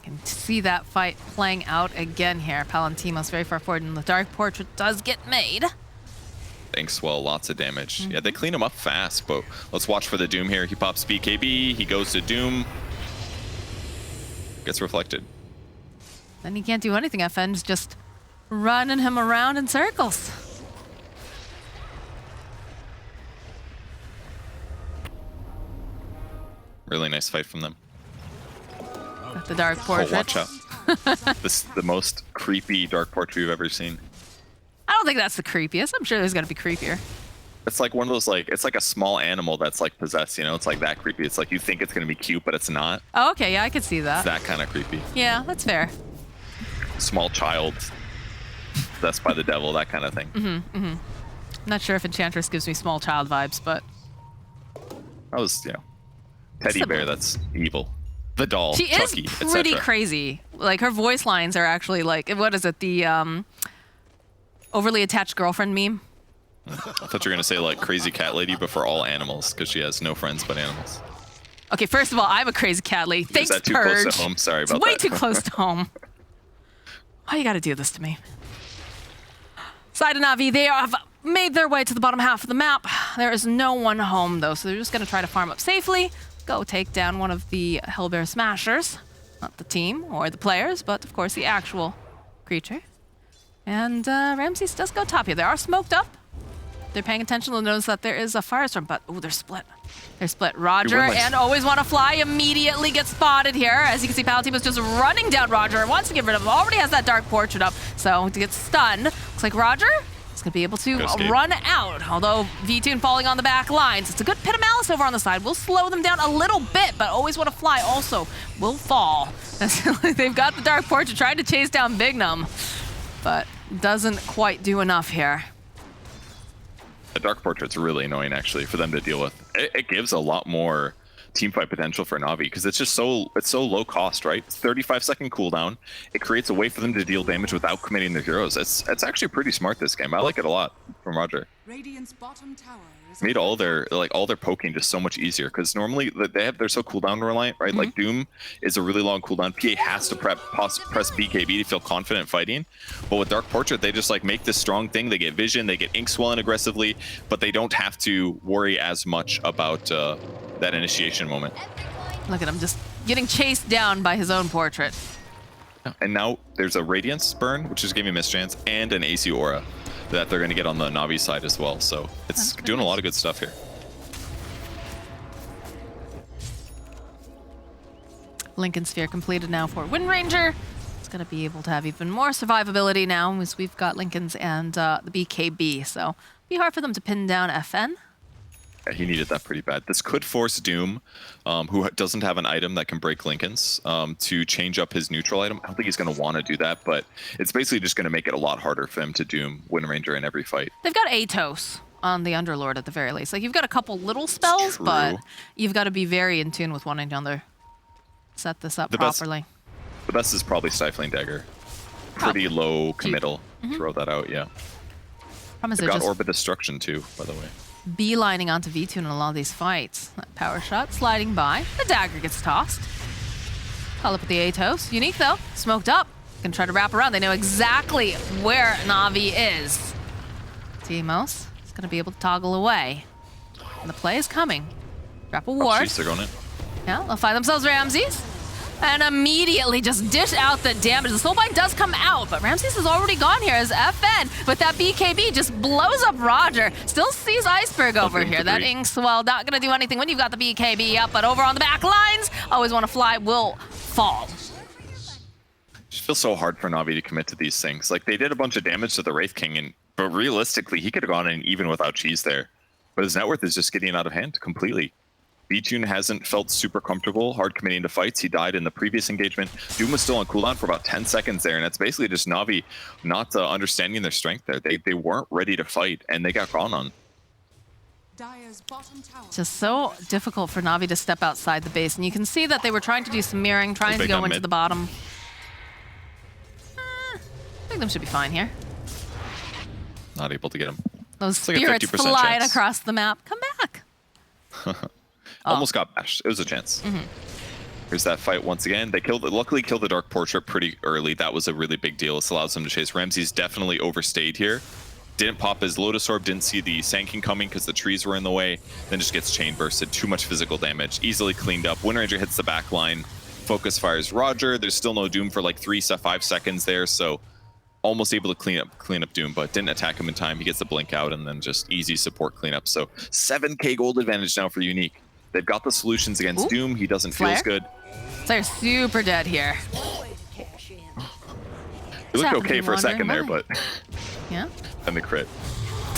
A: can see that fight playing out again here. Palantimos very far forward, and the Dark Portrait does get made.
I: Thanks, well, lots of damage. Yeah, they clean him up fast, but let's watch for the Doom here. He pops BKB, he goes to Doom. Gets reflected.
A: Then he can't do anything. FN's just running him around in circles.
I: Really nice fight from them.
A: Got the Dark Portrait.
I: Oh, watch out. This is the most creepy Dark Portrait we've ever seen.
A: I don't think that's the creepiest. I'm sure there's got to be creepier.
I: It's like one of those, like, it's like a small animal that's like possessed, you know? It's like that creepy. It's like you think it's going to be cute, but it's not.
A: Oh, okay. Yeah, I could see that.
I: It's that kind of creepy.
A: Yeah, that's fair.
I: Small child possessed by the devil, that kind of thing.
A: I'm not sure if Enchantress gives me small child vibes, but
I: That was, you know, teddy bear that's evil. The doll,
A: she
I: Chucky,
A: is pretty
I: etc.
A: crazy. Like, her voice lines are actually like, what is it? The overly attached girlfriend meme.
I: I thought you were going to say, like, crazy cat lady, but for all animals, because she has no friends but animals.
A: Okay, first of all, I'm a crazy cat lady. Thanks,
I: Is that too
A: Purge.
I: close to home? Sorry about
A: It's way
I: that.
A: too close to home. Why you gotta do this to me? Side of Na'Vi, they have made their way to the bottom half of the map. There is no one home, though, so they're just gonna try to farm up safely, go take down one of the Hellbear Smashers. Not the team or the players, but of course the actual creature. And Ramses does go top here. They are smoked up. They're paying attention. They'll notice that there is a firestorm, but oh, they're split. They're split. Roger and Always Want to Fly immediately gets spotted here. As you can see, Palantimos just running down Roger and wants to get rid of him. Already has that Dark Portrait up, so to get stunned. Looks like Roger is going to be able to run out, although V-Tune falling on the back lines. It's a good Pit of Malice over on the side. We'll slow them down a little bit, but Always Want to Fly also will fall. They've got the Dark Portrait trying to chase down Bignum, but doesn't quite do enough here.
I: The Dark Portrait's really annoying, actually, for them to deal with. It gives a lot more teamfight potential for Na'Vi, because it's just so low cost, right? 35-second cooldown. It creates a way for them to deal damage without committing their heroes. It's actually pretty smart, this game. I like it a lot from Roger.
O: Radiant's bottom tower is
I: Made all their poking just so much easier, because normally they're so cooldown reliant, right? Like Doom is a really long cooldown. PA has to press BKB to feel confident fighting, but with Dark Portrait they just like make this strong thing. They get vision, they get ink swelling aggressively, but they don't have to worry as much about that initiation moment.
A: Look at him just getting chased down by his own portrait.
I: And now there's a Radiance burn, which is giving mischance, and an AC aura that they're going to get on the Na'Vi side as well. So it's doing a lot of good stuff here.
A: Lincoln Sphere completed now for Wind Ranger. It's going to be able to have even more survivability now as we've got Lincoln's and the BKB. So it'll be hard for them to pin down FN.
I: Yeah, he needed that pretty bad. This could force Doom, who doesn't have an item that can break Lincoln's, to change up his neutral item. I don't think he's going to want to do that, but it's basically just going to make it a lot harder for him to Doom Wind Ranger in every fight.
A: They've got Atos on the Underlord at the very least. Like, you've got a couple little spells, but you've got to be very in tune with wanting to set this up properly.
I: The best is probably Stifling Dagger. Pretty low committal. Throw that out, yeah. They've got Orbit Destruction too, by the way.
A: Beelining onto V2 in a lot of these fights. That power shot sliding by. The dagger gets tossed. Call up with the Atos. Unique though, smoked up. Gonna try to wrap around. They know exactly where Na'Vi is. Timos is gonna be able to toggle away. And the play is coming. Drop a ward.
I: They're going in.
A: Yeah, they'll find themselves Ramses. And immediately just dish out the damage. The Soulbind does come out, but Ramses has already gone here as FN. But that BKB just blows up Roger. Still sees Iceberg over here. That Inkswell not gonna do anything when you've got the BKB up, but over on the back lines, always want to fly, will fall.
I: It feels so hard for Na'Vi to commit to these things. Like, they did a bunch of damage to the Wraith King, but realistically, he could have gone in even without Cheese there. But his net worth is just getting out of hand completely. B-Tune hasn't felt super comfortable hard committing to fights. He died in the previous engagement. Doom was still on cooldown for about 10 seconds there, and it's basically just Na'Vi not understanding their strength there. They weren't ready to fight, and they got gone on.
A: It's just so difficult for Na'Vi to step outside the base, and you can see that they were trying to do some mirroring, trying to go into the bottom. I think them should be fine here.
I: Not able to get him.
A: Those
I: it's like
A: spirits flying across the map. Come back.
I: Almost got bashed. It was a chance. Here's that fight once again. They luckily killed the Dark Portrait pretty early. That was a really big deal. This allows them to chase. Ramses definitely overstayed here. Didn't pop his Lotus Orb, didn't see the Sand King coming because the trees were in the way. Then just gets chain bursted. Too much physical damage. Easily cleaned up. Wind Ranger hits the back line. Focus fires Roger. There's still no Doom for like 5 seconds there, so almost able to clean up Doom, but didn't attack him in time. He gets the blink out and then just easy support cleanup. So 7k gold advantage now for Unique. They've got the solutions against Doom. He doesn't feel as good.
A: They're super dead here.
I: He looked okay for a second there, but
A: yeah.
I: And the crit.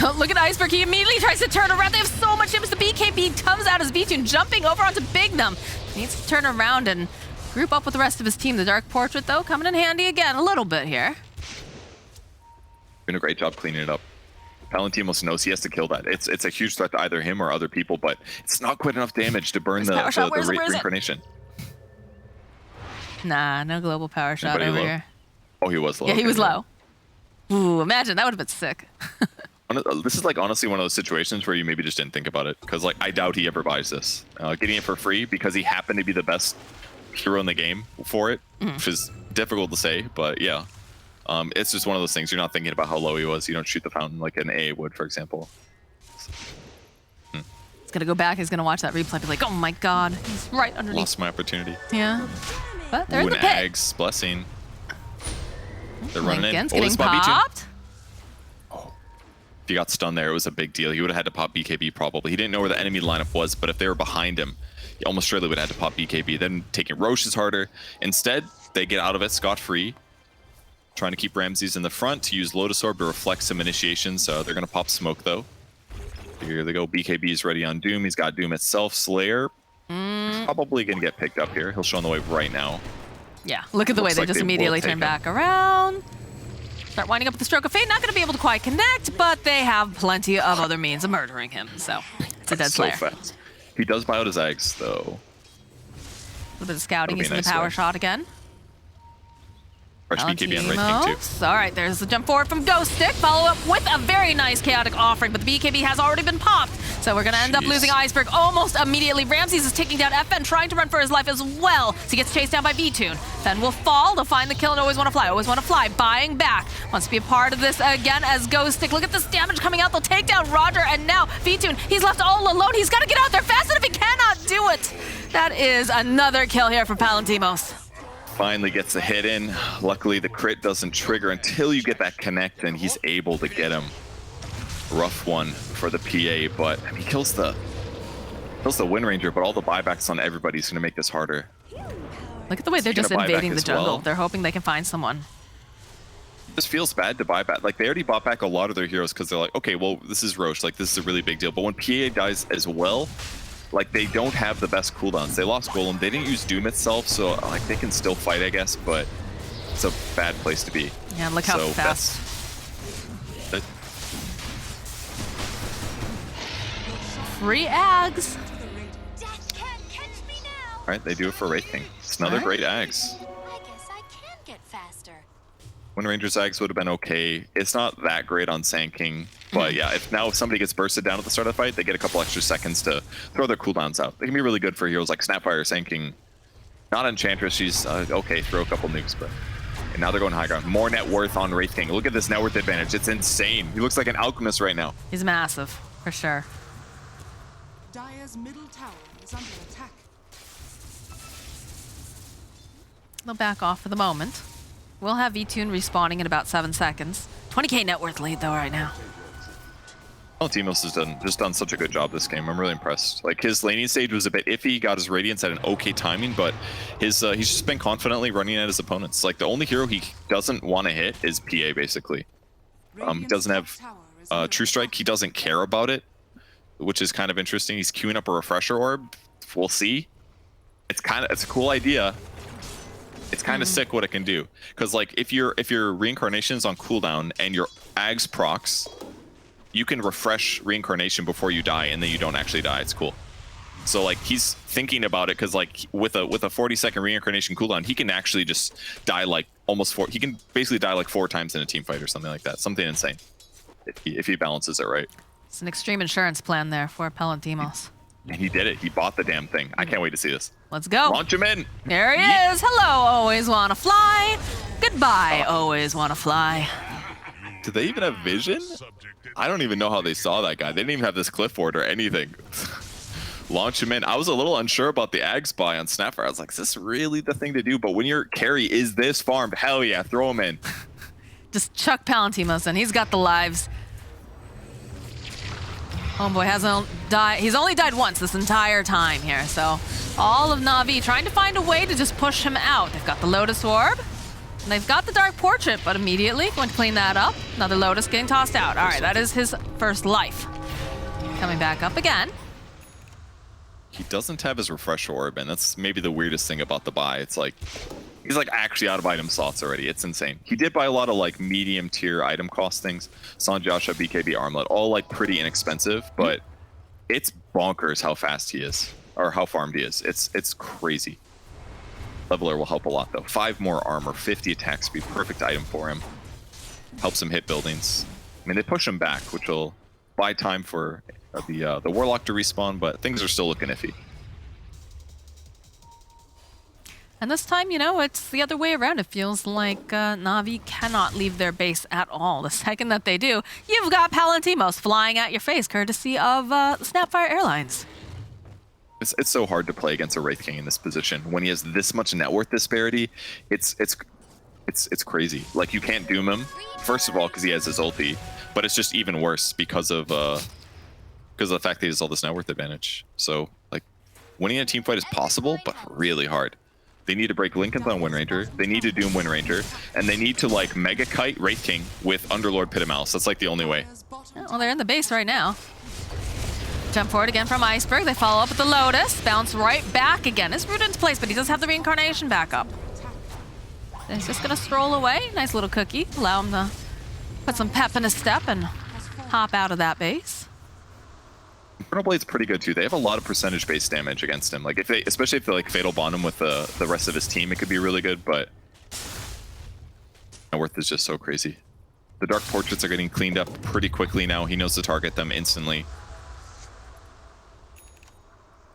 A: Look at Iceberg. He immediately tries to turn around. They have so much damage. The BKB comes out as B-Tune, jumping over onto Bignum. He needs to turn around and group up with the rest of his team. The Dark Portrait, though, coming in handy again a little bit here.
I: Doing a great job cleaning it up. Palantimos knows he has to kill that. It's a huge threat to either him or other people, but it's not quite enough damage to burn the reincarnation.
A: Nah, no global power shot over here.
I: Oh, he was low.
A: Yeah, he was low. Ooh, imagine, that would have been sick.
I: This is like honestly one of those situations where you maybe just didn't think about it, because like I doubt he ever buys this. Getting it for free because he happened to be the best hero in the game for it, which is difficult to say, but yeah. It's just one of those things. You're not thinking about how low he was. You don't shoot the fountain like an A would, for example.
A: He's gonna go back. He's gonna watch that replay. Be like, oh my god, he's right underneath.
I: Lost my opportunity.
A: Yeah, but there's the pit.
I: Ag's blessing. They're running in.
A: Getting popped.
I: Oh, if he got stunned there, it was a big deal. He would have had to pop BKB probably. He didn't know where the enemy lineup was, but if they were behind him, he almost surely would have had to pop BKB. Then taking Roche is harder. Instead, they get out of it scot-free. Trying to keep Ramses in the front to use Lotus Orb to reflect some initiation, so they're going to pop smoke though. Here they go. BKB is ready on Doom. He's got Doom itself. Slayer probably going to get picked up here. He'll show on the way right now.
A: Yeah, look at the way they just immediately turn back around. Start winding up with the Stroke of Fate. Not going to be able to quite connect, but they have plenty of other means of murdering him, so it's a dead Slayer.
I: So fast. He does buy out his eggs though.
A: A little bit of scouting using the power shot again.
I: Fresh BKB on Wraith King too.
A: All right, there's the jump forward from Ghost Stick. Follow up with a very nice chaotic offering, but the BKB has already been popped. So we're gonna end up losing Iceberg almost immediately. Ramses is taking down FN, trying to run for his life as well. So he gets chased down by VTune. Then will fall, they'll find the kill and always wanna fly, buying back. Wants to be a part of this again as Ghost Stick. Look at this damage coming out. They'll take down Roger, and now VTune, he's left all alone. He's gotta get out there fast, and if he cannot do it, that is another kill here for Palantimos.
I: Finally gets the hit in. Luckily, the crit doesn't trigger until you get that connect, and he's able to get him. Rough one for the PA, but he kills the Wind Ranger, but all the buybacks on everybody's going to make this harder.
A: Look at the way they're just invading the jungle. They're hoping they can find someone.
I: This feels bad to buy back. Like, they already bought back a lot of their heroes because they're like, okay, well, this is Roche. Like, this is a really big deal. But when PA dies as well, like, they don't have the best cooldowns. They lost Golem. They didn't use Doom itself, so like they can still fight, I guess, but it's a bad place to be.
A: Yeah, look how fast. Free Ags.
I: All right, they do it for Wraith King. It's another great Ags. Wind Ranger's Ags would have been okay. It's not that great on Sand King, but yeah, if somebody gets bursted down at the start of the fight, they get a couple extra seconds to throw their cooldowns out. They can be really good for heroes like Snapfire, Sand King. Not Enchantress, she's okay, throw a couple nukes, but and now they're going high ground. More net worth on Wraith King. Look at this net worth advantage. It's insane. He looks like an alchemist right now.
A: He's massive, for sure.
O: Dire's middle tower is under attack.
A: They'll back off for the moment. We'll have VTune respawning in about 7 seconds. 20k net worth lead though right now.
I: Palantimos has done such a good job this game. I'm really impressed. Like, his laning stage was a bit iffy. He got his Radiance at an okay timing, but he's just been confidently running at his opponents. Like, the only hero he doesn't want to hit is PA, basically. He doesn't have True Strike. He doesn't care about it, which is kind of interesting. He's queuing up a Refresher Orb. We'll see. It's a cool idea. It's kind of sick what it can do, because like if your reincarnation is on cooldown and your Ags procs, you can refresh reincarnation before you die, and then you don't actually die. It's cool. So like he's thinking about it, because like with a 40-second reincarnation cooldown, he can actually just die like he can basically die like 4 times in a team fight or something like that. Something insane if he balances it right.
A: It's an extreme insurance plan there for Palantimos.
I: And he did it. He bought the damn thing. I can't wait to see this.
A: Let's go.
I: Launch him in.
A: There he is. Hello, always wanna fly. Goodbye, always wanna fly.
I: Do they even have vision? I don't even know how they saw that guy. They didn't even have this clipboard or anything. Launch him in. I was a little unsure about the Ags buy on Snapfire. I was like, is this really the thing to do? But when your carry is this farmed, hell yeah, throw him in.
A: Just chuck Palantimos in. He's got the lives. Homeboy hasn't died. He's only died once this entire time here, so all of Na'Vi trying to find a way to just push him out. They've got the Lotus Orb, and they've got the Dark Portrait, but immediately going to clean that up. Another Lotus getting tossed out. All right, that is his first life. Coming back up again.
I: He doesn't have his Refresh Orb, and that's maybe the weirdest thing about the buy. It's like, he's like actually out of item slots already. It's insane. He did buy a lot of like medium tier item cost things. Sanjasha, BKB, Armlet, all like pretty inexpensive, but it's bonkers how fast he is, or how farmed he is. It's crazy. Leveler will help a lot though. 5 more armor, 50 attack speed, perfect item for him. Helps him hit buildings. I mean, they push him back, which will buy time for the Warlock to respawn, but things are still looking iffy.
A: And this time, you know, it's the other way around. It feels like Na'Vi cannot leave their base at all. The second that they do, you've got Palantimos flying at your face, courtesy of Snapfire Airlines.
I: It's so hard to play against a Wraith King in this position. When he has this much net worth disparity, it's crazy. Like, you can't doom him, first of all, because he has his ulti, but it's just even worse because of the fact that he has all this net worth advantage. So, like, winning a team fight is possible, but really hard. They need to break Linken's on Wind Ranger, they need to doom Wind Ranger, and they need to, like, Mega Kite Wraith King with Underlord Pit of Malice. That's, like, the only way.
A: Well, they're in the base right now. Jump forward again from Iceberg. They follow up with the Lotus. Bounce right back again. It's rooted into place, but he does have the reincarnation back up. He's just going to stroll away. Nice little cookie. Allow him to put some pep in his step and hop out of that base.
I: Infernal Blade's pretty good too. They have a lot of percentage-based damage against him. Like, especially if they like Fatal Bond him with the rest of his team, it could be really good. But worth is just so crazy. The Dark Portraits are getting cleaned up pretty quickly now. He knows to target them instantly.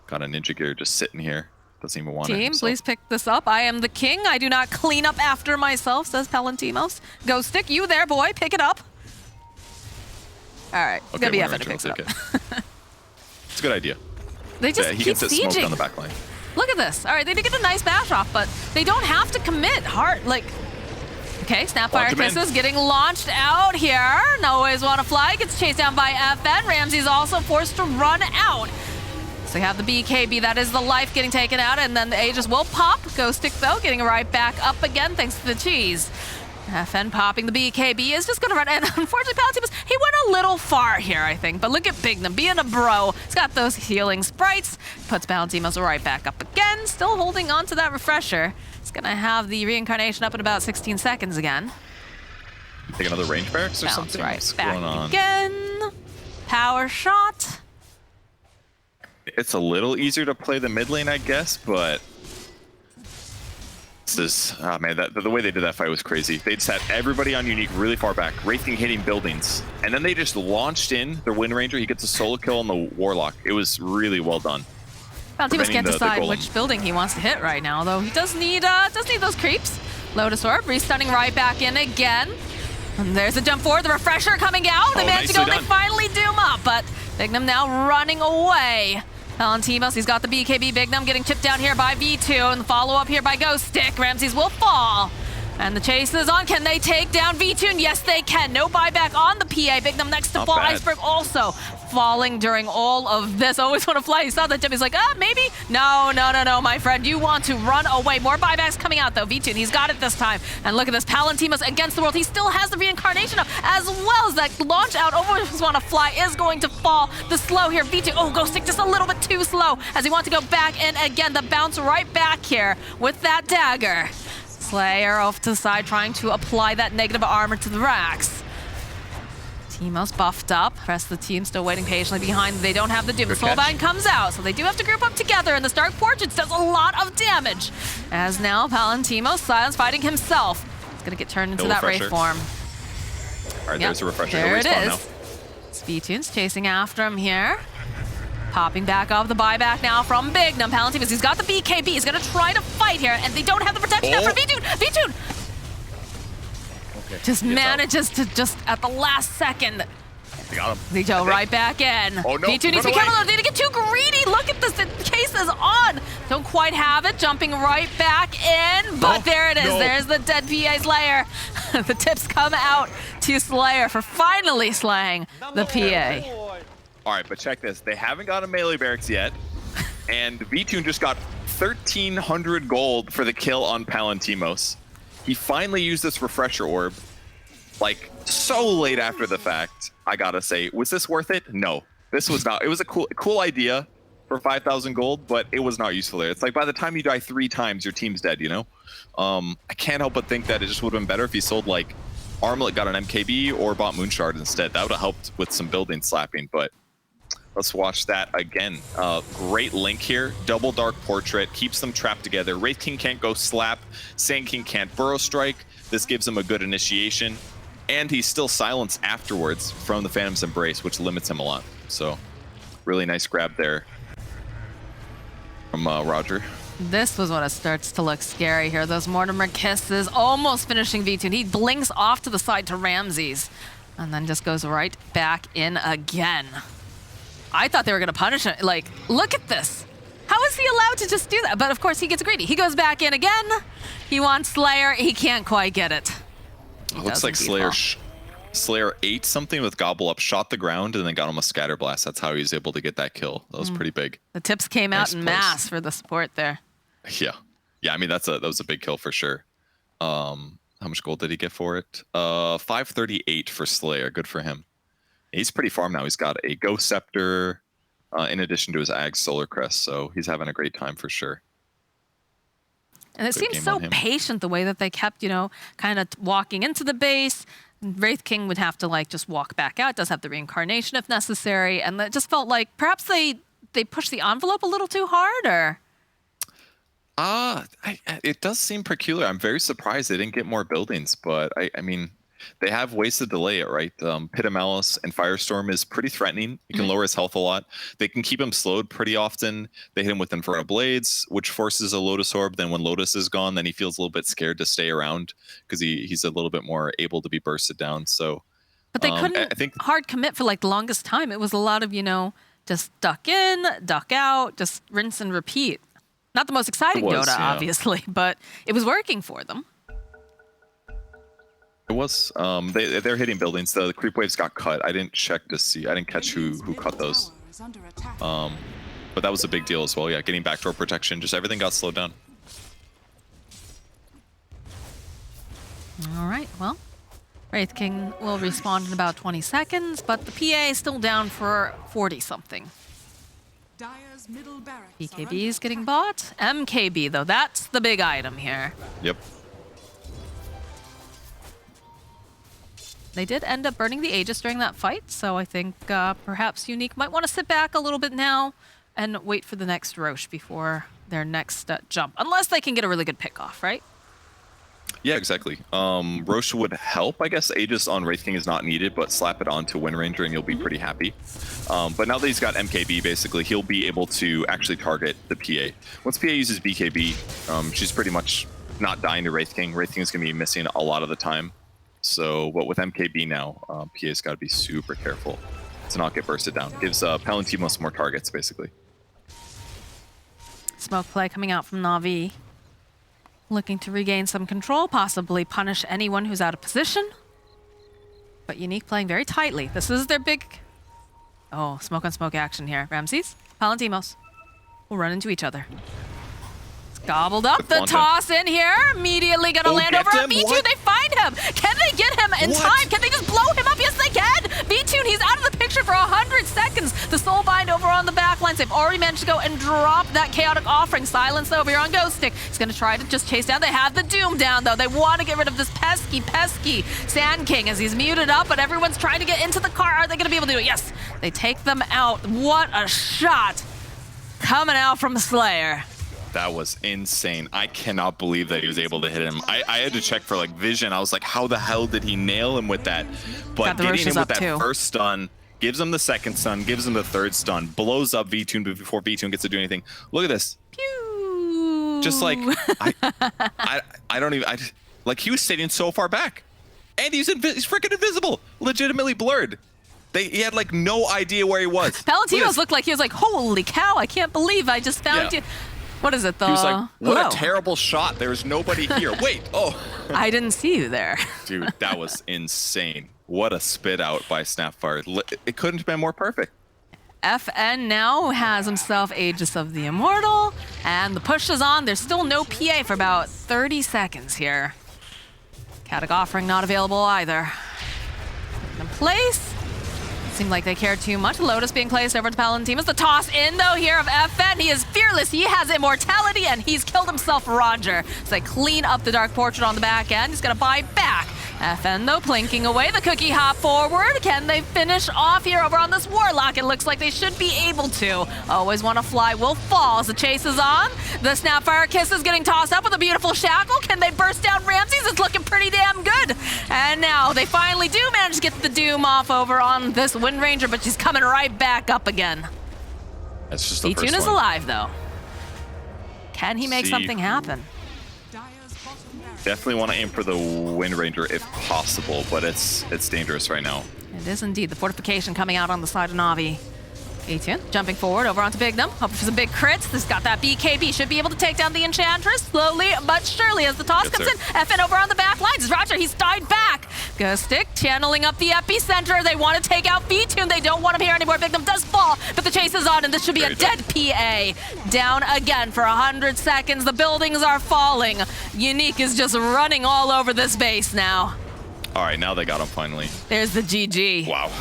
I: Got a Ninja Gear just sitting here. Doesn't even want it
A: Team,
I: himself.
A: please pick this up. I am the king. I do not clean up after myself, says Palantimos. Ghost Stick, you there, boy. Pick it up. All right. It's going to be FN who picks it up.
I: It's a good idea.
A: They just
I: he
A: keep
I: gets it smoked
A: sieging.
I: on the back line.
A: Look at this. All right, they did get a nice bash off, but they don't have to commit hard. Like, okay, Snapfire Kisses getting launched out here. No Always Want to Fly gets chased down by FN. Ramsey's also forced to run out. So you have the BKB, that is the life getting taken out, and then the Aegis will pop. Ghost Stick, though, getting right back up again thanks to the cheese. FN popping the BKB is just going to run, and unfortunately, Palantimos, he went a little far here, I think. But look at Bignum being a bro. He's got those healing sprites. Puts Palantimos right back up again, still holding on to that refresher. He's going to have the reincarnation up in about 16 seconds again.
I: Take another range barracks or
A: Bounce
I: something?
A: right
I: What's
A: back
I: going on?
A: again. Power shot.
I: It's a little easier to play the mid lane, I guess, but this is, oh man, the way they did that fight was crazy. They just had everybody on Unique really far back, Wraith King hitting buildings, and then they just launched in their Wind Ranger. He gets a solo kill on the Warlock. It was really well done.
A: Palantimos can't decide which building he wants to hit right now, though. He does need those creeps. Lotus Orb restunning right back in again. And there's a jump forward, the refresher coming out. They managed to go, and they finally doom up, but Bignum now running away. Palantimos, he's got the BKB. Bignum getting chipped down here by V2, and the follow-up here by Ghost Stick. Ramses will fall. And the chase is on. Can they take down V2? Yes, they can. No buyback on the PA. Bignum next to fall. Iceberg also falling during all of this. Always Want to Fly. He saw that jump. He's like, maybe? No, my friend. You want to run away. More buybacks coming out, though. V2, and he's got it this time. And look at this. Palantimos against the world. He still has the reincarnation up, as well as that launch out. Always Want to Fly is going to fall. The slow here. V2, Ghost Stick just a little bit too slow as he wants to go back in again. The bounce right back here with that dagger. Slayer off to the side, trying to apply that negative armor to the racks. Teemos buffed up. The rest of the team still waiting patiently behind. They don't have the Doom. Soulbind comes out, so they do have to group up together, and the Dark Portraits does a lot of damage. As now, Palantimos, Silence fighting himself. It's going to get turned into that Wraith form.
I: All right, there's a refresher.
A: There it is. Speedtunes chasing after him here. Popping back up the buyback now from Bignum. Palantimos, he's got the BKB. He's going to try to fight here, and they don't have the protection now for V2. V2 just manages to just at the last second.
I: They got him.
A: They go right back in.
I: Oh no,
A: V2 needs to be careful. They didn't get too greedy. Look at this. The case is on. Don't quite have it. Jumping right back in. But there it is. There's the dead PA Slayer. The tips come out to Slayer for finally slaying the PA.
I: All right, but check this. They haven't got a melee barracks yet, and V2 just got 1,300 gold for the kill on Palantimos. He finally used this refresher orb, like, so late after the fact, I gotta say. Was this worth it? No. This was not. It was a cool idea for 5,000 gold, but it was not useful there. It's like by the time you die 3 times, your team's dead, you know? I can't help but think that it just would have been better if he sold, like, Armlet, got an MKB, or bought Moonshard instead. That would have helped with some building slapping, but let's watch that again. Great link here. Double Dark Portrait. Keeps them trapped together. Wraith King can't go slap. Sand King can't burrow strike. This gives him a good initiation. And he's still silenced afterwards from the Phantom's Embrace, which limits him a lot. So, really nice grab there from Roger.
A: This was when it starts to look scary here. Those Mortimer Kisses almost finishing V2. He blinks off to the side to Ramses. And then just goes right back in again. I thought they were going to punish him. Like, look at this. How is he allowed to just do that? But of course, he gets greedy. He goes back in again. He wants Slayer. He can't quite get it.
I: It looks like Slayer ate something with Gobble Up, shot the ground, and then got him a Scatter Blast. That's how he was able to get that kill. That was pretty big.
A: The tips came out in mass for the support there.
I: Yeah. I mean, that was a big kill for sure. How much gold did he get for it? 538 for Slayer. Good for him. He's pretty farmed now. He's got a Ghost Scepter in addition to his Ag Solar Crest, so he's having a great time for sure.
A: And it seems so patient the way that they kept, kind of walking into the base. Wraith King would have to just walk back out. Does have the reincarnation if necessary. And it just felt like perhaps they pushed the envelope a little too hard, or?
I: It does seem peculiar. I'm very surprised they didn't get more buildings, but I mean, they have ways to delay it, right? Pit of Malice and Firestorm is pretty threatening. You can lower his health a lot. They can keep him slowed pretty often. They hit him with Inferno Blades, which forces a Lotus Orb. Then when Lotus is gone, then he feels a little bit scared to stay around because he's a little bit more able to be bursted down. So,
A: but they couldn't hard commit for like the longest time. It was a lot of, just duck in, duck out, just rinse and repeat. Not the most exciting Dota, obviously, but it was working for them.
I: It was. They're hitting buildings. The creep waves got cut. I didn't check to see. I didn't catch who cut those. But that was a big deal as well. Yeah, getting backdoor protection. Just everything got slowed down.
A: All right. Well, Wraith King will respawn in about 20 seconds, but the PA is still down for 40 something. BKB is getting bought. MKB though, that's the big item here.
I: Yep.
A: They did end up burning the Aegis during that fight, so I think perhaps Unique might want to sit back a little bit now and wait for the next Roche before their next jump. Unless they can get a really good pick off, right?
I: Yeah, exactly. Roche would help, I guess. Aegis on Wraith King is not needed, but slap it onto Wind Ranger and you'll be pretty happy. But now that he's got MKB, basically, he'll be able to actually target the PA. Once PA uses BKB, she's pretty much not dying to Wraith King. Wraith King is going to be missing a lot of the time. So, but with MKB now, PA's got to be super careful to not get bursted down. Gives Palantimos more targets, basically.
A: Smoke play coming out from Na'Vi. Looking to regain some control, possibly punish anyone who's out of position. But Unique playing very tightly. This is their big... Oh, smoke on smoke action here. Ramses, Palantimos will run into each other. Gobbled up the toss in here. Immediately gonna land over on V2. They find him. Can they get him in time? Can they just blow him up? Yes, they can. V2, he's out of the picture for 100 seconds. The Soulbind over on the backlines. They've already managed to go and drop that Chaotic Offering. Silence over here on Ghost Stick. He's gonna try to just chase down. They have the Doom down though. They want to get rid of this pesky Sand King as he's muted up, but everyone's trying to get into the car. Are they gonna be able to do it? Yes, they take them out. What a shot coming out from Slayer.
I: That was insane. I cannot believe that he was able to hit him. I had to check for like vision. I was like, how the hell did he nail him with that? But getting him with that first stun, gives him the second stun, gives him the third stun, blows up V2 before V2 gets to do anything. Look at this.
A: Pew.
I: Just like, I don't even, like he was sitting so far back. And he's freaking invisible, legitimately blurred. He had like no idea where he was.
A: Palantimos looked like he was like, holy cow, I can't believe I just found you. What is it, though?
I: He was like, what a terrible shot. There's nobody here. Wait,
A: I didn't see you there.
I: Dude, that was insane. What a spit out by Snapfire. It couldn't have been more perfect.
A: FN now has himself Aegis of the Immortal, and the push is on. There's still no PA for about 30 seconds here. Chaotic Offering not available either. In place. Seemed like they cared too much. Lotus being placed over to Palantimos. The toss in, though, here of FN. He is fearless. He has immortality, and he's killed himself Roger. So they clean up the Dark Portrait on the back end. He's going to buy back. FN, though, plinking away. The cookie hop forward. Can they finish off here over on this Warlock? It looks like they should be able to. Always want to fly will fall as the chase is on. The Snapfire Kiss is getting tossed up with a beautiful shackle. Can they burst down Ramses? It's looking pretty damn good. And now they finally do manage to get the Doom off over on this Wind Ranger, but she's coming right back up again.
I: That's just the first
A: one.
I: V2
A: is alive, though. Can he make something happen?
I: Definitely want to aim for the Wind Ranger if possible, but it's dangerous right now.
A: It is indeed. The fortification coming out on the side of Na'Vi. Etienne jumping forward over onto Bignum. Hoping for some big crits. This got that BKB. Should be able to take down the Enchantress slowly but surely as the toss comes in. FN over on the back lines. Roger, he's died back. Ghost Stick channeling up the epicenter. They want to take out V2. They don't want him here anymore. Bignum does fall, but the chase is on, and this should be a dead PA. Down again for 100 seconds. The buildings are falling. Unique is just running all over this base now.
I: All right, now they got him finally.
A: There's the GG.
I: Wow.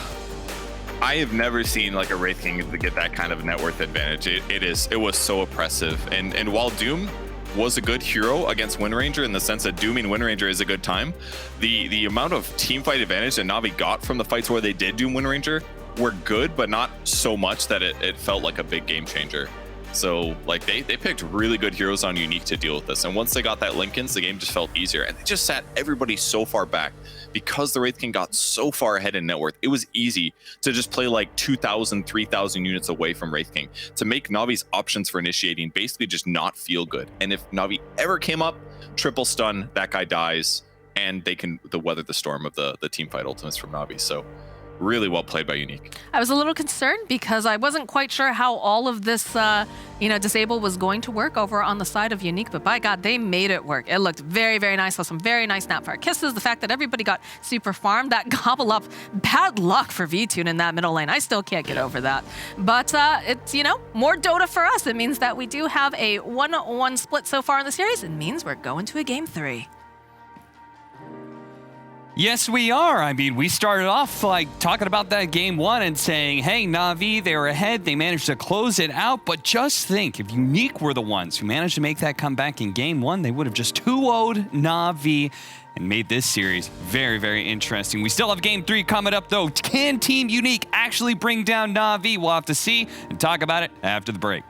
I: I have never seen like a Wraith King to get that kind of net worth advantage. It was so oppressive. And while Doom was a good hero against Wind Ranger in the sense that dooming Wind Ranger is a good time, the amount of team fight advantage that Na'Vi got from the fights where they did doom Wind Ranger were good, but not so much that it felt like a big game changer. So like they picked really good heroes on Unique to deal with this. And once they got that Linken's, the game just felt easier. And they just sat everybody so far back. Because the Wraith King got so far ahead in net worth, it was easy to just play like 2,000, 3,000 units away from Wraith King to make Navi's options for initiating basically just not feel good. And if Navi ever came up, triple stun, that guy dies, and they can weather the storm of the team fight ultimates from Navi. So really well played by Unique.
A: I was a little concerned because I wasn't quite sure how all of this, disable was going to work over on the side of Unique, but by God, they made it work. It looked very, very nice with some very nice Snapfire kisses. The fact that everybody got super farmed, that gobble up, bad luck for VTune in that middle lane. I still can't get over that. But it's, more Dota for us. It means that we do have a 1-1 split so far in the series. It means we're going to a game 3.
U: Yes, we are. I mean, we started off like talking about that game 1 and saying, hey, Na'Vi, they were ahead. They managed to close it out. But just think, if Unique were the ones who managed to make that comeback in game 1, they would have just 2-0'd Na'Vi and made this series very, very interesting. We still have game 3 coming up, though. Can Team Unique actually bring down Na'Vi? We'll have to see and talk about it after the break.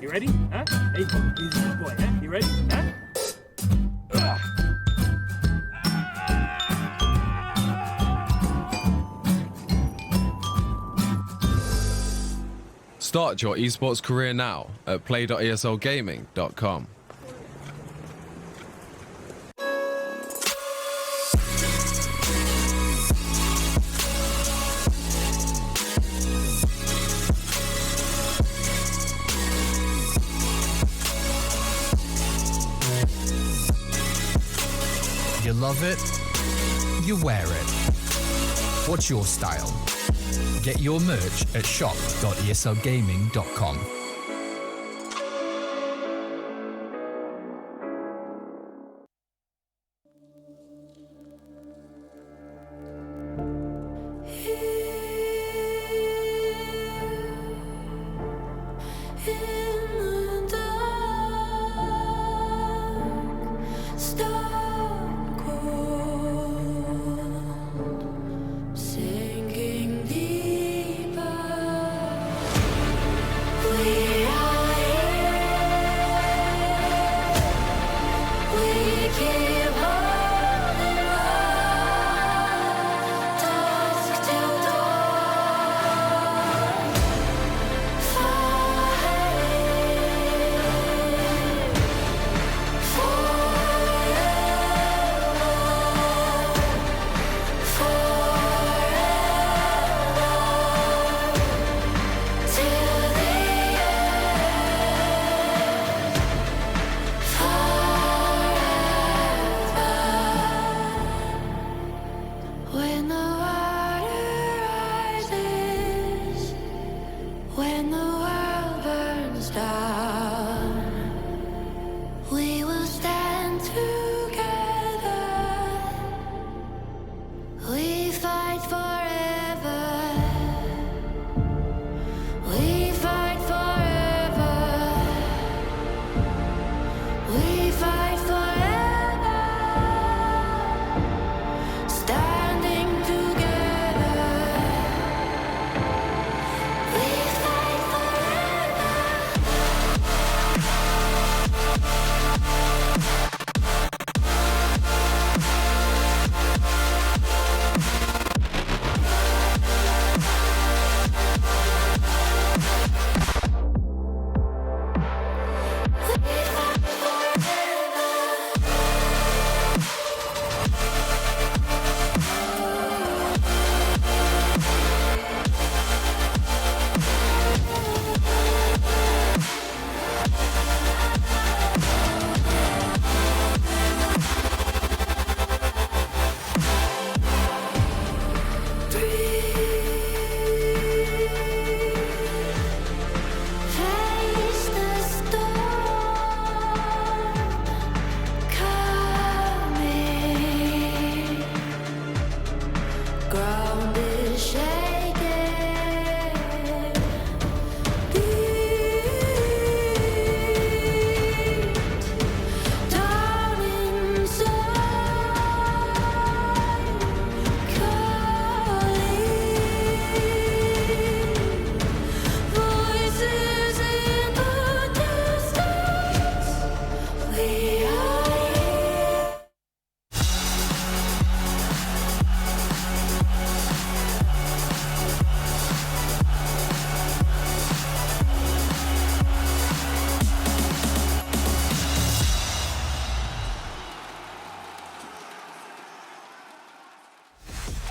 J: You ready? Huh? Hey, he's a good boy, huh? You ready? Huh?
K: Start your esports career now at play.eslgaming.com.
L: You love it, you wear it. What's your style? Get your merch at shop.eslgaming.com.
F: We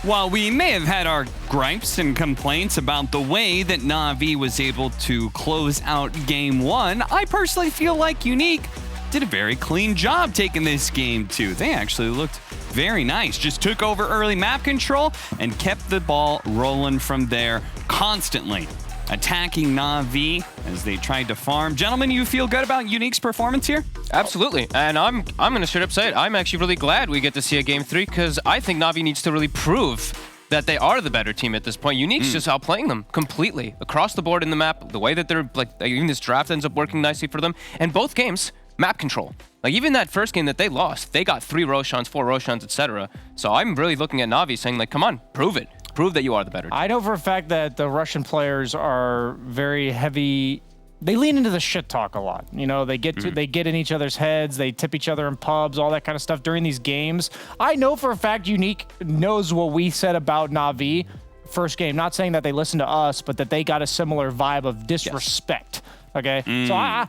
U: While we may have had our gripes and complaints about the way that Na'Vi was able to close out Game 1, I personally feel like Unique did a very clean job taking this Game 2. They actually looked very nice. Just took over early map control and kept the ball rolling from there, constantly attacking Na'Vi as they tried to farm. Gentlemen, you feel good about Unique's performance here?
W: Absolutely, and I'm going to straight up say it. I'm actually really glad we get to see a Game 3 because I think Na'Vi needs to really prove that they are the better team at this point. Unique's just outplaying them completely across the board in the map. The way that they're like, even this draft ends up working nicely for them. And both games, map control. Like even that first game that they lost, they got 3 Roshans, 4 Roshans, etc. So I'm really looking at Na'Vi saying like, come on, prove it. Prove that you are the better team.
X: I know for a fact that the Russian players are very heavy. They lean into the shit talk a lot. You know, they get in each other's heads. They tip each other in pubs, all that kind of stuff during these games. I know for a fact Unique knows what we said about Na'Vi first game. Not saying that they listened to us, but that they got a similar vibe of disrespect. Yes. Okay, so I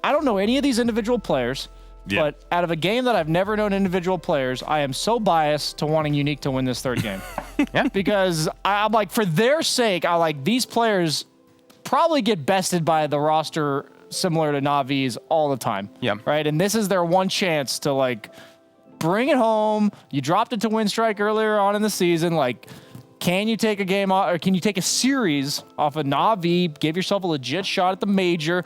X: don't know any of these individual players. Yeah. But out of a game that I've never known individual players, I am so biased to wanting Unique to win this third game. Yeah. Because I'm like, for their sake, I like these players probably get bested by the roster similar to Na'Vi's all the time. Yeah. Right? And this is their one chance to like bring it home. You dropped it to Winstrike earlier on in the season. Like, can you take a game off, or can you take a series off of Na'Vi, give yourself a legit shot at the major,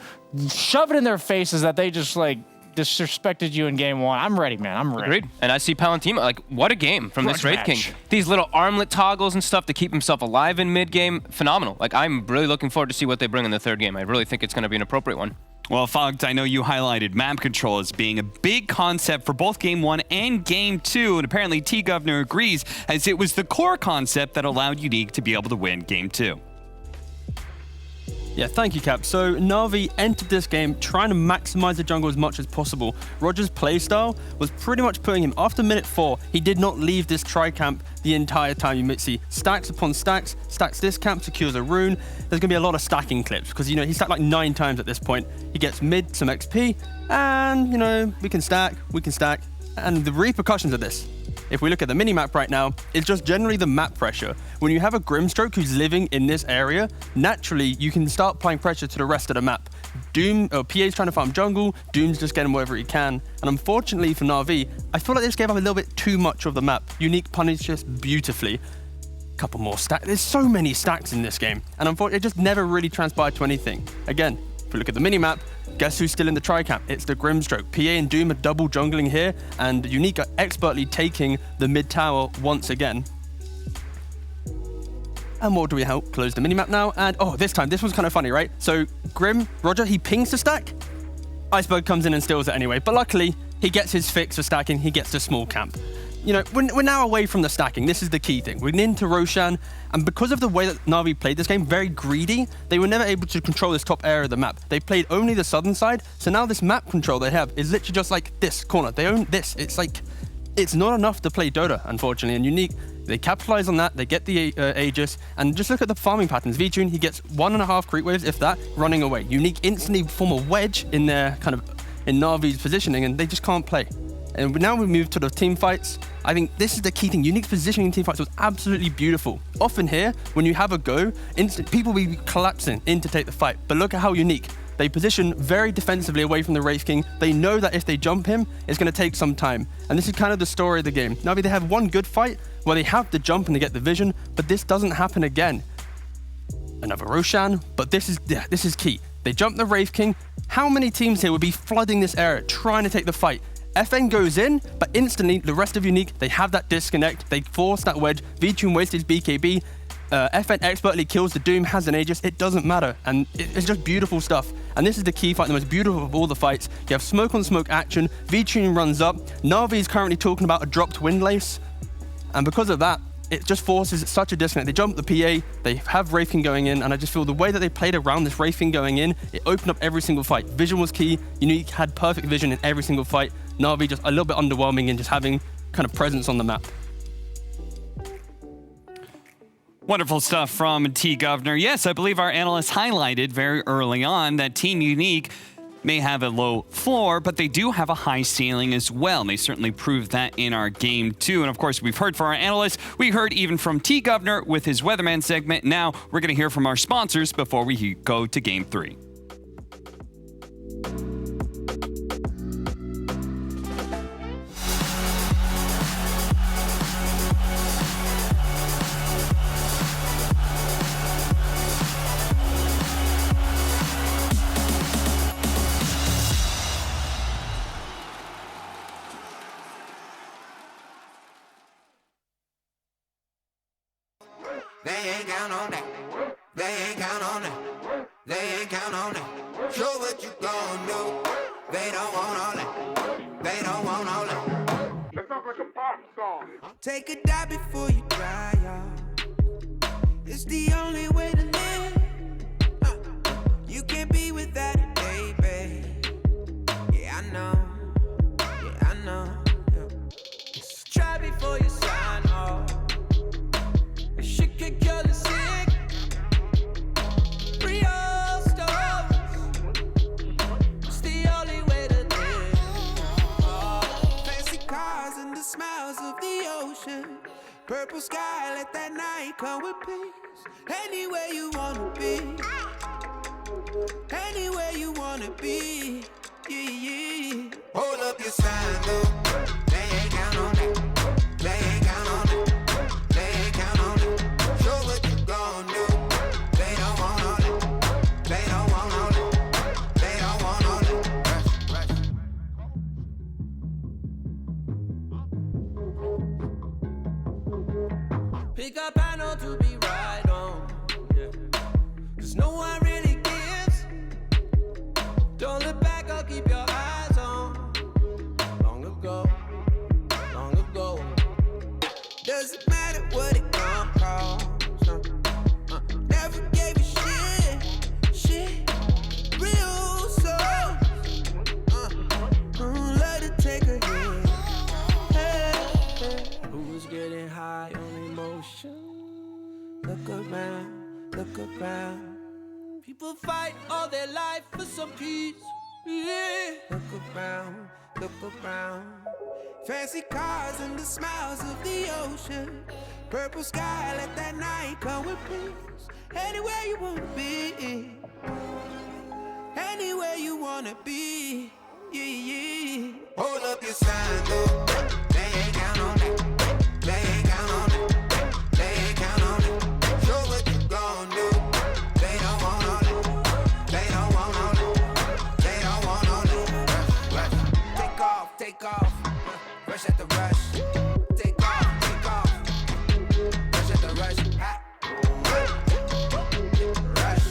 X: shove it in their faces that they just like disrespected you in Game 1. I'm ready, man. I'm ready.
W: Agreed. And I see Palantima, like, what a game from this Wraith King. These little armlet toggles and stuff to keep himself alive in mid-game, phenomenal. Like, I'm really looking forward to see what they bring in the third game. I really think it's going to be an appropriate one.
U: Well, Fogged, I know you highlighted map control as being a big concept for both Game 1 and Game 2, and apparently T-Governor agrees, as it was the core concept that allowed Unique to be able to win Game 2.
N: Yeah, thank you, Cap. So Na'Vi entered this game trying to maximize the jungle as much as possible. Roger's playstyle was pretty much putting him, after minute 4, he did not leave this tri-camp the entire time. You might see stacks upon stacks, stacks this camp, secures a rune. There's going to be a lot of stacking clips because, you know, he stacked like 9 times at this point. He gets mid some XP and, you know, we can stack. And the repercussions of this, if we look at the minimap right now, it's just generally the map pressure. When you have a Grimstroke who's living in this area, naturally you can start applying pressure to the rest of the map. Doom, PA's trying to farm jungle, Doom's just getting whatever he can. And unfortunately for Na'Vi, I feel like this gave up a little bit too much of the map. Unique punishes beautifully. Couple more stacks. There's so many stacks in this game. And unfortunately, it just never really transpired to anything. Again, if we look at the minimap, guess who's still in the tri-camp? It's the Grimstroke. PA and Doom are double jungling here, and Unique are expertly taking the mid tower once again. And what do we help? Close the minimap now, and oh, this one's kind of funny, right? So Grim, Roger, he pings the stack. Iceberg comes in and steals it anyway, but luckily, he gets his fix for stacking, he gets the small camp. You know, we're now away from the stacking. This is the key thing. We're into Roshan, and because of the way that Na'Vi played this game, very greedy, they were never able to control this top area of the map. They played only the southern side, so now this map control they have is literally just like this corner. They own this. It's like, it's not enough to play Dota, unfortunately, and Unique, they capitalize on that, they get the Aegis, and just look at the farming patterns. V-Tune, he gets 1.5 creep waves, if that, running away. Unique instantly form a wedge in their kind of, in Na'Vi's positioning, and they just can't play. And now we move to the team fights. I think this is the key thing. Unique's positioning in team fights was absolutely beautiful. Often here, when you have a go, people will be collapsing in to take the fight. But look at how Unique. They position very defensively away from the Wraith King. They know that if they jump him, it's going to take some time. And this is kind of the story of the game. Na'Vi, they have one good fight where they have the jump and they get the vision, but this doesn't happen again. Another Roshan, but this is key. They jump the Wraith King. How many teams here would be flooding this area, trying to take the fight? FN goes in, but instantly, the rest of Unique, they have that disconnect. They force that wedge. V-Tune wastes his BKB. FN expertly kills the Doom, has an Aegis. It doesn't matter. And it's just beautiful stuff. And this is the key fight, the most beautiful of all the fights. You have smoke on smoke action. V-Tune runs up. Na'Vi is currently talking about a dropped Windlace. And because of that, it just forces such a disconnect. They jump the PA, they have Wraith King going in, and I just feel the way that they played around this Wraith King going in, it opened up every single fight. Vision was key. Unique had perfect vision in every single fight. Na'Vi just a little bit underwhelming in just having kind of presence on the map.
U: Wonderful stuff from T-Governor. Yes, I believe our analysts highlighted very early on that Team Unique may have a low floor, but they do have a high ceiling as well. And they certainly proved that in our game 2. And of course, we've heard from our analysts. We heard even from T-Governor with his Weatherman segment. Now we're going to hear from our sponsors before we go to game 3.
F: They ain't count on that. They ain't count on that. They ain't count on that. Show what you gon' do. They don't want all that. They don't want all that. That sounds like a pop song. Take a dive before you dry, y'all. It's the only way to live. You can't be without it, baby. Yeah, I know. Yeah, I know. Yeah. Try before you sign off. Shit can kill the sick. Real stories. It's the only way to live. Oh. Fancy cars and the smiles of the ocean. Purple sky, let that night come with peace. Anywhere you wanna be. Anywhere you wanna be. Yeah, yeah. Hold up your sign, though. They ain't count on that. They ain't count on that. Pick up panel to be right on, yeah. Cause no one really gives. Don't look back, I'll keep your eyes on. Long ago, doesn't matter what it gon' cost. Never gave a shit, real soul. Let it take a hit. Hey. Who's getting high on emotion? Look around. People fight all their life for some peace. Yeah. Look around. Fancy cars and the smiles of the ocean. Purple sky, let that night come with peace. Anywhere you wanna be. Anywhere you wanna be. Yeah. Hold up your sign, though. They ain't count on that. They ain't count on that. They ain't count on that. Show what you gon' do. They don't want all that. They don't want all that. They don't want all that. Take off. Rush at the rush. Take off. Rush at the rush. Rush.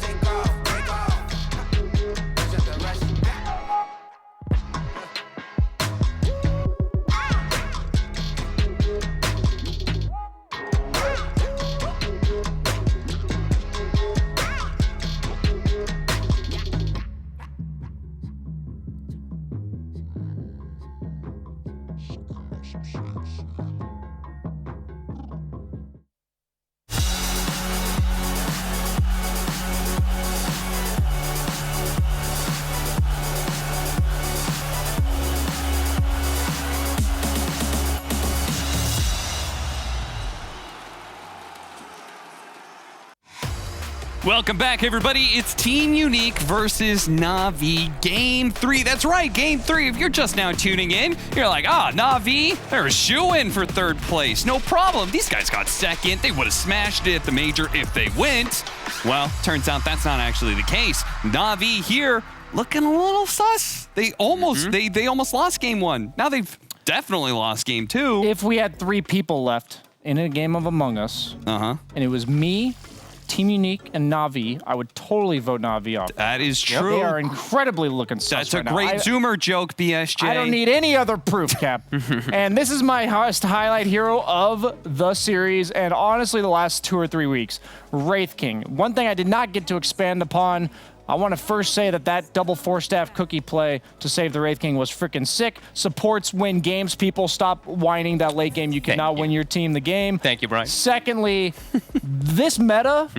F: Take off. Rush at the rush.
U: Welcome back, everybody. It's Team Unique versus Na'Vi Game 3. That's right, Game 3. If you're just now tuning in, you're like, Na'Vi, they're a shoo-in for 3rd place. No problem. These guys got 2nd. They would have smashed it at the major if they went. Well, turns out that's not actually the case. Na'Vi here looking a little sus. They almost they almost lost Game 1. Now they've definitely lost Game 2.
X: If we had 3 people left in a game of Among Us, and it was me, Team Unique, and Na'Vi, I would totally vote Na'Vi off.
U: That is true.
X: They are incredibly looking sus
U: That's a great Zoomer joke, BSJ.
X: I don't need any other proof, Cap. And this is my highlight hero of the series, and honestly, the last 2 or 3 weeks, Wraith King. One thing I did not get to expand upon, I want to first say that double 4-staff cookie play to save the Wraith King was freaking sick. Supports win games. People, stop whining that late game. You cannot win your team the game.
W: Thank you, Brian.
X: Secondly, this meta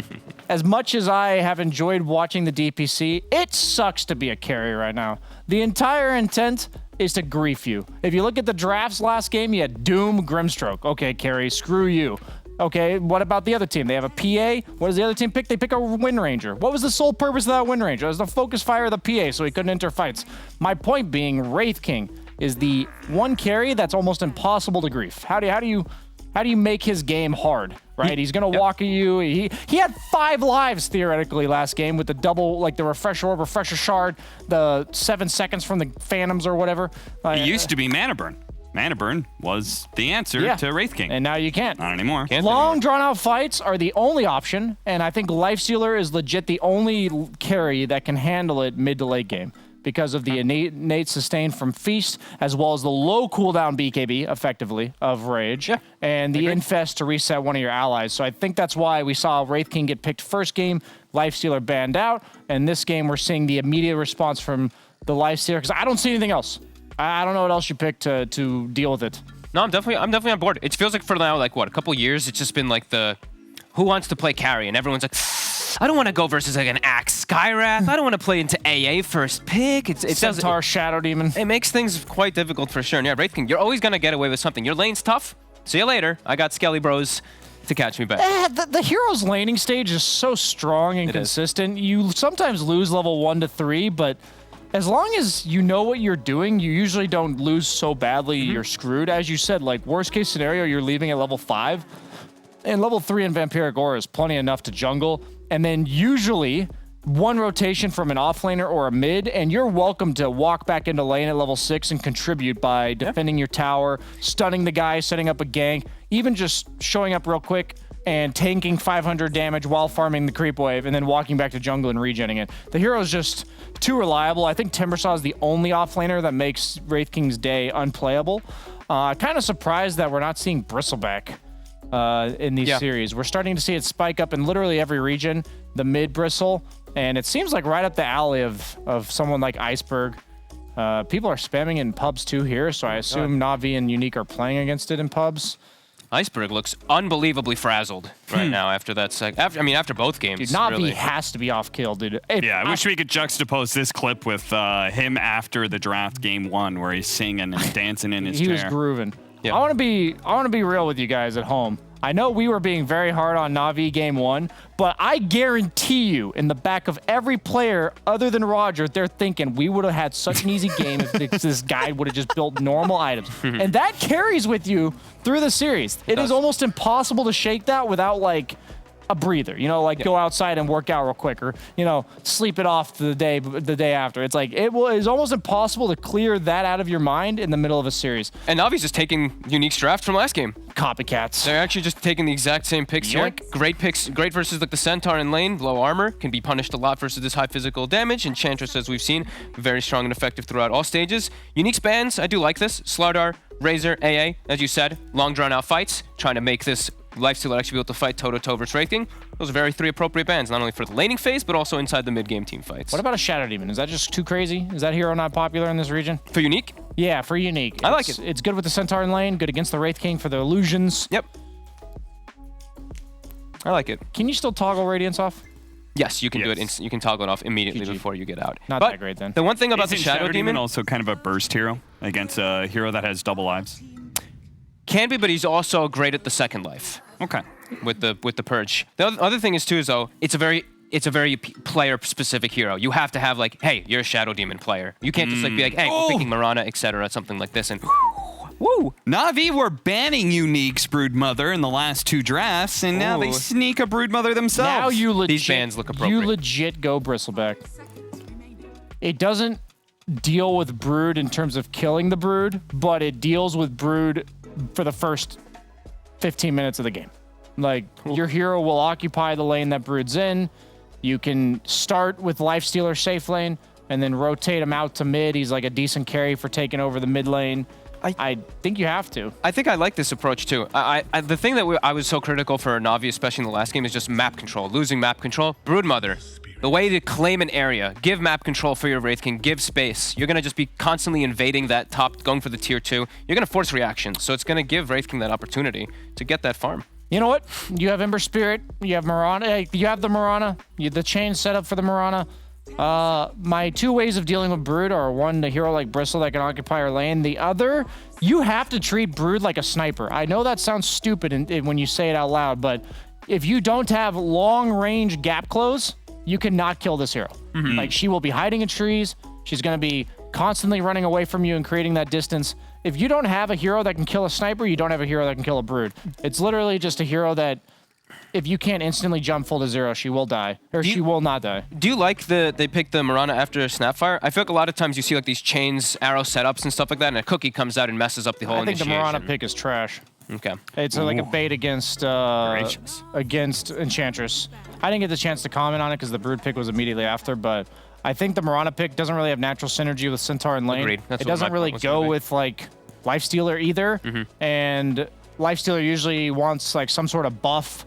X: as much as I have enjoyed watching the DPC, it sucks to be a carry right now. The entire intent is to grief you. If you look at the drafts last game, you had Doom, Grimstroke. Okay, carry, screw you. Okay, what about the other team? They have a PA. What does the other team pick? They pick a Wind Ranger. What was the sole purpose of that Wind Ranger? It was the focus fire of the PA, so he couldn't enter fights. My point being, Wraith King is the one carry that's almost impossible to grief. How do you make his game hard, right? He's gonna walk at you. He had 5 lives theoretically last game with the double, like the refresher orb, refresher shard, the 7 seconds from the phantoms or whatever.
C: It used to be Mana Burn. Mana Burn was the answer to Wraith King.
X: And now you can't.
C: Not anymore.
X: Long drawn-out fights are the only option, and I think Lifestealer is legit the only carry that can handle it mid to late game because of the innate sustain from Feast, as well as the low cooldown BKB, effectively, of Rage, and the Infest to reset one of your allies. So I think that's why we saw Wraith King get picked first game, Lifestealer banned out, and this game we're seeing the immediate response from the Lifestealer, because I don't see anything else. I don't know what else you picked to deal with it.
W: No, I'm definitely on board. It feels like for now, like what, a couple years, it's just been like the who wants to play carry, and everyone's like, I don't want to go versus like an Axe Skywrath. I don't want to play into AA first pick. It
X: Centaur Shadow Demon.
W: It makes things quite difficult for sure. And yeah, Wraith King, you're always gonna get away with something. Your lane's tough. See you later. I got Skelly Bros to catch me back.
X: The hero's laning stage is so strong and consistent. You sometimes lose level 1 to 3, but as long as you know what you're doing, you usually don't lose so badly you're screwed. As you said, like worst case scenario, you're leaving at level 5. And level 3 in Vampiric Aura is plenty enough to jungle. And then usually one rotation from an offlaner or a mid, and you're welcome to walk back into lane at level 6 and contribute by defending your tower, stunning the guy, setting up a gank, even just showing up real quick and tanking 500 damage while farming the creep wave and then walking back to jungle and regenning it. The hero's just too reliable. I think Timbersaw is the only offlaner that makes Wraith King's day unplayable. Kind of surprised that we're not seeing Bristleback in these series. We're starting to see it spike up in literally every region, the mid Bristle, and it seems like right up the alley of someone like Iceberg. People are spamming in pubs too here, so I assume Na'Vi and Unique are playing against it in pubs.
W: Iceberg looks unbelievably frazzled right now after that after both games.
X: Dude, Na'Vi
W: really
X: has to be off kill, dude.
C: I wish we could juxtapose this clip with him after the draft game 1 where he's singing and dancing in his chair.
X: He was grooving. I want to be real with you guys at home. I know we were being very hard on Na'Vi game 1, but I guarantee you in the back of every player other than Roger, they're thinking we would have had such an easy game if this guy would have just built normal items. And that carries with you through the series. It is almost impossible to shake that without like a breather, you know, like go outside and work out real quick, or, you know, sleep it off the day after. It's like it's almost impossible to clear that out of your mind in the middle of a series.
W: And Navi's just taking Unique's draft from last game.
X: Copycats.
W: They're actually just taking the exact same picks here. Great picks, great versus like the Centaur in lane, low armor, can be punished a lot versus this high physical damage. Enchantress, as we've seen, very strong and effective throughout all stages. Unique's bans, I do like this. Slardar, Razor, AA, as you said, long drawn out fights, trying to make this Lifestealer actually be able to fight toe-to-toe versus Wraith King. Those are very 3 appropriate bans, not only for the laning phase, but also inside the mid-game team fights.
X: What about a Shadow Demon? Is that just too crazy? Is that hero not popular in this region?
W: For Unique?
X: Yeah, for Unique.
W: I like it.
X: It's good with the Centaur in lane, good against the Wraith King for the illusions.
W: Yep. I like it.
X: Can you still toggle Radiance off?
W: Yes, you can do it. You can toggle it off immediately before you get out.
X: Not that great then.
W: The one thing about the Shadow Demon
C: also kind of a burst hero against a hero that has double lives.
W: Can be, but he's also great at the second life.
C: Okay.
W: With the purge. The other thing is too is though it's a very player specific hero. You have to have like, hey, you're a Shadow Demon player. You can't just like be like, hey, we're picking Mirana, etc., something like this, and woo.
C: Na'Vi were banning Unique's Broodmother in the last 2 drafts, and now they sneak a Broodmother themselves.
X: Now you legit,
W: these bans look appropriate.
X: You legit go Bristleback. It doesn't deal with Brood in terms of killing the Brood, but it deals with Brood for the first 15 minutes of the game. Like, your hero will occupy the lane that Brood's in. You can start with Lifestealer safe lane and then rotate him out to mid. He's like a decent carry for taking over the mid lane. I think you have to.
W: I think I like this approach too. The thing that I was so critical for Na'Vi, especially in the last game, is just map control. Losing map control. Broodmother, the way to claim an area, give map control for your Wraith King, give space. You're going to just be constantly invading that top, going for the tier 2. You're going to force reactions, so it's going to give Wraith King that opportunity to get that farm.
X: You know what? You have Ember Spirit. You have Mirana. You have the Mirana. The chain set up for the Mirana. My two ways of dealing with Brood are one, the hero like Bristle that can occupy our lane. The other, you have to treat Brood like a sniper. I know that sounds stupid when you say it out loud, but if you don't have long-range gap close, you cannot kill this hero. Like, she will be hiding in trees. She's going to be constantly running away from you and creating that distance. If you don't have a hero that can kill a sniper, you don't have a hero that can kill a Brood. It's literally just a hero that, if you can't instantly jump full to 0, she will die. Or she will not die.
W: Do you like they picked the Mirana after Snapfire? I feel like a lot of times you see like these chains, arrow setups and stuff like that, and a cookie comes out and messes up the whole initiation.
X: I think the Mirana pick is trash.
W: Okay.
X: It's like a bait against Enchantress. I didn't get the chance to comment on it because the Brood pick was immediately after, but I think the Mirana pick doesn't really have natural synergy with Centaur and Lane.
W: Agreed.
X: It doesn't really go with like Lifestealer either, and Lifestealer usually wants like some sort of buff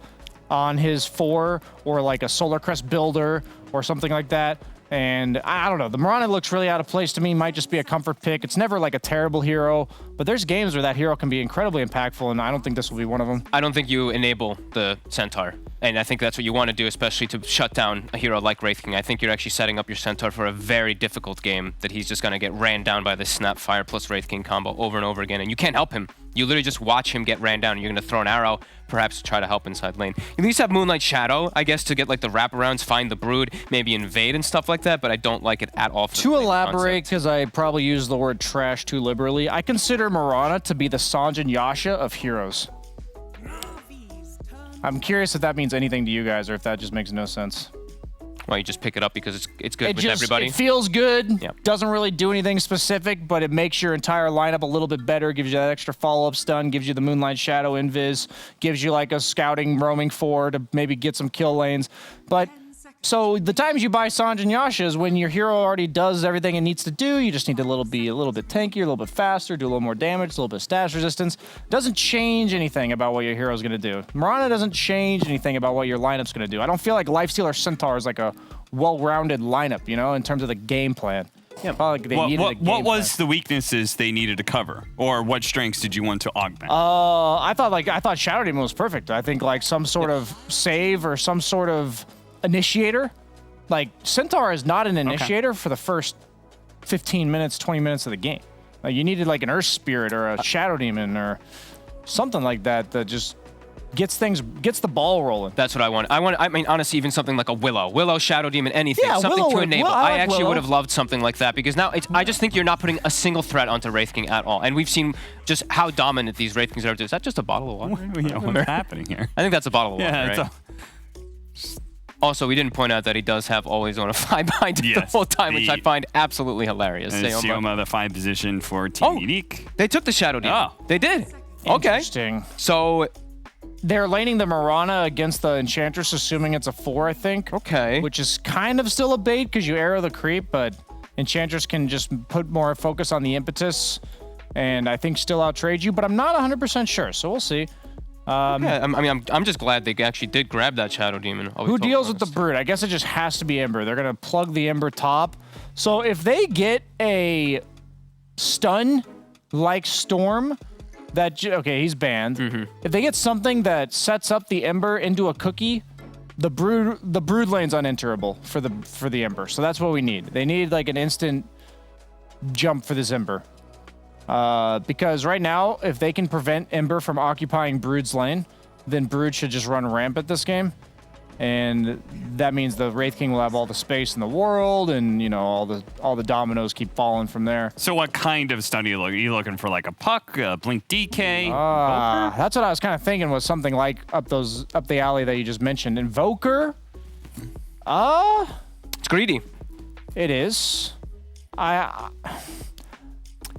X: on his 4 or like a Solar Crest builder or something like that. And I don't know, the Mirana looks really out of place to me. Might just be a comfort pick. It's never like a terrible hero, but there's games where that hero can be incredibly impactful, and I don't think this will be one of them.
W: I don't think you enable the Centaur, and I think that's what you want to do, especially to shut down a hero like Wraith King. I think you're actually setting up your Centaur for a very difficult game that he's just going to get ran down by this Snapfire plus Wraith King combo over and over again, and you can't help him. You literally just watch him get ran down, and you're going to throw an arrow, perhaps to try to help inside lane. You at least have Moonlight Shadow, I guess, to get like the wraparounds, find the Brood, maybe invade and stuff like that, but I don't like it at all.
X: To elaborate, because I probably use the word trash too liberally, I consider Mirana to be the Sanjin Yasha of heroes. I'm curious if that means anything to you guys, or if that just makes no sense.
W: Well, you just pick it up because it's good with everybody.
X: It feels good. Yep. Doesn't really do anything specific, but it makes your entire lineup a little bit better. Gives you that extra follow-up stun. Gives you the Moonlight Shadow invis. Gives you like a scouting roaming 4 to maybe get some kill lanes. But so the times you buy Sanjin Yasha is when your hero already does everything it needs to do. You just need to be a little bit tankier, a little bit faster, do a little more damage, a little bit of stash resistance. Doesn't change anything about what your hero's going to do. Mirana doesn't change anything about what your lineup's going to do. I don't feel like Lifestealer Centaur is like a well-rounded lineup, you know, in terms of the game plan. Yeah, like they needed a game
C: what was
X: plan.
C: the weaknesses they needed to cover, or what strengths did you want to augment?
X: I thought Shadow Demon was perfect. I think like some sort of save or some sort of initiator. Like Centaur is not an initiator for the first 15 minutes, 20 minutes of the game. Like, you needed like an Earth Spirit or a Shadow Demon or something like that that just gets the ball rolling.
W: That's what I want. I mean, honestly, even something like a Willow, Shadow Demon, anything,
X: Yeah,
W: something
X: Willow
W: to
X: would-
W: enable.
X: Willow- I
W: I
X: like
W: actually
X: Willow.
W: would have loved something like that because now I just think you're not putting a single threat onto Wraith King at all, and we've seen just how dominant these Wraith Kings are. Is that just a bottle of water?
C: What's happening here?
W: I think that's a bottle of water.
C: Yeah,
W: right?
C: it's
W: Also, we didn't point out that he does have always on a 5 behind the whole time, which I find absolutely hilarious.
C: And
W: Sayoma.
C: Sayoma, the 5 position for Team Unique.
W: They took the Shadow Demon.
C: Oh.
W: They did. Okay.
X: Interesting.
W: So
X: they're laning the Mirana against the Enchantress, assuming it's a 4, I think.
W: Okay.
X: Which is kind of still a bait because you arrow the creep, but Enchantress can just put more focus on the impetus and I think still outtrade you, but I'm not 100% sure, so we'll see.
W: yeah, I'm just glad they actually did grab that Shadow Demon.
X: Who deals with the Brood? I guess it just has to be Ember. They're going to plug the Ember top. So if they get a stun like Storm, okay, he's banned. If they get something that sets up the Ember into a cookie, the Brood lane's unenterable for the Ember. So that's what we need. They need like an instant jump for this Ember. Because right now, if they can prevent Ember from occupying Brood's lane, then Brood should just run rampant this game. And that means the Wraith King will have all the space in the world, and you know all the dominoes keep falling from there.
C: So what kind of stun are you looking? Are you looking for like a Puck, a Blink DK?
X: That's what I was kind of thinking was something like up the alley that you just mentioned. Invoker?
W: It's greedy.
X: It is.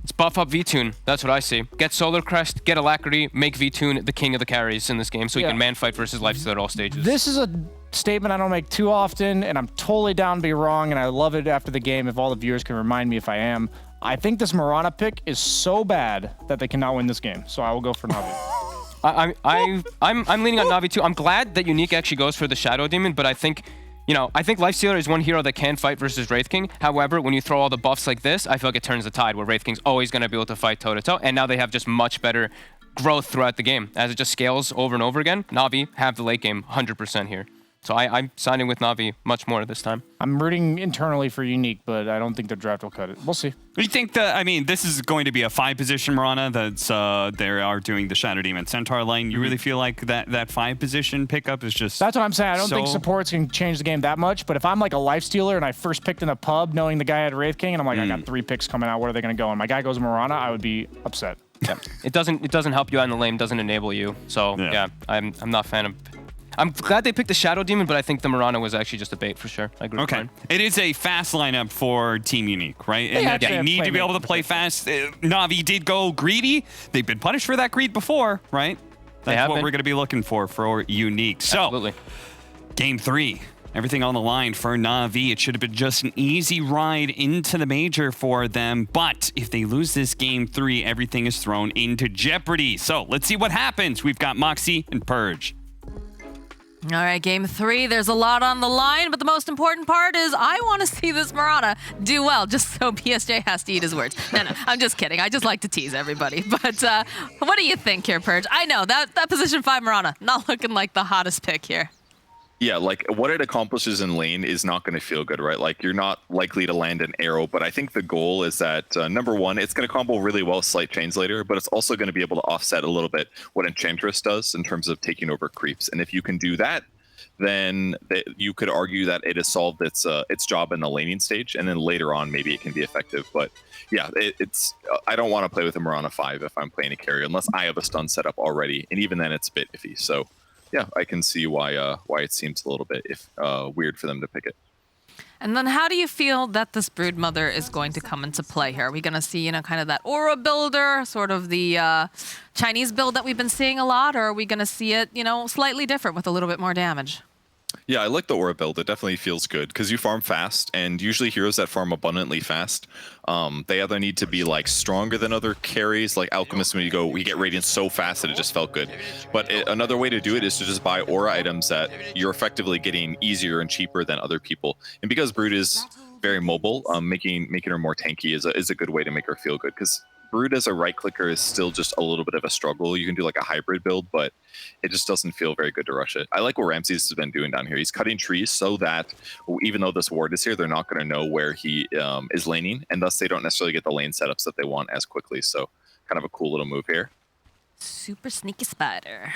W: It's buff up V-Tune. That's what I see. Get Solar Crest, get Alacrity, make V-Tune the king of the carries in this game so he can man fight versus Lifesteal at all stages.
X: This is a statement I don't make too often, and I'm totally down to be wrong, and I love it after the game if all the viewers can remind me if I am. I think this Mirana pick is so bad that they cannot win this game, so I will go for Navi.
W: I'm leaning on Navi too. I'm glad that Unique actually goes for the Shadow Demon, but I think Lifestealer is one hero that can fight versus Wraith King. However, when you throw all the buffs like this, I feel like it turns the tide where Wraith King's always going to be able to fight toe-to-toe, and now they have just much better growth throughout the game as it just scales over and over again. Na'Vi have the late game 100% here. So I'm siding with Na'Vi much more this time.
X: I'm rooting internally for Unique, but I don't think the draft will cut it. We'll see.
C: You think that, I mean, this is going to be a 5-position Mirana that's, they are doing the Shadow Demon Centaur lane. You really feel like that 5-position pickup is just...
X: That's what I'm saying. I don't think supports can change the game that much, but if I'm like a lifestealer and I first picked in a pub knowing the guy had Wraith King, and I'm like, I got 3 picks coming out, where are they going to go? And my guy goes Mirana, I would be upset.
W: Yeah. It doesn't help you out in the lane, doesn't enable you. So yeah, I'm not a fan of... I'm glad they picked the Shadow Demon, but I think the Mirana was actually just a bait for sure. I agree.
C: Okay. It is a fast lineup for Team Unique, right? And that they need to be able to play fast. Na'Vi did go greedy. They've been punished for that greed before, right? That's what we're going to be looking for Unique. So,
W: absolutely.
C: Game 3. Everything on the line for Na'Vi. It should have been just an easy ride into the major for them. But if they lose this Game 3, everything is thrown into jeopardy. So let's see what happens. We've got Moxie and Purge.
A: All right, Game 3, there's a lot on the line, but the most important part is I want to see this Mirana do well, just so BSJ has to eat his words. No, I'm just kidding. I just like to tease everybody. But what do you think here, Purge? I know, that position 5 Mirana, not looking like the hottest pick here.
I: Yeah, like what it accomplishes in lane is not going to feel good, right? Like you're not likely to land an arrow, but I think the goal is that number one, it's going to combo really well Slight Chains later, but it's also going to be able to offset a little bit what Enchantress does in terms of taking over creeps. And if you can do that, then you could argue that it has solved its job in the laning stage, and then later on maybe it can be effective. But yeah, it's I don't want to play with a Mirana 5 if I'm playing a carry unless I have a stun set up already, and even then it's a bit iffy. So yeah, I can see why it seems a little bit weird for them to pick it.
A: And then how do you feel that this Broodmother is going to come into play here? Are we going to see, kind of that aura builder, sort of the Chinese build that we've been seeing a lot, or are we going to see it, slightly different with a little bit more damage?
I: Yeah, I like the aura build. It definitely feels good because you farm fast, and usually heroes that farm abundantly fast, they either need to be like stronger than other carries, like Alchemist. When we get Radiance so fast that it just felt good. But another way to do it is to just buy aura items that you're effectively getting easier and cheaper than other people. And because Brood is very mobile, making her more tanky is a good way to make her feel good, because Brood as a right clicker is still just a little bit of a struggle. You can do like a hybrid build, but it just doesn't feel very good to rush it. I like what Ramses has been doing down here. He's cutting trees so that even though this ward is here, they're not going to know where he is laning, and thus they don't necessarily get the lane setups that they want as quickly. So kind of a cool little move here.
A: Super sneaky spider.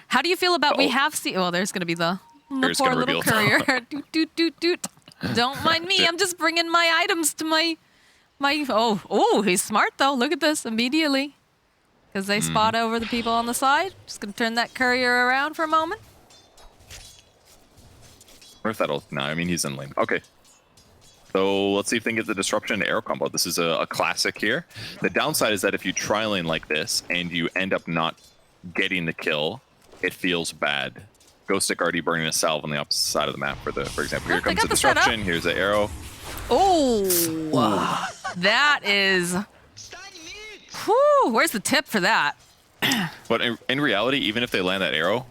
A: How do you feel about we have seen? Well, there's going to be the poor little courier. doot. Don't mind me. I'm just bringing my items to my. Oh, he's smart though. Look at this immediately. Because they spot over the people on the side. Just going to turn that courier around for a moment.
I: Or if that'll... No, I mean, he's in lane. Okay. So let's see if they can get the disruption to arrow combo. This is a classic here. The downside is that if you try lane like this and you end up not getting the kill, it feels bad. Ghostic already burning a salve on the opposite side of the map, for example. Here comes the disruption. Here's the arrow.
A: Oh, that is... Whew, where's the tip for that?
I: But in reality, even if they land that arrow,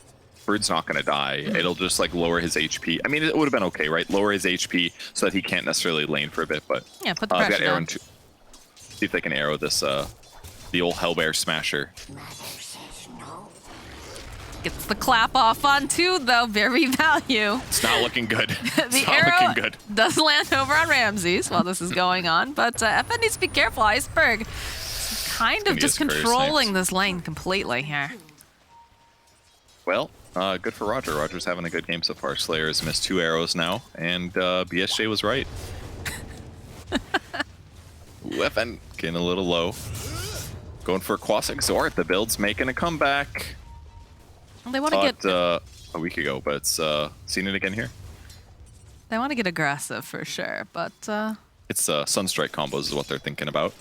I: Brood's not going to die. It'll just like lower his HP. I mean, it would have been okay, right? Lower his HP so that he can't necessarily lane for a bit. But
A: yeah, put the pressure down.
I: See if they can arrow this, the old Hellbear Smasher.
A: Gets the clap off on two, though. Very value.
I: It's not looking good.
A: The arrow does land over on Ramses while this is going on, but FN needs to be careful. Iceberg kind of just controlling this lane completely here.
I: Well, good for Roger. Roger's having a good game so far. Slayer has missed 2 arrows now, and BSJ was right. FN getting a little low. Going for Quas Exhort. The build's making a comeback.
A: They want to get
I: a week ago, but it's seen it again here.
A: They want to get aggressive for sure, but
I: it's Sunstrike combos is what they're thinking about.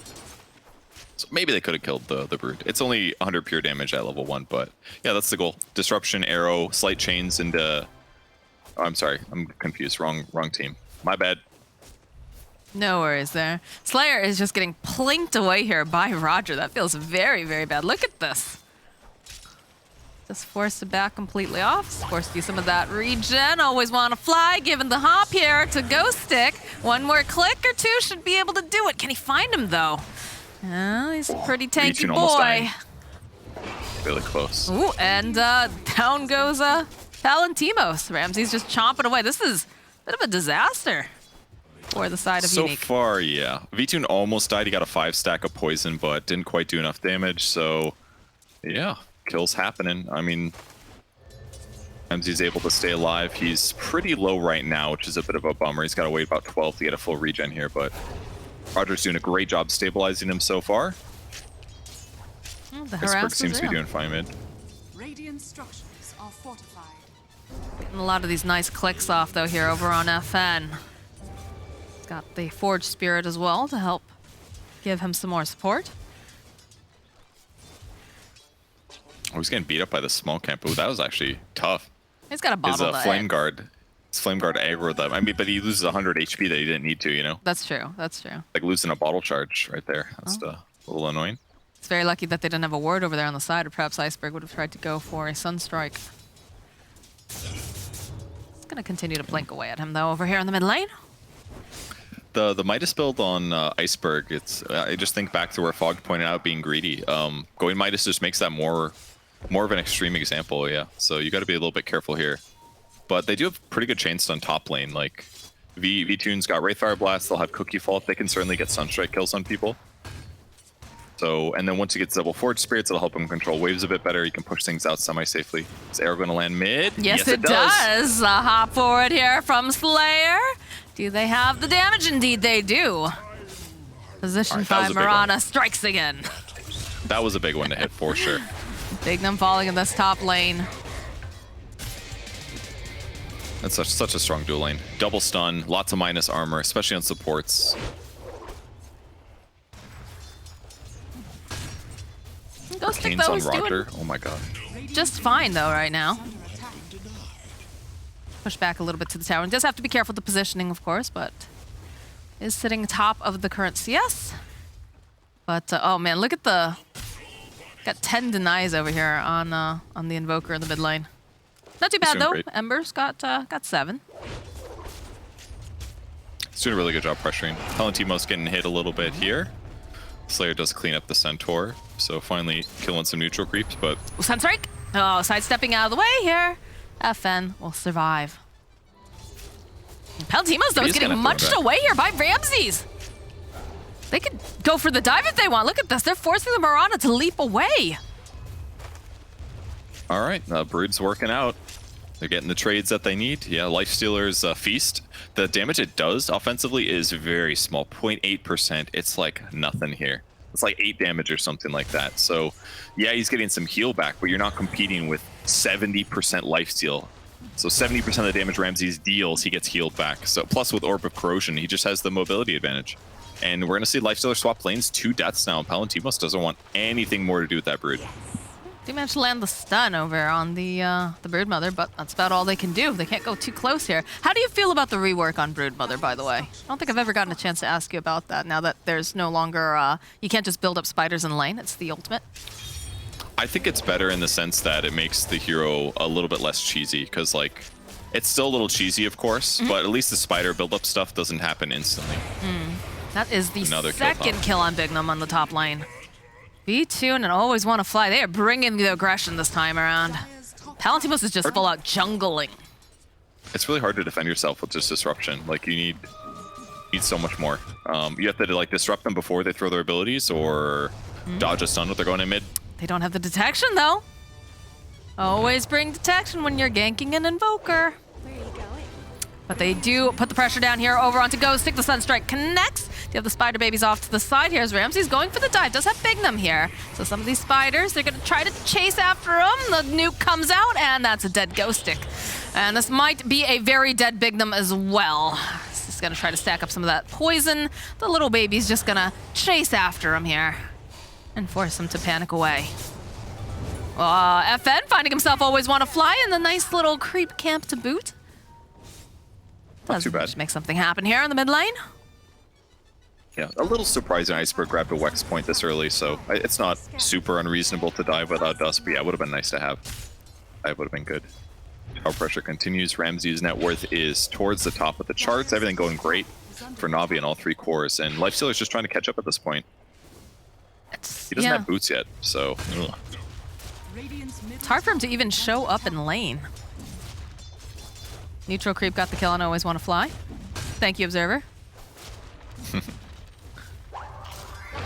I: So maybe they could have killed the Brood. It's only 100 pure damage at level 1, but yeah, that's the goal. Disruption, arrow, Slight Chains into... Oh, I'm sorry, I'm confused. Wrong team. My bad.
A: No worries there. Slayer is just getting plinked away here by Roger. That feels very, very bad. Look at this. Just forced to back completely off. Forced to do some of that regen. Always want to fly. Given the hop here to Ghost Stick. One more click or two should be able to do it. Can he find him though? Oh, he's a pretty tanky boy.
I: really close.
A: Ooh, and down goes Palantimos. Ramsey's just chomping away. This is a bit of a disaster for the side of
I: So
A: Unique.
I: far, yeah. Vtune almost died. He got a 5-stack of poison, but didn't quite do enough damage. So, yeah, kills happening. I mean, Ramsey's able to stay alive. He's pretty low right now, which is a bit of a bummer. He's got to wait about 12 to get a full regen here, but Roger's doing a great job stabilizing him so far.
A: The
I: Iceberg
A: harass
I: seems
A: is
I: to be
A: real.
I: doing fine mid.
O: Radiant structures are fortified.
A: Getting a lot of these nice clicks off though here over on FN. He's got the Forge Spirit as well to help give him some more support.
I: Oh, he's getting beat up by the small camp. Ooh, that was actually tough.
A: He's got a
I: His
A: bottle.
I: flame guard. His flame guard aggroed them. I mean, but he loses 100 HP that he didn't need to, you know?
A: That's true. That's true.
I: Like losing a bottle charge right there. That's a little annoying.
A: It's very lucky that they didn't have a ward over there on the side, or perhaps Iceberg would have tried to go for a Sunstrike. It's gonna continue to blink away at him though over here in the mid lane.
I: The Midas build on Iceberg, it's I just think back to where Fog pointed out being greedy. Going Midas just makes that more of an extreme example, yeah. So you got to be a little bit careful here. But they do have pretty good chain stun top lane. Like Vtune's got Wraithfire Blast, they'll have Cookie Fault. They can certainly get Sunstrike kills on people. So, and then once he gets double Forge Spirits, it'll help him control waves a bit better. He can push things out semi-safely. Is Arrow going to land mid?
A: Yes, it does. A hop forward here from Slayer. Do they have the damage? Indeed, they do. Position 5 Mirana strikes again.
I: That was a big one to hit for sure.
A: Bignum falling in this top lane.
I: That's such a strong dual lane. Double stun, lots of minus armor, especially on supports.
A: Ghostic
I: Arcane's
A: though
I: on
A: is
I: Roger.
A: doing
I: Oh my god.
A: just fine though right now. Push back a little bit to the tower. And does have to be careful with the positioning, of course, but is sitting top of the current CS. But oh man, look at got 10 denies over here on the Invoker in the mid lane. Not too bad though.
I: Great.
A: Ember's got 7.
I: He's doing a really good job pressuring. Palantimos getting hit a little bit here. Slayer does clean up the Centaur, so finally killing some neutral creeps, but...
A: Sunstrike! Oh, sidestepping out of the way here. FN will survive. Palantimos, though, is getting munched away here by Ramses. They could go for the dive if they want. Look at this. They're forcing the Mirana to leap away.
I: All right, Brood's working out. They're getting the trades that they need. Yeah, Lifestealer's Feast. The damage it does offensively is very small, 0.8%. It's like nothing here. It's like 8 damage or something like that. So, yeah, he's getting some heal back, but you're not competing with 70% lifesteal. So 70% of the damage Ramses deals, he gets healed back. So plus with Orb of Corrosion, he just has the mobility advantage. And we're going to see Lifestealer swap lanes 2 deaths now. And Palantimos doesn't want anything more to do with that Brood.
A: They managed to land the stun over on the Broodmother, but that's about all they can do. They can't go too close here. How do you feel about the rework on Broodmother, by the way? I don't think I've ever gotten a chance to ask you about that now that there's no longer... you can't just build up spiders in lane. It's the ultimate.
I: I think it's better in the sense that it makes the hero a little bit less cheesy, because, like, it's still a little cheesy, of course, but at least the spider build-up stuff doesn't happen instantly.
A: That is the
I: Another
A: second kill on Bignum on the top lane. B2 and always want to fly. They are bringing the aggression this time around. Palantimos is just full out jungling.
I: It's really hard to defend yourself with just disruption. Like, you need so much more. You have to, like, disrupt them before they throw their abilities, or dodge a stun if they're going in mid.
A: They don't have the detection, though. Always bring detection when you're ganking an Invoker.
P: Where are you going?
A: But they do put the pressure down here over onto Ghostic. The Sunstrike connects. You have the Spider Babies off to the side. Here's Ramses going for the dive. Does have Bignum here. So some of these spiders, they're going to try to chase after him. The nuke comes out, and that's a dead Ghostic. And this might be a very dead Bignum as well. He's going to try to stack up some of that poison. The little baby's just going to chase after him here and force him to panic away. FN finding himself always want to fly in the nice little creep camp to boot.
I: Not too bad.
A: Just make something happen here in the mid lane.
I: Yeah, a little surprising Iceberg grabbed a Wex point this early, so it's not super unreasonable to dive without Dust, but yeah, it would have been nice to have. That would have been good. Tower pressure continues. Ramses' net worth is towards the top of the charts. Everything going great for Na'Vi in all 3 cores, and Lifestealer's just trying to catch up at this point. He doesn't have boots yet, so...
A: It's hard for him to even show up in lane. Neutral creep got the kill and always want to fly. Thank you, Observer.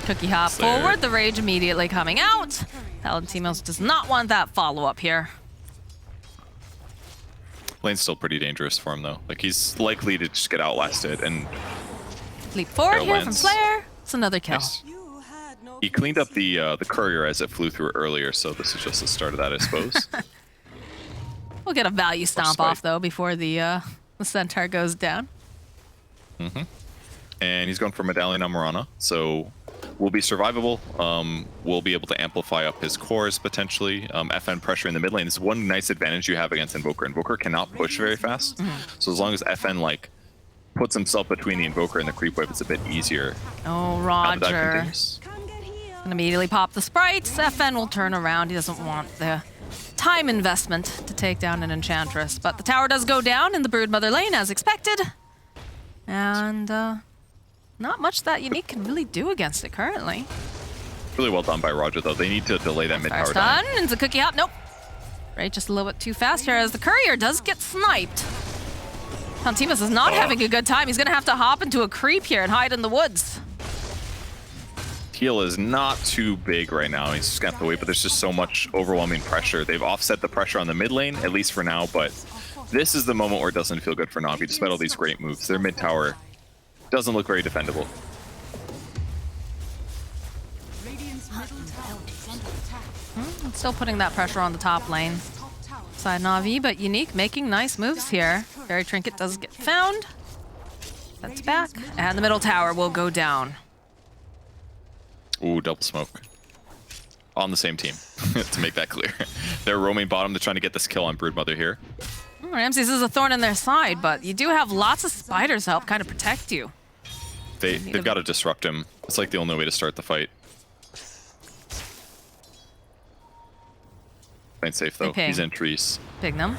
A: Cookie hop forward, the rage immediately coming out. Palantimos does not want that follow-up here.
I: Lane's still pretty dangerous for him though. Like he's likely to just get outlasted and
A: Leap forward here from
I: lands.
A: Slayer. It's another kill.
I: Nice. He cleaned up the courier as it flew through earlier, so this is just the start of that, I suppose.
A: We'll get a value stomp off though before the centaur goes down.
I: And he's going for Medallion on Mirana, so will be survivable. We'll be able to amplify up his cores potentially. FN pressure in the mid lane is one nice advantage you have against Invoker. Invoker cannot push very fast, so as long as FN like puts himself between the Invoker and the creep wave, it's a bit easier.
A: Oh, Roger. Gonna immediately pop the sprites. FN will turn around. He doesn't want the time investment to take down an Enchantress, but the tower does go down in the Broodmother lane as expected. And not much that Unique can really do against it currently.
I: Really well done by Roger though. They need to delay that mid tower
A: First
I: down.
A: stun into Cookie Hop. Nope. Right, just a little bit too fast here as the courier does get sniped. Pantimas is not having a good time. He's gonna have to hop into a creep here and hide in the woods.
I: Heal is not too big right now. He's just gonna have to wait, but there's just so much overwhelming pressure. They've offset the pressure on the mid lane, at least for now, but this is the moment where it doesn't feel good for Na'Vi, despite all these great moves. Their mid tower doesn't look very defendable.
A: Still putting that pressure on the top lane. Side Na'Vi, but Unique making nice moves here. Fairy Trinket does get found. That's back, and the middle tower will go down.
I: Ooh, double smoke. On the same team, to make that clear. They're roaming bottom. They're trying to get this kill on Broodmother here.
A: Ramses is a thorn in their side, but you do have lots of spiders to help kind of protect you.
I: They've got to disrupt him. It's like the only way to start the fight. Playing safe though. He's in trees.
A: Pignum.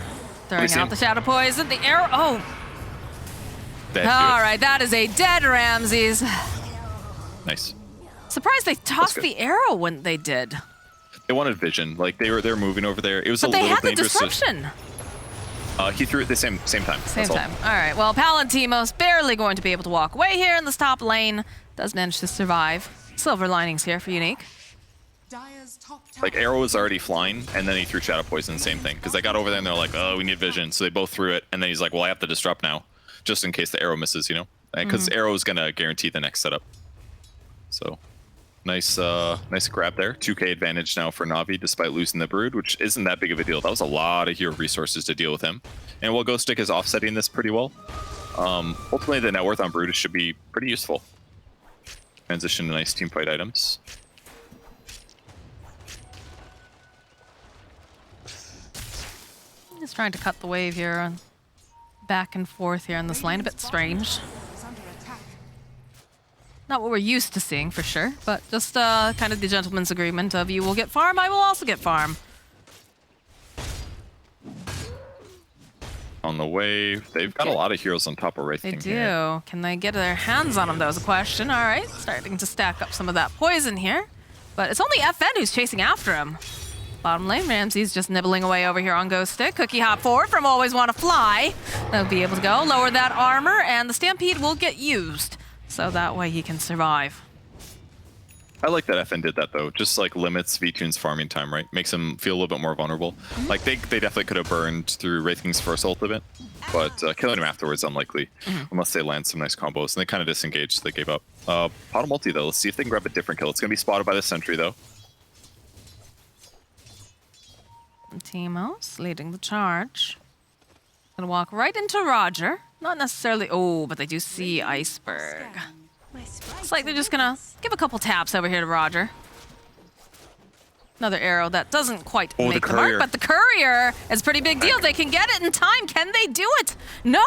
A: Throwing out the Shadow Poison. The arrow. Oh! Alright, that is a dead Ramses.
I: Nice.
A: Surprised they tossed the arrow when they did.
I: They wanted vision. Like they're moving over there. It was
A: But
I: a
A: they
I: little
A: had the
I: dangerous.
A: disruption.
I: He threw it the same time.
A: Same time. All right. Well, Palantimos barely going to be able to walk away here in this top lane. Does manage to survive. Silver linings here for Unique.
I: Like Arrow was already flying, and then he threw Shadow Poison. Same thing. Because they got over there and they're like, oh, we need vision. So they both threw it, and then he's like, well, I have to disrupt now, just in case the arrow misses, you know? Because Arrow is gonna guarantee the next setup. So. Nice grab there. 2k advantage now for Na'Vi, despite losing the Brood, which isn't that big of a deal. That was a lot of hero resources to deal with him. And while Ghost Stick is offsetting this pretty well, ultimately the net worth on Brood should be pretty useful. Transition to nice team fight items.
A: Just trying to cut the wave here and back and forth here in this lane. A bit strange. Not what we're used to seeing, for sure, but just kind of the gentleman's agreement of you will get farm, I will also get farm.
I: On the wave, they've got a lot of heroes on top of Wraith
A: They
I: King
A: do.
I: here.
A: Can they get their hands on them, though, is a question. All right, starting to stack up some of that poison here. But it's only FN who's chasing after him. Bottom lane, Ramsey's just nibbling away over here on Ghost Stick. Cookie hop forward from Always Want to Fly. They'll be able to go, lower that armor, and the Stampede will get used. So that way he can survive.
I: I like that FN did that though. Just like limits V-Tune's farming time, right? Makes him feel a little bit more vulnerable. Like they definitely could have burned through Wraith King's first ultimate, but killing him afterwards unlikely, unless they land some nice combos. And they kind of disengaged, so they gave up. Bottom multi though. Let's see if they can grab a different kill. It's gonna be spotted by the sentry though.
A: Timos leading the charge. Gonna walk right into Roger. Not necessarily. Oh, but they do see Iceberg. It's like they're just gonna give a couple taps over here to Roger. Another arrow that doesn't quite make the mark, but the courier is a pretty big deal. They can get it in time. Can they do it? No!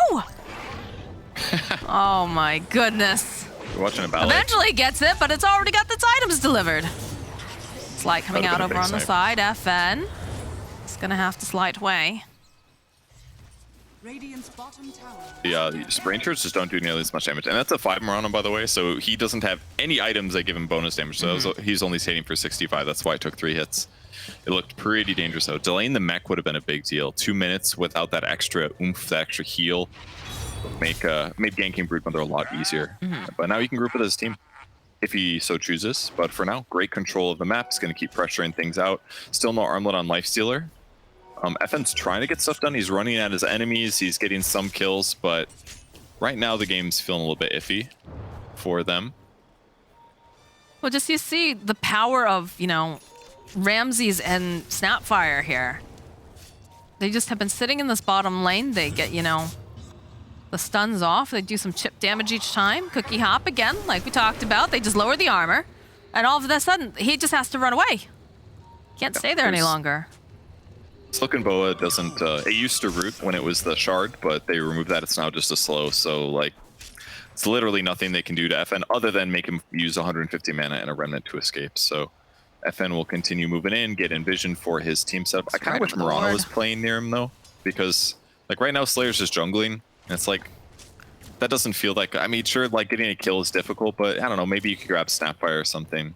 A: Oh my goodness.
I: You're watching a ballet.
A: Eventually gets it, but it's already got its items delivered. Slide coming out over on the side. FN. It's gonna have to slide away.
I: The Sprain Turrets just don't do nearly as much damage. And that's a 5 Mirana, by the way, so he doesn't have any items that give him bonus damage. So he's only hitting for 65. That's why it took 3 hits. It looked pretty dangerous though. Delaying the mech would have been a big deal. 2 minutes without that extra oomph, that extra heal, made ganking Broodmother a lot easier. But now he can group with his team if he so chooses. But for now, great control of the map. He's going to keep pressuring things out. Still no armlet on Lifestealer. FN's trying to get stuff done. He's running at his enemies. He's getting some kills, but right now the game's feeling a little bit iffy for them.
A: Well, just you see the power of, you know, Ramses and Snapfire here. They just have been sitting in this bottom lane. They get, you know, the stuns off. They do some chip damage each time. Cookie Hop again, like we talked about. They just lower the armor. And all of a sudden, he just has to run away. Can't stay there any longer.
I: Silken Boa doesn't, it used to root when it was the shard, but they removed that. It's now just a slow, so like, it's literally nothing they can do to FN other than make him use 150 mana and a remnant to escape. So FN will continue moving in, get Envision for his team setup. I kind of wish Mirana was playing near him though, because like right now Slayer's just jungling, and it's like, that doesn't feel like, I mean, sure, like getting a kill is difficult, but I don't know, maybe you could grab Snapfire or something.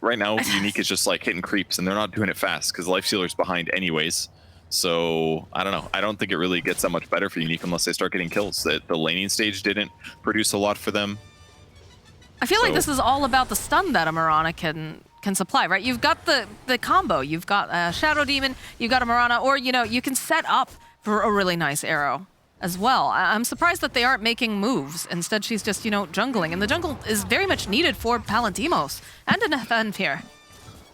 I: Right now, Unique is just like hitting creeps, and they're not doing it fast because Lifestealer's behind anyways. So I don't know. I don't think it really gets that much better for Unique unless they start getting kills. The laning stage didn't produce a lot for them.
A: I feel like this is all about the stun that a Mirana can supply, right? You've got the combo. You've got a Shadow Demon, you've got a Mirana, or you know, you can set up for a really nice arrow as well. I'm surprised that they aren't making moves. Instead, she's just, you know, jungling. And the jungle is very much needed for Palantimos and an FN here.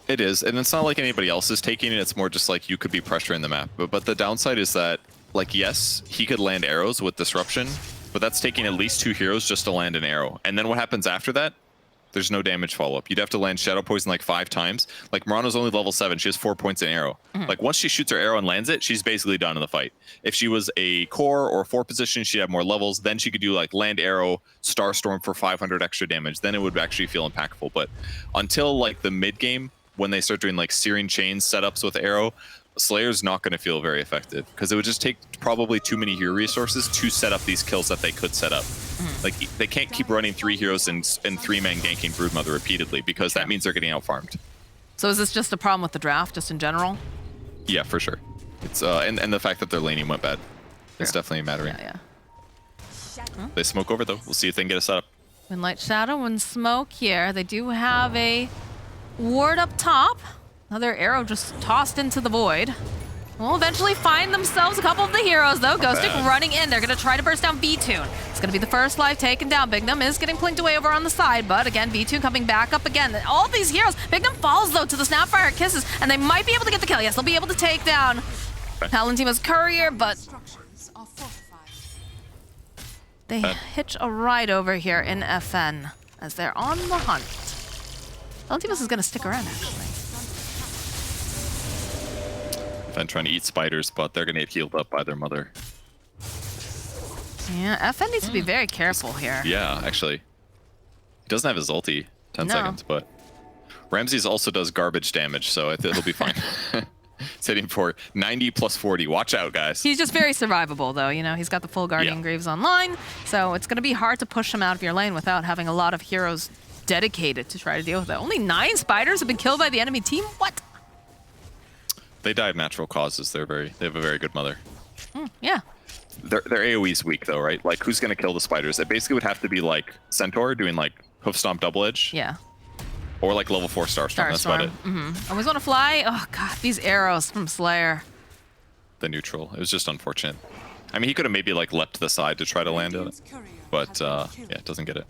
I: It is, and it's not like anybody else is taking it. It's more just like you could be pressuring the map. But the downside is that, like, yes, he could land arrows with Disruption, but that's taking at least 2 heroes just to land an arrow. And then what happens after that? There's no damage follow-up. You'd have to land Shadow Poison like 5 times. Like, Mirana's only level 7. She has 4 points in arrow. Like, once she shoots her arrow and lands it, she's basically done in the fight. If she was a core or 4 position, she'd have more levels. Then she could do, like, land arrow, Starstorm for 500 extra damage. Then it would actually feel impactful. But until, like, the mid-game, when they start doing, like, Searing Chains setups with arrow, Slayer's not going to feel very effective because it would just take probably too many hero resources to set up these kills that they could set up. Like, they can't keep running 3 heroes and 3-man ganking Broodmother repeatedly because that means they're getting out-farmed.
A: So is this just a problem with the draft, just in general?
I: Yeah, for sure. It's and the fact that their laning went bad. It's definitely mattering.
A: Yeah.
I: They smoke over, though. We'll see if they can get a setup.
A: Moonlight Shadow and Smoke here. They do have a ward up top. Another arrow just tossed into the void. We'll eventually find themselves a couple of the heroes, though. Ghostic running in. They're going to try to burst down B-Tune. It's going to be the first life taken down. Bignum is getting plinked away over on the side, but again, B-Tune coming back up again. All these heroes. Bignum falls, though, to the Snapfire Kisses, and they might be able to get the kill. Yes, they'll be able to take down Palantimo's Courier, but they hitch a ride over here in FN as they're on the hunt. Palantimos is going to stick around, actually.
I: FN trying to eat spiders, but they're going to get healed up by their mother.
A: Yeah, FN needs to be very careful here.
I: Yeah, actually. He doesn't have his ulti. 10 seconds, but Ramses also does garbage damage, so it'll be fine. It's hitting for 90 plus 40. Watch out, guys.
A: He's just very survivable, though. You know, he's got the full Guardian Greaves online, so it's going to be hard to push him out of your lane without having a lot of heroes dedicated to try to deal with it. Only 9 spiders have been killed by the enemy team? What?
I: They die of natural causes. They have a very good mother.
A: Yeah.
I: Their AoE's weak though, right? Like, who's gonna kill the spiders? It basically would have to be like Centaur doing like Hoof Stomp Double Edge.
A: Yeah.
I: Or like level 4 Starstorm. That's about it.
A: Always want to fly. Oh god, these arrows from Slayer.
I: The neutral. It was just unfortunate. I mean, he could have maybe like leapt to the side to try to land it, but yeah, it doesn't get it.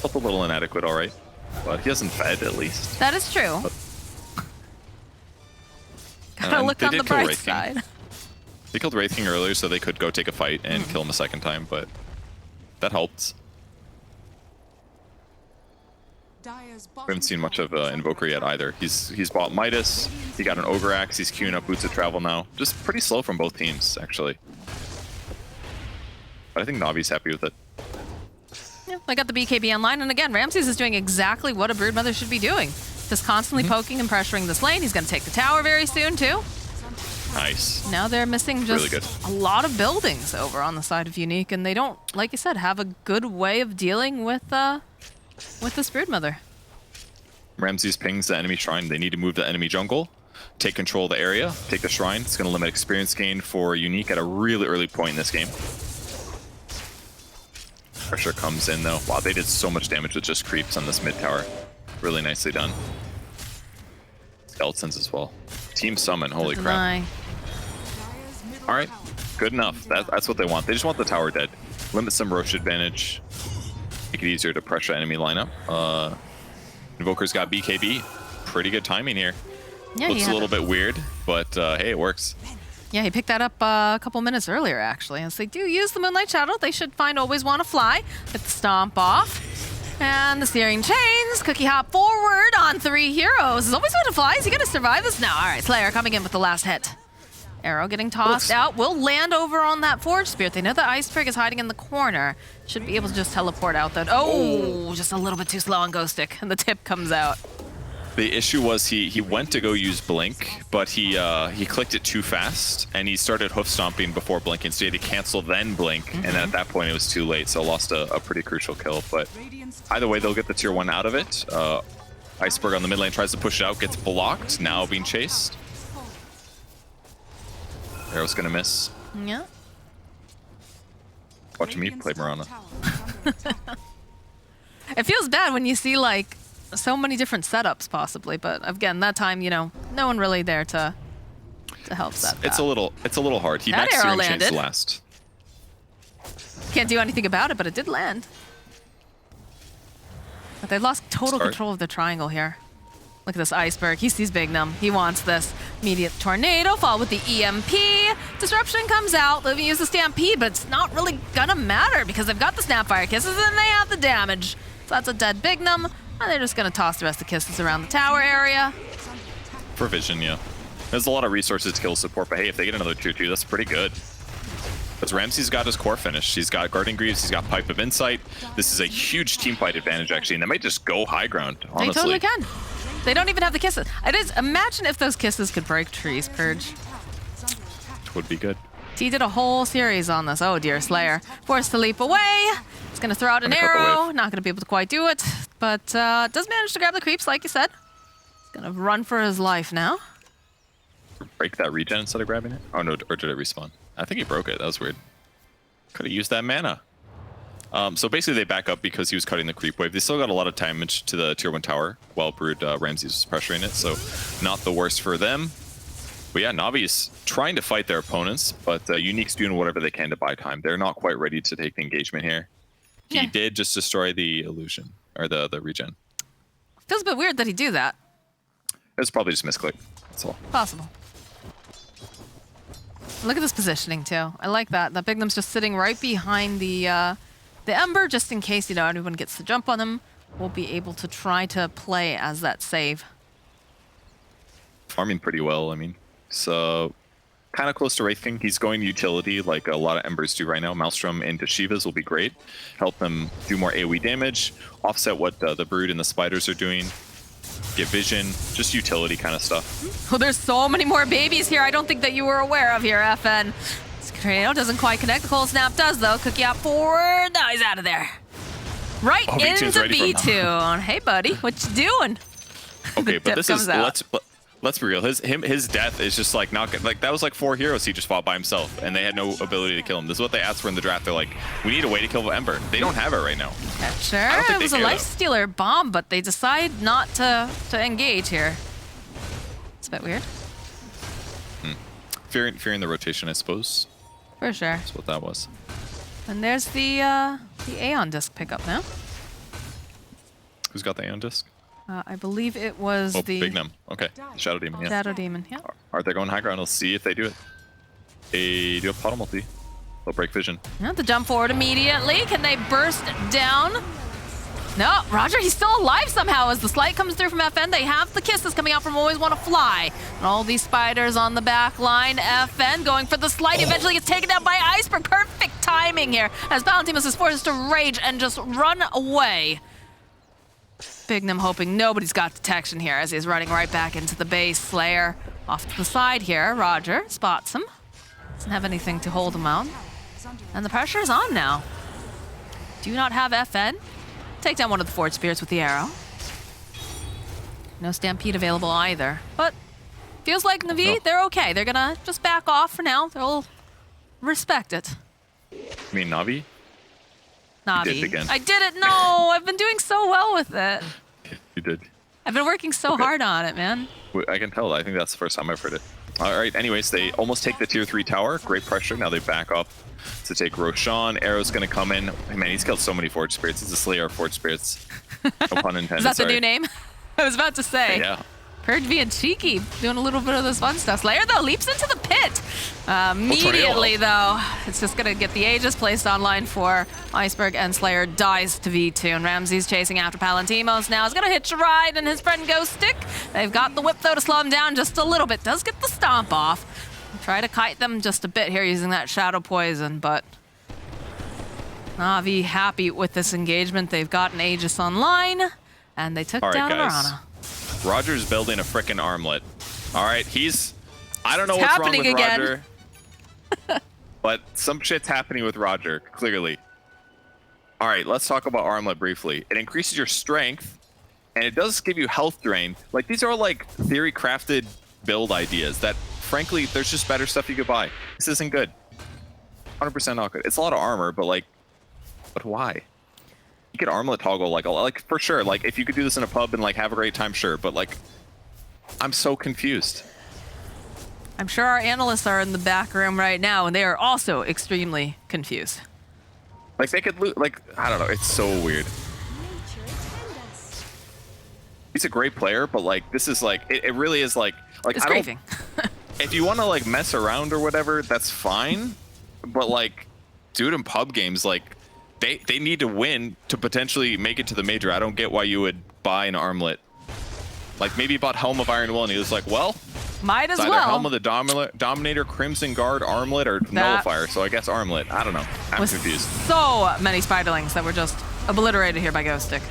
I: Felt a little inadequate, all right, but he hasn't fed at least.
A: That is true.
I: But
A: gotta look on the bright side.
I: They killed Wraith King earlier, so they could go take a fight and kill him a second time, but that helped. We haven't seen much of Invoker yet either. He's bought Midas, he got an Ogre Axe, he's queuing up Boots of Travel now. Just pretty slow from both teams, actually. But I think Navi's happy with it.
A: Yeah, I got the BKB online, and again, Ramses is doing exactly what a Broodmother should be doing. Just constantly poking and pressuring this lane. He's going to take the tower very soon, too.
I: Nice.
A: Now they're missing just a lot of buildings over on the side of Unique, and they don't, like you said, have a good way of dealing with this Broodmother.
I: Ramses pings the enemy shrine. They need to move the enemy jungle, take control of the area, take the shrine. It's going to limit experience gain for Unique at a really early point in this game. Pressure comes in though. Wow, they did so much damage with just creeps on this mid tower. Really nicely done. Skeletons as well. Team summon, holy crap. All right, good enough. That's what they want. They just want the tower dead. Limit some Roche advantage. Make it easier to pressure enemy lineup. Invoker's got BKB. Pretty good timing here.
A: Yeah,
I: Looks a little bit weird, but hey, it works.
A: Yeah, he picked that up a couple minutes earlier, actually. As they do use the Moonlight Shadow, they should find Always Wanna Fly. Get the stomp off. And the Searing Chains. Cookie hop forward on 3 heroes. Is Always Wanna Fly? Is he gonna survive this? No. All right, Slayer coming in with the last hit. Arrow getting tossed out. Will land over on that Forge Spirit. They know the Iceberg is hiding in the corner. Should be able to just teleport out though. Oh, just a little bit too slow on Ghost Stick. And the tip comes out.
I: The issue was he went to go use Blink, but he clicked it too fast, and he started hoof stomping before blinking, so he had to cancel then blink, and then at that point it was too late, so lost a pretty crucial kill. But either way, they'll get the tier 1 out of it. Iceberg on the mid lane tries to push it out, gets blocked, now being chased. Arrow's gonna miss.
A: Yeah.
I: Watching me play Mirana.
A: It feels bad when you see like so many different setups possibly, but again, that time, you know, no one really there to help that.
I: It's a little hard. He
A: That
I: maxed
A: arrow
I: Searing Chains
A: landed.
I: last.
A: Can't do anything about it, but it did land. But they lost total control of the triangle here. Look at this Iceberg. He sees Bignum. He wants this. Immediate Tornado, followed with the EMP. Disruption comes out. Living use the Stampede, but it's not really gonna matter because they've got the Snapfire Kisses and they have the damage. So that's a dead Bignum. And they're just gonna toss the rest of the Kisses around the tower area.
I: For vision, yeah. There's a lot of resources to kill support, but hey, if they get another tier 2, that's pretty good. Because Ramsey's got his core finish. He's got Guardian Greaves, he's got Pipe of Insight. This is a huge team fight advantage, actually, and they might just go high ground, honestly.
A: They totally can. They don't even have the Kisses. Imagine if those Kisses could break trees, Purge.
I: Would be good.
A: He did a whole series on this. Oh dear, Slayer. Forced to leap away. He's gonna throw out an arrow. Not gonna be able to quite do it. But does manage to grab the creeps, like you said. He's gonna run for his life now.
I: Break that regen instead of grabbing it? Oh no, or did it respawn? I think he broke it. That was weird. Could have used that mana. So basically they back up because he was cutting the creep wave. They still got a lot of damage to the tier 1 tower while Brood Ramses was pressuring it, so not the worst for them. But yeah, Navi's trying to fight their opponents, but Unique's doing whatever they can to buy time. They're not quite ready to take the engagement here. He did just destroy the illusion, or the regen.
A: Feels a bit weird that he do that.
I: It's probably just misclick, that's all.
A: Possible. Look at this positioning too. I like that. That Bignum's just sitting right behind the Ember, just in case, you know, anyone gets the jump on him. We'll be able to try to play as that save.
I: Farming pretty well, I mean. So kind of close to Wraith King. He's going utility like a lot of Embers do right now. Maelstrom into Shivas will be great. Help them do more AoE damage, offset what the Brood and the Spiders are doing. Get vision, just utility kind of stuff.
A: Oh, there's so many more babies here I don't think that you were aware of here, FN. Tornado doesn't quite connect. The Cold Snap does, though. Cookie up forward. Now he's out of there. Right into B2. Hey, buddy. What you doing?
I: Okay, but this is... Let's be real. His death is just like not good. Like that was like 4 heroes he just fought by himself, and they had no ability to kill him. This is what they asked for in the draft. They're like, we need a way to kill Ember. They don't have it right now.
A: Sure, it was a Lifestealer bomb, but they decide not to engage here. It's a bit weird.
I: Fearing the rotation, I suppose.
A: For sure.
I: That's what that was.
A: And there's the Aeon disc pickup now.
I: Who's got the Aeon disc?
A: I believe it was the...
I: Bignum. Okay. Shadow Demon, yeah.
A: Shadow Demon, yeah.
I: Alright, they're going high ground. Let's see if they do it. They do have Pottle Multi. They'll break vision.
A: Yeah, the jump forward immediately. Can they burst down? No, Roger, he's still alive somehow as the Slight comes through from FN. They have the Kisses coming out from Always Wanna Fly. And all these Spiders on the back line. FN going for the Slight. Eventually gets taken down by Iceberg. Perfect timing here as Valentimus is forced to rage and just run away. Bignum hoping nobody's got detection here as he's running right back into the base. Slayer off to the side here. Roger spots him. Doesn't have anything to hold him out. And the pressure is on now. Do not have FN. Take down one of the Forge Spirits with the arrow. No Stampede available either. But feels like Na'Vi, they're okay. They're gonna just back off for now. They'll respect it.
I: You mean Na'Vi?
A: Na'Vi.
I: You did it again.
A: I did it. No, I've been doing so well with it.
I: You did.
A: I've been working so hard on it, man.
I: I can tell. I think that's the first time I've heard it. All right. Anyways, they almost take the tier 3 tower. Great pressure. Now they back up to take Roshan. Arrow's going to come in. Hey, man, he's killed so many Forge Spirits. He's a slayer of Forge Spirits. No pun intended.
A: Is that the
I: sorry.
A: new name? I was about to say.
I: Yeah.
A: Purge being cheeky, doing a little bit of this fun stuff. Slayer, though, leaps into the pit. Immediately, though, it's just going to get the Aegis placed online for Iceberg, and Slayer dies to V2. And Ramsey's chasing after Palantimos now. He's going to hitch a ride, and his friend Ghost Stick. They've got the whip, though, to slow him down just a little bit. Does get the stomp off. Try to kite them just a bit here using that Shadow Poison, but Na'Vi happy with this engagement. They've got an Aegis online, and they took down Marana.
I: Roger's building a frickin' armlet. All right, I don't know
A: It's
I: what's wrong
A: happening
I: with
A: again.
I: Roger. But some shit's happening with Roger, clearly. All right, let's talk about armlet briefly. It increases your strength, and it does give you health drain. Like, these are like theory-crafted build ideas that, frankly, there's just better stuff you could buy. This isn't good. 100% not good. It's a lot of armor, but why? You could armlet toggle like for sure. Like if you could do this in a pub and like have a great time, sure. But like, I'm so confused.
A: I'm sure our analysts are in the back room right now, and they are also extremely confused.
I: Like they could like I don't know. It's so weird. He's a great player, but like this is like it really is like
A: it's
I: I don't.
A: griefing.
I: If you want to like mess around or whatever, that's fine. But like, dude, in pub games, like. They need to win to potentially make it to the major. I don't get why you would buy an armlet. Like maybe he bought Helm of Iron Will and he was like, well,
A: might as
I: it's either
A: well.
I: Helm of the Dominator, Crimson Guard, Armlet, or Nullifier. So I guess Armlet. I don't know. I'm confused.
A: So many Spiderlings that were just obliterated here by Ghost Stick.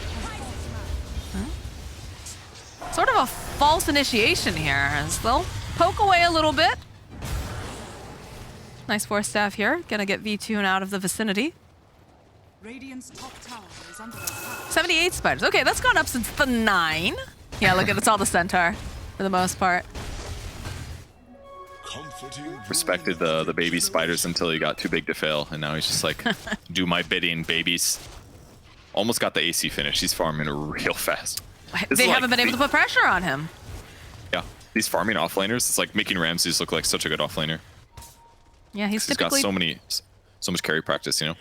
A: Sort of a false initiation here as they'll poke away a little bit. Nice Force Staff here. Gonna get V2 out of the vicinity.
O: Radiant's top tower is under attack.
A: 78 spiders. Okay, that's gone up since the 9. Yeah, look at it's all the Centaur for the most part.
I: Respected the baby spiders until he got too big to fail, and now he's just like, do my bidding, babies. Almost got the AC finish. He's farming real fast.
A: They haven't been able to put pressure on him.
I: Yeah, these farming offlaners, it's like making Ramses look like such a good offlaner.
A: Yeah, he's
I: He's
A: typically
I: got so much carry practice, you know.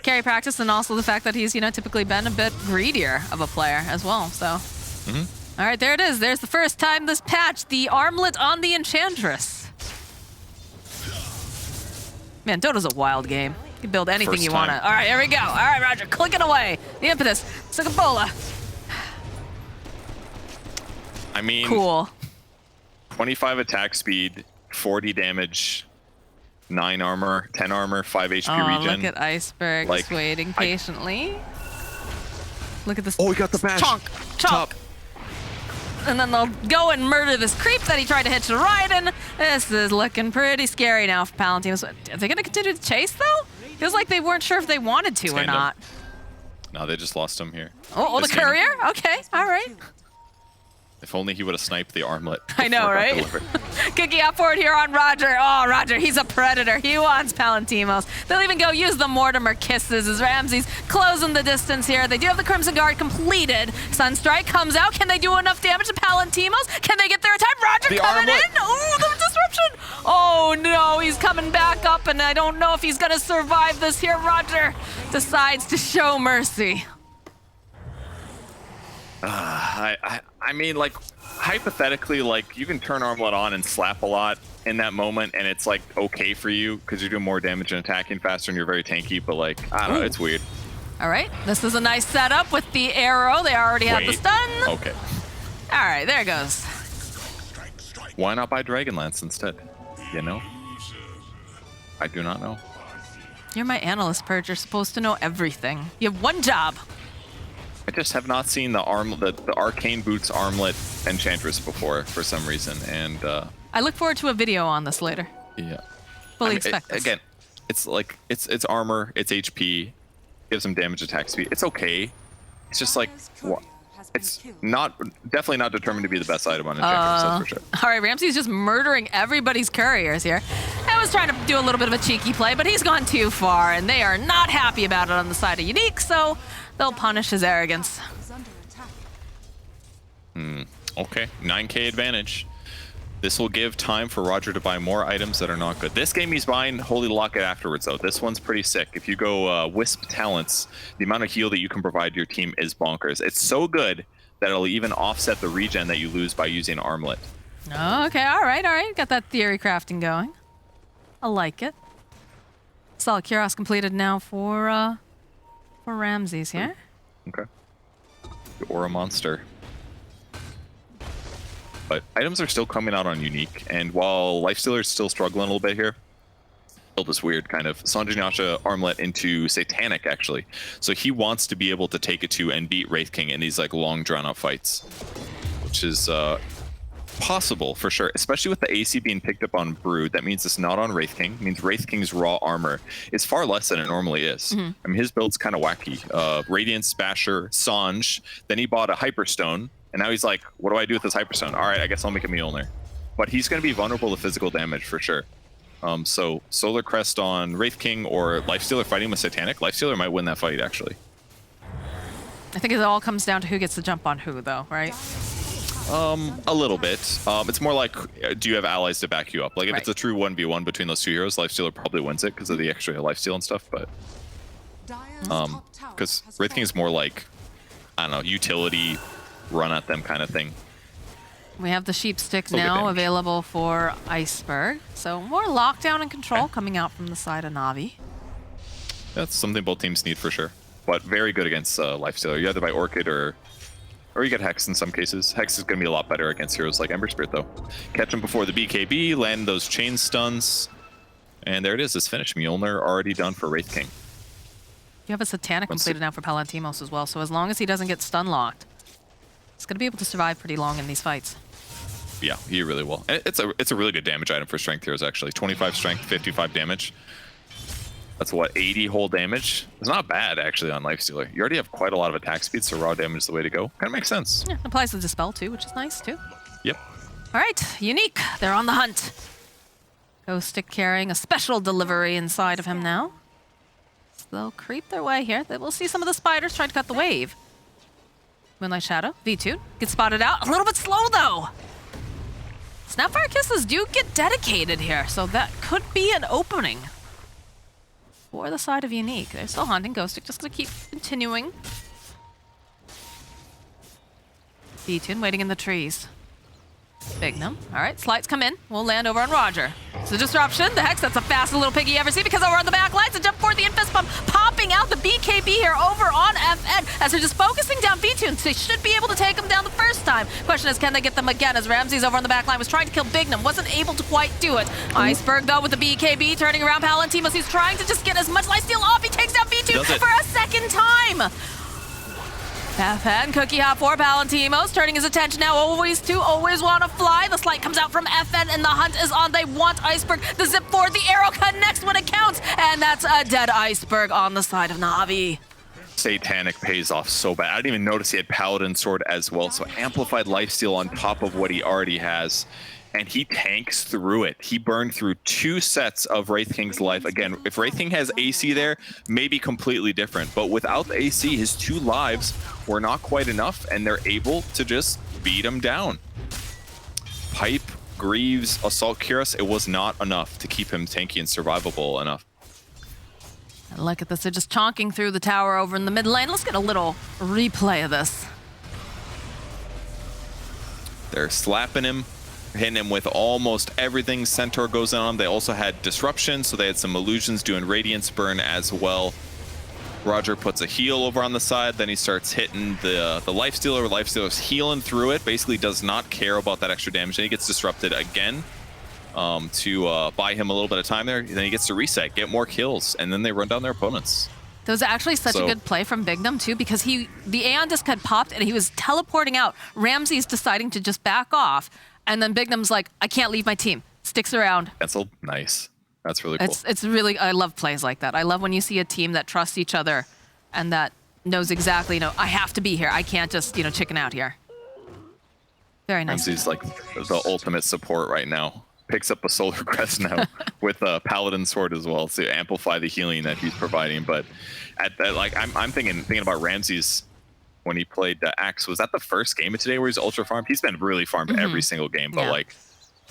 A: Carry practice, and also the fact that he's, typically been a bit greedier of a player as well, so. All right, there it is. There's the first time this patch, the armlet on the Enchantress. Man, Dota's a wild game. You can build anything you want to. All right, here we go. All right, Roger, click it away. The impetus, Sugabola.
I: I mean,
A: cool.
I: 25 attack speed, 40 damage, 9 armor, 10 armor, 5 HP regen.
A: Look at Iceberg just waiting patiently. Look at this.
I: Oh, he got the bash.
A: Chonk, chonk. And then they'll go and murder this creep that he tried to hitch a ride in. This is looking pretty scary now for Palantinos. Are they going to continue to chase, though? Feels like they weren't sure if they wanted to or not.
I: No, they just lost him here.
A: Oh, the courier? Okay, all right.
I: If only he would have sniped the armlet.
A: I know, right? Kicking out forward here on Roger. Oh, Roger, he's a predator. He wants Palantimos. They'll even go use the Mortimer kisses as Ramsey's closing the distance here. They do have the Crimson Guard completed. Sunstrike comes out. Can they do enough damage to Palantimos? Can they get there in time? Roger coming in. Oh, the disruption. Oh, no, he's coming back up, and I don't know if he's going to survive this here. Roger decides to show mercy.
I: I mean, like, hypothetically, like, you can turn Armlet on and slap a lot in that moment, and it's, like, okay for you, because you're doing more damage and attacking faster, and you're very tanky, but, like, I don't know, it's weird.
A: All right, this is a nice setup with the arrow. They already have the stun.
I: Okay.
A: All right, there it goes.
I: Why not buy Dragonlance instead? You know? I do not know.
A: You're my analyst, Purge. You're supposed to know everything. You have one job.
I: I just have not seen the Arcane Boots Armlet Enchantress before for some reason, and
A: I look forward to a video on this later.
I: Yeah.
A: Fully expect this.
I: Again, it's like it's armor, it's HP, gives them damage attack speed. It's okay. It's just like it's definitely not determined to be the best item on Enchantress, that's for sure.
A: All right, Ramsey's just murdering everybody's couriers here. I was trying to do a little bit of a cheeky play, but he's gone too far, and they are not happy about it on the side of Unique, so they'll punish his arrogance.
I: Okay, 9k advantage. This will give time for Roger to buy more items that are not good. This game he's buying Holy Locket afterwards, though. This one's pretty sick. If you go Wisp Talents, the amount of heal that you can provide your team is bonkers. It's so good that it'll even offset the regen that you lose by using Armlet.
A: Okay, all right. Got that theory crafting going. I like it. Solid Kuros completed now for Ramses here.
I: Okay. The Aura Monster. But items are still coming out on Unique, and while Lifestealer is still struggling a little bit here, still this weird kind of Sanjay Armlet into Satanic, actually. So he wants to be able to take it to and beat Wraith King in these like long drawn-out fights, which is possible for sure, especially with the AC being picked up on Brood. That means it's not on Wraith King. It means Wraith King's raw armor is far less than it normally is. I mean, his build's kind of wacky. Radiance, Basher, Sanj, then he bought a Hyperstone, and now he's like, what do I do with this Hyperstone? All right, I guess I'll make a Mjolnir. But he's going to be vulnerable to physical damage for sure. So Solar Crest on Wraith King or Lifestealer fighting with Satanic. Lifestealer might win that fight, actually.
A: I think it all comes down to who gets the jump on who, though, right?
I: A little bit. It's more like, do you have allies to back you up? Like, if it's a true 1v1 between those two heroes, Lifestealer probably wins it because of the extra lifesteal and stuff, but... Because Wraith King is more like, I don't know, utility, run at them kind of thing.
A: We have the Sheep Stick now available for Iceberg. So more lockdown and control coming out from the side of Na'Vi.
I: That's something both teams need for sure. But very good against Lifestealer. You either buy Orchid or you get Hex in some cases. Hex is going to be a lot better against heroes like Ember Spirit, though. Catch him before the BKB, land those chain stuns. And there it is, this finish. Mjolnir already done for Wraith King.
A: You have a Satanic completed now for Palantimos as well, so as long as he doesn't get stun locked, he's going to be able to survive pretty long in these fights.
I: Yeah, he really will. And it's a really good damage item for strength heroes, actually. 25 strength, 55 damage. That's what, 80 whole damage? It's not bad, actually, on Lifestealer. You already have quite a lot of attack speed, so raw damage is the way to go. Kind of makes sense.
A: Yeah, applies to Dispel, too, which is nice, too.
I: Yep.
A: All right, Unique. They're on the hunt. Ghost Stick carrying a special delivery inside of him now. So they'll creep their way here. We'll see some of the spiders try to cut the wave. Moonlight Shadow, V2, gets spotted out. A little bit slow, though. Snapfire Kisses do get dedicated here, so that could be an opening for the side of Unique. They're still hunting. Ghost Stick just going to keep continuing. V2 waiting in the trees. Bignum. All right, slides come in. We'll land over on Roger. So disruption, the Hex, that's the fastest little piggy you ever see because over on the back lines, the jump forward, the Infest Pump popping out the BKB here over on FN as they're just focusing down V2. They should be able to take him down the first time. Question is, can they get them again as Ramses over on the back line was trying to kill Bignum, wasn't able to quite do it. Iceberg, though, with the BKB turning around Palantimos. He's trying to just get as much lifesteal off. He takes down V2 for a second time. FN, Cookie Hop for Palantimos, turning his attention now always want to fly. The slight comes out from FN and the hunt is on. They want Iceberg. The zip forward, the arrow connects when it counts. And that's a dead Iceberg on the side of Na'Vi.
I: Satanic pays off so bad. I didn't even notice he had Paladin Sword as well. So amplified lifesteal on top of what he already has. And he tanks through it. He burned through 2 sets of Wraith King's life. Again, if Wraith King has AC there, maybe completely different. But without the AC, his 2 lives were not quite enough, and they're able to just beat him down. Pipe, Greaves, Assault Cuirass, it was not enough to keep him tanky and survivable enough.
A: And look at this, they're just chonking through the tower over in the mid lane. Let's get a little replay of this.
I: They're slapping him. Hitting him with almost everything. Centaur goes in on him. They also had Disruption, so they had some illusions doing Radiance Burn as well. Roger puts a heal over on the side, then he starts hitting the Lifestealer. Lifestealer's healing through it, basically does not care about that extra damage. Then he gets disrupted again to buy him a little bit of time there. Then he gets to reset, get more kills, and then they run down their opponents.
A: That was actually such a good play from Bignum, too, because the Aeon Disc had popped and he was teleporting out. Ramses deciding to just back off. And then Bignum's like, I can't leave my team. Sticks around.
I: Cancelled. Nice. That's really cool.
A: It's really, I love plays like that. I love when you see a team that trusts each other and that knows exactly, I have to be here. I can't just, chicken out here. Very nice.
I: Ramsey's like the ultimate support right now. Picks up a Solar Crest now with a Paladin Sword as well to amplify the healing that he's providing. But at that, like, I'm thinking about Ramsey's when he played Axe. Was that the first game of today where he's ultra farmed? He's been really farmed every single game, but like,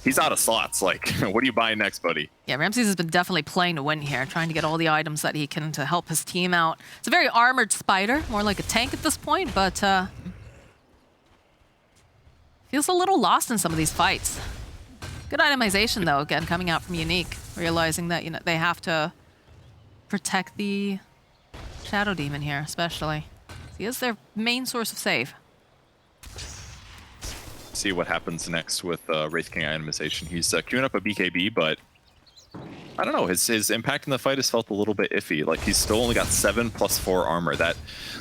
I: he's out of slots. Like, what are you buying next, buddy?
A: Yeah, Ramses has been definitely playing to win here, trying to get all the items that he can to help his team out. It's a very armored spider, more like a tank at this point, but feels a little lost in some of these fights. Good itemization, though, again, coming out from Unique, realizing that, they have to protect the Shadow Demon here, especially. He is their main source of save.
I: See what happens next with Wraith King itemization. He's queuing up a BKB, but I don't know. His impact in the fight has felt a little bit iffy. Like, he's still only got 7+4 armor. That,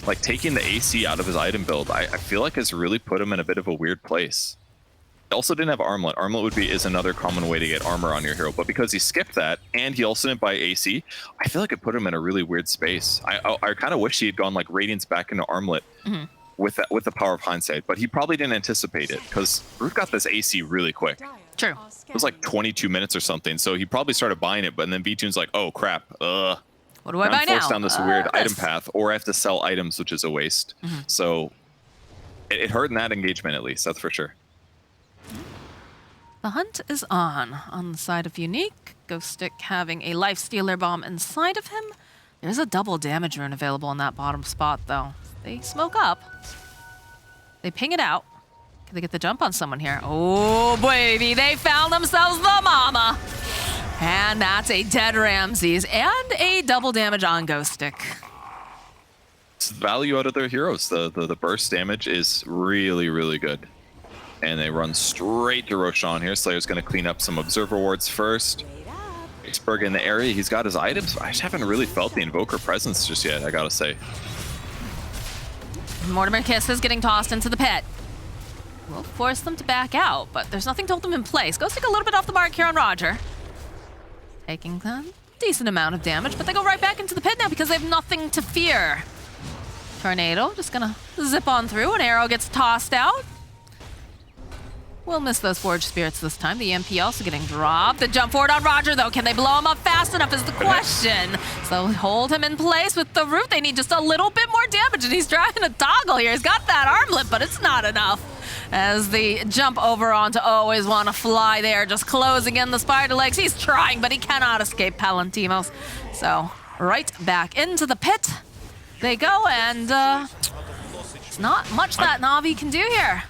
I: like, taking the AC out of his item build, I feel like has really put him in a bit of a weird place. He also didn't have Armlet. Armlet is another common way to get armor on your hero, but because he skipped that and he also didn't buy AC, I feel like it put him in a really weird space. I kind of wish he had gone like Radiance back into Armlet with the power of hindsight, but he probably didn't anticipate it because Root got this AC really quick.
A: True.
I: It was like 22 minutes or something, so he probably started buying it, but then VTune's like, oh crap,
A: what do I buy
I: I'm
A: now?
I: forced down this weird item path, or I have to sell items, which is a waste. So it hurt in that engagement, at least, that's for sure.
A: The hunt is on the side of Unique. Ghost Stick having a Life Stealer Bomb inside of him. There's a double damage rune available in that bottom spot, though. They smoke up. They ping it out. Can they get the jump on someone here? Oh, baby, they found themselves the mama. And that's a dead Ramses and a double damage on Ghost Stick.
I: It's the value out of their heroes. The burst damage is really, really good. And they run straight to Roshan here. Slayer's going to clean up some Observer wards first. Iceberg in the area. He's got his items. I just haven't really felt the Invoker presence just yet, I gotta say.
A: Mortimer Kiss is getting tossed into the pit. We'll force them to back out, but there's nothing to hold them in place. Ghost Stick a little bit off the mark here on Roger. Taking a decent amount of damage, but they go right back into the pit now because they have nothing to fear. Tornado just gonna zip on through. An arrow gets tossed out. We'll miss those Forged Spirits this time. The MP also getting dropped. The jump forward on Roger, though. Can they blow him up fast enough is the question. So hold him in place with the root. They need just a little bit more damage, and he's trying to toggle here. He's got that armlet, but it's not enough. As the jump over onto Always Wanna Fly there, just closing in the spider legs. He's trying, but he cannot escape Palantimos. So right back into the pit they go, and it's not much that Na'Vi can do here.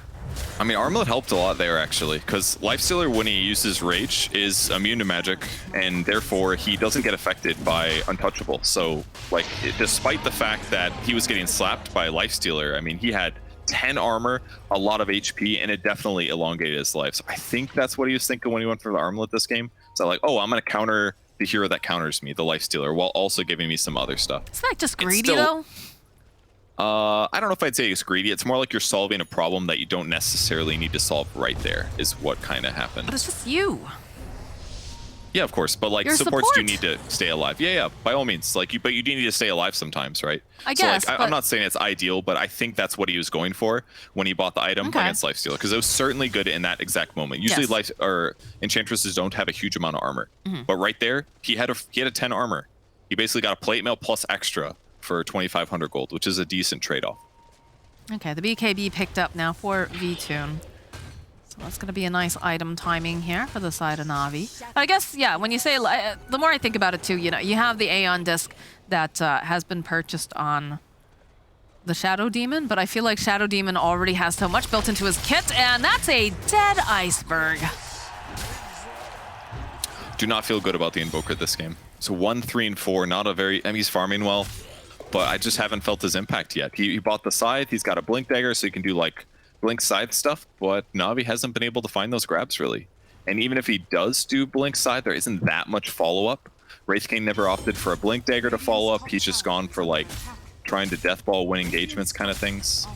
I: I mean, Armlet helped a lot there, actually, because Lifestealer, when he uses Rage, is immune to magic, and therefore he doesn't get affected by Untouchable. So, like, despite the fact that he was getting slapped by Lifestealer, I mean, he had 10 armor, a lot of HP, and it definitely elongated his life. So I think that's what he was thinking when he went for the Armlet this game. So, like, oh, I'm going to counter the hero that counters me, the Lifestealer, while also giving me some other stuff.
A: It's not just greedy, though.
I: I don't know if I'd say it's greedy. It's more like you're solving a problem that you don't necessarily need to solve right there, is what kind of happened.
A: But it's just you.
I: Yeah, of course. But like,
A: Your
I: supports
A: support.
I: do need to stay alive. Yeah, by all means. Like, but you do need to stay alive sometimes, right?
A: I guess.
I: So, like, I'm not saying it's ideal, but I think that's what he was going for when he bought the item against Lifestealer, because it was certainly good in that exact moment. Usually, Enchantresses don't have a huge amount of armor, but right there, he had a 10 armor. He basically got a plate mail plus extra for 2,500 gold, which is a decent trade-off.
A: Okay, the BKB picked up now for VTune. So that's going to be a nice item timing here for the side of Na'Vi. I guess, yeah, when you say, the more I think about it too, you have the Aeon disc that has been purchased on the Shadow Demon, but I feel like Shadow Demon already has so much built into his kit, and that's a dead Iceberg.
I: Do not feel good about the Invoker this game. So 1, 3, and 4, not a very, I mean, he's farming well, but I just haven't felt his impact yet. He bought the Scythe, he's got a Blink Dagger, so he can do like Blink Scythe stuff, but Na'Vi hasn't been able to find those grabs really. And even if he does do Blink Scythe, there isn't that much follow-up. Wraith King never opted for a Blink Dagger to follow up, he's just gone for like trying to Deathball, win engagements kind of things.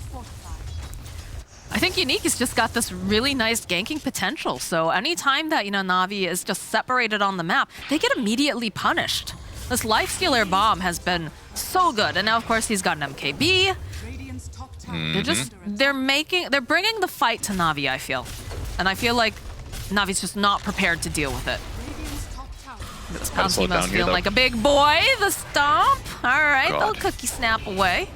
A: I think Unique has just got this really nice ganking potential, so anytime that, Na'Vi is just separated on the map, they get immediately punished. This Lifestealer bomb has been so good. And now, of course, he's got an MKB. They're bringing the fight to Na'Vi, I feel. And I feel like Navi's just not prepared to deal with it. This Palantino's feeling like a big boy. The stomp. All right, they'll cookie snap away.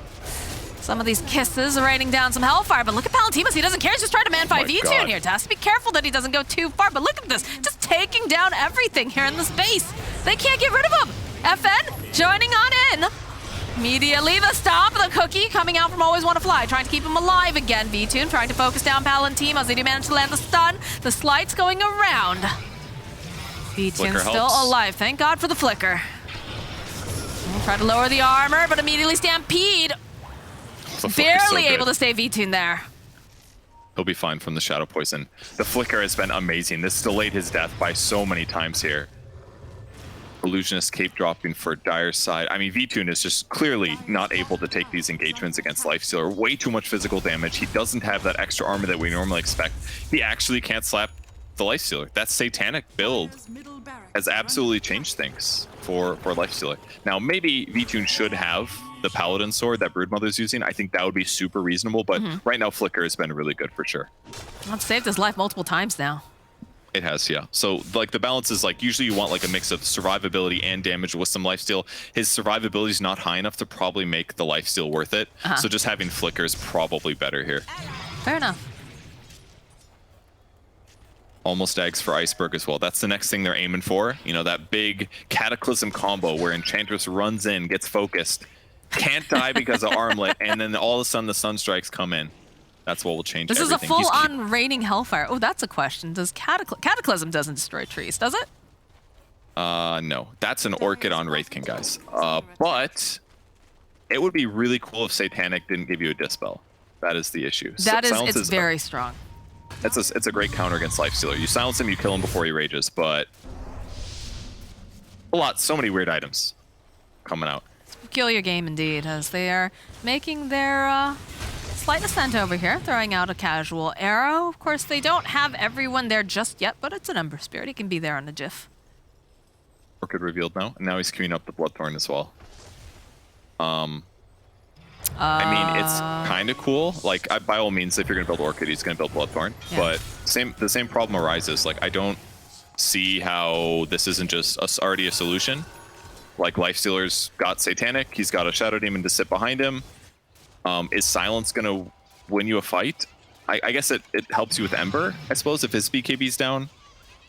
A: Some of these kisses are raining down some hellfire, but look at Palatimas. He doesn't care. He's just trying to man 5 V2 in here. Has to be careful that he doesn't go too far, but look at this. Just taking down everything here in the space. They can't get rid of him. FN joining on in. Immediately the stomp, the cookie coming out from Always Want to Fly, trying to keep him alive again. V2 trying to focus down Palatimas. They do manage to land the stun. The slide's going around. V2 still alive. Thank God for the flicker. Try to lower the armor, but immediately Stampede. Barely able to stay V2 there.
I: He'll be fine from the Shadow Poison. The flicker has been amazing. This delayed his death by so many times here. Illusionist cape dropping for Dire's side. I mean, V2 is just clearly not able to take these engagements against Lifestealer. Way too much physical damage. He doesn't have that extra armor that we normally expect. He actually can't slap the Lifestealer. That Satanic build has absolutely changed things for Lifestealer. Now, maybe V2 should have the Paladin sword that Broodmother's using. I think that would be super reasonable, but right now Flicker has been really good for sure.
A: Well, it's saved his life multiple times now.
I: It has, yeah. So, like, the balance is, like, usually you want, like, a mix of survivability and damage with some lifesteal. His survivability is not high enough to probably make the lifesteal worth it. So just having Flicker is probably better here.
A: Fair enough.
I: Almost Eggs for Iceberg as well. That's the next thing they're aiming for. You know, that big Cataclysm combo where Enchantress runs in, gets focused, can't die because of Armlet, and then all of a sudden the Sunstrikes come in. That's what will change everything.
A: This is a full-on raining hellfire. Oh, that's a question. Does Cataclysm doesn't destroy trees, does it?
I: No. That's an Orchid on Wraithkin, guys. But it would be really cool if Satanic didn't give you a Dispel. That is the issue.
A: It's very strong.
I: It's a great counter against Lifestealer. You silence him, you kill him before he rages, but so many weird items coming out.
A: It's a peculiar game indeed, as they are making their slight ascent over here, throwing out a casual arrow. Of course, they don't have everyone there just yet, but it's an Ember Spirit. He can be there on a GIF.
I: Orchid revealed now, and now he's queuing up the Bloodthorn as well. I mean, it's kind of cool. Like, by all means, if you're going to build Orchid, he's going to build Bloodthorn. Yeah. But the same problem arises. Like, I don't see how this isn't just already a solution. Like, Lifestealer's got Satanic. He's got a Shadow Demon to sit behind him. Is Silence going to win you a fight? I guess it helps you with Ember, I suppose, if his BKB's down.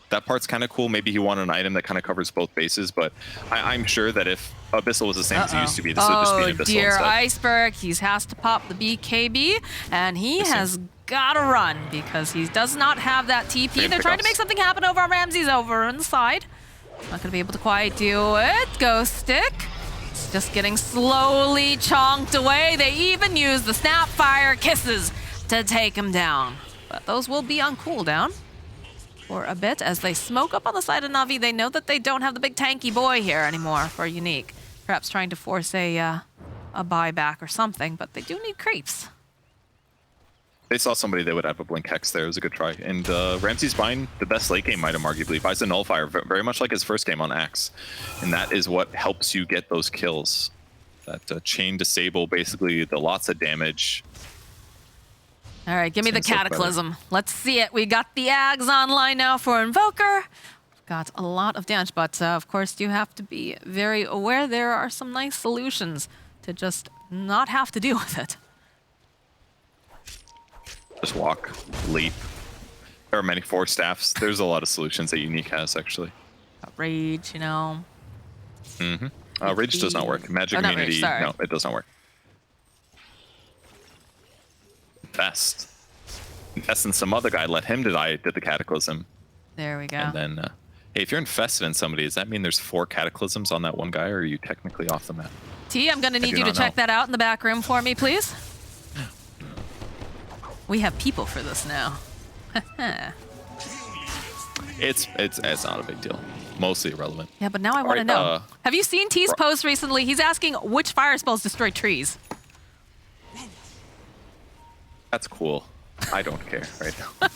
I: That part's kind of cool. Maybe he wanted an item that kind of covers both bases, but I'm sure that if Abyssal was the same as it used to be, this would just be an Abyssal
A: dear
I: instead.
A: Iceberg, he has to pop the BKB, and he has got to run because he does not have that TP. They're trying to make something happen over on Ramsey's over on the side. Not going to be able to quite do it. Ghost Stick. It's just getting slowly chonked away. They even use the Snapfire Kisses to take him down. But those will be on cooldown for a bit as they smoke up on the side of Na'Vi. They know that they don't have the big tanky boy here anymore for Unique. Perhaps trying to force a buyback or something, but they do need creeps.
I: They saw somebody that would have a Blink Hex there. It was a good try. And Ramsey's buying the best late game item, arguably. Buys a Nullifier, very much like his first game on Axe. And that is what helps you get those kills. That Chain Disable, basically, the lots of damage.
A: All right, give me the Cataclysm. Let's see it. We got the Ags online now for Invoker. Got a lot of damage, but of course you have to be very aware there are some nice solutions to just not have to deal with it.
I: Just walk, leap. There are many Force Staffs. There's a lot of solutions that Unique has, actually.
A: Rage, you know.
I: Rage does not work. Magic Immunity, no, it does not work. Infest. Infest and some other guy, let him die, did the Cataclysm.
A: There we go.
I: And then, hey, if you're infested in somebody, does that mean there's 4 Cataclysms on that one guy, or are you technically off the map?
A: T, I'm going to need you to check that out in the back room for me, please. We have people for this now.
I: It's not a big deal. Mostly irrelevant.
A: Yeah, but now I want to know. Have you seen T's post recently? He's asking which fire spells destroy trees.
I: That's cool. I don't care right now.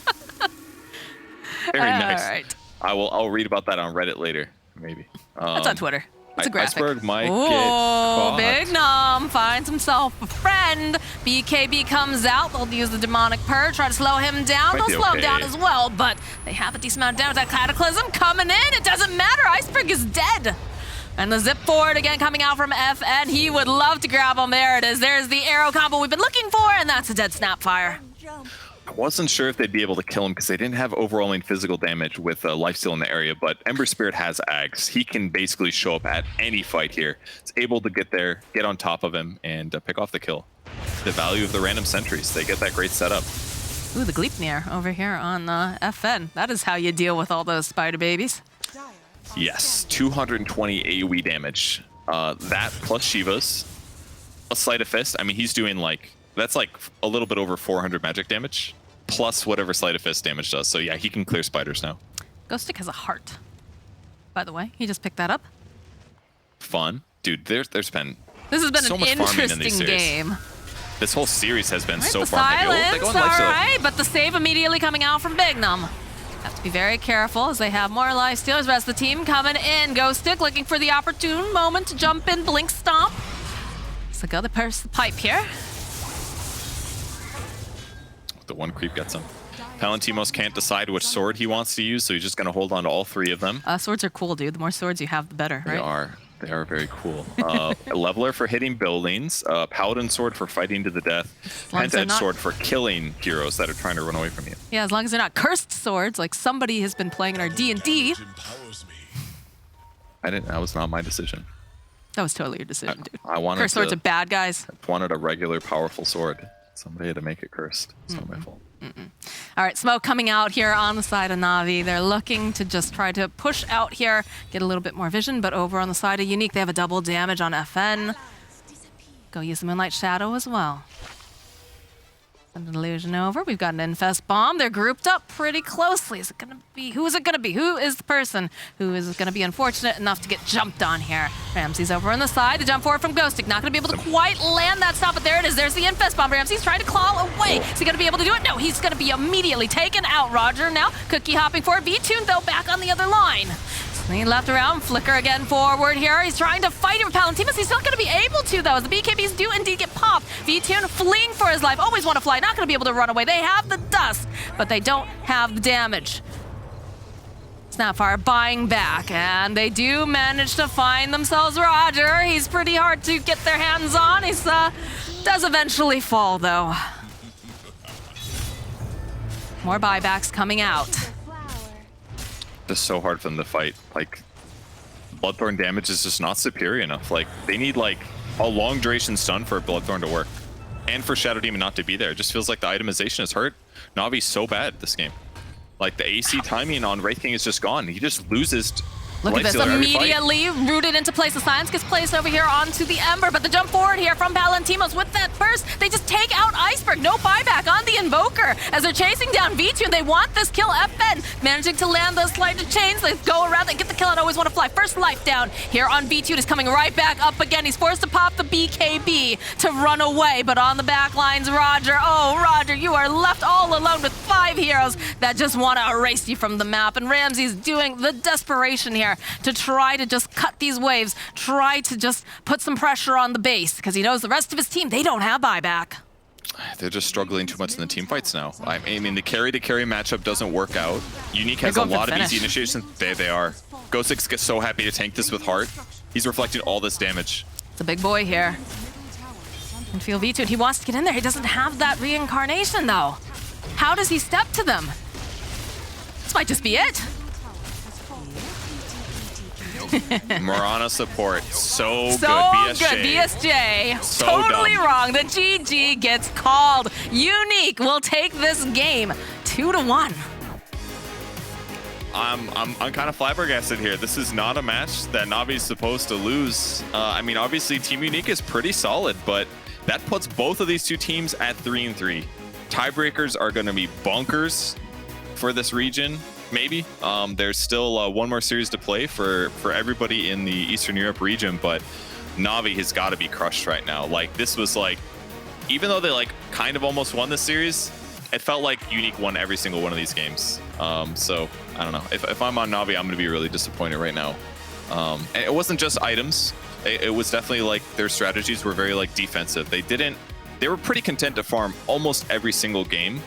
I: Very nice.
A: All right.
I: I'll read about that on Reddit later, maybe.
A: That's on Twitter. It's a graphic.
I: Iceberg might get
A: Oh,
I: caught.
A: Big Nom finds himself a friend. BKB comes out. They'll use the demonic purge, try to slow him down.
I: Might
A: They'll
I: be
A: slow him
I: okay.
A: down as well, but they have a decent amount of damage. That Cataclysm coming in. It doesn't matter. Iceberg is dead. And the zip forward again coming out from FN. He would love to grab him. There it is. There's the arrow combo we've been looking for, and that's a dead Snapfire.
I: I wasn't sure if they'd be able to kill him because they didn't have overwhelming physical damage with lifesteal in the area, but Ember Spirit has Ags. He can basically show up at any fight here. It's able to get there, get on top of him, and pick off the kill. The value of the random sentries. They get that great setup.
A: Ooh, the Gleipnir over here on FN. That is how you deal with all those spider babies.
I: Yes, 220 AoE damage. That plus Shiva's, a Sleight of Fist. I mean, he's doing like, that's like a little bit over 400 magic damage, plus whatever Sleight of Fist damage does. So yeah, he can clear spiders now.
A: Ghostic has a heart, by the way. He just picked that up.
I: Fun. Dude, there's been
A: This has been
I: so
A: an
I: much farming in these
A: interesting
I: series.
A: game.
I: This whole series has been
A: Right,
I: so
A: the
I: farm heavy. Oh, they
A: silence,
I: go on
A: all
I: lifesteal.
A: right, but the save immediately coming out from Bignum. Have to be very careful as they have more life stealers. Rest of the team coming in. Ghostic looking for the opportune moment to jump in, blink stomp. So go to pierce the pipe here.
I: The one creep gets him. Palantimos can't decide which sword he wants to use, so he's just going to hold on to all three of them.
A: Swords are cool, dude. The more swords you have, the better, right?
I: They are. They are very cool. A Leveler for hitting buildings, Paladin sword for fighting to the death,
A: long as they're
I: Penta-Edge
A: not-
I: sword for killing heroes that are trying to run away from you.
A: Yeah, as long as they're not cursed swords, like somebody has been playing in our D&D.
I: That was not my decision.
A: That was totally your decision, dude.
I: I wanted
A: Cursed swords
I: to-
A: are bad guys.
I: wanted a regular powerful sword. Somebody had to make it cursed. It's not my fault.
A: All right, smoke coming out here on the side of Na'Vi. They're looking to just try to push out here, get a little bit more vision, but over on the side of Unique, they have a double damage on FN. Go use the Moonlight Shadow as well. Send an illusion over. We've got an Infest Bomb. They're grouped up pretty closely. Is it gonna be? Who is it gonna be? Who is the person who is gonna be unfortunate enough to get jumped on here? Ramsey's over on the side. The jump forward from Ghostic. Not gonna be able to quite land that stop, but there it is. There's the Infest Bomb. Ramsey's trying to claw away. Is he gonna be able to do it? No, he's gonna be immediately taken out. Roger now. Cookie hopping forward. V-Tune though back on the other line. He left around, flicker again forward here. He's trying to fight him with Palantimos. He's not going to be able to, though, as the BKBs do indeed get popped. V-Tune fleeing for his life. Always want to fly. Not going to be able to run away. They have the dust, but they don't have the damage. Snapfire buying back, and they do manage to find themselves Roger. He's pretty hard to get their hands on. He's does eventually fall, though. More buybacks coming out.
I: It's so hard for them to fight. Like, Bloodthorn damage is just not superior enough. Like, they need like a long duration stun for Bloodthorn to work, and for Shadow Demon not to be there. It just feels like the itemization is hurt. Navi's so bad this game. Like, the AC timing on Wraith King is just gone. He just loses.
A: Look at this,
I: Lifestealer every fight.
A: immediately rooted into place. The Science gets placed over here onto the Ember, but the jump forward here from Palantimos with that burst, they just take out Iceberg. No buyback on the Invoker as they're chasing down V2. They want this kill. FN managing to land the Slider Chains. They go around, they get the kill and always want to fly. First life down here on V2. He's coming right back up again. He's forced to pop the BKB to run away, but on the back lines, Roger. Oh, Roger, you are left all alone with 5 heroes that just want to erase you from the map. And Ramsey's doing the desperation here to try to just cut these waves, try to just put some pressure on the base, because he knows the rest of his team, they don't have buyback.
I: They're just struggling too much in the team fights now. I mean, the carry-to-carry matchup doesn't work out. Unique has a lot of easy initiations. They are. Ghostix gets so happy to tank this with Heart. He's reflecting all this damage.
A: It's a big boy here. And feel V2, he wants to get in there. He doesn't have that reincarnation, though. How does he step to them? This might just be it.
I: Morana support, so good.
A: BSJ.
I: So
A: totally
I: dumb.
A: wrong. The GG gets called. Unique will take this game 2-1.
I: I'm kind of flabbergasted here. This is not a match that Navi's supposed to lose. I mean, obviously Team Unique is pretty solid, but that puts both of these two teams at 3-3. Tiebreakers are going to be bonkers for this region. Maybe. There's still one more series to play for everybody in the Eastern Europe region, but Na'Vi has got to be crushed right now. Like, this was like, even though they like kind of almost won this series, it felt like Unique won every single one of these games. So I don't know. If I'm on Na'Vi, I'm going to be really disappointed right now. And it wasn't just items. It was definitely like their strategies were very like defensive. They were pretty content to farm almost every single game,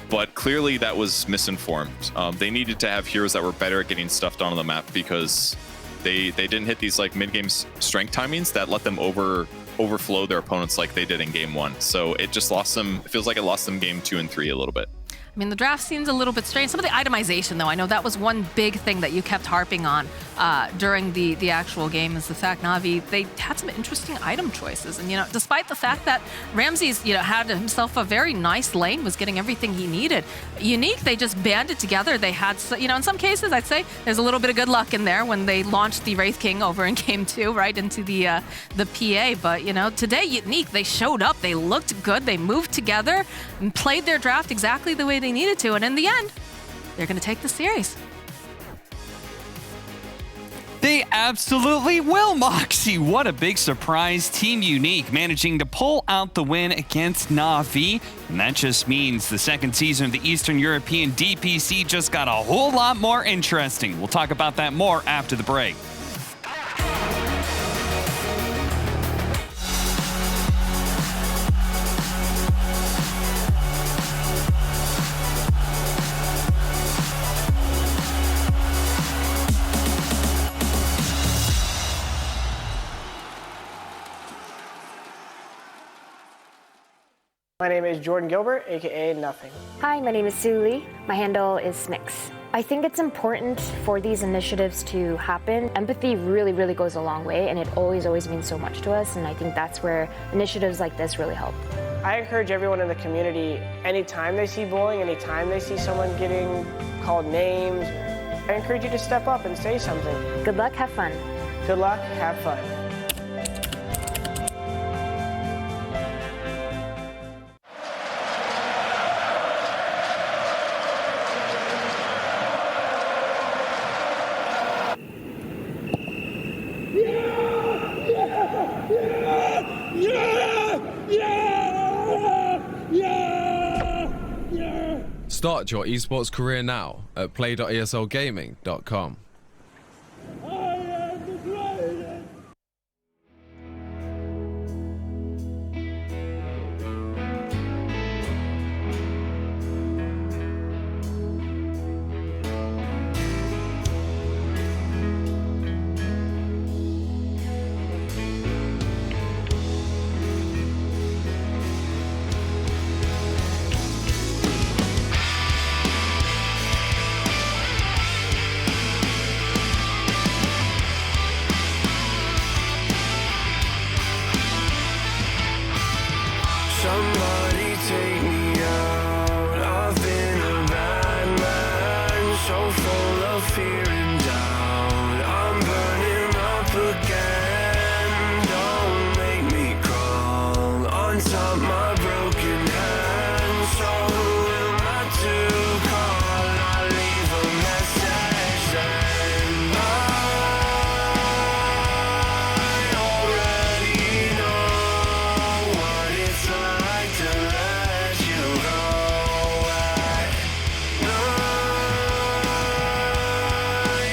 I: but clearly that was misinformed. They needed to have heroes that were better at getting stuff done on the map because they didn't hit these like mid-game strength timings that let them overflow their opponents like they did in game 1. So it just lost them. It feels like it lost them game 2 and 3 a little bit.
A: I mean, the draft seems a little bit strange. Some of the itemization, though, I know that was one big thing that you kept harping on during the actual game is the fact Na'Vi, they had some interesting item choices. And, despite the fact that Ramses, had himself a very nice lane, was getting everything he needed. Unique, they just banded together. They had, in some cases, I'd say there's a little bit of good luck in there when they launched the Wraith King over in game 2, right into the PA. But, today, Unique, they showed up. They looked good. They moved together and played their draft exactly the way they needed to, and in the end, they're going to take the series.
U: They absolutely will, Moxie. What a big surprise. Team Unique managing to pull out the win against Na'Vi. And that just means the second season of the Eastern European DPC just got a whole lot more interesting. We'll talk about that more after the break.
P: My name is Jordan Gilbert, aka Nothing.
Q: Hi, my name is Sue Lee. My handle is Smix. I think it's important for these initiatives to happen. Empathy really, really goes a long way, and it always means so much to us, and I think that's where initiatives like this really help.
P: I encourage everyone in the community, anytime they see bullying, anytime they see someone getting called names, I encourage you to step up and say something.
Q: Good luck, have fun.
P: Good luck, have fun.
K: Start your esports career now at play.eslgaming.com.
F: Somebody take me out. I've been a bad man, so full of fear and doubt. I'm burning up again. Don't make me crawl on top my broken hand. So who am I to call? I leave a message and I already know what it's like to let you go at night.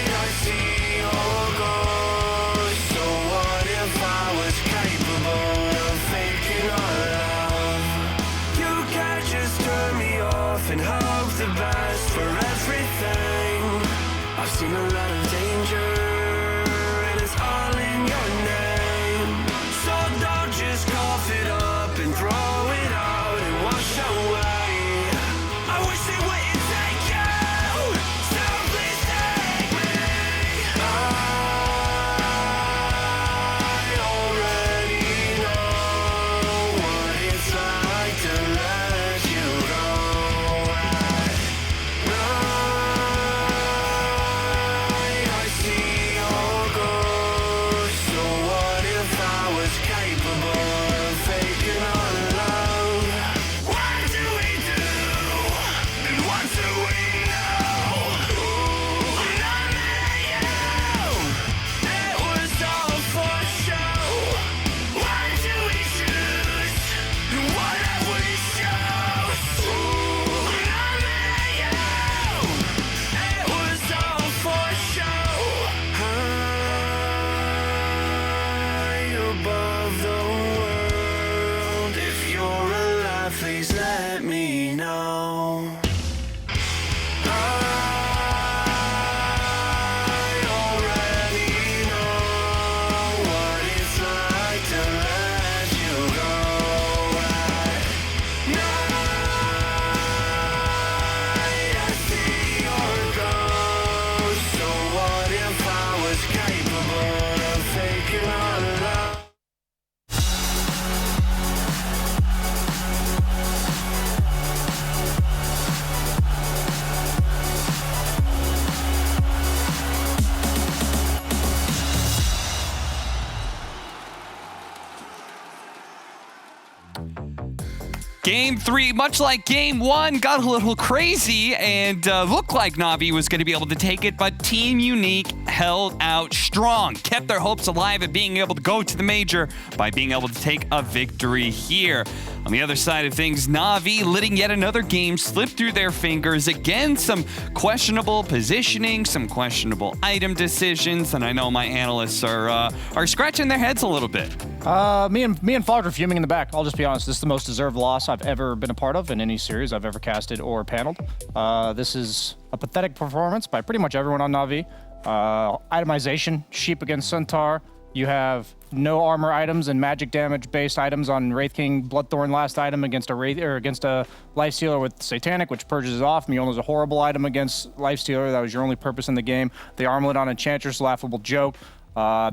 F: I see your ghost. So what if I was capable of faking our love? You can't just turn me off and hope the best for everything. I've seen a lot of danger, and it's all in your name. So don't just cough it up and throw it out and wash away. I wish they wouldn't take you, so please take me. I already know what it's like to let you go at night.
U: Game 3, much like Game 1, got a little crazy and looked like Na'Vi was going to be able to take it, but Team Unique held out strong, kept their hopes alive of being able to go to the major by being able to take a victory here. On the other side of things, Na'Vi letting yet another game slip through their fingers. Again, some questionable positioning, some questionable item decisions, and I know my analysts are scratching their heads a little bit.
X: Me and Fogg are fuming in the back. I'll just be honest. This is the most deserved loss I've ever been a part of in any series I've ever casted or paneled. This is a pathetic performance by pretty much everyone on Na'Vi. Itemization, Sheep against Centaur. You have no armor items and magic damage based items on Wraith King Bloodthorn last item against a Wraith or against a Lifestealer with Satanic, which purges it off. Mjolnir's a horrible item against Lifestealer. That was your only purpose in the game. The armlet on Enchantress, laughable joke.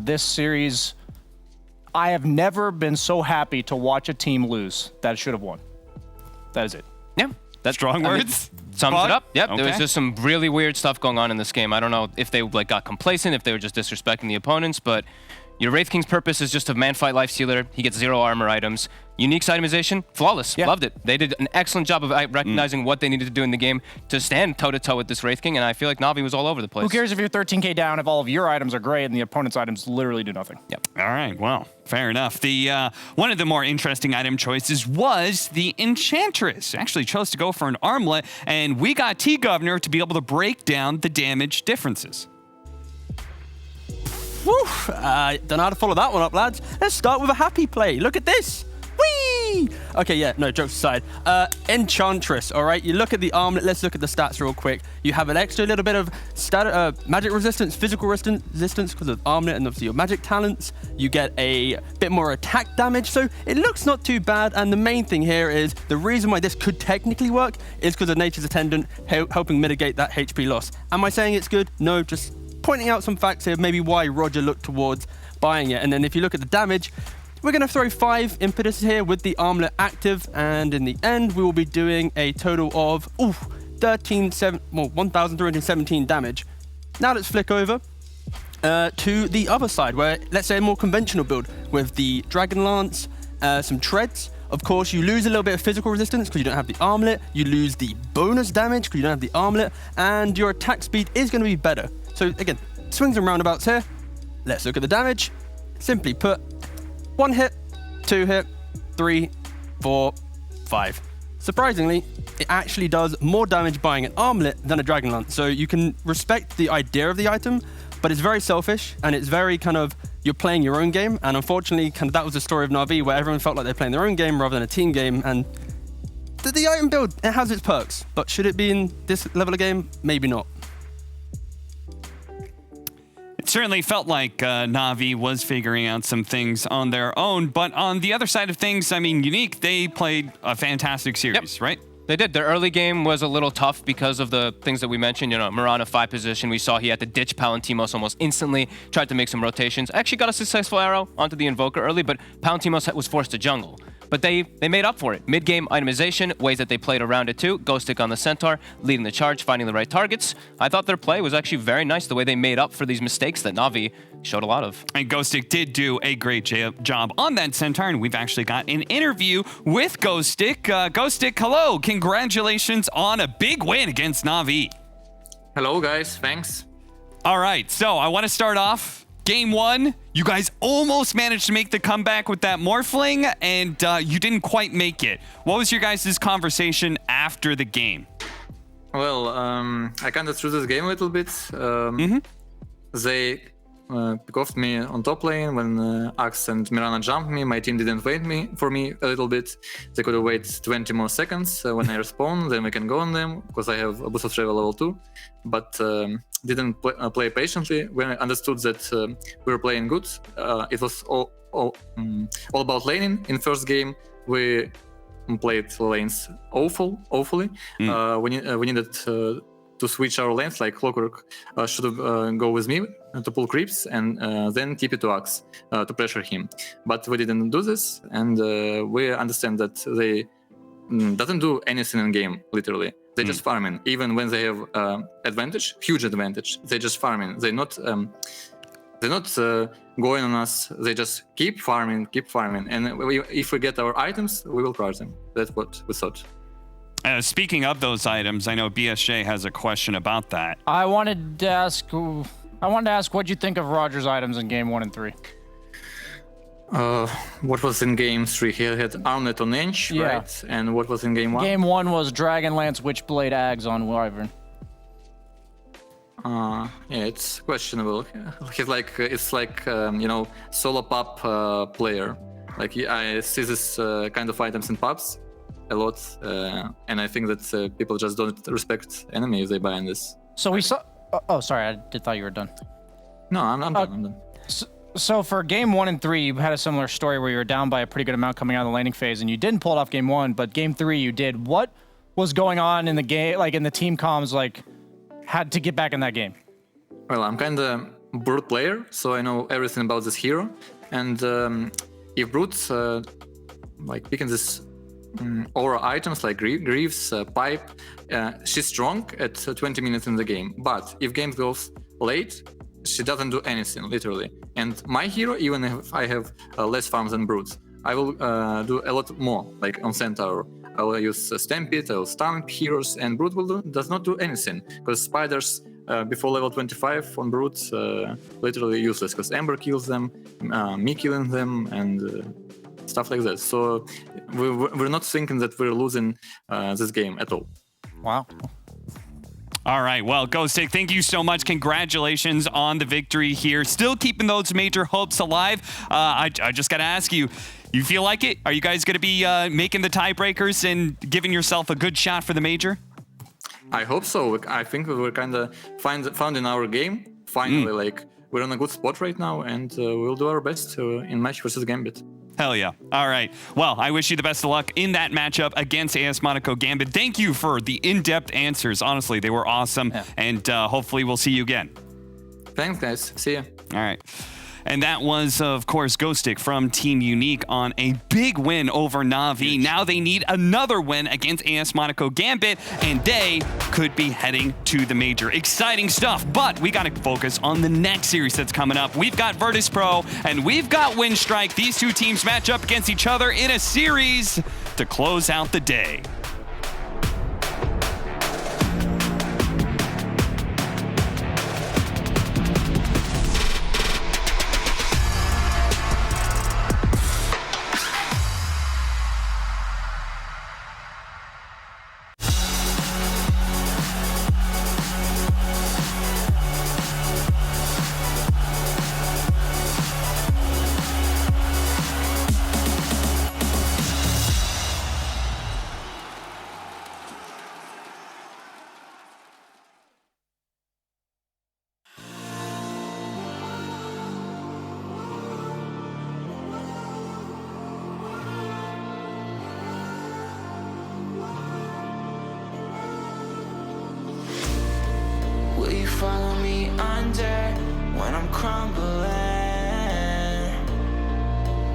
X: This series, I have never been so happy to watch a team lose that should have won. That is it.
W: Yeah. That's
U: strong words.
W: Sums it up. Yep.
U: Okay.
W: There was just some really weird stuff going on in this game. I don't know if they got complacent, if they were just disrespecting the opponents, but your Wraith King's purpose is just to man-fight Lifestealer. He gets 0 armor items. Unique's itemization, flawless. Yeah. Loved it. They did an excellent job of recognizing what they needed to do in the game to stand toe-to-toe with this Wraith King, and I feel like Na'Vi was all over the place.
X: Who cares if you're 13k down if all of your items are great and the opponent's items literally do nothing?
W: Yep.
U: All right, well, fair enough. The one of the more interesting item choices was the Enchantress. Actually chose to go for an armlet, and we got T-Governor to be able to break down the damage differences.
N: Woo! Don't know how to follow that one up, lads. Let's start with a happy play. Look at this. Whee! Okay, yeah, no, jokes aside. Enchantress, all right? You look at the armlet. Let's look at the stats real quick. You have an extra little bit of magic resistance, physical resistance because of armlet and obviously your magic talents. You get a bit more attack damage, so it looks not too bad. And the main thing here is the reason why this could technically work is because of Nature's Attendant helping mitigate that HP loss. Am I saying it's good? No, just pointing out some facts here, maybe why Roger looked towards buying it. And then if you look at the damage, we're going to throw 5 impetus here with the armlet active, and in the end we will be doing a total of 1,317 damage. Now let's flick over to the other side, where let's say a more conventional build with the Dragon Lance, some treads. Of course, you lose a little bit of physical resistance because you don't have the armlet. You lose the bonus damage because you don't have the armlet, and your attack speed is going to be better. So again, swings and roundabouts here. Let's look at the damage. Simply put, 1 hit, 2 hit, 3, 4, 5. Surprisingly, it actually does more damage buying an armlet than a Dragon Lance. So you can respect the idea of the item, but it's very selfish and it's very kind of, you're playing your own game. And unfortunately, kind of that was the story of Na'Vi, where everyone felt like they're playing their own game rather than a team game. And the item build, it has its perks, but should it be in this level of game? Maybe not.
U: It certainly felt like Na'Vi was figuring out some things on their own, but on the other side of things, I mean, Unique, they played a fantastic series, right?
W: They did. Their early game was a little tough because of the things that we mentioned. You know, Mirana 5 position, we saw he had to ditch Palantimos almost instantly, tried to make some rotations. Actually got a successful arrow onto the Invoker early, but Palantimos was forced to jungle. But they made up for it. Mid-game itemization, ways that they played around it too. Ghostic on the Centaur, leading the charge, finding the right targets. I thought their play was actually very nice, the way they made up for these mistakes that Na'Vi showed a lot of.
U: And Ghostic did do a great job on that Centaur, and we've actually got an interview with Ghostic. Ghostic, hello. Congratulations on a big win against Na'Vi.
R: Hello, guys. Thanks.
U: All right, so I want to start off. Game 1, you guys almost managed to make the comeback with that Morphling, and you didn't quite make it. What was your guys' conversation after the game?
R: Well, I kind of threw this game a little bit. They picked off me on top lane when Axe and Mirana jumped me. My team didn't wait for me a little bit. They could have waited 20 more seconds when I respawn, then we can go on them, because I have a boost of travel level 2. But didn't play patiently. When I understood that we were playing good, it was all about laning. In first game, we played lanes awfully. We needed to switch our lanes, like Clockwork should have go with me to pull creeps and then TP to Axe to pressure him. But we didn't do this, and we understand that they doesn't do anything in game, literally. They just farming, even when they have advantage, huge advantage. They just farming. They not they're not going on us. They just keep farming, and if we get our items, we will crush them. That's what we thought.
U: Speaking of those items, I know BSJ has a question about that.
X: I wanted to ask what you think of Roger's items in game 1 and 3.
R: What was in game 3? He had Armlet on Ench, right? And what was in game 1?
X: Game 1 was Dragonlance, Witchblade, Ags on Wyvern.
R: Yeah, it's questionable. It's like solo pub player. Like I see this kind of items in pubs a lot, and I think that people just don't respect enemy if they buy in this.
X: So we saw. Oh, sorry, I thought you were done.
R: No, I'm done.
X: So for game 1 and 3, you had a similar story where you were down by a pretty good amount coming out of the laning phase, and you didn't pull it off game 1, but game 3 you did. What was going on in the game, like in the team comms, like had to get back in that game?
R: Well, I'm kind of brute player, so I know everything about this hero. And if brutes like picking this aura items like Greaves, Pipe, she's strong at 20 minutes in the game. But if game goes late, she doesn't do anything, literally. And my hero, even if I have less farms than brutes, I will do a lot more, like on Centaur. I will use Stampede, I will stun heroes, and Brute does not do anything, because spiders before level 25 on Brutes literally useless, because Ember kills them, me killing them, and stuff like that. So we're not thinking that we're losing this game at all.
X: Wow.
U: All right, well, Ghostic, thank you so much. Congratulations on the victory here. Still keeping those major hopes alive. I just got to ask you, you feel like it? Are you guys going to be making the tiebreakers and giving yourself a good shot for the major?
R: I hope so. I think we were kind of found in our game. Finally, like, we're on a good spot right now, and we'll do our best in match versus Gambit.
U: Hell yeah. All right. Well, I wish you the best of luck in that matchup against AS Monaco Gambit. Thank you for the in-depth answers. Honestly, they were awesome. Yeah. And hopefully we'll see you again.
R: Thanks, guys. See ya.
U: All right. And that was, of course, Ghostic from Team Unique on a big win over Na'Vi. Now they need another win against AS Monaco Gambit, and they could be heading to the major. Exciting stuff, but we got to focus on the next series that's coming up. We've got Virtus Pro, and we've got Winstrike. These two teams match up against each other in a series to close out the day.
F: Follow me under when I'm crumbling.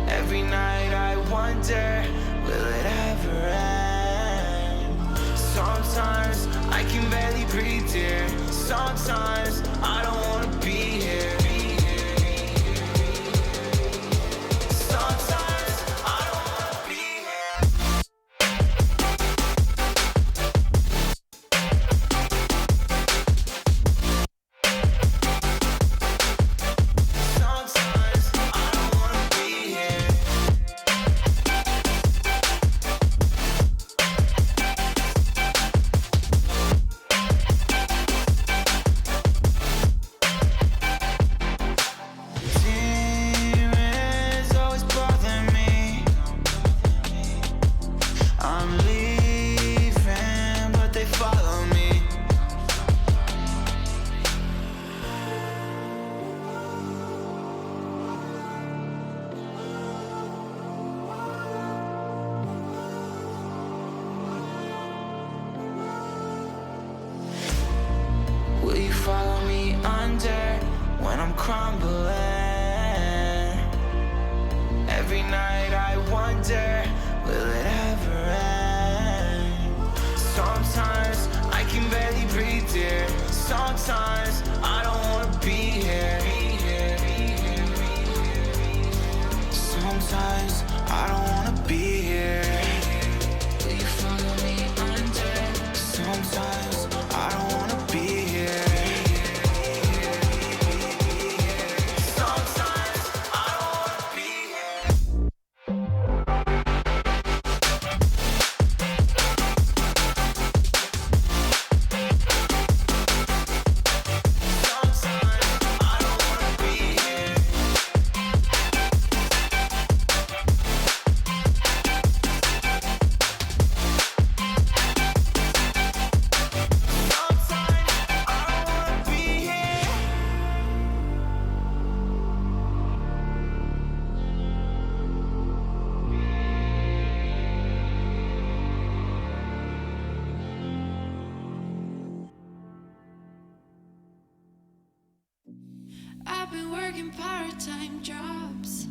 F: Every night I wonder, will it ever end? Sometimes I can barely breathe here. Sometimes I don't wanna be here. Will you follow me under when I'm crumbling? Every night I wonder, will it ever end? Sometimes I can barely breathe here. Sometimes I don't wanna be here. working part-time jobs,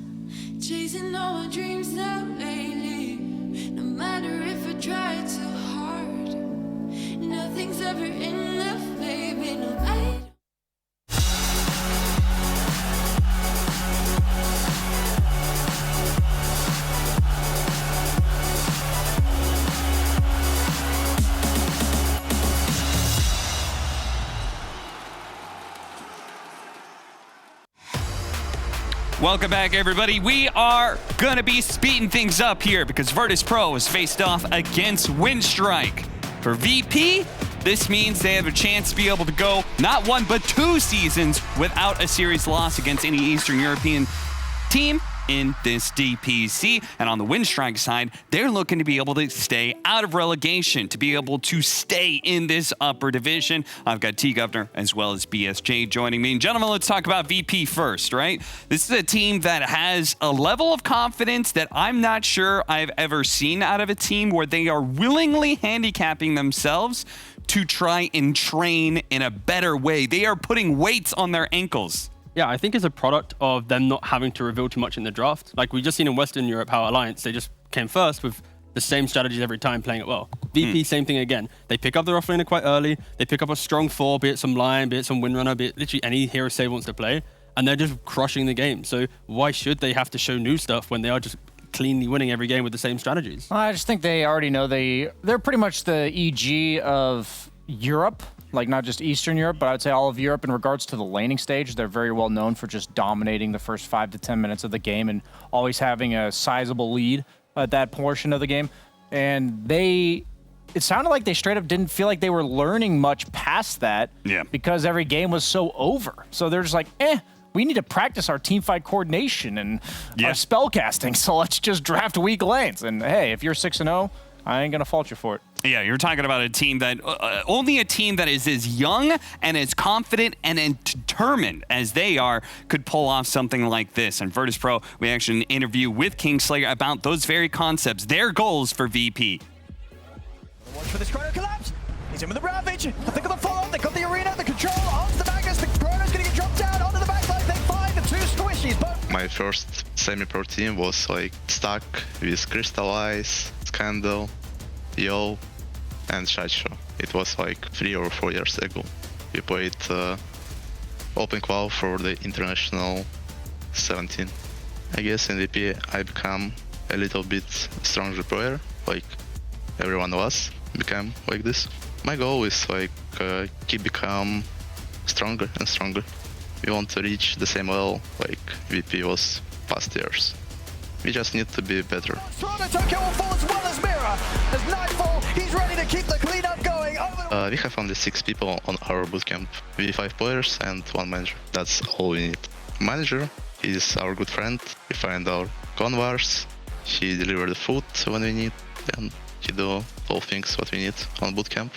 F: chasing all my dreams now lately. No matter if I try too hard, nothing's ever enough, baby. No, I
U: Welcome back, everybody. We are going to be speeding things up here because Virtus Pro has faced off against Windstrike. For VP, this means they have a chance to be able to go not 1 but 2 seasons without a series loss against any Eastern European team in this DPC. And on the Windstrike side, they're looking to be able to stay out of relegation, to be able to stay in this upper division. I've got T-Governor as well as BSJ joining me. And gentlemen, let's talk about VP first, right? This is a team that has a level of confidence that I'm not sure I've ever seen out of a team, where they are willingly handicapping themselves to try and train in a better way. They are putting weights on their ankles.
N: Yeah, I think it's a product of them not having to reveal too much in the draft. Like we just seen in Western Europe how Alliance, they just came first with the same strategies every time, playing it well. VP, same thing again. They pick up their offlaner quite early. They pick up a strong 4, be it some Lion, be it some Windrunner, be it literally any hero Save wants to play, and they're just crushing the game. So why should they have to show new stuff when they are just cleanly winning every game with the same strategies?
X: I just think they already know they're pretty much the EG of Europe. Like not just Eastern Europe, but I'd say all of Europe in regards to the laning stage. They're very well known for just dominating the first 5 to 10 minutes of the game and always having a sizable lead at that portion of the game. And it sounded like they straight up didn't feel like they were learning much past that, because every game was so over. So they're just like, we need to practice our teamfight coordination and our spellcasting, so let's just draft weak lanes. And hey, if you're 6-0, I ain't gonna fault you for it.
U: Yeah, you're talking about a team that, only a team that is as young and as confident and as determined as they are could pull off something like this. And Virtus Pro, we actually had an interview with Kingslayer about those very concepts, their goals for VP.
G: Watch for this Chrono collapse. He's in with the Ravage. I think of the follow-up. They got the arena, the control, onto the Magus. The Chrono's gonna get dropped down onto the backline. They find the 2 squishies. Both.
B: My first semi-pro team was like stuck with Crystal Eyes, Scandal, Yo, and Shacho. It was like 3 or 4 years ago. We played Open Qual for the International 17. I guess in VP I become a little bit stronger player, like everyone of us became like this. My goal is like keep become stronger and stronger. We want to reach the same level like VP was past years. We just need to be better.
G: Tokyo will fall as well as Mira. As nightfall, he's ready to keep the cleanup going.
B: We have only 6 people on our bootcamp. We 5 players and 1 manager. That's all we need. Manager is our good friend. We find our convars. He delivers the food when we need, and he do all things what we need on bootcamp.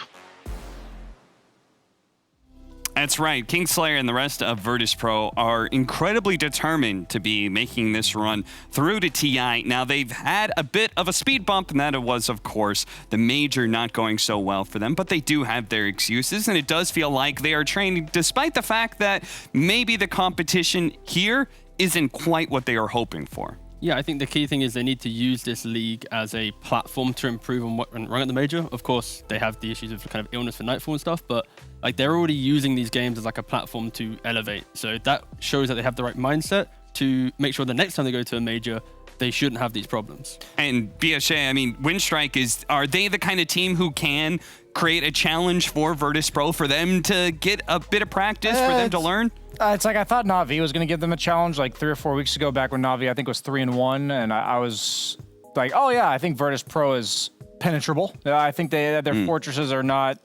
U: That's right. Kingslayer and the rest of Virtus Pro are incredibly determined to be making this run through to TI. Now, they've had a bit of a speed bump, and that it was, of course, the major not going so well for them, but they do have their excuses, and it does feel like they are training despite the fact that maybe the competition here isn't quite what they are hoping for.
N: Yeah, I think the key thing is they need to use this league as a platform to improve on what went wrong at the major. Of course, they have the issues of kind of illness for Nightfall and stuff, but like they're already using these games as like a platform to elevate. So that shows that they have the right mindset to make sure the next time they go to a major, they shouldn't have these problems.
U: And BSJ, I mean, Windstrike are they the kind of team who can create a challenge for Virtus Pro for them to get a bit of practice, for them to learn?
X: It's like I thought Na'Vi was going to give them a challenge like 3 or 4 weeks ago, back when Na'Vi I think was 3-1, and I was like, oh yeah, I think Virtus Pro is penetrable. I think their fortresses are not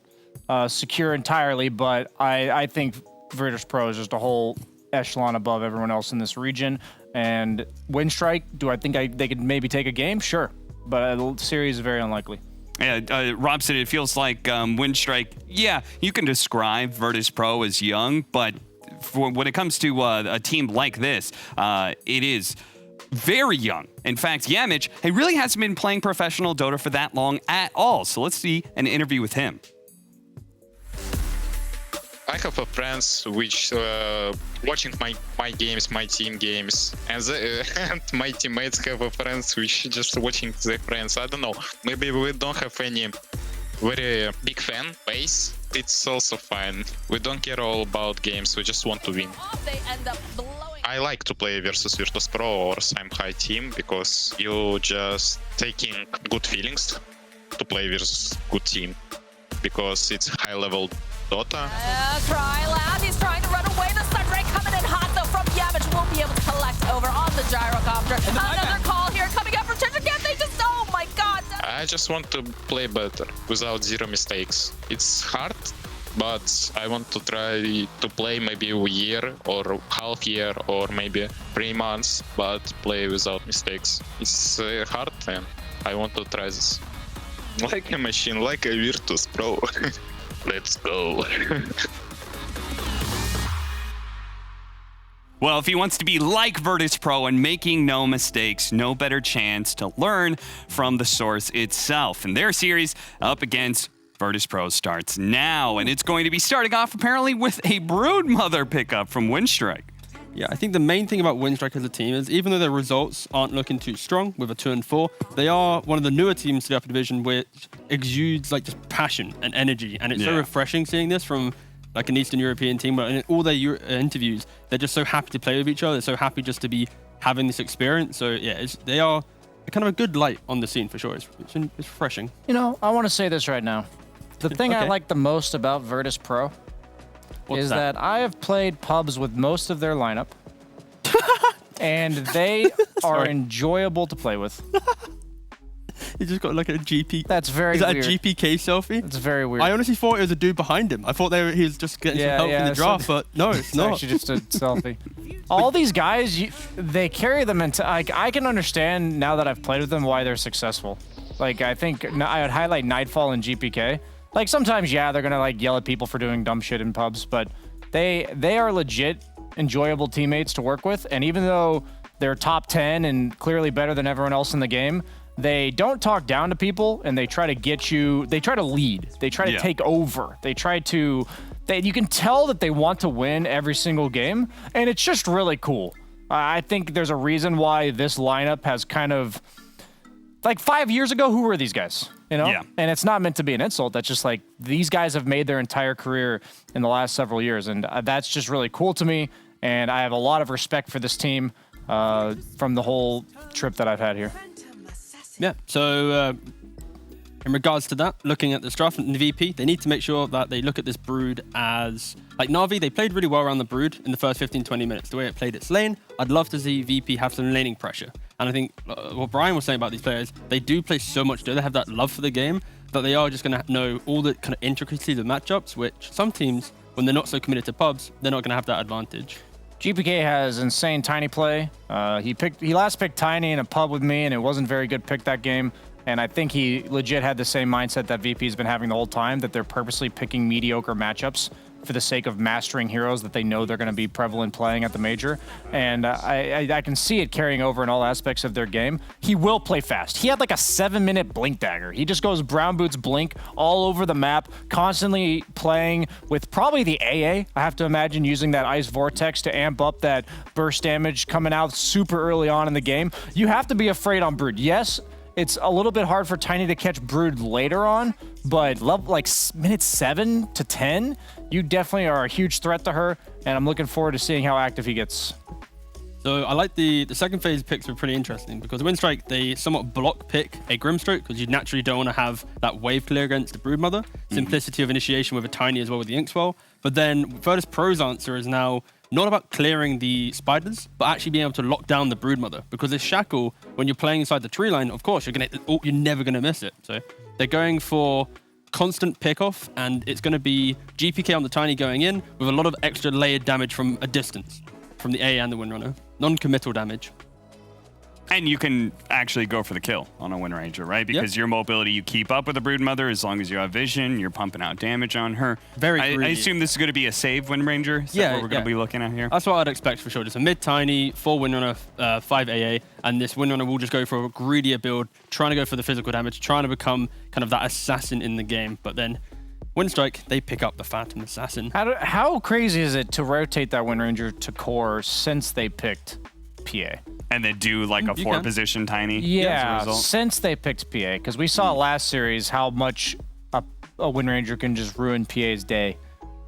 X: secure entirely, but I think Virtus Pro is just a whole echelon above everyone else in this region. And Windstrike, do I think they could maybe take a game? Sure, but a series is very unlikely.
U: Yeah, Rob said it feels like Windstrike, yeah, you can describe Virtus Pro as young, but when it comes to a team like this, it is very young. In fact, Yamich, he really hasn't been playing professional Dota for that long at all. So let's see an interview with him.
D: I have a friends which watching my games, my team games, and my teammates have a friends which just watching their friends. I don't know. Maybe we don't have any very big fan base. It's also fine. We don't care all about games. We just want to win.
A: They end up blowing.
D: I like to play versus Virtus Pro or Sime High team because you just taking good feelings to play versus good team because it's high level Dota.
A: Try loud. He's trying to run away. The Sunray coming in hot though from Yamich. Won't be able to collect over on the gyrocopter. Another call here coming up from Church again. They just, oh my god.
D: I just want to play better without zero mistakes. It's hard, but I want to try to play maybe a year or half year or maybe 3 months, but play without mistakes. It's hard and I want to try this. Like a machine, like a Virtus Pro. Let's go.
U: Well, if he wants to be like Virtus Pro and making no mistakes, no better chance to learn from the source itself. And their series up against Virtus Pro starts now, and it's going to be starting off apparently with a Broodmother pickup from Winstrike.
N: Yeah, I think the main thing about Winstrike as a team is even though their results aren't looking too strong with a 2-4, they are one of the newer teams to the upper division which exudes like just passion and energy, and it's so refreshing seeing this from like an Eastern European team where in all their interviews they're just so happy to play with each other. They're so happy just to be having this experience. So yeah, they are kind of a good light on the scene for sure. It's refreshing.
X: You know, I want to say this right now. The thing I like the most about Virtus Pro is that I have played pubs with most of their lineup, and they are enjoyable to play with.
N: He just got like a GP.
X: That's very weird.
N: Is that a GPK selfie?
X: It's very weird.
N: I honestly thought it was a dude behind him. I thought he was just getting some help in the draft, but no, it's not.
X: Actually just a selfie. All these guys, they carry them into... Like, I can understand now that I've played with them why they're successful. Like, I think I would highlight Nightfall and GPK. Like, sometimes, yeah, they're going to, like, yell at people for doing dumb shit in pubs, but they are legit enjoyable teammates to work with, and even though they're top 10 and clearly better than everyone else in the game, they don't talk down to people, and they try to get you... They try to lead. They try to take over. They try to... You can tell that they want to win every single game, and it's just really cool. I think there's a reason why this lineup has kind of... Like 5 years ago, who were these guys? You know? Yeah. And it's not meant to be an insult. That's just like, these guys have made their entire career in the last several years. And that's just really cool to me. And I have a lot of respect for this team from the whole trip that I've had here.
N: Yeah. So in regards to that, looking at the draft and the VP, they need to make sure that they look at this Brood as... Like Na'Vi, they played really well around the Brood in the first 15-20 minutes. The way it played its lane, I'd love to see VP have some laning pressure. And I think what Brian was saying about these players, they do play so much, they have that love for the game, that they are just going to know all the kind of intricacies of matchups, which some teams, when they're not so committed to pubs, they're not going to have that advantage.
X: GPK has insane Tiny play. He last picked Tiny in a pub with me, and it wasn't very good pick that game. And I think he legit had the same mindset that VP's been having the whole time, that they're purposely picking mediocre matchups for the sake of mastering heroes that they know they're going to be prevalent playing at the major. And I can see it carrying over in all aspects of their game. He will play fast. He had like a 7-minute blink dagger. He just goes brown boots blink all over the map, constantly playing with probably the AA. I have to imagine using that Ice Vortex to amp up that burst damage coming out super early on in the game. You have to be afraid on Brood. Yes, it's a little bit hard for Tiny to catch Brood later on, but like minutes 7 to 10, you definitely are a huge threat to her, and I'm looking forward to seeing how active he gets.
N: So I like the second phase picks were pretty interesting because the Winstrike, they somewhat block pick a Grimstroke because you naturally don't want to have that wave clear against the Broodmother. Simplicity of initiation with a Tiny as well with the Inkswell. But then Virtus Pro's answer is now not about clearing the spiders, but actually being able to lock down the Broodmother. Because this Shackle, when you're playing inside the tree line, of course, you're never going to miss it. So they're going for constant pickoff, and it's going to be GPK on the Tiny going in with a lot of extra layered damage from a distance, from the A and the Windrunner. Non-committal damage.
U: And you can actually go for the kill on a Wind Ranger, right? Because your mobility, you keep up with the Broodmother as long as you have vision, you're pumping out damage on her. I assume this is going to be a save Wind Ranger? Is that what we're going to be looking at here?
N: That's what I'd expect for sure. Just a mid-Tiny, 4 Windrunner, 5 AA, and this Windrunner will just go for a greedier build, trying to go for the physical damage, trying to become kind of that assassin in the game. But then Windstrike, they pick up the Phantom Assassin.
X: How crazy is it to rotate that Wind Ranger to core since they picked PA?
U: And then do like a 4-position Tiny?
X: Yeah, since they picked PA. Because we saw last series how much a Wind Ranger can just ruin PA's day.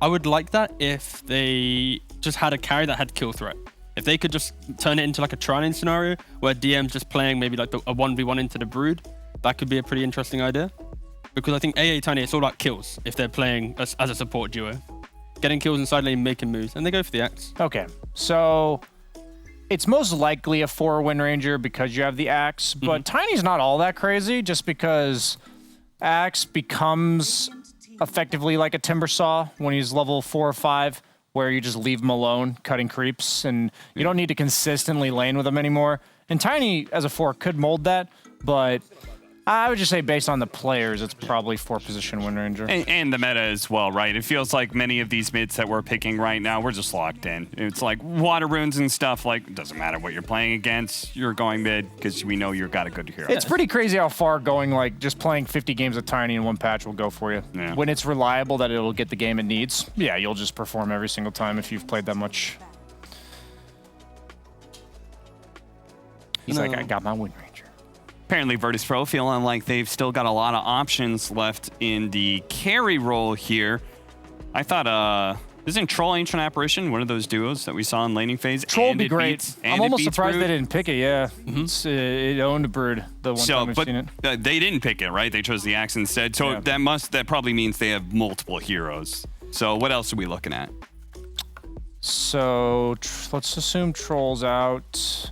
N: I would like that if they just had a carry that had kill threat. If they could just turn it into like a Trining scenario where DM's just playing maybe like a 1v1 into the Brood, that could be a pretty interesting idea. Because I think AA Tiny, it's all about kills if they're playing as a support duo. Getting kills inside lane, making moves, and they go for the axe.
X: Okay, so it's most likely a 4 Wind Ranger because you have the axe, but Tiny's not all that crazy just because axe becomes effectively like a Timber Saw when he's level 4 or 5, where you just leave him alone, cutting creeps, and you don't need to consistently lane with him anymore. And Tiny, as a 4, could mold that, but I would just say based on the players, it's probably 4-position Wind Ranger.
U: And the meta as well, right? It feels like many of these mids that we're picking right now, we're just locked in. It's like water runes and stuff, like, it doesn't matter what you're playing against, you're going mid because we know you've got a good hero.
X: It's pretty crazy how far going, like, just playing 50 games of Tiny in one patch will go for you.
U: Yeah.
X: When it's reliable that it'll get the game it needs, yeah, you'll just perform every single time if you've played that much. He's like, I got my Wind Ranger.
U: Apparently, Virtus Pro feeling like they've still got a lot of options left in the carry role here. I thought, isn't Troll Ancient Apparition one of those duos that we saw in laning phase?
X: Troll would be great. I'm almost surprised they didn't pick it, yeah. It owned Brood the one time we've seen it.
U: They didn't pick it, right? They chose the axe instead. So that probably means they have multiple heroes. So what else are we looking at?
X: So let's assume Troll's out.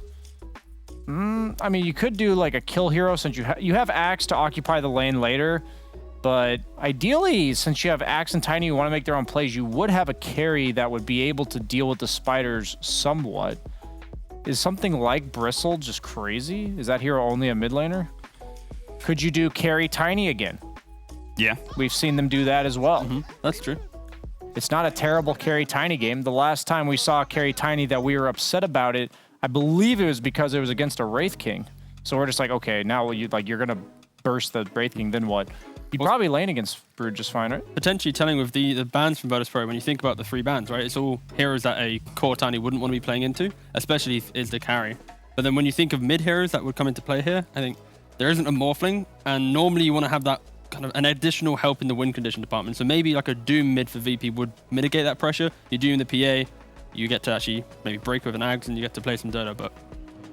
X: I mean, you could do like a kill hero since you have Axe to occupy the lane later, but ideally, since you have Axe and Tiny, you want to make their own plays, you would have a carry that would be able to deal with the spiders somewhat. Is something like Bristle just crazy? Is that hero only a mid laner? Could you do carry Tiny again?
U: Yeah.
X: We've seen them do that as well.
N: That's true.
X: It's not a terrible carry Tiny game. The last time we saw carry Tiny that we were upset about it, I believe it was because it was against a Wraith King. So we're just like, okay, now you're gonna burst the Wraith King, then what? You'd probably lane against Brood just fine, right?
N: Potentially telling with the bans from Virtus Pro, when you think about the 3 bans, right? It's all heroes that a core Tiny wouldn't want to be playing into, especially if it's the carry. But then when you think of mid heroes that would come into play here, I think there isn't a Morphling, and normally you want to have that kind of an additional help in the win condition department. So maybe like a Doom mid for VP would mitigate that pressure. You Doom the PA, you get to actually maybe break with an Ags and you get to play some Dodo, but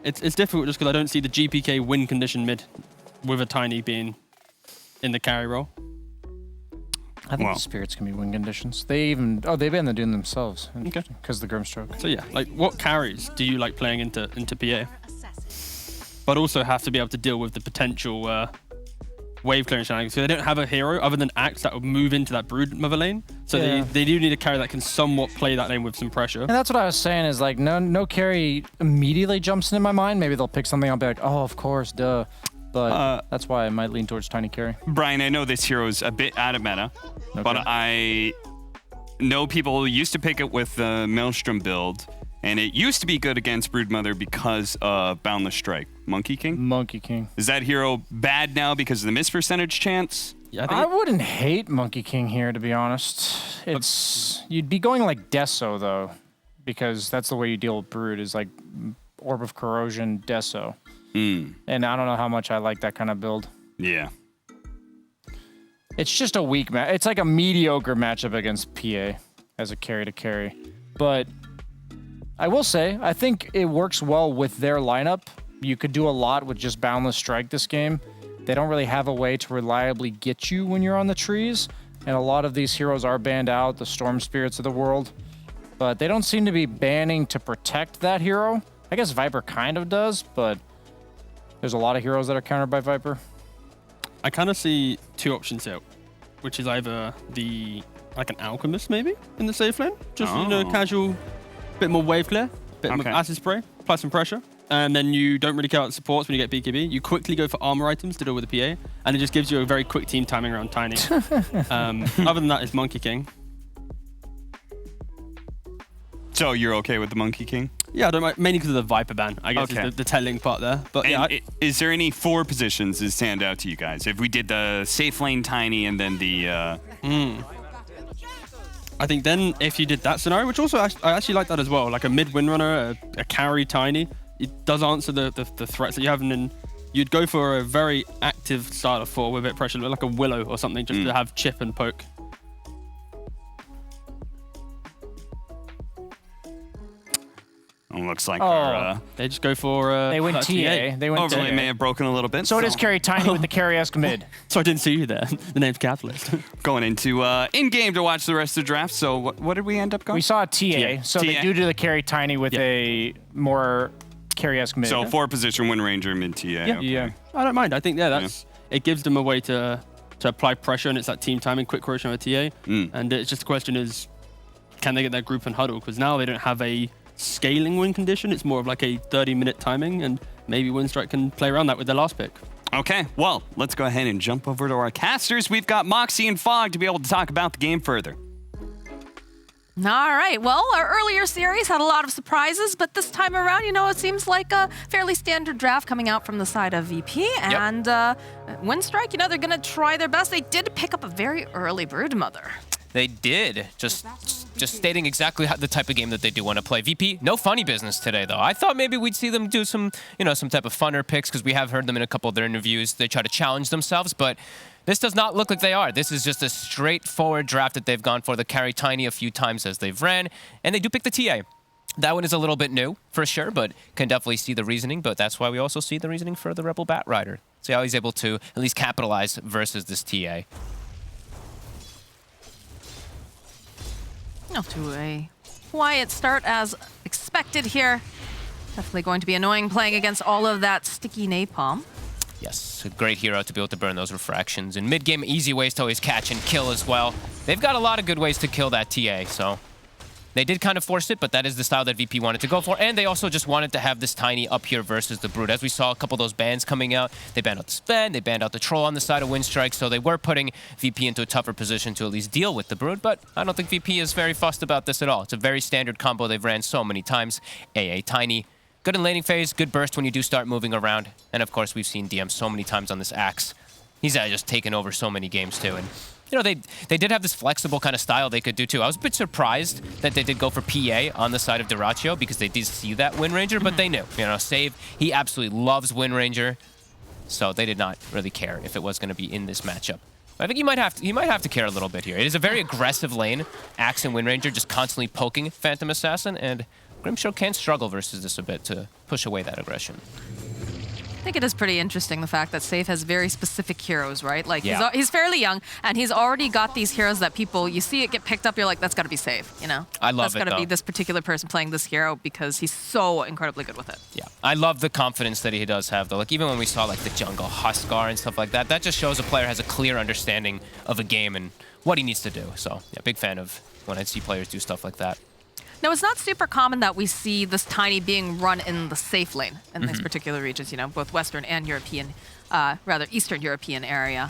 N: it's difficult just because I don't see the GPK win condition mid with a Tiny being in the carry role.
X: I think the spirits can be win conditions. They ban the Doom themselves. Okay. Because of the Grimstroke.
N: So yeah, like what carries do you like playing into PA? But also have to be able to deal with the potential wave clearing shenanigans. So they don't have a hero other than Axe that would move into that Brood mother lane. So they do need a carry that can somewhat play that lane with some pressure.
X: And that's what I was saying is like no carry immediately jumps into my mind. Maybe they'll pick something, I'll be like, oh, of course, duh. But that's why I might lean towards Tiny carry.
U: Brian, I know this hero is a bit out of meta, but I know people used to pick it with the Maelstrom build, and it used to be good against Broodmother because of Boundless Strike. Monkey King?
X: Monkey King.
U: Is that hero bad now because of the miss percentage chance?
X: Yeah, I wouldn't hate Monkey King here, to be honest. You'd be going like Deso, though, because that's the way you deal with Brood, is like Orb of Corrosion, Deso. And I don't know how much I like that kind of build.
U: Yeah.
X: It's just a weak match. It's like a mediocre matchup against PA as a carry to carry. But I will say, I think it works well with their lineup. You could do a lot with just Boundless Strike this game. They don't really have a way to reliably get you when you're on the trees. And a lot of these heroes are banned out, the Storm Spirits of the world. But they don't seem to be banning to protect that hero. I guess Viper kind of does, but there's a lot of heroes that are countered by Viper.
N: I kind of see 2 options here, which is either like an Alchemist maybe in the safe lane, just casual, bit more wave clear, bit more acid spray, apply some pressure, and then you don't really care about the supports when you get BKB. You quickly go for armor items to deal with the PA, and it just gives you a very quick team timing around Tiny. Other than that, it's Monkey King.
U: So you're okay with the Monkey King?
N: Yeah, I don't mind, mainly because of the Viper ban, I guess,
U: Okay.
N: is the telling part there. But
U: And
N: yeah,
U: is there any 4 positions that stand out to you guys? If we did the safe lane Tiny and then the...
N: I think then if you did that scenario, which also I actually like that as well, like a mid windrunner, a carry Tiny, it does answer the threats that you have, and then you'd go for a very active style of 4 with a bit of pressure, like a Willow or something, just to have chip and poke.
U: Looks like
N: they just go for
X: they went TA. They went
U: Overlay
X: TA.
U: may have broken a little bit.
X: So does carry Tiny with the carry-esque mid.
N: So I didn't see you there. The name's Catalyst.
U: Going into in-game to watch the rest of the draft. So what did we end up going?
X: We saw a TA. So they do the carry Tiny with a more carry-esque mid.
U: So 4 position Wind Ranger, mid TA.
N: Yeah,
U: okay.
N: yeah. I don't mind. I think it gives them a way to apply pressure, and it's that team timing, quick correction of a TA. And it's just the question is, can they get that group and huddle? Because now they don't have a scaling win condition. It's more of like a 30-minute timing, and maybe Windstrike can play around that with their last pick.
U: Okay, well, let's go ahead and jump over to our casters. We've got Moxie and Fog to be able to talk about the game further.
A: All right. Well, our earlier series had a lot of surprises, but this time around, it seems like a fairly standard draft coming out from the side of VP. And Windstrike, they're going to try their best. They did pick up a very early Broodmother.
W: They did. Just stating exactly the type of game that they do want to play. VP, no funny business today, though. I thought maybe we'd see them do some type of funner picks, because we have heard them in a couple of their interviews. They try to challenge themselves, but this does not look like they are. This is just a straightforward draft that they've gone for. The carry Tiny a few times as they've ran, and they do pick the TA. That one is a little bit new, for sure, but can definitely see the reasoning. But that's why we also see the reasoning for the Rebel Batrider. See how he's able to at least capitalize versus this TA.
A: Off to a quiet start as expected here. Definitely going to be annoying playing against all of that sticky napalm.
W: Yes, a great hero to be able to burn those refractions. In mid-game, easy ways to always catch and kill as well. They've got a lot of good ways to kill that TA, so they did kind of force it, but that is the style that VP wanted to go for. And they also just wanted to have this Tiny up here versus the Brood. As we saw a couple of those bans coming out, they banned out the Sven, they banned out the Troll on the side of Windstrike, so they were putting VP into a tougher position to at least deal with the Brood, but I don't think VP is very fussed about this at all. It's a very standard combo they've ran so many times. AA Tiny, good in laning phase, good burst when you do start moving around. And of course, we've seen DM so many times on this Axe. He's just taken over so many games too. And they did have this flexible kind of style they could do too. I was a bit surprised that they did go for PA on the side of Dyrachyo, because they did see that Wind Ranger, but they knew. Save, he absolutely loves Wind Ranger, so they did not really care if it was going to be in this matchup. I think he might have to care a little bit here. It is a very aggressive lane. Axe and Wind Ranger just constantly poking Phantom Assassin, and Grimshaw can struggle versus this a bit to push away that aggression.
A: I think it is pretty interesting, the fact that Safe has very specific heroes, right? Like,
W: Yeah.
A: he's fairly young, and he's already got these heroes that you see it get picked up, you're like, that's got to be Safe,
W: I love
A: that's
W: it,
A: got to be
W: though.
A: this particular person playing this hero, because he's so incredibly good with it.
W: Yeah, I love the confidence that he does have, though. Like, even when we saw, like, the jungle Huskar and stuff like that, that just shows a player has a clear understanding of a game and what he needs to do. So, yeah, big fan of when I see players do stuff like that.
A: Now, it's not super common that we see this Tiny being run in the safe lane in these particular regions, both Western and European, rather Eastern European area.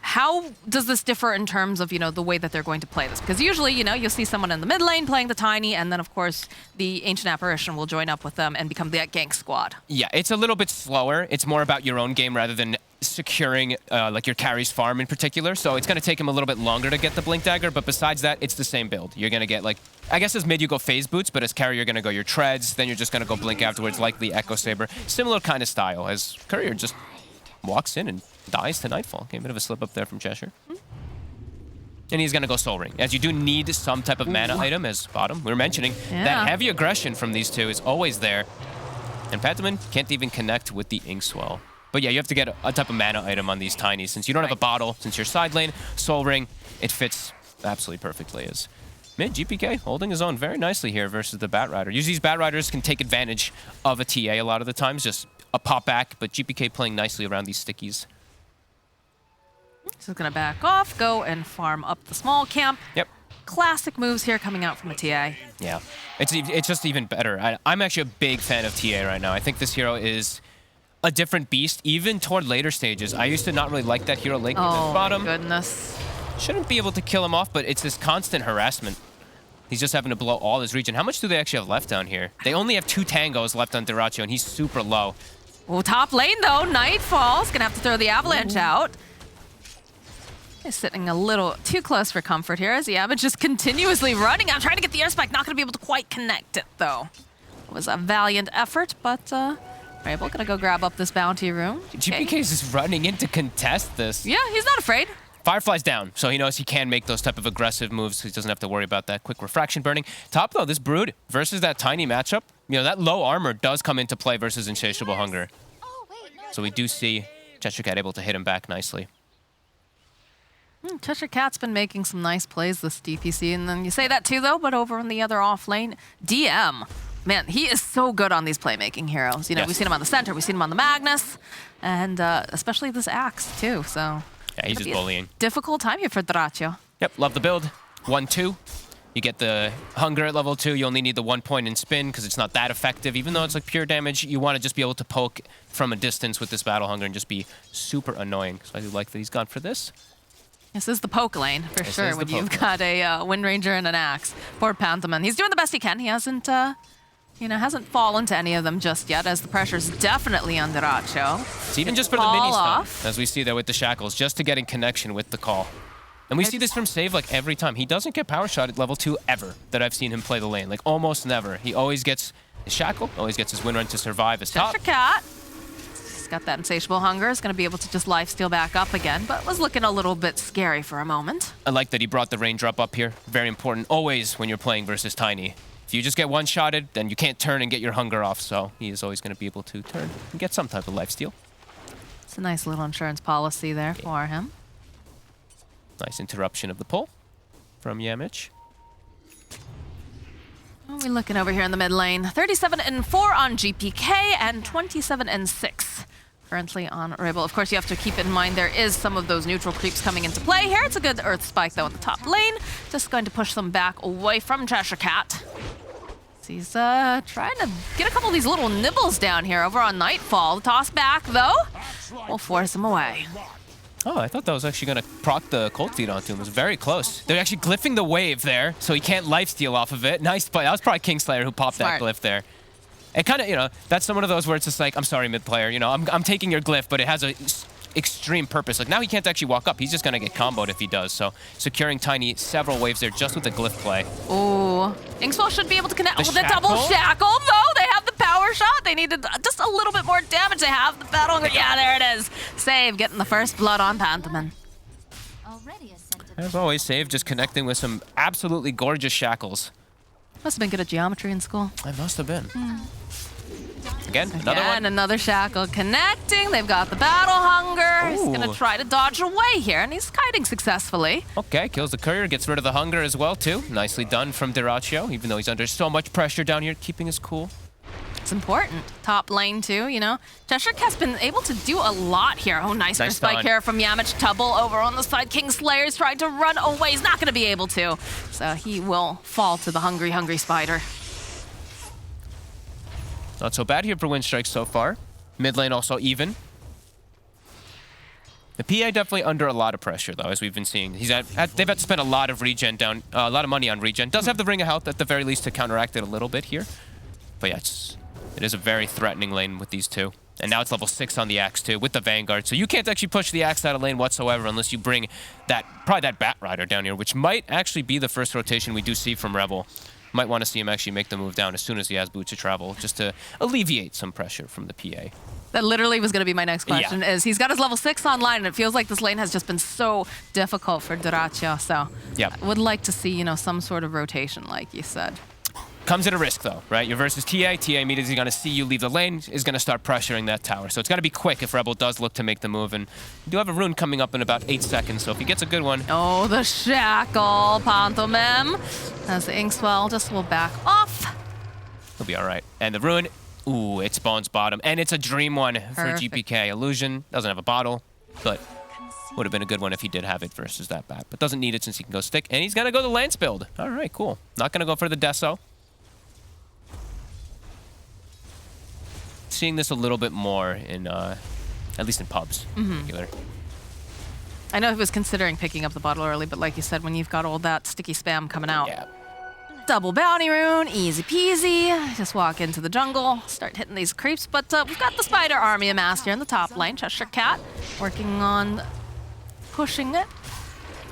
A: How does this differ in terms of, the way that they're going to play this? Because usually, you'll see someone in the mid lane playing the Tiny, and then, of course, the Ancient Apparition will join up with them and become that gank squad.
W: Yeah, it's a little bit slower. It's more about your own game rather than securing like your carry's farm in particular. So it's going to take him a little bit longer to get the Blink Dagger, but besides that, it's the same build. You're going to get, like, I guess as mid you go phase boots, but as carry you're going to go your treads, then you're just going to go blink afterwards, likely Echo Saber. Similar kind of style, as Courier just walks in and dies to Nightfall. Okay, a bit of a slip up there from Cheshire. And he's going to go Soul Ring, as you do need some type of mana item as bottom. We were mentioning that heavy aggression from these two is always there. And Pataman can't even connect with the Inkswell. But yeah, you have to get a type of mana item on these Tinies. Since you don't have a bottle, since you're side lane, Soul Ring, it fits absolutely perfectly. As mid, GPK holding his own very nicely here versus the Batrider. Usually these Batriders can take advantage of a TA a lot of the times, just a pop back, but GPK playing nicely around these stickies.
A: So he's going to back off, go and farm up the small camp.
W: Yep.
A: Classic moves here coming out from a TA.
W: Yeah, it's just even better. I'm actually a big fan of TA right now. I think this hero is a different beast, even toward later stages. I used to not really like that hero late game at bottom.
A: Oh, goodness.
W: Shouldn't be able to kill him off, but it's this constant harassment He's just having to blow all his regen. How much do they actually have left down here? They only have 2 tangos left on Dyrachyo, and he's super low.
A: Well, top lane, though. Nightfall's going to have to throw the avalanche out. He's sitting a little too close for comfort here as Yamage just continuously running. I'm trying to get the air spike. Not going to be able to quite connect it, though. It was a valiant effort, but Rabel going to go grab up this bounty room.
W: GPK is just running in to contest this.
A: Yeah, he's not afraid.
W: Firefly's down, so he knows he can make those type of aggressive moves. So he doesn't have to worry about that quick refraction burning. Top, though, this Brood versus that Tiny matchup, you know, that low armor does come into play versus Insatiable Hunger. So we do see Cheshire Cat able to hit him back nicely.
A: Cheshire Cat's been making some nice plays this DPC, and then you say that too, though, but over in the other off lane, DM. Man, he is so good on these playmaking heroes. You know, we've seen him on the center, we've seen him on the Magnus, and especially this Axe, too, so...
W: Yeah, he's just bullying.
A: Difficult time here for Dyrachyo.
W: Yep, love the build. 1-2. You get the Hunger at level 2. You only need the 1 point in spin because it's not that effective. Even though it's like pure damage, you want to just be able to poke from a distance with this Battle Hunger and just be super annoying. So I do like that he's gone for this.
A: This is the poke lane, for sure, when you've got a Wind Ranger and an Axe. Poor Pantherman. He's doing the best he can. He hasn't, you know, hasn't fallen to any of them just yet, as the pressure's definitely on Dyrachyo.
W: It's even just for the mini stun, as we see there with the shackles, just to get in connection with the call. And we see this from Save like every time. He doesn't get power shot at level 2 ever that I've seen him play the lane. Like almost never. He always gets his shackle, always gets his Wind Run to survive his top.
A: Cheshire Cat. He's got that Insatiable Hunger. Is going to be able to just lifesteal back up again, but was looking a little bit scary for a moment.
W: I like that he brought the raindrop up here. Very important always when you're playing versus Tiny. If you just get one-shotted, then you can't turn and get your Hunger off, so he is always going to be able to turn and get some type of lifesteal.
A: It's a nice little insurance policy there for him.
W: Nice interruption of the pull from Yamage.
A: What are we looking over here in the mid lane? 37-4 on GPK and 27-6 currently on Rabel. Of course, you have to keep in mind there is some of those neutral creeps coming into play here. It's a good Earth Spike, though, in the top lane. Just going to push them back away from Cheshire Cat. He's trying to get a couple of these little nibbles down here over on Nightfall. The toss back, though, will force him away.
W: Oh, I thought that was actually going to proc the Cold Feet onto him. It was very close. They're actually glyphing the wave there, so he can't lifesteal off of it. Nice play. That was probably Kingslayer who popped that glyph there. It kind of, you know, that's one of those where it's just like, I'm sorry, mid player. You know, I'm taking your glyph, but it has a extreme purpose. Like now he can't actually walk up. He's just going to get comboed if he does. So securing Tiny several waves there just with the glyph play.
A: Ooh. Inkswell should be able to connect with the
W: shackle?
A: double shackle, though. They have the power shot. They needed just a little bit more damage. They have the battle. Yeah, there it is. Save, getting the first blood on Pantherman.
W: As always, Save just connecting with some absolutely gorgeous shackles.
A: Must have been good at geometry in school.
W: I must have been. Again,
A: another shackle connecting. They've got the battle hunger. He's going to try to dodge away here, and he's kiting successfully.
W: Okay, kills the courier, gets rid of the hunger as well, too. Nicely done from Dyrachyo, even though he's under so much pressure down here, keeping his cool.
A: It's important. Top lane, too, you know. Cheshire Cat's been able to do a lot here. Oh, nice spike here from Yamage. Tubble over on the side. Kingslayer's trying to run away. He's not going to be able to. So he will fall to the hungry, hungry spider.
W: Not so bad here for Windstrike so far. Mid lane also even. The PA definitely under a lot of pressure, though, as we've been seeing. They've had to spend a lot of regen down, a lot of money on regen. Does have the Ring of Health at the very least to counteract it a little bit here. But yeah, it is a very threatening lane with these two. And now it's level 6 on the Axe, too, with the Vanguard. So you can't actually push the Axe out of lane whatsoever unless you bring probably that Bat Rider down here, which might actually be the first rotation we do see from Rebel. Might want to see him actually make the move down as soon as he has Boots of Travel, just to alleviate some pressure from the PA.
A: That literally was going to be my next question, is he's got his level 6 online, and it feels like this lane has just been so difficult for Dyrachyo, so I would like to see, you know, some sort of rotation, like you said.
W: Comes at a risk, though, right? You're versus TA. TA immediately going to see you leave the lane, is going to start pressuring that tower. So it's got to be quick if Rebel does look to make the move. And you do have a rune coming up in about 8 seconds, so if he gets a good one...
A: Oh, the shackle, Pantomim. As the Inkswell just will back off.
W: He'll be all right. And the rune, ooh, it spawns bottom. And it's a dream one for GPK. Illusion doesn't have a bottle, but would have been a good one if he did have it versus that bat. But doesn't need it since he can go stick. And he's going to go the Lance build. All right, cool. Not going to go for the Deso. Seeing this a little bit more in, at least in pubs in particular.
A: I know he was considering picking up the bottle early, but like you said, when you've got all that sticky spam coming out.
W: Yeah.
A: Double bounty rune, easy peasy. Just walk into the jungle, start hitting these creeps. But we've got the spider army amassed here in the top lane. Cheshire Cat working on pushing it.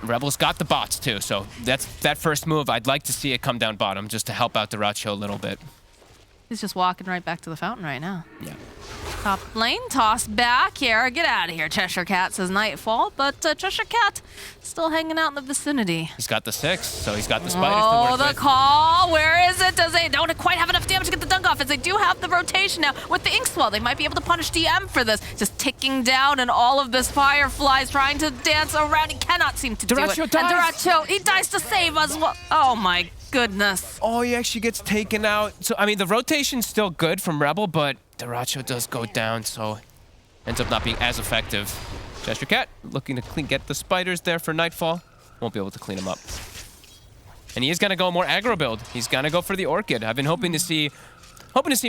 W: Rebels got the bots too, so that's that first move. I'd like to see it come down bottom just to help out Duracho a little bit.
A: He's just walking right back to the fountain right now.
W: Yeah.
A: Top lane, toss back here. Get out of here, Cheshire Cat, says Nightfall. But Cheshire Cat still hanging out in the vicinity.
W: He's got the 6, so he's got the spiders to
A: Oh,
W: work
A: the
W: with.
A: call. Where is it? They don't quite have enough damage to get the dunk off, as they do have the rotation now with the Inkswell. They might be able to punish DM for this. Just ticking down, and all of this Fireflies trying to dance around. He cannot seem to do it.
W: Duracho
A: And
W: dies.
A: Duracho, he dies to save as well. Oh my goodness.
W: Oh, he actually gets taken out. So, I mean, the rotation's still good from Rebel, but Duracho does go down, so ends up not being as effective. Cheshire Cat looking to get the spiders there for Nightfall. Won't be able to clean them up. And he is going to go more aggro build. He's going to go for the Orchid. I've been hoping to see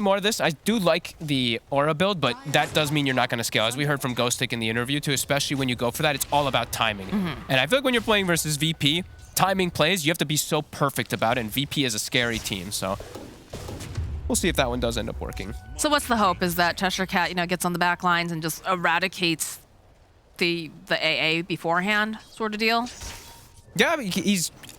W: more of this. I do like the Aura build, but that does mean you're not going to scale. As we heard from Ghostic in the interview too, especially when you go for that, it's all about timing. And I feel like when you're playing versus VP, timing plays, you have to be so perfect about it, and VP is a scary team, so we'll see if that one does end up working.
A: So what's the hope? Is that Cheshire Cat, gets on the back lines and just eradicates the AA beforehand sort of deal?
W: Yeah, I mean,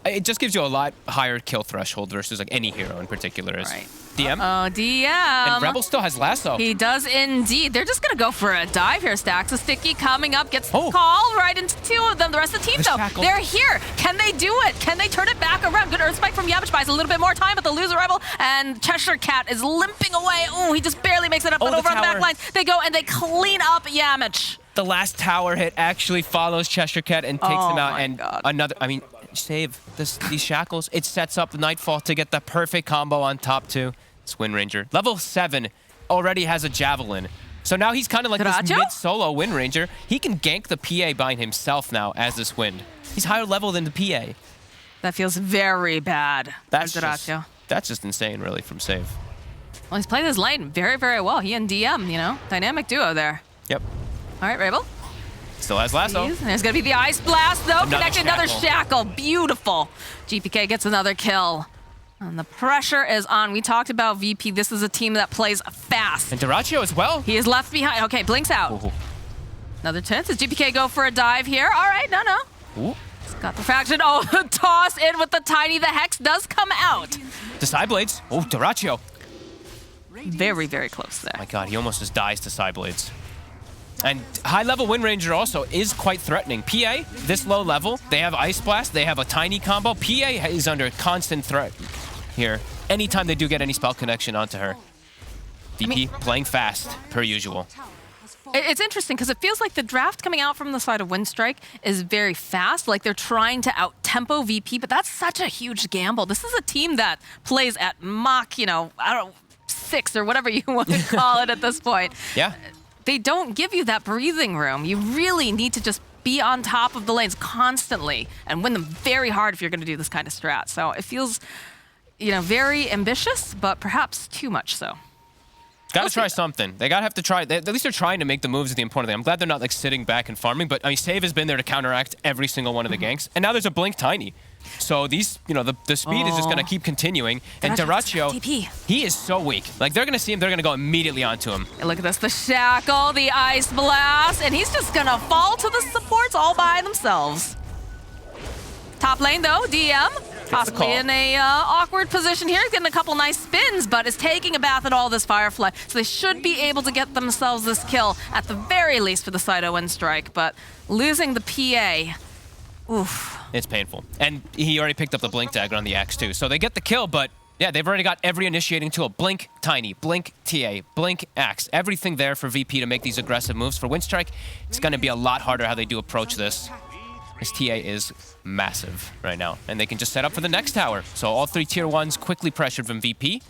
W: it just gives you a lot higher kill threshold versus like any hero in particular.
A: Right.
W: DM.
A: Oh, DM.
W: And Rebel still has lasso.
A: He does indeed. They're just going to go for a dive here. Stacks a sticky coming up, gets the call right into 2 of them. The rest of the team, though, they're here. Can they do it? Can they turn it back around? Good Earth Spike from Yamich buys a little bit more time, but the loser Rebel and Cheshire Cat is limping away. Oh, he just barely makes it up, but over on the back lines, they go and they clean up Yamich.
W: The last tower hit actually follows Cheshire Cat and takes him out. And another, I mean, save these shackles. It sets up the Nightfall to get the perfect combo on top 2. It's Wind Ranger. Level 7 already has a Javelin. So now he's kind of like this mid-solo Wind Ranger. He can gank the PA by himself now as this Wind. He's higher level than the PA.
A: That feels very bad.
W: That's just insane, really, from Save.
A: Well, he's played his lane very, very well. He and DM, dynamic duo there.
W: Yep.
A: All right, Rabel.
W: Still has lasso.
A: There's going to be the Ice Blast, though. Connected another
W: shackle.
A: shackle. Beautiful. GPK gets another kill. And the pressure is on. We talked about VP. This is a team that plays fast.
W: And Duracho as well.
A: He is left behind. Okay, blinks out. Another 10th. Does GPK go for a dive here? All right, no. He's got the fraction. Oh, the toss in with the tiny. The Hex does come out.
W: The Side Blades. Oh, Duracho.
A: Very, very close there.
W: Oh my god, he almost just dies to Side Blades. And high-level Wind Ranger also is quite threatening. PA, this low level, they have Ice Blast, they have a tiny combo. PA is under constant threat here. Anytime they do get any spell connection onto her. VP playing fast, per usual.
A: It's interesting because it feels like the draft coming out from the side of Windstrike is very fast. Like they're trying to out-tempo VP, but that's such a huge gamble. This is a team that plays at Mach, I don't know, 6 or whatever you want to call it at this point.
W: Yeah.
A: They don't give you that breathing room. You really need to just be on top of the lanes constantly and win them very hard if you're going to do this kind of strat. So it feels, very ambitious, but perhaps too much so.
W: Gotta try something. They gotta have to try. At least they're trying to make the moves is the important thing. I'm glad they're not like sitting back and farming, but I mean, Save has been there to counteract every single one of the ganks. And now there's a Blink Tiny. So these, the speed is just gonna keep continuing. And Duracho, he is so weak. Like they're gonna see him, they're gonna go immediately onto him.
A: And look at this, the Shackle, the Ice Blast, and he's just gonna fall to the supports all by themselves. Top lane though, DM. Possibly in a awkward position here. He's getting a couple nice spins, but is taking a bath at all this Firefly. So they should be able to get themselves this kill, at the very least for the Cyto Windstrike. But losing the PA, oof.
W: It's painful. And he already picked up the Blink Dagger on the Axe too. So they get the kill, but yeah, they've already got every initiating tool. Blink Tiny, Blink TA, Blink Axe. Everything there for VP to make these aggressive moves. For Windstrike, it's going to be a lot harder how they do approach this. His TA is massive right now, and they can just set up for the next tower. So all 3 tier 1s quickly pressured from VP.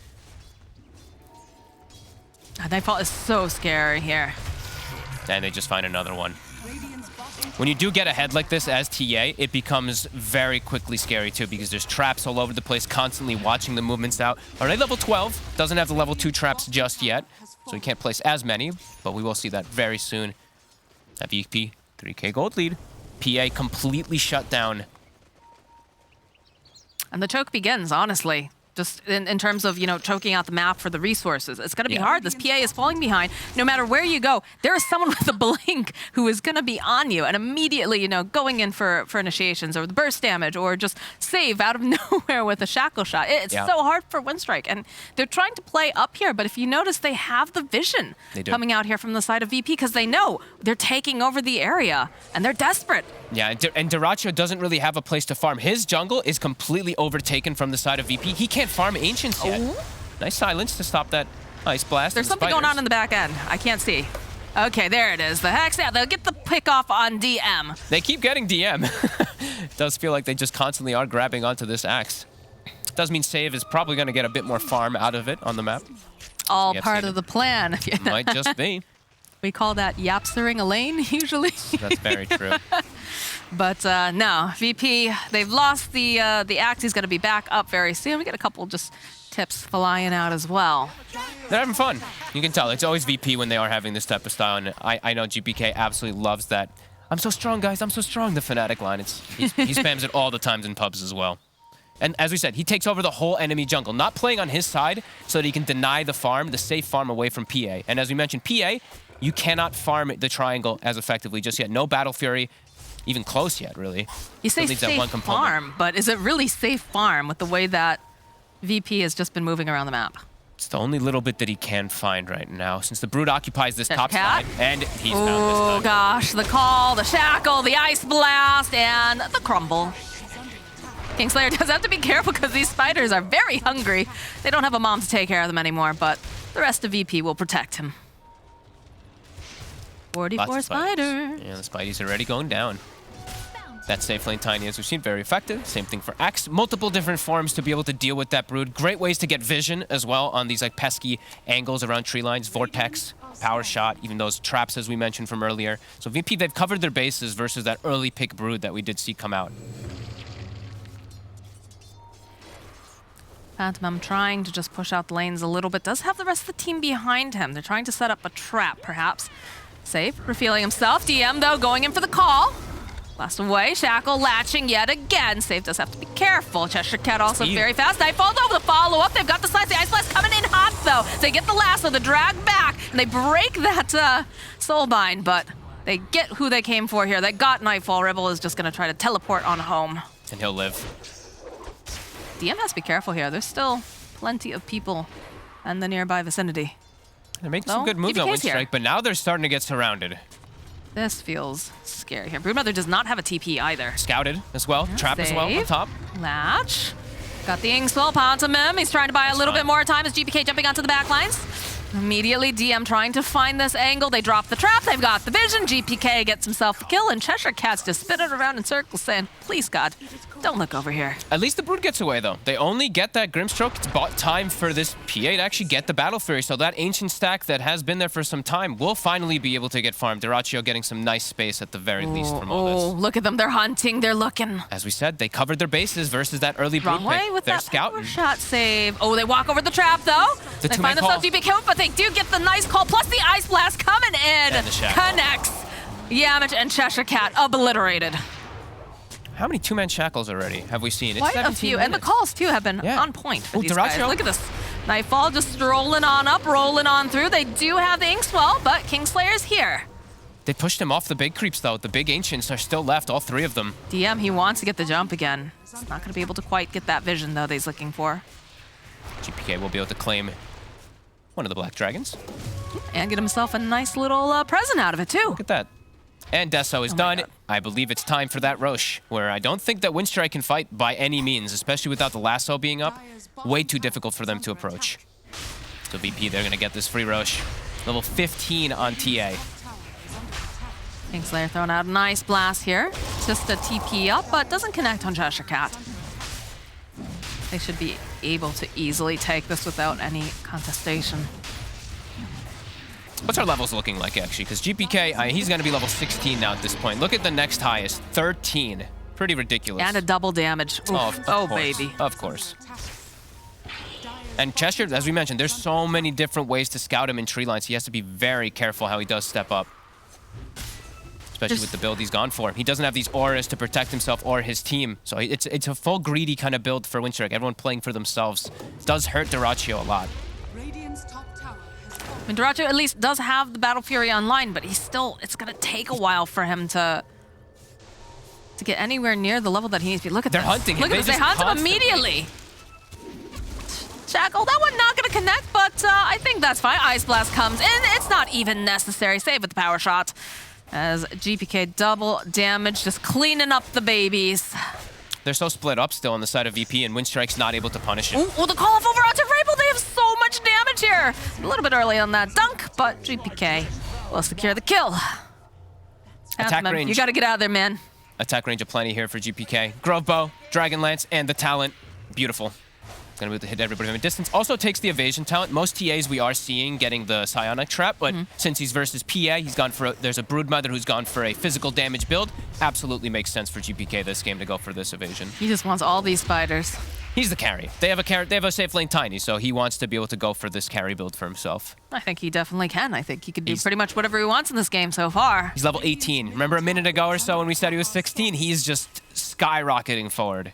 A: Nightfall is so scary here.
W: And they just find another one. When you do get ahead like this as TA, it becomes very quickly scary too, because there's traps all over the place, constantly watching the movements out. Already level 12, doesn't have the level 2 traps just yet, so he can't place as many, but we will see that very soon. That VP, 3K gold lead. PA completely shut down.
A: And the choke begins, honestly. Just in terms of, you know, choking out the map for the resources. It's going to be hard. This PA is falling behind. No matter where you go, there is someone with a blink who is going to be on you and immediately, you know, going in for initiations or the burst damage or just save out of nowhere with a shackle shot. It's so hard for Winstrike. And they're trying to play up here, but if you notice, they have the vision coming out here from the side of VP because they know they're taking over the area and they're desperate.
W: Yeah, and Dyrachyo doesn't really have a place to farm. His jungle is completely overtaken from the side of VP. He can't farm Ancients yet. Nice silence to stop that Ice Blast.
A: There's something going on in the back end. I can't see. Okay, there it is. The Hex, yeah, they'll get the pick off on DM.
W: They keep getting DM. It does feel like they just constantly are grabbing onto this Axe. Does mean Save is probably going to get a bit more farm out of it on the map.
A: All part of the plan.
W: Might just be.
A: We call that yapsering a lane, usually.
W: That's very true.
A: But no, VP, they've lost the Axe. He's going to be back up very soon. We get a couple just tips flying out as well.
W: They're having fun. You can tell. It's always VP when they are having this type of style. And I know GPK absolutely loves that. I'm so strong, guys. I'm so strong. The Fnatic line. He spams it all the times in pubs as well. And as we said, he takes over the whole enemy jungle, not playing on his side so that he can deny the farm, the safe farm away from PA. And as we mentioned, PA, you cannot farm the triangle as effectively just yet. No Battle Fury, even close yet, really.
A: You say safe farm, but is it really safe farm with the way that VP has just been moving around the map?
W: It's the only little bit that he can find right now, since the Brood occupies this top side, and he's found this time.
A: Oh gosh, the call, the shackle, the Ice Blast, and the crumble. Kingslayer does have to be careful because these spiders are very hungry. They don't have a mom to take care of them anymore, but the rest of VP will protect him. 44 spiders.
W: Yeah, the Spideys are already going down. That safe lane Tiny, as we've seen, very effective. Same thing for Axe. Multiple different forms to be able to deal with that Brood. Great ways to get vision as well on these like pesky angles around tree lines. Vortex, Power Shot, even those traps as we mentioned from earlier. So VP, they've covered their bases versus that early pick Brood that we did see come out.
A: Phantom trying to just push out the lanes a little bit. Does have the rest of the team behind him. They're trying to set up a trap, perhaps. Safe, revealing himself. DM, though, going in for the call. Blast away. Shackle latching yet again. Safe does have to be careful. Cheshire Cat also very fast. Nightfall's over the follow-up. They've got the slice. The Ice Blast coming in hot, though. They get the lasso, the drag back, and they break that Soulbind, but they get who they came for here. They got Nightfall. Rebel is just going to try to teleport on home.
W: And he'll live.
A: DM has to be careful here. There's still plenty of people in the nearby vicinity.
W: They're making some good moves on Winstrike, but now they're starting to get surrounded.
A: This feels scary here. Broodmother does not have a TP either.
W: Scouted as well. Trap as well on top.
A: Latch. Got the Inkspell, Pantomim. He's trying to buy a little bit more time as GPK jumping onto the back lines. Immediately, DM trying to find this angle. They drop the trap. They've got the vision. GPK gets himself the kill, and Cheshire Cat's just spinning around in circles saying, please, God, don't look over here.
W: At least the Brood gets away, though. They only get that Grimstroke. It's bought time for this PA to actually get the Battle Fury, so that Ancient stack that has been there for some time will finally be able to get farmed. Dyrachyo getting some nice space at the very least from all this.
A: Oh, look at them. They're hunting. They're looking.
W: As we said, they covered their bases versus that early Brood
A: Wrong way
W: pick.
A: with
W: They're
A: that
W: scouting.
A: power shot save. Oh, they walk over the trap, though.
W: The
A: they
W: two-man
A: find themselves GPK, but they do get the nice call, plus the Ice Blast coming in.
W: And the shackle.
A: Connects. Yamich and Cheshire Cat obliterated.
W: How many two-man shackles already have we seen? It's
A: Quite a few, and the calls, too, have been on point for these guys. Look at this. Nightfall just strolling on up, rolling on through. They do have the Inkswell, but Kingslayer's here.
W: They pushed him off the big creeps, though. The big Ancients are still left, all three of them.
A: DM, he wants to get the jump again. He's not going to be able to quite get that vision, though, that he's looking for.
W: GPK will be able to claim one of the Black Dragons.
A: And get himself a nice little present out of it, too.
W: Look at that. And Deso is done. I believe it's time for that Roche, where I don't think that Winstrike can fight by any means, especially without the lasso being up. Way too difficult for them to approach. So VP, they're going to get this free Roche. Level 15 on TA.
A: Kingslayer throwing out a nice blast here. Just a TP up, but doesn't connect on Cheshire Cat. They should be able to easily take this without any contestation.
W: What's our levels looking like, actually? Because GPK, he's going to be level 16 now at this point. Look at the next highest, 13. Pretty ridiculous.
A: And a double damage. Oof.
W: Of course.
A: Baby.
W: Of course. And Cheshire, as we mentioned, there's so many different ways to scout him in tree lines. He has to be very careful how he does step up. especially with the build he's gone for. He doesn't have these auras to protect himself or his team. So it's a full greedy kind of build for Winstrike. Everyone playing for themselves. It does hurt Dyrachyo a lot.
O: Radiant's top tower has fallen.
A: I mean, Dyrachyo at least does have the Battle Fury online, but he's still, it's gonna take a while for him to get anywhere near the level that he needs to be. Look at
W: They're
A: this.
W: hunting him.
A: Look at this, they
W: just
A: hunt him
W: constantly-
A: immediately. Shackle, that one not gonna connect, but I think that's fine. Ice Blast comes in, it's not even necessary. Save with the power shot. As GPK double damage, just cleaning up the babies.
W: They're so split up still on the side of VP, and Winstrike's not able to punish it.
A: Ooh, the call off over onto Vrabel. They have so much damage here. A little bit early on that dunk, but GPK will secure the kill.
W: Attack
A: Anthem,
W: range.
A: you gotta get out of there, man.
W: Attack range of plenty here for GPK. Grove Bow, Dragon Lance, and the talent. Beautiful. Gonna be able to hit everybody from a distance. Also takes the evasion talent. Most TAs we are seeing getting the Psionic Trap, but since he's versus PA, he's gone for there's a Broodmother who's gone for a physical damage build. Absolutely makes sense for GPK this game to go for this evasion.
A: He just wants all these spiders.
W: He's the carry. They have a safe lane Tiny, so he wants to be able to go for this carry build for himself.
A: I think he definitely can. I think he could do pretty much whatever he wants in this game so far.
W: He's level 18. Remember a minute ago or so when we said he was 16? He's just skyrocketing forward.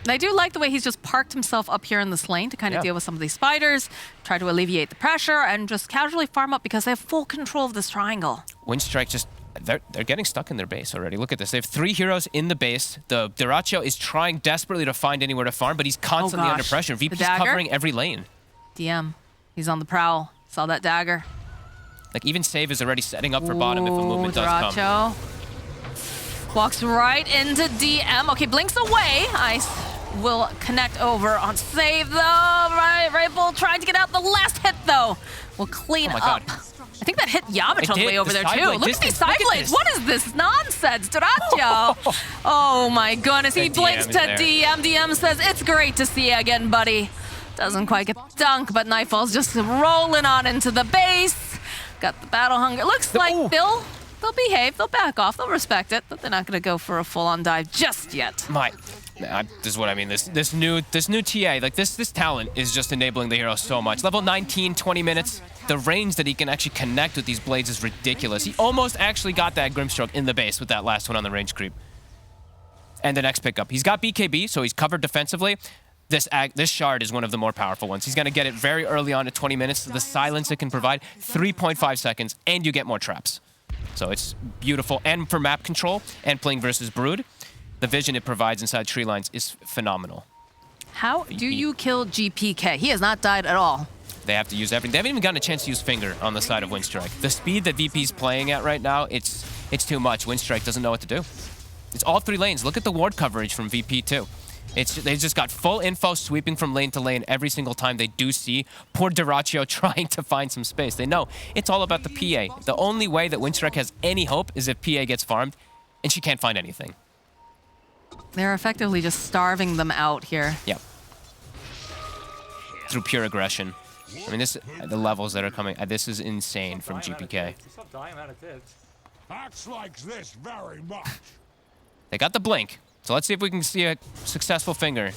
A: I do like the way he's just parked himself up here in this lane to kind of deal with some of these spiders, try to alleviate the pressure, and just casually farm up because they have full control of this triangle.
W: Winstrike just, they're getting stuck in their base already. Look at this. They have 3 heroes in the base. The Dyrachyo is trying desperately to find anywhere to farm, but he's constantly under pressure. VP's covering every lane.
A: DM, he's on the prowl. Saw that dagger.
W: Like even Save is already setting up for bottom if a movement does come.
A: Dyrachyo walks right into DM. Okay, blinks away. Ice will connect over on Save though. Right, Rifle trying to get out. The last hit though will clean up. I think that hit Yamich on the way over there too. Look at these side blades. What is this nonsense, Dyrachyo? Oh my goodness, he blinks to DM. DM says, it's great to see you again, buddy. Doesn't quite get the dunk, but Nightfall's just rolling on into the base. Got the battle hunger. Looks like they'll behave, they'll back off, they'll respect it, but they're not gonna go for a full-on dive just yet.
W: This is what I mean. This new TA, like this talent is just enabling the hero so much. Level 19, 20 minutes. The range that he can actually connect with these blades is ridiculous. He almost actually got that Grimstroke in the base with that last one on the range creep. And the next pickup. He's got BKB, so he's covered defensively. This shard is one of the more powerful ones. He's gonna get it very early on at 20 minutes. The silence it can provide, 3.5 seconds, and you get more traps. So it's beautiful. And for map control and playing versus Brood, the vision it provides inside tree lines is phenomenal.
A: How do you kill GPK? He has not died at all.
W: They have to use everything. They haven't even gotten a chance to use Finger on the side of Winstrike. The speed that VP's playing at right now, it's too much. Winstrike doesn't know what to do. It's all 3 lanes. Look at the ward coverage from VP too. They just got full info sweeping from lane to lane every single time they do see poor Dyrachyo trying to find some space. They know it's all about the PA. The only way that Winstrike has any hope is if PA gets farmed, and she can't find anything.
A: They're effectively just starving them out here.
W: Yep. Through pure aggression. I mean, the levels that are coming, this is insane from GPK.
E: Acts like this very much.
W: They got the blink, so let's see if we can see a successful Finger.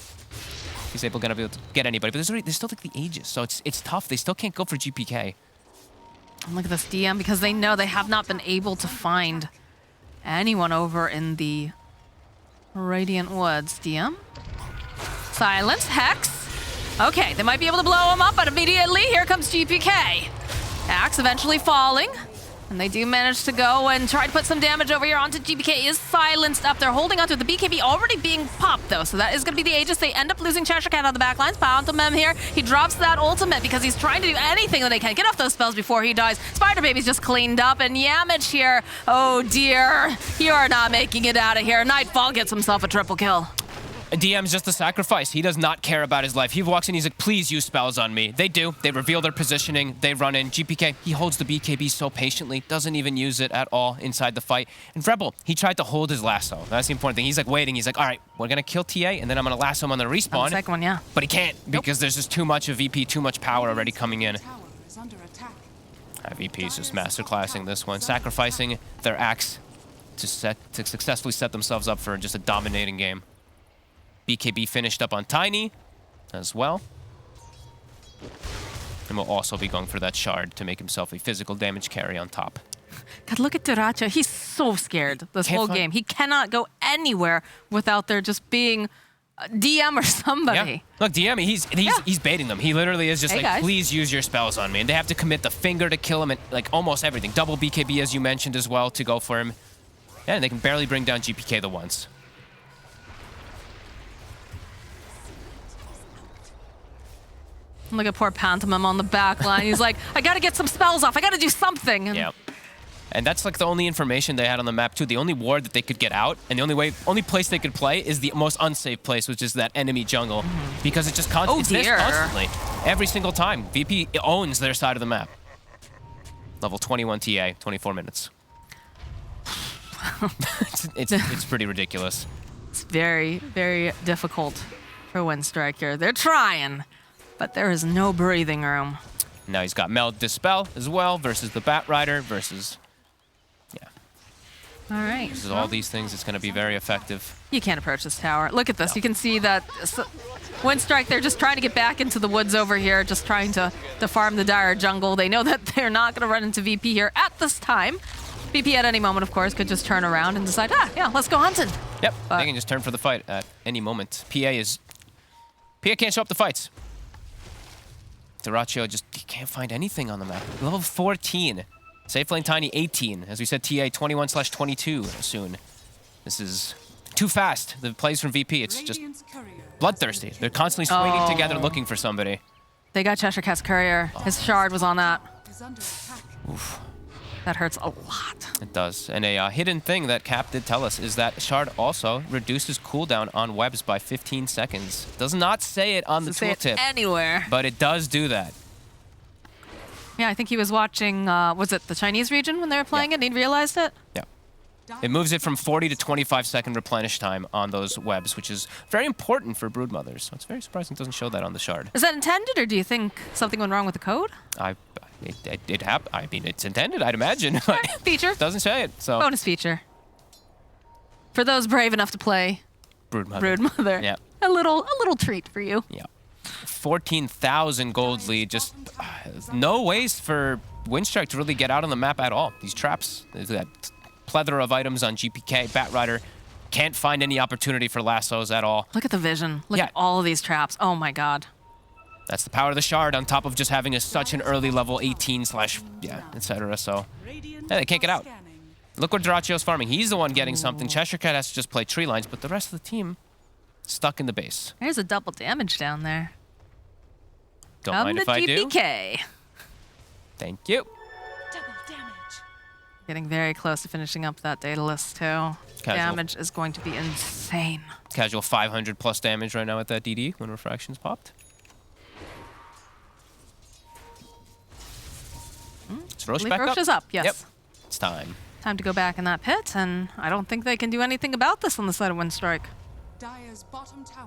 W: He's able to be able to get anybody, but there's still like the Aegis, so it's tough. They still can't go for GPK.
A: And look at this DM, because they know they have not been able to find anyone over in the Radiant Woods. DM. Silence. Hex. Okay, they might be able to blow him up, but immediately here comes GPK. Axe eventually falling. And they do manage to go and try to put some damage over here onto GPK. Is silenced up. They're holding onto the BKB already being popped though. So that is going to be the Aegis. They end up losing Cheshire Cat on the backlines. Pantomime here. He drops that ultimate because he's trying to do anything that they can. Get off those spells before he dies. Spider Baby's just cleaned up. And Yamich here. Oh dear. You are not making it out of here. Nightfall gets himself a triple kill.
W: DM's just a sacrifice. He does not care about his life. He walks in, he's like, please use spells on me. They do. They reveal their positioning. They run in. GPK, he holds the BKB so patiently, doesn't even use it at all inside the fight. And Rebel, he tried to hold his lasso. That's the important thing. He's like waiting. He's like, all right, we're going to kill TA, and then I'm going to lasso him on the respawn.
A: On the second one, yeah.
W: But he can't because there's just too much of VP, too much power already coming in. VP's just masterclassing this one, sacrificing their axe to successfully set themselves up for just a dominating game. BKB finished up on Tiny as well. And will also be going for that shard to make himself a physical damage carry on top.
A: God, look at Duracha. He's so scared this whole game. He cannot go anywhere without there just being a DM or somebody.
W: Yeah. Look, DM, he's baiting them. He literally is just
A: Hey,
W: like,
A: guys.
W: please use your spells on me. And they have to commit the finger to kill him and like almost everything. Double BKB, as you mentioned as well, to go for him. Yeah, and they can barely bring down GPK the once.
A: Look at poor Pantomime on the back line. He's like, I gotta get some spells off. I gotta do something. And
W: Yeah. And that's like the only information they had on the map too. The only ward that they could get out, and the only place they could play is the most unsafe place, which is that enemy jungle, because it just it's this constantly, every single time. VP owns their side of the map. Level 21 TA, 24 minutes. it's pretty ridiculous.
A: It's very, very difficult for Windstrike here. They're trying, but there is no breathing room.
W: Now he's got Meld Dispel as well versus the Bat Rider versus.
A: All right.
W: Versus all these things, it's going to be very effective.
A: You can't approach this tower. Look at this. You can see that Windstrike, they're just trying to get back into the woods over here, just trying to farm the dire jungle. They know that they're not going to run into VP here at this time. VP at any moment, of course, could just turn around and decide, yeah, let's go hunting.
W: Yep, they can just turn for the fight at any moment. PA can't show up the fights. Duracho just can't find anything on the map. Level 14. Safe lane Tiny 18. As we said, TA 21/22 soon. This is too fast. The plays from VP, it's just bloodthirsty. They're constantly swinging together looking for somebody.
A: They got Cheshire Cat's Courier. His shard was on that.
W: Oof.
A: That hurts a lot.
W: It does. And a hidden thing that Cap did tell us is that shard also reduces cooldown on webs by 15 seconds. Does not say it on the tooltip.
A: Anywhere.
W: But it does do that.
A: Yeah, I think he was watching, was it the Chinese region when they were playing it and he realized it?
W: Yeah. It moves it from 40 to 25-second replenish time on those webs, which is very important for broodmothers. So it's very surprising it doesn't show that on the shard.
A: Is that intended, or do you think something went wrong with the code?
W: It happened. I mean, it's intended, I'd imagine.
A: Feature.
W: Doesn't say it, so.
A: Bonus feature. For those brave enough to play Broodmother.
W: Yeah.
A: A little treat for you.
W: Yeah. 14,000 gold lead. Just no ways for Windstrike to really get out on the map at all. These traps, there's that plethora of items on GPK. Bat Rider can't find any opportunity for lassos at all.
A: Look at the vision. Look at all of these traps. Oh my god.
W: That's the power of the shard on top of just having such an early level 18 etc. So they can't get out. Look where Duracho's farming. He's the one getting something. Cheshire Cat has to just play tree lines, but the rest of the team stuck in the base.
A: There's a double damage down there.
W: Don't mind if I do.
A: GPK.
W: Thank you.
A: Getting very close to finishing up that data list too. Damage is going to be insane.
W: Casual 500 plus damage right now at that DD when Refraction's popped. Is Roche back up?
A: Roche is up, yes.
W: Yep. It's time.
A: Time to go back in that pit, and I don't think they can do anything about this on the side of Windstrike.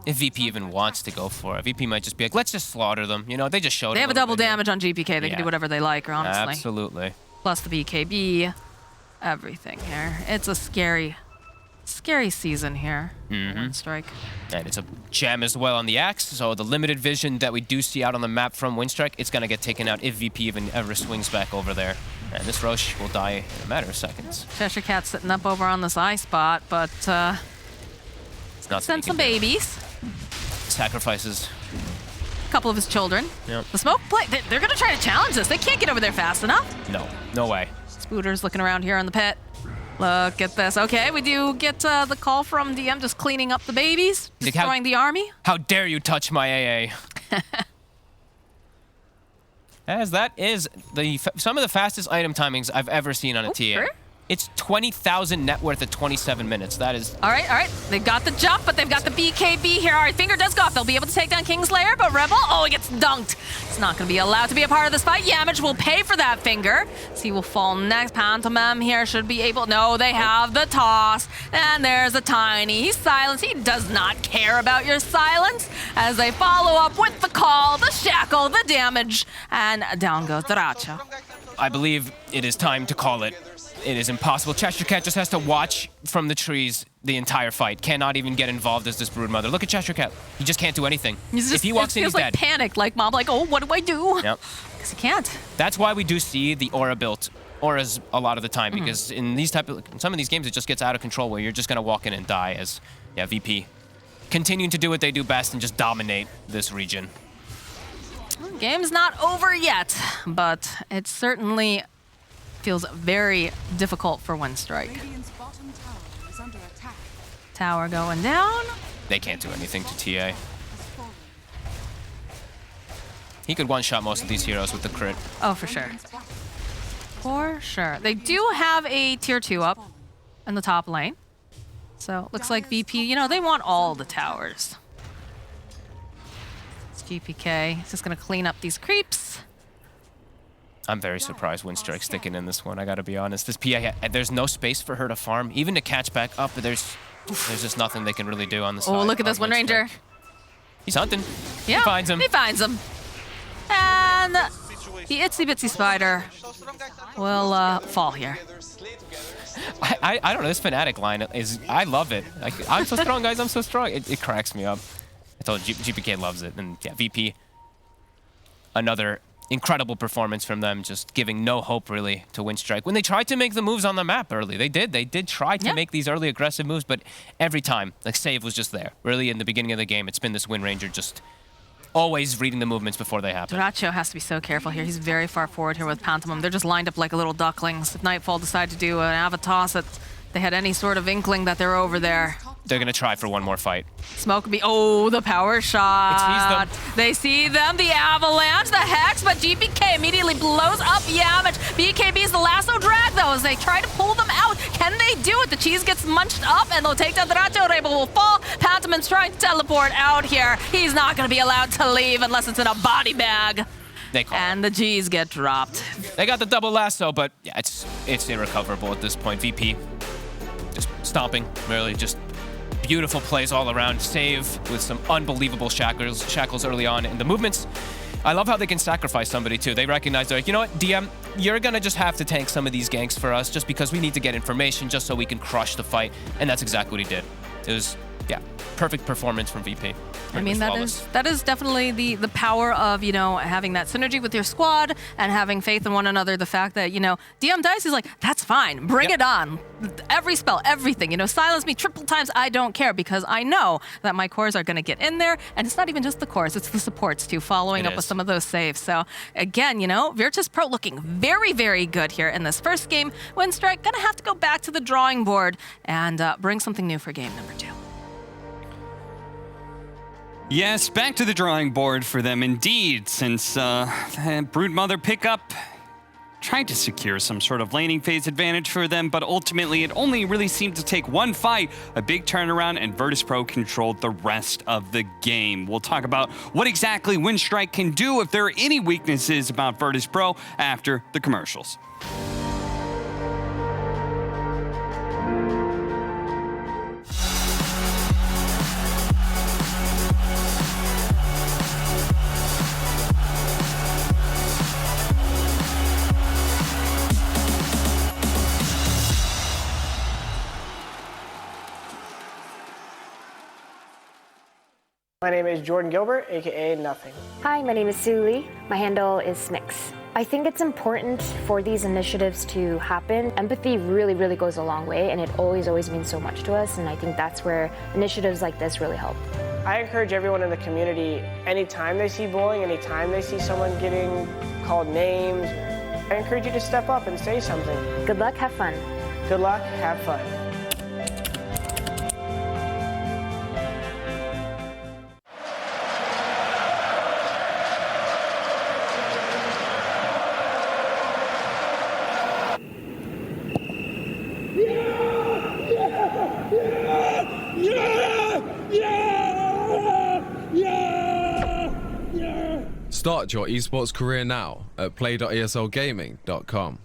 W: If VP even wants to go for it, VP might just be like, let's just slaughter them. You know, they just showed
A: They have a double damage on GPK. They can do whatever they like, honestly.
W: Absolutely.
A: Plus the BKB, everything here. It's a scary season here. Windstrike.
W: And it's a gem as well on the axe, so the limited vision that we do see out on the map from Windstrike, it's going to get taken out if VP even ever swings back over there. And this Roche will die in a matter of seconds.
A: Cheshire Cat's sitting up over on this eye spot, but send some babies.
W: Sacrifices.
A: A couple of his children.
W: Yep.
A: The smoke play, they're going to try to challenge this. They can't get over there fast enough.
W: No way.
A: Spooter's looking around here in the pit. Look at this. Okay, we do get the call from DM just cleaning up the babies, destroying the army.
W: How dare you touch my AA? As that is some of the fastest item timings I've ever seen on a TA.
A: Sure.
W: It's 20,000 net worth at 27 minutes. That is...
A: All right. They've got the jump, but they've got the BKB here. All right, finger does go off. They'll be able to take down Kingslayer, but Rebel, he gets dunked. It's not going to be allowed to be a part of this fight. Yamage will pay for that finger. So he will fall next. Pantomime here should be able... No, they have the toss. And there's a Tiny. He's silenced. He does not care about your silence as they follow up with the call, the shackle, the damage, and down goes Duracho.
W: I believe it is time to call it. It is impossible. Cheshire Cat just has to watch from the trees the entire fight. Cannot even get involved as this Broodmother. Look at Cheshire Cat. He just can't do anything. If he walks in, he's
A: like
W: dead.
A: Panicked, like Mom, like, oh, what do I do?
W: Yep.
A: Because he can't.
W: That's why we do see the aura built auras a lot of the time, because in these some of these games, it just gets out of control where you're just gonna walk in and die as, VP continuing to do what they do best and just dominate this region.
A: Game's not over yet, but it certainly feels very difficult for Windstrike.
O: Radiant's bottom tower is under attack.
A: Tower going down.
W: They can't do anything to TA. He could one-shot most of these heroes with the crit.
A: Oh, for sure. For sure. They do have a tier 2 up in the top lane. So looks like VP, you know, they want all the towers. It's GPK. It's just going to clean up these creeps.
W: I'm very surprised Windstrike's sticking in this one, I gotta be honest. This PA, there's no space for her to farm, even to catch back up, but there's just nothing they can really do on the side.
A: Oh, look at this Wind Ranger.
W: He's hunting.
A: Yeah,
W: he finds him.
A: He finds him. And the itsy bitsy spider will fall here.
W: I don't know, this Fnatic line is, I love it. I'm so strong, guys, I'm so strong. It cracks me up. I told you, GPK loves it. And yeah, VP, another incredible performance from them, just giving no hope really to Windstrike. When they tried to make the moves on the map early, they did try to make these early aggressive moves, but every time, like, save was just there. Really, in the beginning of the game, it's been this Wind Ranger just always reading the movements before they happen.
A: Duracho has to be so careful here. He's very far forward here with Pantomime. They're just lined up like little ducklings. If Nightfall decide to do an Avatos, that they had any sort of inkling that they're over there.
W: They're gonna try for one more fight.
A: Smoke be, oh, the power shot. They see them, the avalanche, the hex, but GPK immediately blows up Yamich. BKB's the lasso drag though as they try to pull them out. Can they do it? The cheese gets munched up and they'll take down Duracho. Rainbow will fall. Pantomime's trying to teleport out here. He's not gonna be allowed to leave unless it's in a body bag. And the G's get dropped.
W: They got the double lasso, but yeah, it's irrecoverable at this point. VP just stomping, really just beautiful plays all around. Save with some unbelievable shackles early on in the movements. I love how they can sacrifice somebody too. They recognize, they're like, you know what, DM, you're gonna just have to tank some of these ganks for us just because we need to get information just so we can crush the fight. And that's exactly what he did. It was, yeah, perfect performance from VP.
A: I mean, that is definitely the power of, you know, having that synergy with your squad and having faith in one another. The fact that, you know, DM Dice is like, that's fine, bring it on. Every spell, everything, you know, silence me triple times, I don't care, because I know that my cores are going to get in there. And it's not even just the cores, it's the supports too, following up with some of those saves. So again, you know, Virtus Pro looking very, very good here in this first game. Windstrike gonna have to go back to the drawing board and bring something new for game number 2.
U: Yes, back to the drawing board for them indeed, since Broodmother pickup tried to secure some sort of laning phase advantage for them, but ultimately it only really seemed to take one fight, a big turnaround, and Virtus Pro controlled the rest of the game. We'll talk about what exactly Windstrike can do, if there are any weaknesses about Virtus Pro, after the commercials.
P: My name is Jordan Gilbert, aka Nothing.
Q: Hi, my name is Sue Lee. My handle is Smix. I think it's important for these initiatives to happen. Empathy really, really goes a long way, and it always means so much to us, and I think that's where initiatives like this really help.
P: I encourage everyone in the community, anytime they see bullying, anytime they see someone getting called names, I encourage you to step up and say something.
Q: Good luck, have fun.
P: Good luck, have fun.
K: Start your esports career now at play.eslgaming.com.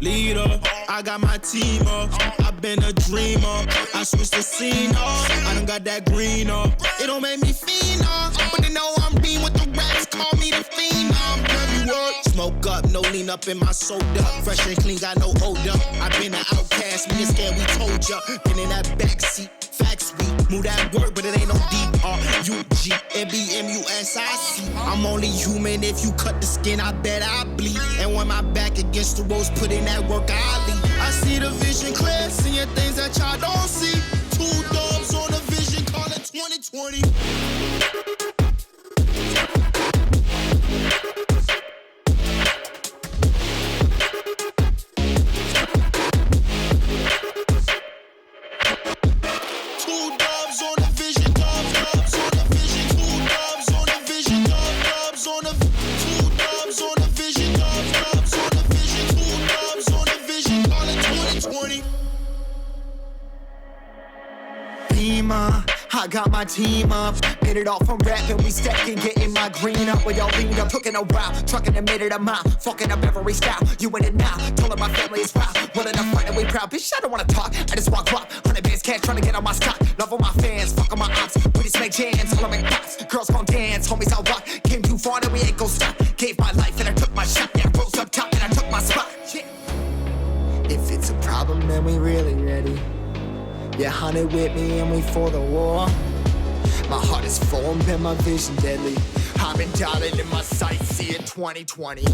F: Leader, I got my team up. I've been a dreamer. I switched the scene up. I done got that green up. It don't make me fiend up, but they know I'm being with the rats. Call me the fiend up. Every word. Smoke up, no lean up in my soda. Fresh and clean, got no odor. I've been an outcast, me and scared, we told ya. Been in that backseat, facts we move that word, but it ain't no D-R-U-G, M-B-M-U-S-I-C. I'm only human, if you cut the skin, I bet I bleed. And when my back against the ropes, put in that work, I lead. I see the vision clear, seeing things that y'all don't see. 2 dubs on the vision, call it 2020. I got my team up, hit it off from rapping, we stacking, getting my green up. With y'all leaned up, took in a while, trucking a minute a mile, fucking up every style. You in it now, told her my family is proud. Willing to fight and we proud, bitch, I don't wanna talk. I just walk up, 100 bands cash, trying to get on my stock. Love all my fans, fuck on my ops, pretty snake jams, all I make pops. Girls gon' dance, homies out rock. Came too far, then we ain't gon' stop. Gave my life and I took my shot, yeah, I rose up top and I took my spot. Yeah. If it's a problem, then we really ready. Yeah, hunted with me and we for the war. My heart is formed and my vision deadly. I've been dialing in my sights, seeing 2020.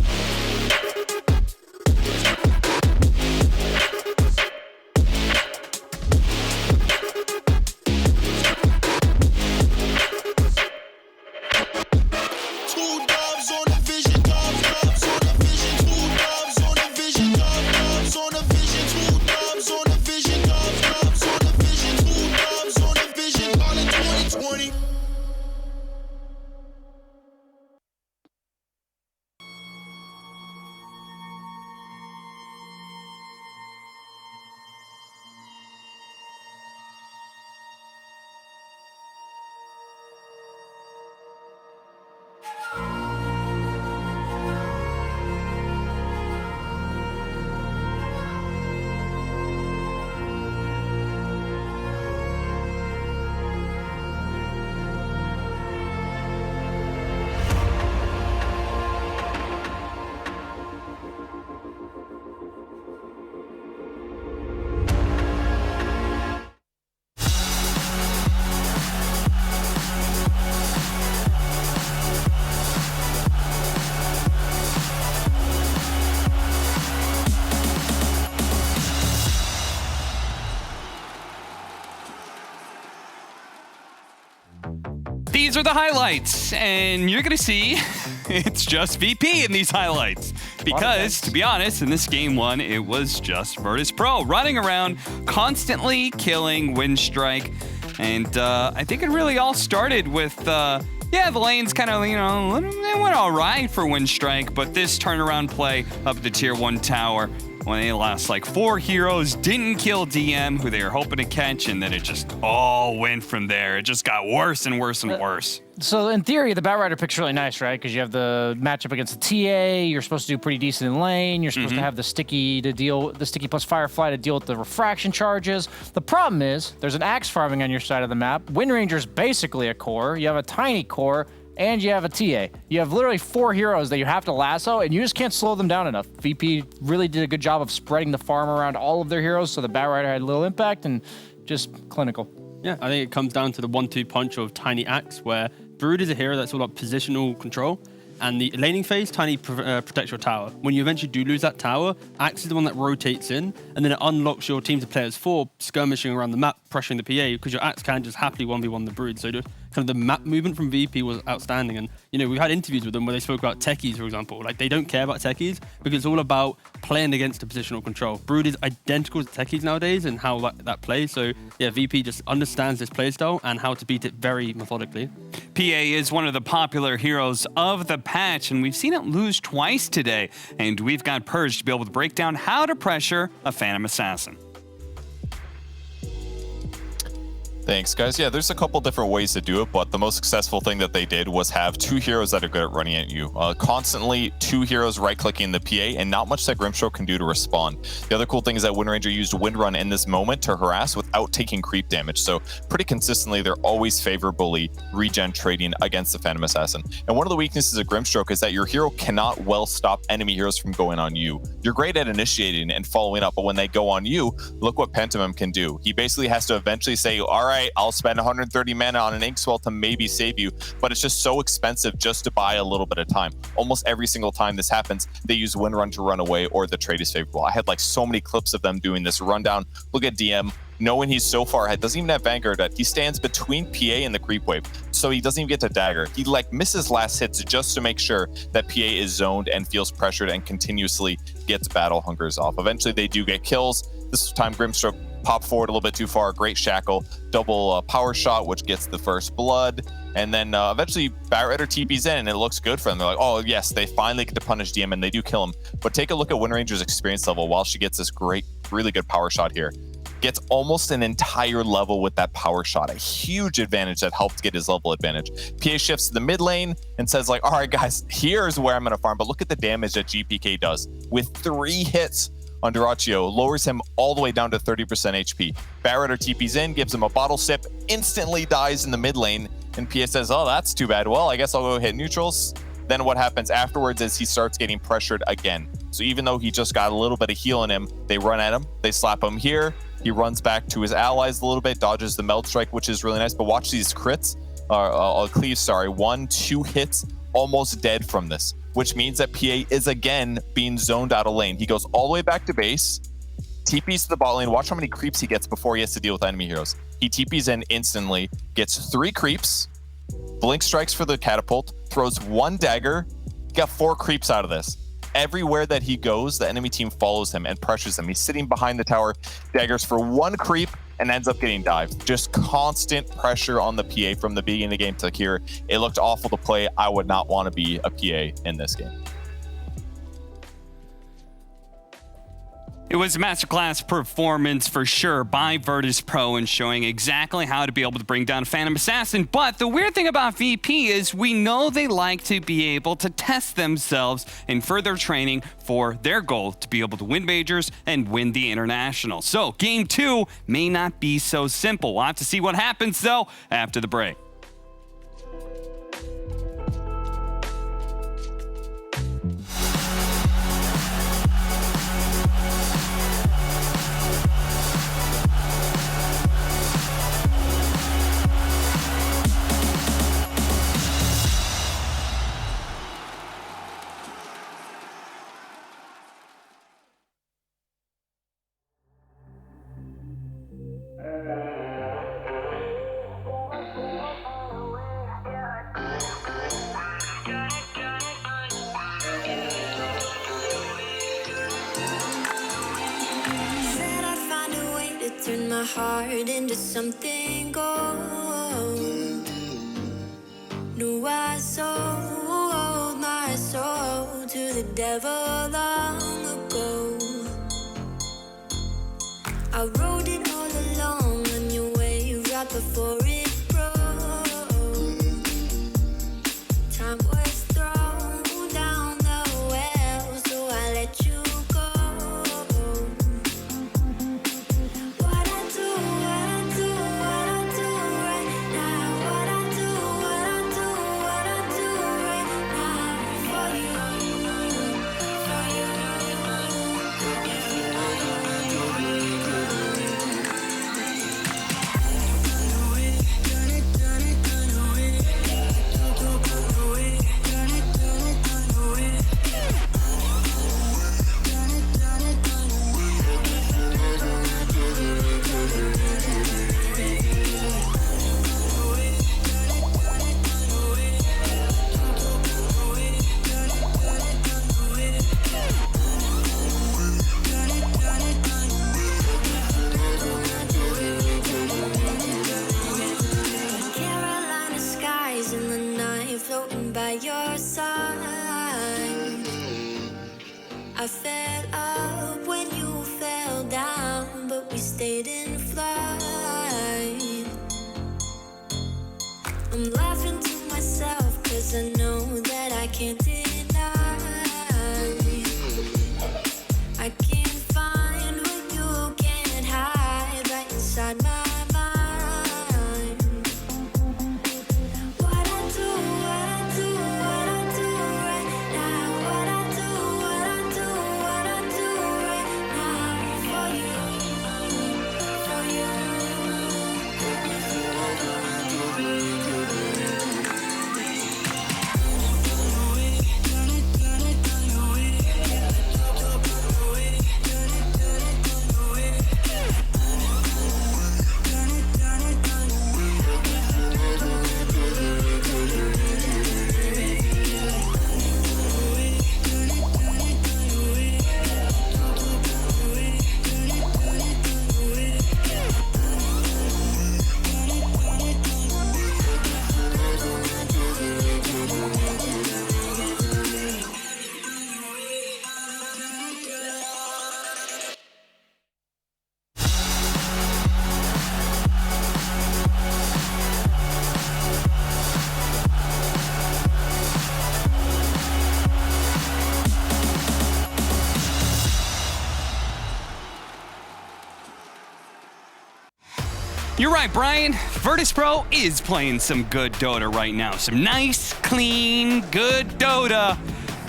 U: These are the highlights, and you're gonna see it's just VP in these highlights. Because, to be honest, in this game one, it was just Virtus Pro running around, constantly killing Windstrike. And I think it really all started with, the lanes kind of, they went all right for Windstrike, but this turnaround play up at the Tier 1 tower, when they lost like 4 heroes, didn't kill DM, who they were hoping to catch, and then it just all went from there. It just got worse and worse and worse.
X: So in theory, the Batrider pick's really nice, right? Because you have the matchup against the TA. You're supposed to do pretty decent in lane. You're supposed to have the sticky plus Firefly to deal with the refraction charges. The problem is there's an axe farming on your side of the map. Wind Ranger's basically a core. You have a tiny core. And you have a TA. You have literally 4 heroes that you have to lasso, and you just can't slow them down enough. VP really did a good job of spreading the farm around all of their heroes, so the Batrider had little impact and just clinical.
N: Yeah, I think it comes down to the 1-2 punch of Tiny Axe, where Brood is a hero that's all about positional control, and the laning phase, Tiny protects your tower. When you eventually do lose that tower, Axe is the one that rotates in, and then it unlocks your team to play as 4, skirmishing around the map, pressuring the PA, because your Axe can just happily 1v1 the Brood. So kind of the map movement from VP was outstanding. And, we've had interviews with them where they spoke about techies, for example. Like, they don't care about techies because it's all about playing against the positional control. Brood is identical to techies nowadays and how that plays. So, yeah, VP just understands this playstyle and how to beat it very methodically.
U: PA is one of the popular heroes of the patch, and we've seen it lose twice today. And we've got Purge to be able to break down how to pressure a Phantom Assassin.
I: Thanks, guys. Yeah, there's a couple different ways to do it, but the most successful thing that they did was have two heroes that are good at running at you. Constantly two heroes right-clicking the PA, and not much that Grimstroke can do to respond. The other cool thing is that Wind Ranger used Wind Run in this moment to harass without taking creep damage, so pretty consistently, they're always favorably regen trading against the Phantom Assassin. And one of the weaknesses of Grimstroke is that your hero cannot well stop enemy heroes from going on you. You're great at initiating and following up, but when they go on you, look what Pentimum can do. He basically has to eventually say, all right, I'll spend 130 mana on an Inkswell to maybe save you, but it's just so expensive just to buy a little bit of time. Almost every single time this happens, they use Wind Run to run away or the trade is favorable. I had like so many clips of them doing this rundown. Look at DM, knowing he's so far ahead, doesn't even have Vanguard yet. He stands between PA and the creep wave, so he doesn't even get to dagger. He like misses last hits just to make sure that PA is zoned and feels pressured and continuously gets battle hungers off. Eventually they do get kills. This time Grimstroke pop forward a little bit too far, great shackle, double power shot, which gets the first blood, and then eventually Batrider TP's in, and it looks good for them. They're like, oh yes, they finally get to punish DM, and they do kill him. But take a look at Wind Ranger's experience level while she gets this great, really good power shot here. Gets almost an entire level with that power shot, a huge advantage that helped get his level advantage. PA shifts to the mid lane and says like, all right guys, here's where I'm gonna farm, but look at the damage that GPK does. With 3 hits on Duraccio, lowers him all the way down to 30% HP. Batrider TP's in, gives him a bottle sip, instantly dies in the mid lane, and PA says, oh, that's too bad. Well, I guess I'll go hit neutrals. Then what happens afterwards is he starts getting pressured again. So even though he just got a little bit of heal in him, they run at him, they slap him here, he runs back to his allies a little bit, dodges the meld strike, which is really nice, but watch these crits, cleaves, sorry, 1-2 hits, almost dead from this, which means that PA is again being zoned out of lane. He goes all the way back to base, TPs to the bot lane. Watch how many creeps he gets before he has to deal with enemy heroes. He TPs in instantly, gets 3 creeps, blink strikes for the catapult, throws 1 dagger, got 4 creeps out of this. Everywhere that he goes, the enemy team follows him and pressures him. He's sitting behind the tower, daggers for 1 creep, and ends up getting dived. Just constant pressure on the PA from the beginning of the game to here. It looked awful to play. I would not want to be a PA in this game.
U: It was a masterclass performance for sure by Virtus Pro and showing exactly how to be able to bring down Phantom Assassin. But the weird thing about VP is we know they like to be able to test themselves in further training for their goal to be able to win majors and win the international. So game 2 may not be so simple. We'll have to see what happens though after the break.
H: Said I'd find a way to turn my heart into something gold. Knew I sold my soul to the devil long ago. I rode it all along on your wave right before it broke. Time was thrown down the well, so I let you go. What I do right now. What I do right now for you, for you. Carolina skies in the night, floating by your side. I fell up when you fell down, but we stayed in flight. myself, 'cause I know that I can't deny. I can't find what you can't hide right inside my mind. What I do, what I do, what I do right now. What I do, what I do, what I do right now. For you, for you.
U: You're right, Brian. Virtus Pro is playing some good Dota right now. Some nice, clean, good Dota.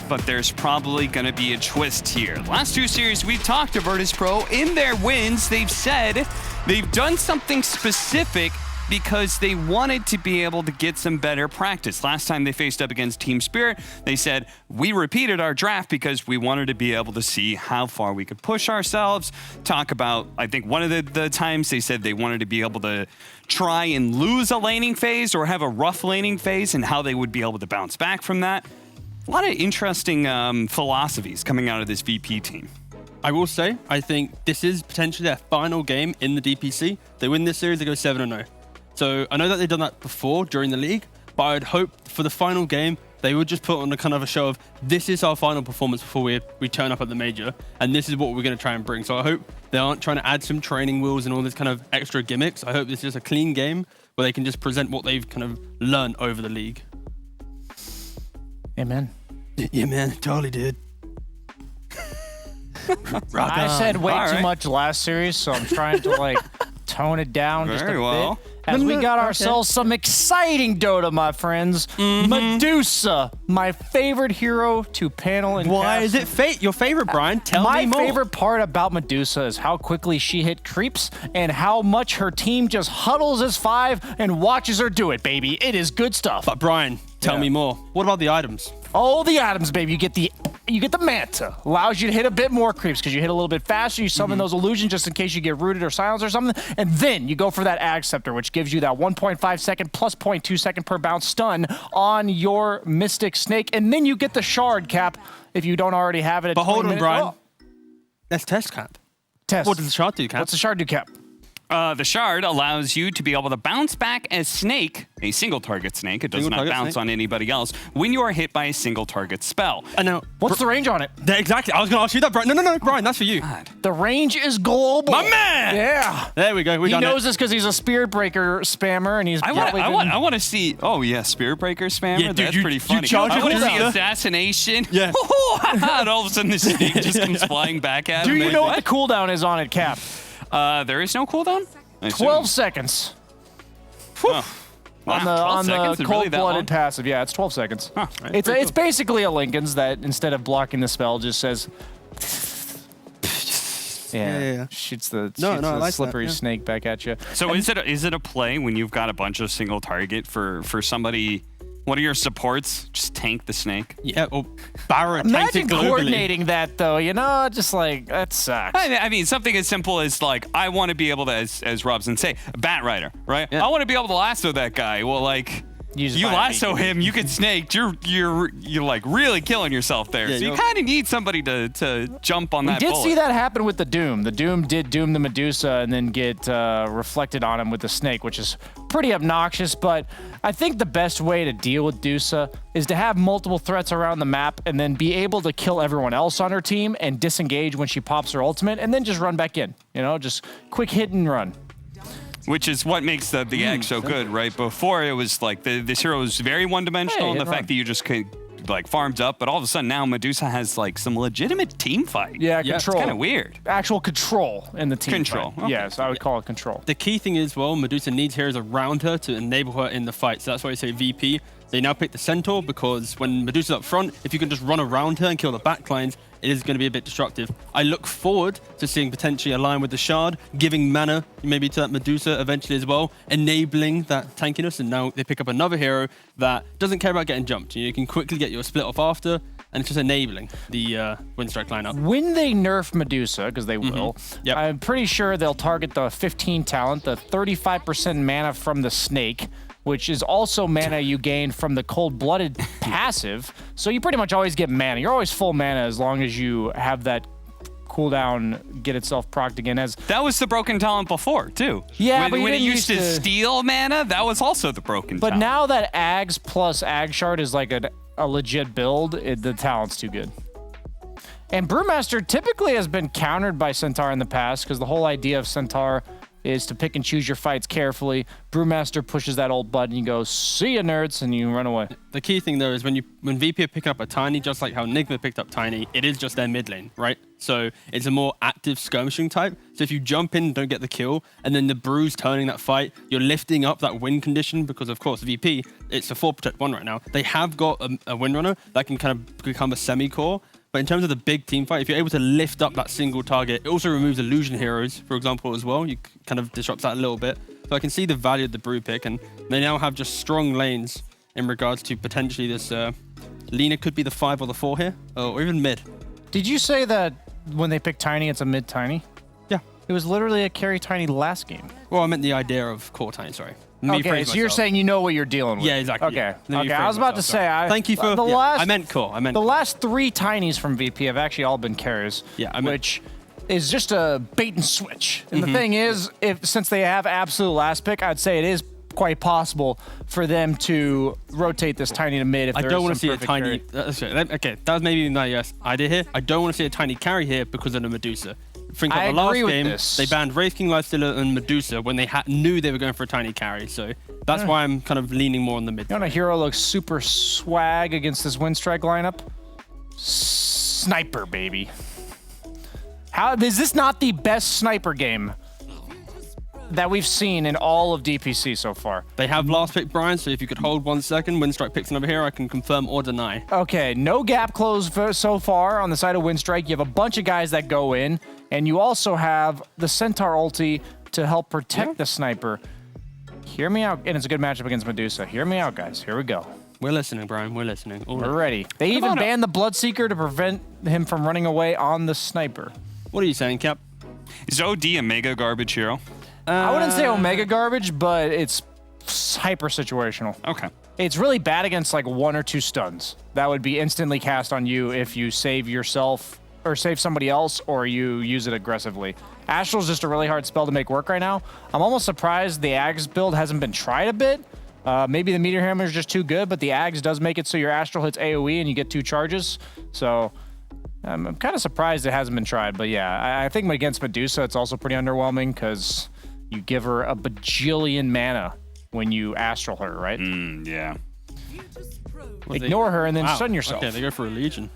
U: But there's probably going to be a twist here. The last two series we've talked to Virtus Pro, in their wins, they've said they've done something specific because they wanted to be able to get some better practice. Last time they faced up against Team Spirit, they said, we repeated our draft because we wanted to be able to see how far we could push ourselves. Talk about, I think one of the times they said they wanted to be able to try and lose a laning phase or have a rough laning phase and how they would be able to bounce back from that. A lot of interesting philosophies coming out of this VP team.
N: I will say, I think this is potentially their final game in the DPC. They win this series, they go 7-0. So I know that they've done that before during the league, but I'd hope for the final game, they would just put on a kind of a show of, this is our final performance before we turn up at the major, and this is what we're going to try and bring. So I hope they aren't trying to add some training wheels and all this kind of extra gimmicks. I hope this is a clean game where they can just present what they've kind of learned over the league.
X: Amen.
N: Yeah, man, totally did.
X: I said way too much last series, so I'm trying to like tone it down just a bit. As we got ourselves some exciting Dota, my friends. Medusa, my favorite hero to panel and
N: Why
X: cast.
N: is it your favorite, Brian? Tell me more.
X: My favorite part about Medusa is how quickly she hit creeps and how much her team just huddles as 5 and watches her do it, baby. It is good stuff.
N: But Brian, tell me more. What about the items?
X: Oh, the items, baby. You get the Manta. Allows you to hit a bit more creeps because you hit a little bit faster. You summon those illusions just in case you get rooted or silenced or something. And then you go for that Ag Scepter, which gives you that 1.5 second plus 0.2 second per bounce stun on your Mystic Snake. And then you get the Shard Cap if you don't already have it at
N: But hold
X: 20
N: on,
X: minutes.
N: Brian.
X: Oh.
N: That's test cap.
X: Test.
N: What does the Shard do, Cap?
X: What's the Shard do, Cap?
U: The Shard allows you to be able to bounce back as Snake, a single target Snake. It does not bounce on anybody else when you are hit by a single target spell.
N: I know.
X: What's the range on it?
N: Exactly. I was going to ask you that, Brian. No, Brian, that's for you.
U: God.
X: The range is global.
N: My man!
X: Yeah.
N: There we go.
X: He knows this because he's a Spirit Breaker spammer, and he's
U: I want to see. Oh yeah, Spirit Breaker spammer.
N: Yeah, dude,
U: that's pretty funny.
N: charge
U: I want to
N: your
U: see
N: cooldown.
U: Assassination.
N: Yeah.
U: And all of a sudden the snake just comes flying back at him.
X: Do you know what the cooldown is on it, Cap?
U: There is no cooldown.
X: 12 seconds.
U: Oh. Wow,
X: on
U: 12 seconds?
X: the
U: Is it really that long?
X: cold-blooded passive. Yeah, it's 12 seconds.
U: Huh,
X: It's basically a Lincoln's that instead of blocking the spell just says
N: Yeah.
X: shoots the
N: I like that,
X: slippery
N: yeah.
X: snake back at you.
U: So is it a play when you've got a bunch of single target for somebody? What are your supports? Just tank the snake.
N: Yeah, or Barra
X: Imagine
N: globally.
X: coordinating that though, just like that sucks.
U: I mean, something as simple as like, I want to be able to, as Robson say, Bat Rider, right?
N: Yeah.
U: I want to be able to lasso that guy. Well, like, you lasso him, you get snaked. You're like really killing yourself there.
N: Yeah,
U: so you kind of need somebody to jump on that.
X: We did
U: bullet.
X: see that happen with the Doom. The Doom did doom the Medusa and then get reflected on him with the snake, which is pretty obnoxious. But I think the best way to deal with Medusa is to have multiple threats around the map and then be able to kill everyone else on her team and disengage when she pops her ultimate and then just run back in. Just quick hit and run.
C: Which is what makes the Ag so good, right? Before it was like this hero was very one-dimensional, and the fact that you just could like farmed up, but all of a sudden now Medusa has like some legitimate team fight.
X: Yeah,
C: It's
X: control.
C: kind of weird.
X: Actual control in the team.
C: Control.
X: fight.
C: Okay.
X: Yes, I would call it control.
N: The key thing is, well, Medusa needs heroes around her to enable her in the fight. So that's why I say VP. They now pick the Centaur because when Medusa's up front, if you can just run around her and kill the backlines, it is going to be a bit destructive. I look forward to seeing potentially a line with the Shard, giving mana maybe to that Medusa eventually as well, enabling that tankiness. And now they pick up another hero that doesn't care about getting jumped. You can quickly get your split off after, and it's just enabling the Windstrike lineup.
X: When they nerf Medusa, because they will, I'm pretty sure they'll target the 15 talent, the 35% mana from the snake, which is also mana you gain from the cold-blooded passive. So you pretty much always get mana. You're always full mana as long as you have that cooldown get itself procced again. As
C: that was the broken talent before too.
X: Yeah, but
C: when it
X: you
C: used to steal mana, that was also the broken
X: But
C: talent.
X: now that Ags plus Ag Shard is like a legit build, the talent's too good. And Brewmaster typically has been countered by Centaur in the past because the whole idea of Centaur is to pick and choose your fights carefully. Brewmaster pushes that old button, you go, see ya nerds, and you run away.
N: The key thing though is when VP pick up a Tiny, just like how Nigma picked up Tiny, it is just their mid lane, right? So it's a more active skirmishing type. So if you jump in, don't get the kill, and then the Brew's turning that fight, you're lifting up that win condition because of course VP, it's a 4 protect 1 right now. They have got a win runner that can kind of become a semi-core. But in terms of the big team fight, if you're able to lift up that single target, it also removes illusion heroes, for example, as well. You kind of disrupts that a little bit. So I can see the value of the Brew pick, and they now have just strong lanes in regards to potentially this. Lina could be the 5 or the 4 here, or even mid.
X: Did you say that when they pick Tiny, it's a mid Tiny?
N: Yeah.
X: It was literally a carry Tiny last game.
N: Well, I meant the idea of core Tiny, sorry.
X: Okay, so you're saying you know what you're dealing with.
N: Yeah, exactly.
X: Okay,
N: yeah.
X: okay. I was about to say,
N: thank you for
X: the last.
N: I meant core.
X: The last 3 Tinies from VP have actually all been carries.
N: Yeah,
X: which is just a bait and switch. And the thing is, since they have absolute last pick, I'd say it is quite possible for them to rotate this Tiny to mid. If
N: I
X: there
N: don't
X: is
N: want to
X: some
N: see a
X: perfect
N: Tiny.
X: carry.
N: Okay, that was maybe my idea here. I don't want to see a Tiny carry here because of the Medusa. Think
X: I
N: of the last
X: agree with
N: game,
X: this.
N: they banned Wraith King, Lifestealer, and Medusa when they knew they were going for a Tiny carry. So that's why I'm kind of leaning more on the mid.
X: You know, a hero looks super swag against this Windstrike lineup. Sniper, baby. How is this not the best sniper game that we've seen in all of DPC so far?
N: They have last pick, Brian, so if you could hold 1 second, Windstrike picks another hero, I can confirm or deny.
X: Okay, no gap close so far on the side of Windstrike. You have a bunch of guys that go in, and you also have the Centaur ulti to help protect the sniper. Hear me out, and it's a good matchup against Medusa. Hear me out, guys. Here we go.
N: We're listening, Brian. We're listening.
X: We're ready. They even banned the Bloodseeker to prevent him from running away on the sniper.
N: What are you saying, Cap?
C: Is OD a mega garbage hero?
X: I wouldn't say Omega garbage, but it's hyper situational.
C: Okay.
X: It's really bad against like 1 or 2 stuns. That would be instantly cast on you if you save yourself or save somebody else or you use it aggressively. Astral's just a really hard spell to make work right now. I'm almost surprised the Ags build hasn't been tried a bit. Maybe the Meteor Hammer is just too good, but the Ags does make it so your Astral hits AoE and you get 2 charges. So I'm kind of surprised it hasn't been tried. But yeah, I think against Medusa, it's also pretty underwhelming because you give her a bajillion mana when you Astral her, right?
C: Yeah.
X: Ignore her and then stun yourself.
N: Okay, they go for a Legion.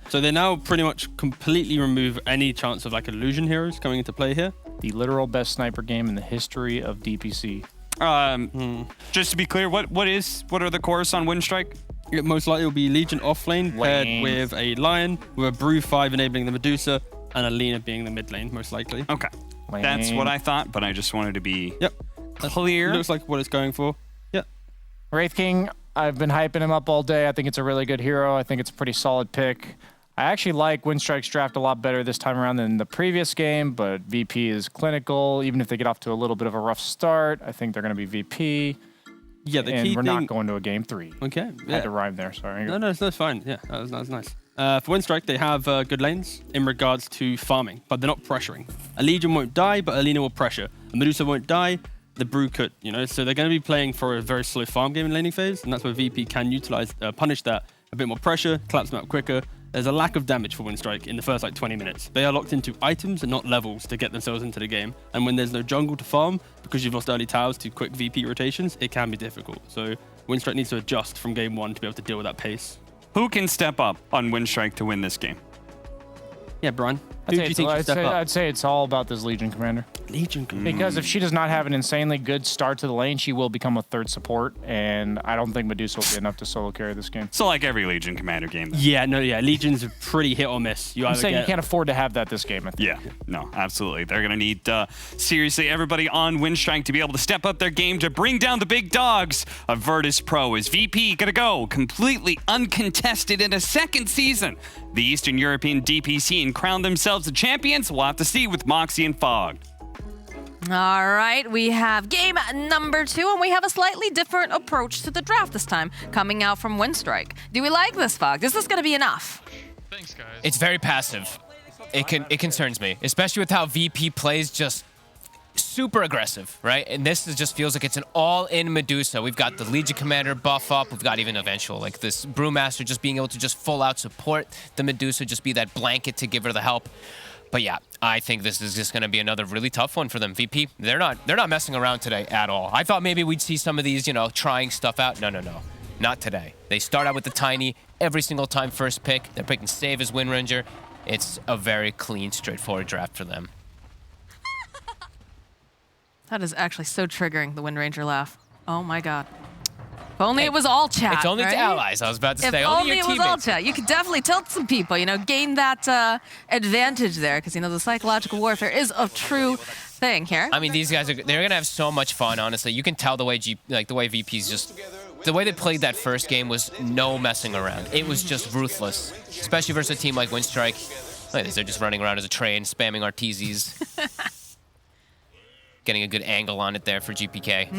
N: So they now pretty much completely remove any chance of like illusion heroes coming into play here.
X: The literal best sniper game in the history of DPC.
C: Just to be clear, what are the cores on Windstrike?
N: It most likely will be Legion offlane paired with a Lion, with a Brew 5 enabling the Medusa, and a Lina being the mid lane, most likely.
C: Okay. That's what I thought, but I just wanted to be clear.
N: Looks like what it's going for. Yep.
X: Wraith King, I've been hyping him up all day. I think it's a really good hero. I think it's a pretty solid pick. I actually like Windstrike's draft a lot better this time around than the previous game, but VP is clinical. Even if they get off to a little bit of a rough start, I think they're going to be VP.
N: Yeah, the
X: and
N: key
X: we're
N: thing...
X: not going to a game 3.
N: Okay.
X: I had to rhyme there, sorry.
N: No, that's fine. Yeah, that was nice. For Windstrike, they have good lanes in regards to farming, but they're not pressuring. A Legion won't die, but a Lina will pressure. A Medusa won't die, the Brew could, So they're going to be playing for a very slow farm game in laning phase, and that's where VP can utilize, punish that. A bit more pressure, collapse them out quicker, there's a lack of damage for Windstrike in the first like 20 minutes. They are locked into items and not levels to get themselves into the game. And when there's no jungle to farm, because you've lost early towers to quick VP rotations, it can be difficult. So Windstrike needs to adjust from game one to be able to deal with that pace.
U: Who can step up on Windstrike to win this game?
N: Yeah, Brian. Who do you think should step up?
X: I'd say it's all about this Legion commander.
N: Legion commander.
X: Because if she does not have an insanely good start to the lane, she will become a third support, and I don't think Medusa will be enough to solo carry this game.
U: So like every Legion commander game then.
N: Yeah, Legion's a pretty hit or miss.
X: I'm saying you can't afford to have that this game. I think.
U: Yeah, no, absolutely. They're going to need, seriously, everybody on Windstrike to be able to step up their game to bring down the big dogs of Virtus Pro. Is VP going to go completely uncontested in a second season the Eastern European DPC and crown themselves the champions? We'll have to see with Moxie and Fog.
A: All right, we have game number 2, and we have a slightly different approach to the draft this time, coming out from Windstrike. Do we like this, Fog? Is this going to be enough?
W: Thanks, guys. It's very passive. It concerns me, especially with how VP plays, just super aggressive, right? And this just feels like it's an all-in Medusa. We've got the Legion Commander buff up. We've got even eventual, like this Brewmaster just being able to just full-out support the Medusa, just be that blanket to give her the help. But yeah, I think this is just going to be another really tough one for them. VP, they're not messing around today at all. I thought maybe we'd see some of these, trying stuff out. No. Not today. They start out with the Tiny every single time first pick. They're picking Save as Wind Ranger. It's a very clean, straightforward draft for them.
A: That is actually so triggering, the Wind Ranger laugh. Oh my god. If only it was all chat.
W: It's only
A: right?
W: to allies, I was about to say.
A: If
W: only your
A: it was all
W: teammates.
A: chat. You could definitely tilt some people, gain that advantage there, because, the psychological warfare is a true thing here.
W: I mean, these guys they're gonna have so much fun. Honestly, you can tell the way VP's just the way they played that first game was no messing around. It was just ruthless, especially versus a team like Windstrike. Look at this, they're just running around as a train, spamming Arteezes. Getting a good angle on it there for GPK.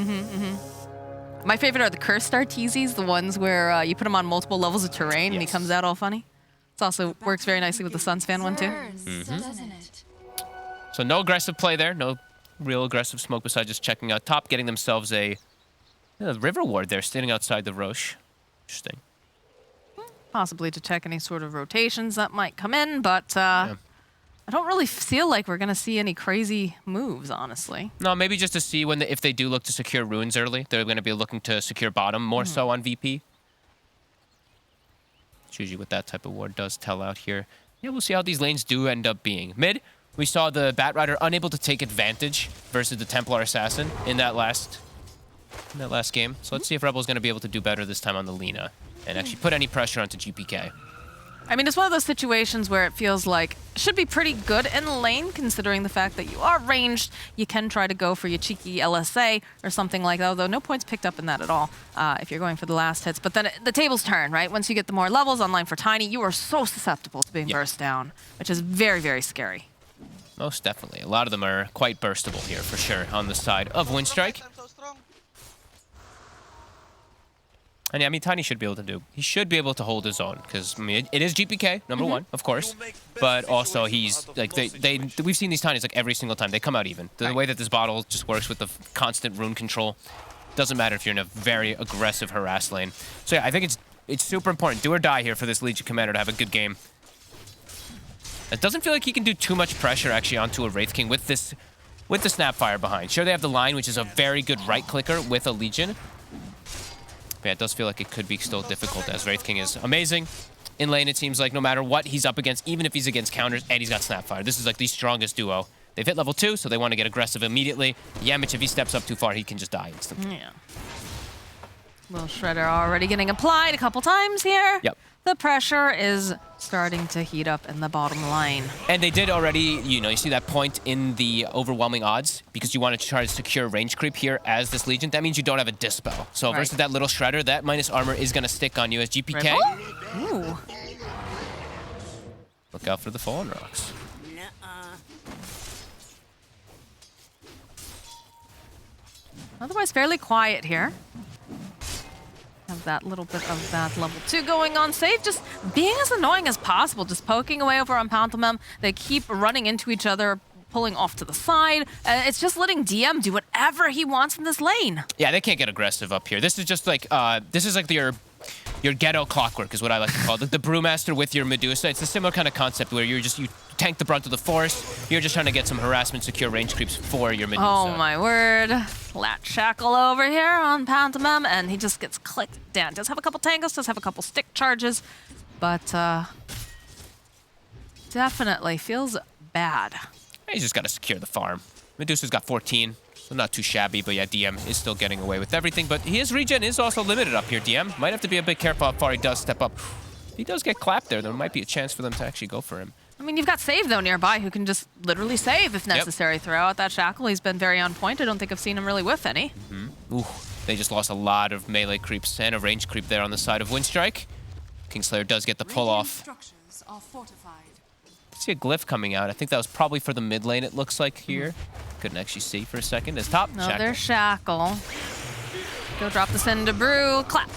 A: My favorite are the cursed Arteezes, the ones where you put him on multiple levels of terrain and he comes out all funny. It also works very nicely with the Sunsfan one too.
W: So no aggressive play there, no real aggressive smoke besides just checking out top, getting themselves a river ward there, standing outside the Roche. Interesting.
A: Possibly to check any sort of rotations that might come in, but I don't really feel like we're going to see any crazy moves, honestly.
W: No, maybe just to see if they do look to secure runes early, they're going to be looking to secure bottom more so on VP. It's usually what that type of ward does tell out here. Yeah, we'll see how these lanes do end up being. Mid, we saw the Batrider unable to take advantage versus the Templar Assassin in that last game. So let's see if Rebel's going to be able to do better this time on the Lina and actually put any pressure onto GPK.
A: I mean, it's one of those situations where it feels like it should be pretty good in the lane, considering the fact that you are ranged. You can try to go for your cheeky LSA or something like that, although no points picked up in that at all if you're going for the last hits. But then the tables turn, right? Once you get the more levels online for Tiny, you are so susceptible to being burst down, which is very, very scary.
W: Most definitely. A lot of them are quite burstable here, for sure, on the side of Windstrike. And yeah, I mean, Tiny should be able to he should be able to hold his own, because, I mean, it is GPK, number one, of course. But also, he's, like, we've seen these Tinys, like, every single time. They come out even. The way that this bottle just works with the constant rune control, doesn't matter if you're in a very aggressive harass lane. So yeah, I think it's super important. Do or die here for this Legion Commander to have a good game. It doesn't feel like he can do too much pressure, actually, onto a Wraith King with the Snapfire behind. Sure, they have the line, which is a very good right clicker with a Legion. But yeah, it does feel like it could be still difficult, as Wraith King is amazing. In lane, it seems like no matter what he's up against, even if he's against counters, and he's got Snapfire. This is like the strongest duo. They've hit level 2, so they want to get aggressive immediately. Yamich, if he steps up too far, he can just die instantly.
A: Yeah. Little Shredder already getting applied a couple times here.
W: Yep.
A: The pressure is starting to heat up in the bottom line.
W: And they did already, you see that point in the overwhelming odds, because you want to try to secure range creep here as this Legion. That means you don't have a Dispel. So versus that little Shredder, that minus armor is going to stick on you as GPK.
A: Ooh.
W: Look out for the Fallen Rocks.
A: Otherwise, fairly quiet here. Have that little bit of that level 2 going on safe, just being as annoying as possible, just poking away over on Pantomime. They keep running into each other pulling off to the side. It's just letting DM do whatever he wants in this lane.
W: Yeah, they can't get aggressive up here. This is just like your ghetto clockwork is what I like to call it. The Brewmaster with your Medusa. It's a similar kind of concept where you tank the brunt of the force. You're just trying to get some harassment, secure range creeps for your Medusa.
A: Oh my word. Lat Shackle over here on Pantomime, and he just gets clicked down. Does have a couple tangles, does have a couple stick charges, but definitely feels bad.
W: He's just got to secure the farm. Medusa's got 14. So not too shabby, but yeah, DM is still getting away with everything. But his regen is also limited up here, DM. Might have to be a bit careful how far he does step up. If he does get clapped there might be a chance for them to actually go for him.
A: I mean, you've got Save, though, nearby, who can just literally save if necessary. Throw out that Shackle. He's been very on point. I don't think I've seen him really whiff any.
W: Ooh, they just lost a lot of melee creeps and a range creep there on the side of Windstrike. Kingslayer does get the pull off.
O: Structures are fortified.
W: See a glyph coming out. I think that was probably for the mid lane, it looks like here. Couldn't actually see for a second. It's top.
A: No, there's Shackle. Go drop this into Brew. Clap.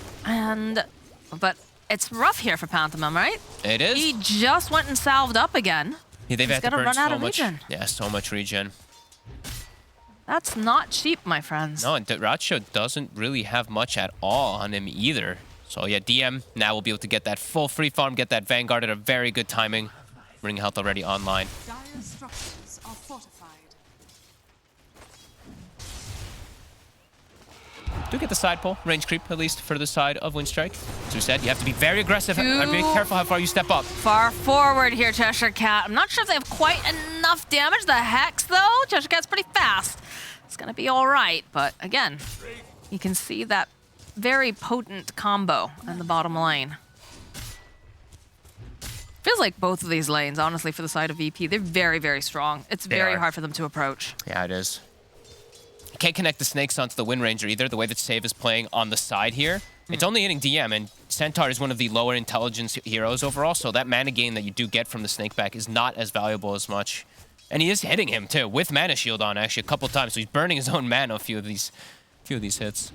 A: But it's rough here for Pantomime, right?
W: It is.
A: He just went and salved up again.
W: Yeah, they've
A: He's
W: had to
A: gonna
W: burn
A: run out
W: so
A: of
W: much.
A: regen.
W: Yeah, so much regen.
A: That's not cheap, my friends.
W: No, and Duracho doesn't really have much at all on him either. So yeah, DM now will be able to get that full free farm, get that Vanguard at a very good timing. Ring health already online.
O: Dire structures are fortified.
W: Do get the side pull, range creep at least for the side of Windstrike. As we said, you have to be very aggressive and be careful how far you step up.
A: Far forward here, Cheshire Cat. I'm not sure if they have quite enough damage. The Hex, though, Cheshire Cat's pretty fast. It's gonna be all right, but again, you can see that very potent combo in the bottom lane. Feels like both of these lanes, honestly, for the side of VP, they're very, very strong. It's very hard for them to approach.
W: Yeah, it is. You can't connect the snakes onto the Wind Ranger either, the way that Save is playing on the side here. It's only hitting DM, and Centaur is one of the lower intelligence heroes overall, so that mana gain that you do get from the snake back is not as valuable as much. And he is hitting him, too, with Mana Shield on, actually, a couple times, so he's burning his own mana a few of these hits.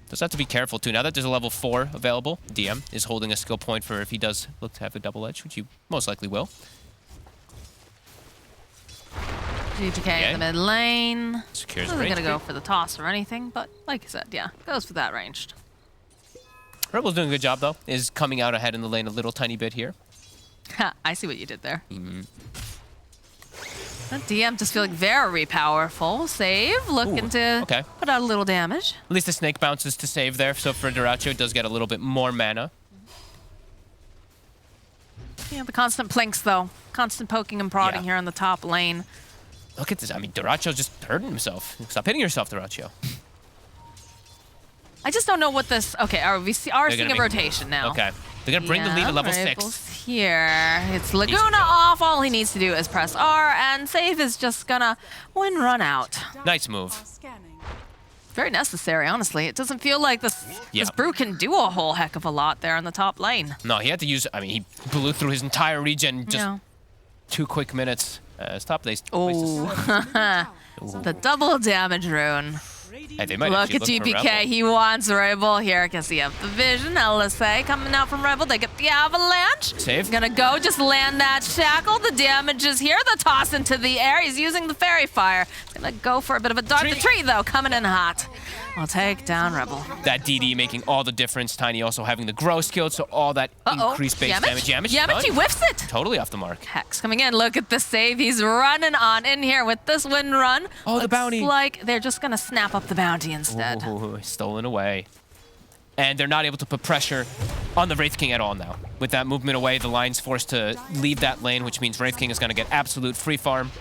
W: Does have to be careful, too. Now that there's a level 4 available, DM is holding a skill point for if he does look to have a double edge, which he most likely will.
A: GTK in the mid lane.
W: Secures
A: Isn't
W: range
A: gonna go
W: creep.
A: for the toss or anything, but like I said, yeah, goes for that ranged.
W: Rebel's doing a good job, though. Is coming out ahead in the lane a little tiny bit here.
A: I see what you did there. That DM just feeling very powerful. Save, looking to put out a little damage.
W: At least the snake bounces to save there, so for Duracho, it does get a little bit more mana.
A: Yeah, the constant plinks, though. Constant poking and prodding here on the top lane.
W: Look at this. I mean, Duracho's just hurting himself. Stop hitting yourself, Duracho.
A: I just don't know what this... Okay, we are seeing a rotation now.
W: Okay. They're going to bring the lead to level 6.
A: Rebels here. It's Laguna off. All he needs to do is press R, and Save is just going to run out.
W: Nice move.
A: Very necessary, honestly. It doesn't feel like this brew can do a whole heck of a lot there in the top lane.
W: No, he had to use... I mean, he blew through his entire regen in just 2 quick minutes. Top they...
A: The double damage rune.
W: Hey, they might
A: Look at GPK. He wants Rebel here because he has the vision. LSA coming out from Rebel. They get the avalanche.
W: Save.
A: Gonna go just land that shackle. The damage is here. The toss into the air. He's using the fairy fire. He's gonna go for a bit of a dart. The tree, though, coming in hot. I'll take down Rebel.
W: That DD making all the difference. Tiny also having the grow skill, so all that increased base damage.
A: Yamich, he whiffs it.
W: Totally off the mark.
A: Hex coming in. Look at the save. He's running on in here with this wind run.
W: Oh, the bounty.
A: Looks like they're just gonna snap up the bounty instead.
W: Ooh, stolen away. And they're not able to put pressure on the Wraith King at all now. With that movement away, the line's forced to leave that lane, which means Wraith King is going to get absolute free farm.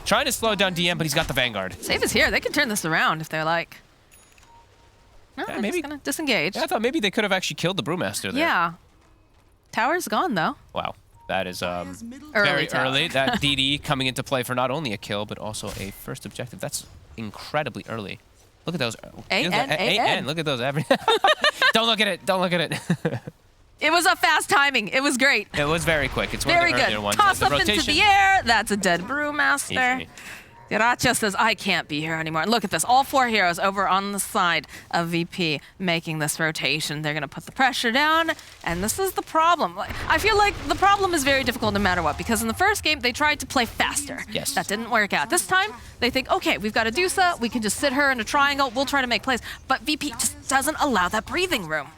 W: Trying to slow down DM, but he's got the Vanguard.
A: Save is here. They can turn this around if they're like. No, they're
W: maybe
A: just gonna disengage.
W: Yeah, I thought maybe they could have actually killed the Brewmaster there.
A: Yeah. Tower's gone, though.
W: Wow. That is
A: Early tower.
W: early. That DD coming into play for not only a kill, but also a first objective. That's incredibly early. Look at those.
A: A-N.
W: Look at those. Don't look at it. Don't look at it.
A: It was a fast timing. It was great.
W: It was very quick. It's
A: Very
W: one of the
A: good.
W: earlier ones.
A: Toss
W: The
A: up into
W: rotation.
A: the air. That's a dead Brewmaster.
W: Easy.
A: Diracho says, I can't be here anymore. And look at this, all 4 heroes over on the side of VP making this rotation. They're going to put the pressure down, and this is the problem. I feel like the problem is very difficult no matter what, because in the first game, they tried to play faster.
W: Yes.
A: That didn't work out. This time, they think, okay, we've got Medusa, we can just sit her in a triangle, we'll try to make plays. But VP just doesn't allow that breathing room.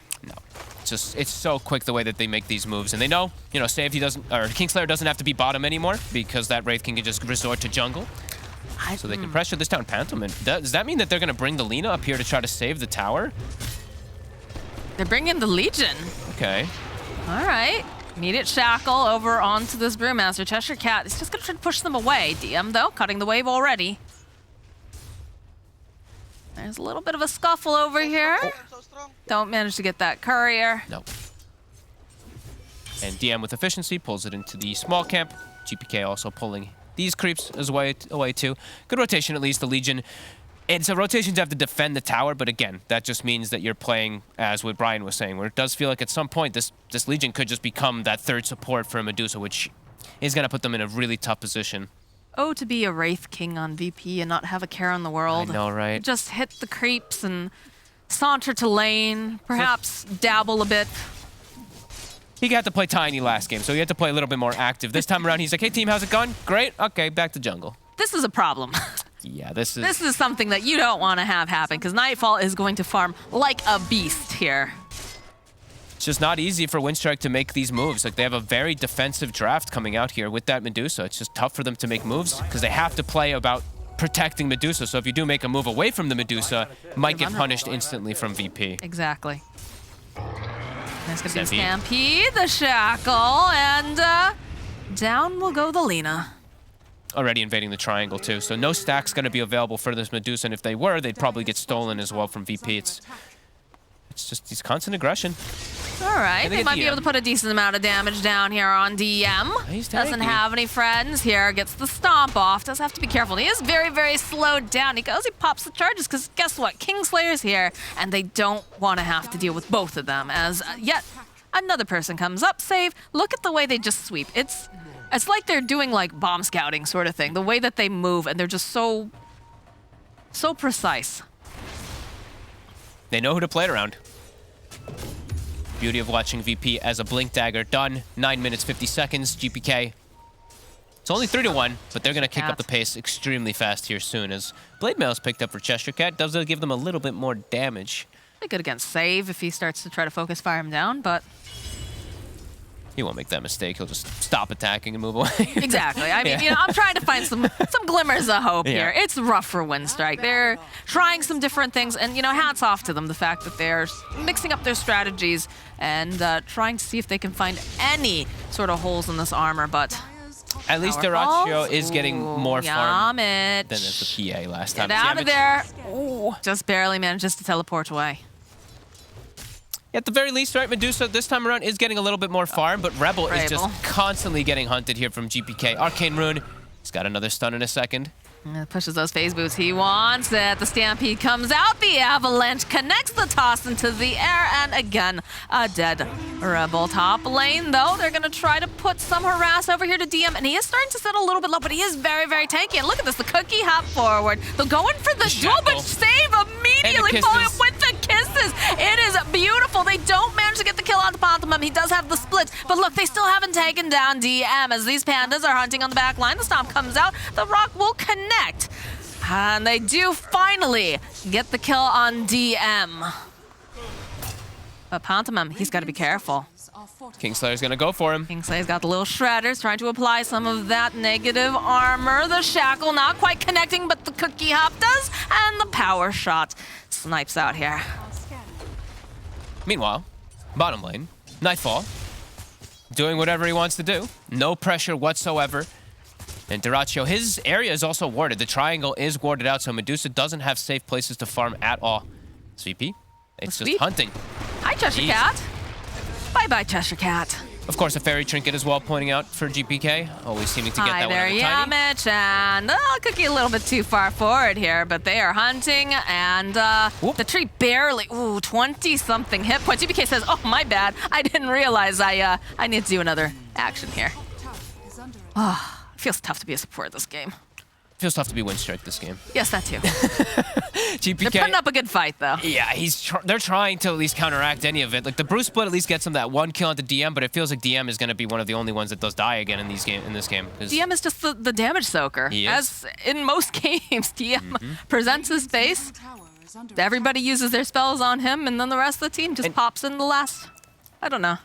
W: It's so quick the way that they make these moves, and they know, say if he doesn't, or Kingslayer doesn't have to be bottom anymore because that Wraith can just resort to jungle. So they can pressure this down. Pantomime. Does that mean that they're going to bring the Lina up here to try to save the tower?
A: They're bringing the Legion.
W: Okay.
A: All right. Immediate shackle over onto this Brewmaster. Cheshire Cat is just going to try to push them away. DM, though, cutting the wave already. There's a little bit of a scuffle over here. Don't manage to get that courier.
W: No. And DM with efficiency pulls it into the small camp. GPK also pulling these creeps away too. Good rotation, at least. The Legion. It's a rotation to have to defend the tower, but again, that just means that you're playing, as what Brian was saying, where it does feel like at some point this Legion could just become that third support for Medusa, which is going to put them in a really tough position.
A: Oh, to be a Wraith King on VP and not have a care in the world.
W: I know, right?
A: Just hit the creeps and saunter to lane, perhaps dabble a bit.
W: He got to play tiny last game, so he had to play a little bit more active. This time around, he's like, hey, team, how's it going? Great. Okay, back to jungle.
A: This is a problem.
W: Yeah, this is...
A: This is something that you don't want to have happen, because Nightfall is going to farm like a beast here.
W: It's just not easy for Windstrike to make these moves. Like, they have a very defensive draft coming out here with that Medusa. It's just tough for them to make moves, because they have to play about protecting Medusa. So if you do make a move away from the Medusa, it might get punished instantly from VP.
A: Exactly. There's going to be Stampede, the Shackle, and down will go the Lina.
W: Already invading the triangle, too. So no stack's going to be available for this Medusa, and if they were, they'd probably get stolen as well from VP. It's just these constant aggression.
A: All right, they might be able to put a decent amount of damage down here on DM.
W: He's
A: doesn't have any friends here, gets the stomp off, does have to be careful. He is very, very slowed down. He goes, he pops the charges, because guess what? Kingslayer's here, and they don't want to have to deal with both of them, as yet another person comes up, save. Look at the way they just sweep. It's like they're doing like bomb scouting sort of thing, the way that they move, and they're just so precise.
W: They know who to play it around. Beauty of watching VP as a Blink Dagger done. 9 minutes, 50 seconds, GPK. It's only 3-1, but they're going to kick up the pace extremely fast here soon as Blade Mail is picked up for Cheshire Cat. Does give them a little bit more damage.
A: Pretty good against Save if he starts to try to focus fire him down, but...
W: He won't make that mistake. He'll just stop attacking and move away.
A: Exactly. I mean, I'm trying to find some glimmers of hope here. It's rough for Windstrike. They're trying some different things, and, hats off to them, the fact that they're mixing up their strategies and trying to see if they can find any sort of holes in this armor, but...
W: At least Diracho is getting more farm
A: than
W: at the PA last time.
A: Get out of there. Ooh, just barely manages to teleport away.
W: At the very least, right, Medusa this time around is getting a little bit more farm, but Rebel is just constantly getting hunted here from GPK. Arcane Rune, he's got another stun in a second.
A: Pushes those phase boots. He wants it. The Stampede comes out. The Avalanche connects the toss into the air. And again, a dead Rebel top lane, though. They're going to try to put some harass over here to DM. And he is starting to sit a little bit low, but he is very, very tanky. And look at this. The cookie hop forward. They're going for the duel, but save immediately. Following with the kisses. It is beautiful. They don't manage to get the kill on the Pantomime. He does have the split. But look, they still haven't taken down DM as these pandas are hunting on the back line. The stomp comes out. The rock will connect. And they do finally get the kill on DM. But Pantomime, he's got to be careful.
W: Kingslayer's gonna go for him.
A: Kingslayer's got the little shredders, trying to apply some of that negative armor. The shackle not quite connecting, but the cookie hop does. And the power shot snipes out here.
W: Meanwhile, bottom lane, Nightfall, doing whatever he wants to do. No pressure whatsoever. And Diracho, his area is also warded. The triangle is warded out, so Medusa doesn't have safe places to farm at all. VP, it's just hunting.
A: Hi, Cheshire Cat. Bye-bye, Cheshire Cat.
W: Of course, a fairy trinket as well, pointing out for GPK. Always seeming to get that
A: there,
W: one out of tiny.
A: Yamich, and Cookie a little bit too far forward here, but they are hunting, and the tree barely, 20-something hit points. GPK says, oh, my bad. I didn't realize I need to do another action here. Oh. Feels tough to be a support this game.
W: Feels tough to be Windstrike this game.
A: Yes, that too.
W: GPK.
A: They're putting up a good fight, though.
W: Yeah, they're trying to at least counteract any of it. Like the Bruce split at least gets him that 1 kill onto DM, but it feels like DM is going to be one of the only ones that does die again in this game.
A: DM is just the damage soaker.
W: He is.
A: As in most games, DM presents his base. Everybody uses their spells on him, and then the rest of the team just pops in the last. I don't know.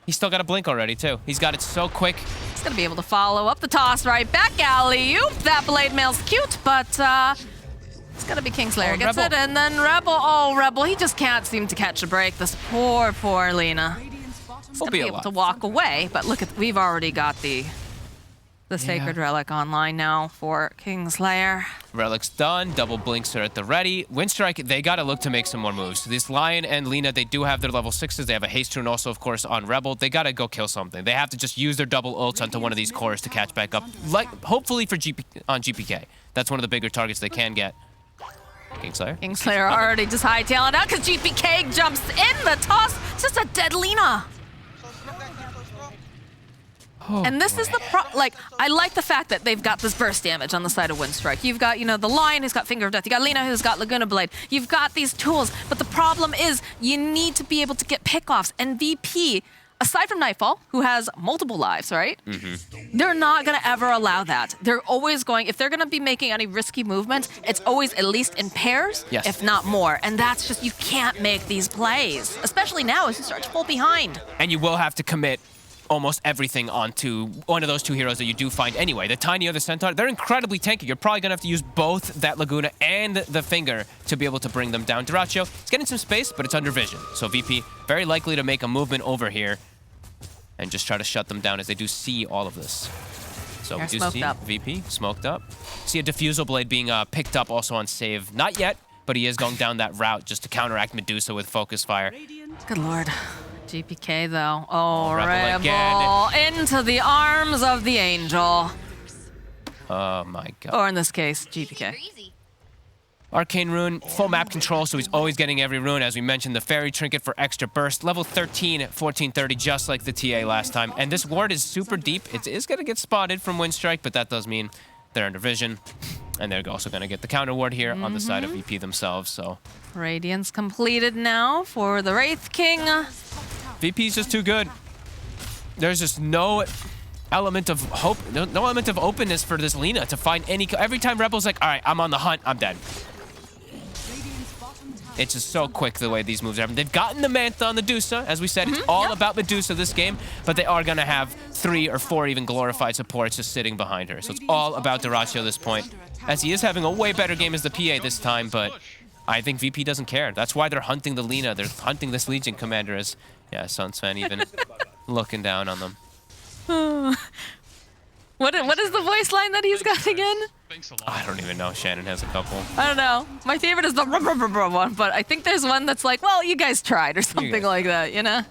W: He's still got a blink already too. He's got it so quick.
A: He's gonna be able to follow up the toss right back. Alley-oop. That blade mail's cute, but it's gonna be Kingslayer. Gets it, and then Rebel. Oh, Rebel. He just can't seem to catch a break. This poor Lena. He's gonna be able to walk away, but look at, we've already got the Sacred Relic online now for Kingslayer.
W: Relic's done. Double blinks are at the ready. Windstrike, they got to look to make some more moves. This Lion and Lena, they do have their level 6s. They have a haste rune also, of course, on Rebel. They got to go kill something. They have to just use their double ults onto one of these cores to catch back up. Like, hopefully for GPK. That's one of the bigger targets they can get. Kingslayer.
A: Kingslayer already just hightailing out because GPK jumps in the toss. It's just a dead Lena.
W: Oh,
A: and this is the I like the fact that they've got this burst damage on the side of Windstrike. You've got, the Lion who's got Finger of Death. You got Lena who's got Laguna Blade. You've got these tools, but the problem is you need to be able to get pickoffs. And VP, aside from Nightfall, who has multiple lives, right? They're not going to ever allow that. They're always going, if they're going to be making any risky movements, it's always at least in pairs, if not more. And that's just, you can't make these plays, especially now as you start to pull behind.
W: And you will have to commit almost everything onto one of those two heroes that you do find anyway. The Tiny or the Centaur, they're incredibly tanky. You're probably going to have to use both that Laguna and the Finger to be able to bring them down. Dyrachyo, it's getting some space, but it's under vision. So VP, very likely to make a movement over here and just try to shut them down as they do see all of this. So we do see VP smoked up. See a Diffusal Blade being picked up also on save. Not yet, but he is going down that route just to counteract Medusa with Focus Fire.
A: Good lord. GPK though. Oh,
W: Rebel
A: again. Into the arms of the Angel.
W: Oh my god.
A: Or in this case, GPK.
W: Arcane Rune, full map control, so he's always getting every rune. As we mentioned, the Fairy Trinket for extra burst. Level 13 at 1430, just like the TA last time. And this ward is super deep. It is going to get spotted from Windstrike, but that does mean they're under vision. And they're also going to get the counter ward here on the side of VP themselves, so.
A: Radiance completed now for the Wraith King.
W: VP's just too good. There's just no element of hope, no element of openness for this Lena to find any. Every time Rebel's like, all right, I'm on the hunt, I'm dead. It's just so quick the way these moves happen. They've gotten the Mantha on the Medusa. As we said, it's all about Medusa this game, but they are going to have 3 or 4 even glorified supports just sitting behind her. So it's all about Dyrachyo at this point, as he is having a way better game as the PA this time, but I think VP doesn't care. That's why they're hunting the Lena. They're hunting this Legion commander as, yeah, Sun Sven even looking down on them.
A: What is the voice line that he's got again?
W: I don't even know. Shannon has a couple.
A: I don't know. My favorite is the one, but I think there's one that's like, well, you guys tried or something like that, you know?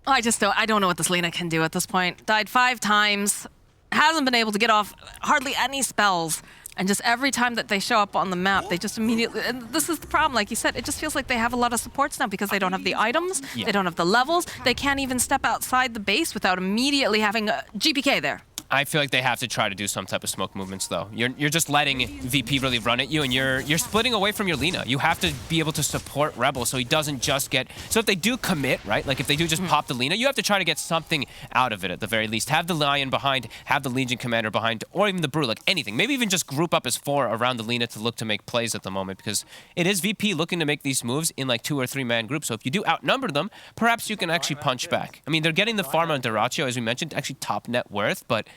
A: I don't know what this Lena can do at this point. Died 5 times, hasn't been able to get off hardly any spells. And just every time that they show up on the map, they just immediately, and this is the problem, like you said, it just feels like they have a lot of supports now because they don't have the items, they don't have the levels, they can't even step outside the base without immediately having a GPK there.
W: I feel like they have to try to do some type of smoke movements, though. You're just letting VP really run at you, and you're splitting away from your Lena. You have to be able to support Rebel so he doesn't just get... So if they do commit, right? Like if they do just pop the Lena, you have to try to get something out of it at the very least. Have the Lion behind, have the Legion Commander behind, or even the Brew, like anything. Maybe even just group up as 4 around the Lena to look to make plays at the moment, because it is VP looking to make these moves in like 2 or 3 man groups. So if you do outnumber them, perhaps you can actually punch back. I mean, they're getting the farm on Dyrachyo, as we mentioned, actually top net worth, but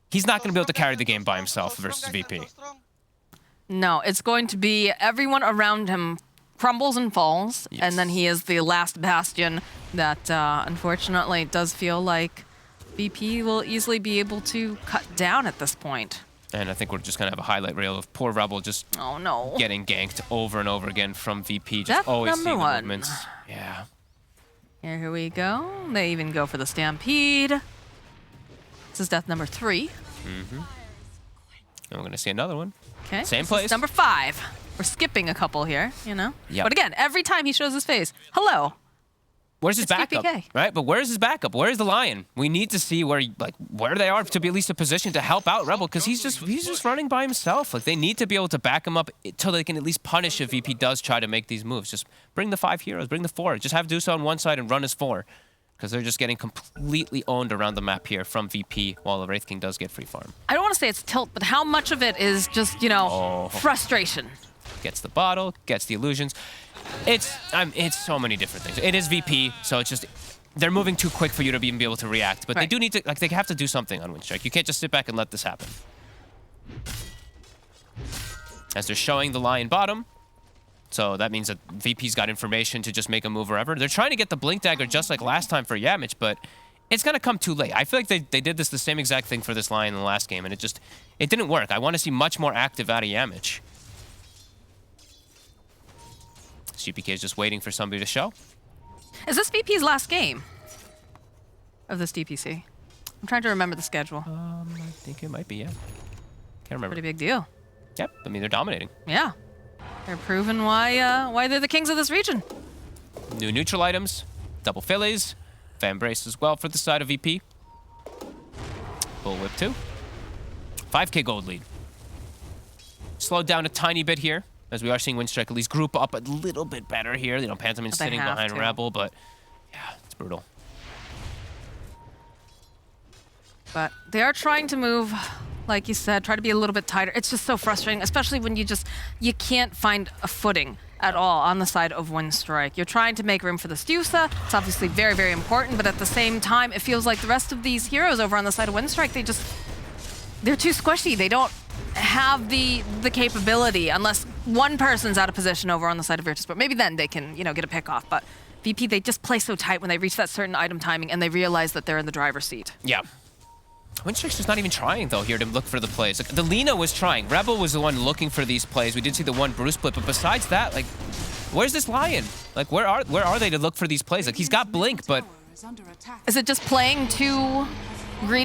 W: he's not going to be able to carry the game by himself versus VP.
A: No, it's going to be everyone around him crumbles and falls, and then he is the last bastion that, unfortunately, does feel like VP will easily be able to cut down at this point.
W: And I think we're just going to have a highlight reel of poor Rebel just getting ganked over and over again from VP, just
A: Death
W: always seeing the
A: #1.
W: movements. Yeah.
A: Here we go. They even go for the Stampede. This is death number 3.
W: And we're going to see another one.
A: Okay.
W: Same
A: this
W: place.
A: is number 5. We're skipping a couple here, you know?
W: Yep.
A: But again, every time he shows his face, hello.
W: Where's his
A: It's
W: backup?
A: GPK.
W: Right? But where's his backup? Where's the Lion? We need to see where they are to be at least a position to help out Rebel, because he's just running by himself. Like, they need to be able to back him up until they can at least punish if VP does try to make these moves. Just bring the 5 heroes, bring the 4. Just have Dusa on one side and run as 4. Because they're just getting completely owned around the map here from VP while the Wraith King does get free farm.
A: I don't want to say it's tilt, but how much of it is just, frustration?
W: Gets the bottle, gets the illusions. It's so many different things. It is VP, so it's just they're moving too quick for you to even be able to react. But they do need to, they have to do something on Windstrike. You can't just sit back and let this happen. As they're showing the Lion bottom, so that means that VP's got information to just make a move wherever. They're trying to get the Blink Dagger just like last time for Yamich, but it's gonna come too late. I feel like they did the same exact thing for this Lion in the last game, and it didn't work. I want to see much more active out of Yamich. GPK is just waiting for somebody to show.
A: Is this VP's last game of this DPC? I'm trying to remember the schedule.
W: I think it might be, yeah. Can't remember.
A: Pretty big deal.
W: Yep, I mean, they're dominating.
A: Yeah. They're proving why they're the kings of this region.
W: New neutral items, double Phillies, Fan Brace as well for the side of VP. Bullwhip 2. 5k gold lead. Slowed down a tiny bit here, as we are seeing Windstrike at least group up a little bit better here. You know, Pantomime's sitting behind Rebel, but yeah, it's brutal.
A: But they are trying to move, like you said, try to be a little bit tighter. It's just so frustrating, especially when you can't find a footing at all on the side of Windstrike. You're trying to make room for the Stusa. It's obviously very, very important, but at the same time, it feels like the rest of these heroes over on the side of Windstrike, they're too squishy. They don't have the capability unless one person's out of position over on the side of Virtus.Sport. Maybe then they can, get a pick off. But VP, they just play so tight when they reach that certain item timing and they realize that they're in the driver's seat.
W: Yeah. Windstrike's just not even trying, though, here to look for the plays. Like, the Lina was trying. Rebel was the one looking for these plays. We did see the one Bruce split, but besides that, like, where's this Lion? Like, where are they to look for these plays? Like, he's got Blink, but...
A: Is it just playing too...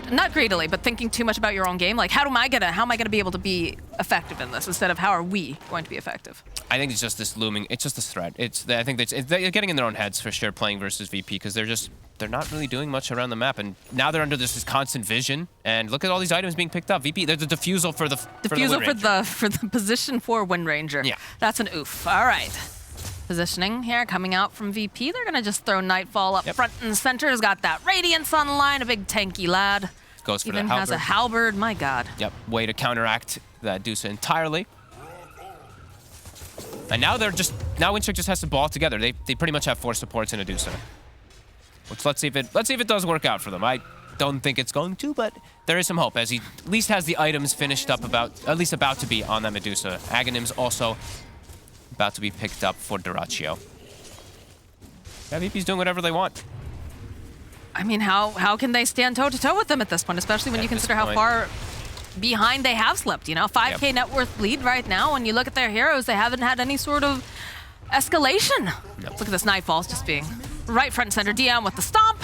A: not greedily, but thinking too much about your own game? Like, how am I gonna be able to be effective in this instead of how are we going to be effective?
W: I think it's just this looming. It's just this threat. I think they're getting in their own heads for sure playing versus VP because they're not really doing much around the map, and now they're under this constant vision. And look at all these items being picked up. VP, there's a diffusal for the
A: for the position for Wind Ranger.
W: Yeah,
A: that's an oof. All right. Positioning here coming out from VP. They're gonna just throw Nightfall up front and center. Has got that Radiance on the line, a big tanky lad.
W: Goes for
A: Even
W: the halberd.
A: has a halberd, my god.
W: Yep, way to counteract that Dusa entirely. And now Windstrike just has to ball together. They pretty much have 4 supports in a Dusa. Which let's see if it does work out for them. I don't think it's going to, but there is some hope as he at least has the items finished up about to be on that Medusa. Aghanim's also about to be picked up for Duraccio. Yeah, VP's doing whatever they want.
A: I mean, how can they stand toe-to-toe with them at this point, especially when you consider how far behind they have slipped, 5k net worth lead right now. When you look at their heroes, they haven't had any sort of escalation. Look at this Nightfall's just being right front and center. DM with the stomp.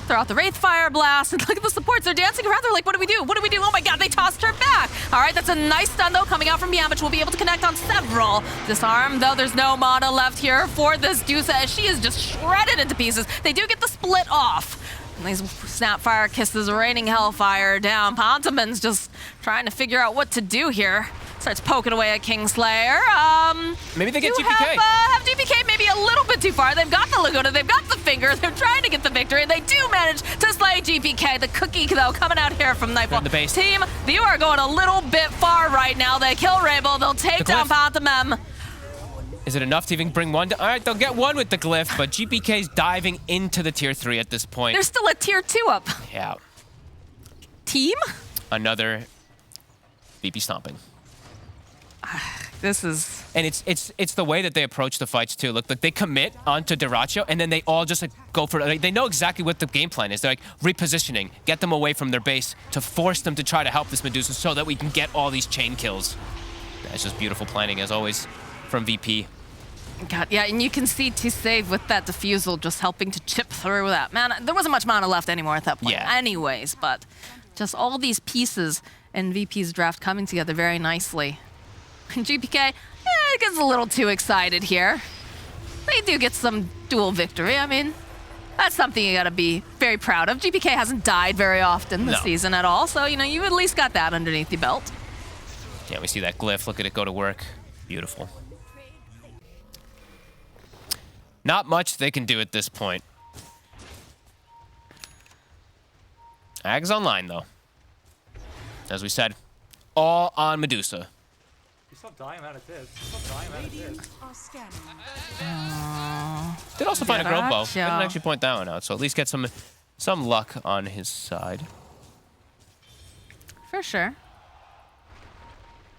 A: Throw out the Wraith Fire Blast, and look at the supports. They're dancing around. They're like, what do we do? What do we do? Oh my god, they tossed her back. All right, that's a nice stun, though, coming out from Yamich. We'll be able to connect on several. Disarm, though, there's no mana left here for this Dusa, as she is just shredded into pieces. They do get the split off. And these Snapfire Kisses raining Hellfire down. Pantomime's just trying to figure out what to do here. Starts poking away at Kingslayer.
W: Maybe they get GPK.
A: Have GPK maybe a little bit too far. They've got the Laguna, they've got the finger, they're trying to get the victory. They do manage to slay GPK. The cookie, though, coming out here from Nightfall.
W: The base.
A: Team, you are going a little bit far right now. They kill Rebel, they'll take down Pantomime.
W: Is it enough to even bring one? All right, they'll get one with the glyph, but GPK's diving into the tier 3 at this point.
A: There's still a tier 2 up.
W: Yeah.
A: Team?
W: Another VP stomping.
A: This is...
W: And it's the way that they approach the fights, too. Look, they commit onto Duraccio, and then they all just go for it. They know exactly what the game plan is. They're repositioning, get them away from their base to force them to try to help this Medusa so that we can get all these chain kills. That's just beautiful planning, as always, from VP.
A: God, yeah, and you can see T-Save with that defusal just helping to chip through that. Man, there wasn't much mana left anymore at that point anyways, but just all these pieces in VP's draft coming together very nicely. And GPK, gets a little too excited here. They do get some dual victory. I mean, that's something you gotta be very proud of. GPK hasn't died very often this season at all, so you know you at least got that underneath the belt.
W: Yeah, we see that glyph. Look at it go to work. Beautiful. Not much they can do at this point. Ag's online, though. As we said, all on Medusa.
J: Stop dying out of this. Stop dying out of this.
W: Did also find a grove bow.
A: Gotcha.
W: Didn't actually point that one out, so at least get some luck on his side.
A: For sure.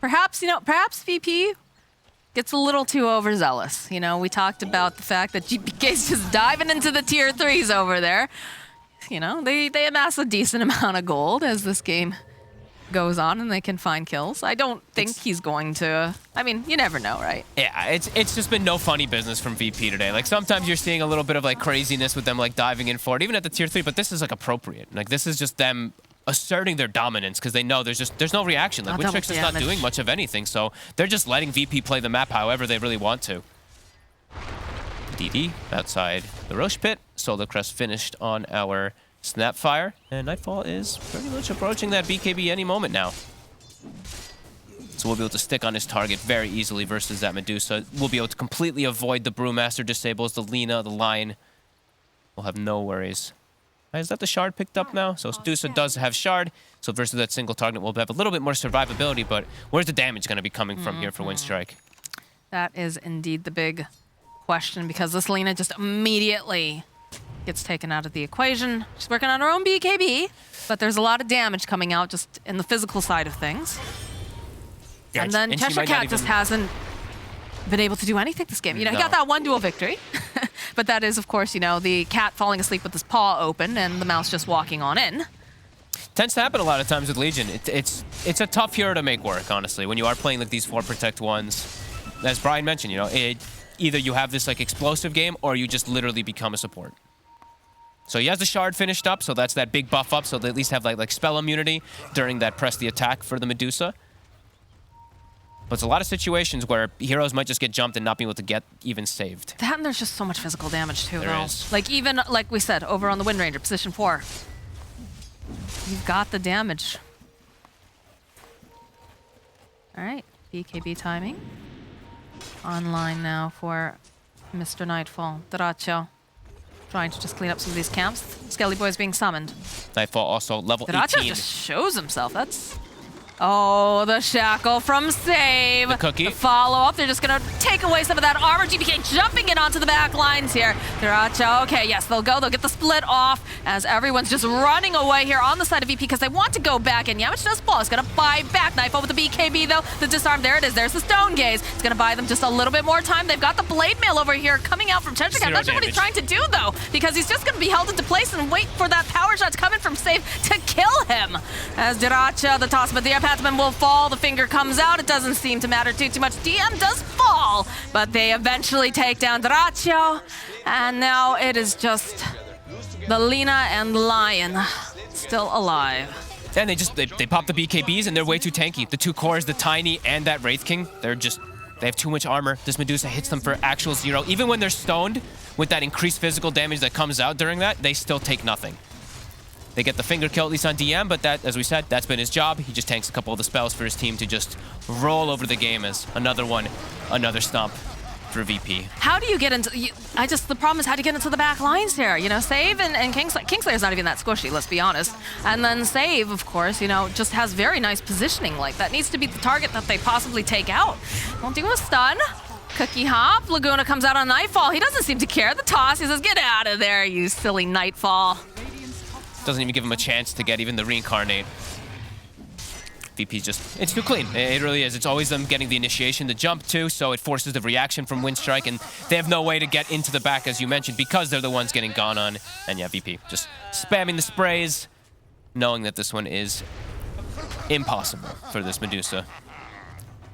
A: Perhaps, perhaps VP gets a little too overzealous. You know, we talked about the fact that GPK's just diving into the tier 3s over there. You know, they amass a decent amount of gold as this game goes on and they can find kills. I don't think he's going to... I mean, you never know, right?
W: Yeah, it's just been no funny business from VP today. Like, sometimes you're seeing a little bit of, like, craziness with them, like, diving in for it, even at the tier 3, but this is, like, appropriate. Like, this is just them asserting their dominance because they know there's no reaction. Like, Winstrike's just not doing much of anything, so they're just letting VP play the map however they really want to. DD outside the Roche pit. Solar Crest finished on our Snapfire, and Nightfall is pretty much approaching that BKB any moment now. So we'll be able to stick on his target very easily versus that Medusa. We'll be able to completely avoid the Brewmaster disables, the Lina, the Lion. We'll have no worries. Is that the Shard picked up now? So Medusa does have Shard, so versus that single target we'll have a little bit more survivability, but where's the damage going to be coming from here for Winstrike?
A: That is indeed the big question, because this Lina just immediately gets taken out of the equation. She's working on her own BKB, but there's a lot of damage coming out just in the physical side of things.
W: Yeah,
A: and then Cheshire Cat just hasn't been able to do anything this game. You know, he got that one duel victory, but that is, of course, you know, the cat falling asleep with his paw open and the mouse just walking on in.
W: Tends to happen a lot of times with Legion. It's a tough hero to make work, honestly, when you are playing like these 4 protect ones. As Brian mentioned, you know, either you have this like explosive game or you just literally become a support. So he has the Shard finished up, so that's that big buff up, so they at least have like spell immunity during that press the attack for the Medusa. But it's a lot of situations where heroes might just get jumped and not be able to get even saved.
A: That, and there's just so much physical damage too,
W: There
A: though.
W: is.
A: Like, even, like we said, over on the Wind Ranger, position 4. You've got the damage. All right, BKB timing. Online now for Mr. Nightfall. Daracho trying to just clean up some of these camps. Skelly Boy's being summoned.
W: Nightfall also level
A: Daracho
W: 18.
A: just shows himself. That's... Oh, the shackle from Save.
W: The cookie.
A: The follow-up. They're just going to take away some of that armor. GPK jumping in onto the back lines here. Daracho, okay, yes, they'll go. They'll get the split off as everyone's just running away here on the side of VP because they want to go back in. Yamich does fall. He's going to buy back. Nightfall with the BKB, though. The disarm, there it is. There's the Stone Gaze. It's going to buy them just a little bit more time. They've got the Blade Mail over here coming out from Cheshire Cat. I'm not sure what he's trying to do, though, because he's just going to be held into place and wait for that power shot coming from Save to kill him. As Daracho, the toss, but the Pathman will fall. The finger comes out. It doesn't seem to matter too much. DM does fall, but they eventually take down Daracho. And now it is just the Lina and Lion still alive.
W: And they pop the BKBs and they're way too tanky. The 2 cores, the Tiny and that Wraith King, they have too much armor. This Medusa hits them for actual 0. Even when they're stoned, with that increased physical damage that comes out during that, they still take nothing. They get the finger kill, at least on DM, but that, as we said, that's been his job. He just tanks a couple of the spells for his team to just roll over the game as another stomp for VP.
A: How do you get into... the problem is how do you get into the back lines here? You know, Save and Kingslayer's not even that squishy, let's be honest. And then Save, of course, you know, just has very nice positioning. Like, that needs to be the target that they possibly take out. Won't do a stun. Cookie hop. Laguna comes out on Nightfall. He doesn't seem to care. The toss, he says, get out of there, you silly Nightfall.
W: Doesn't even give him a chance to get even the reincarnate. VP's just, it's too clean. It really is. It's always them getting the initiation, the jump too, so it forces the reaction from Winstrike, and they have no way to get into the back, as you mentioned, because they're the ones getting gone on. And yeah, VP just spamming the sprays, knowing that this one is impossible for this Medusa.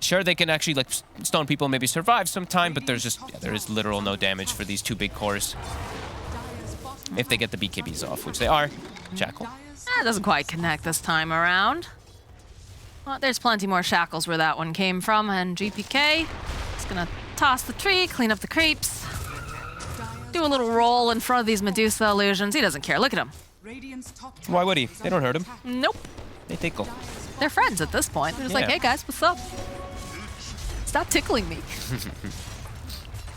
W: Sure, they can actually like stone people and maybe survive sometime, but there's just, there is literal no damage for these 2 big cores. If they get the BKBs off, which they are. Shackle.
A: That doesn't quite connect this time around. Well, there's plenty more shackles where that one came from, and GPK is gonna toss the tree, clean up the creeps. Do a little roll in front of these Medusa illusions. He doesn't care. Look at him.
W: Why would he? They don't hurt him.
A: Nope.
W: They tickle.
A: They're friends at this point. They're just like,
W: Yeah.
A: hey guys, what's up? Stop tickling me.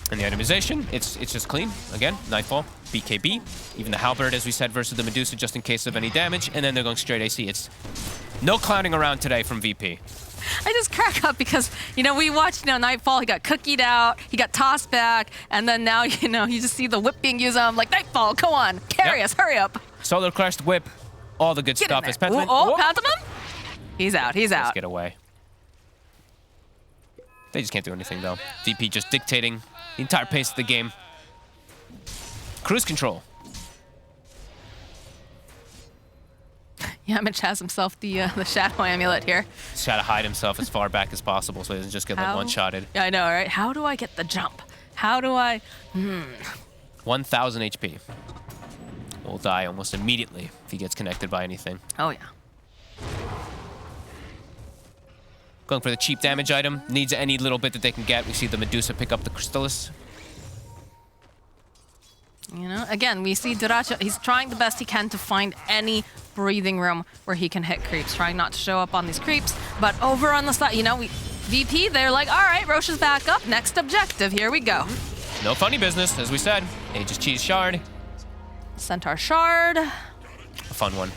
W: And the itemization, it's just clean. Again, Nightfall, BKB, even the Halberd, as we said, versus the Medusa, just in case of any damage, and then they're going straight AC. It's no clowning around today from VP.
A: I just crack up because, we watched, Nightfall. He got cookied out. He got tossed back. And then now, you just see the whip being used on him. Like, Nightfall, come on. Carry us. Hurry up.
W: Solar Crest, Whip, all the good
A: Get
W: stuff.
A: in
W: As
A: there.
W: Pentiment.
A: Oh, Pantomime? He's out. He's
W: Let's
A: out.
W: get away. They just can't do anything, though. VP just dictating the entire pace of the game. Cruise control.
A: Yamich has himself the Shadow Amulet here.
W: He's trying to hide himself as far back as possible so he doesn't just get like one-shotted.
A: Yeah, I know, right? How do I get the jump? How do I...
W: 1,000 HP. Will die almost immediately if he gets connected by anything.
A: Oh, yeah.
W: Going for the cheap damage item. Needs any little bit that they can get. We see the Medusa pick up the Crystallis.
A: Again, we see Duracho, he's trying the best he can to find any breathing room where he can hit creeps, trying not to show up on these creeps. But over on the side, VP, they're like, all right, Roche is back up. Next objective, here we go.
W: No funny business, as we said. Aegis Cheese Shard.
A: Centaur Shard.
W: A fun one.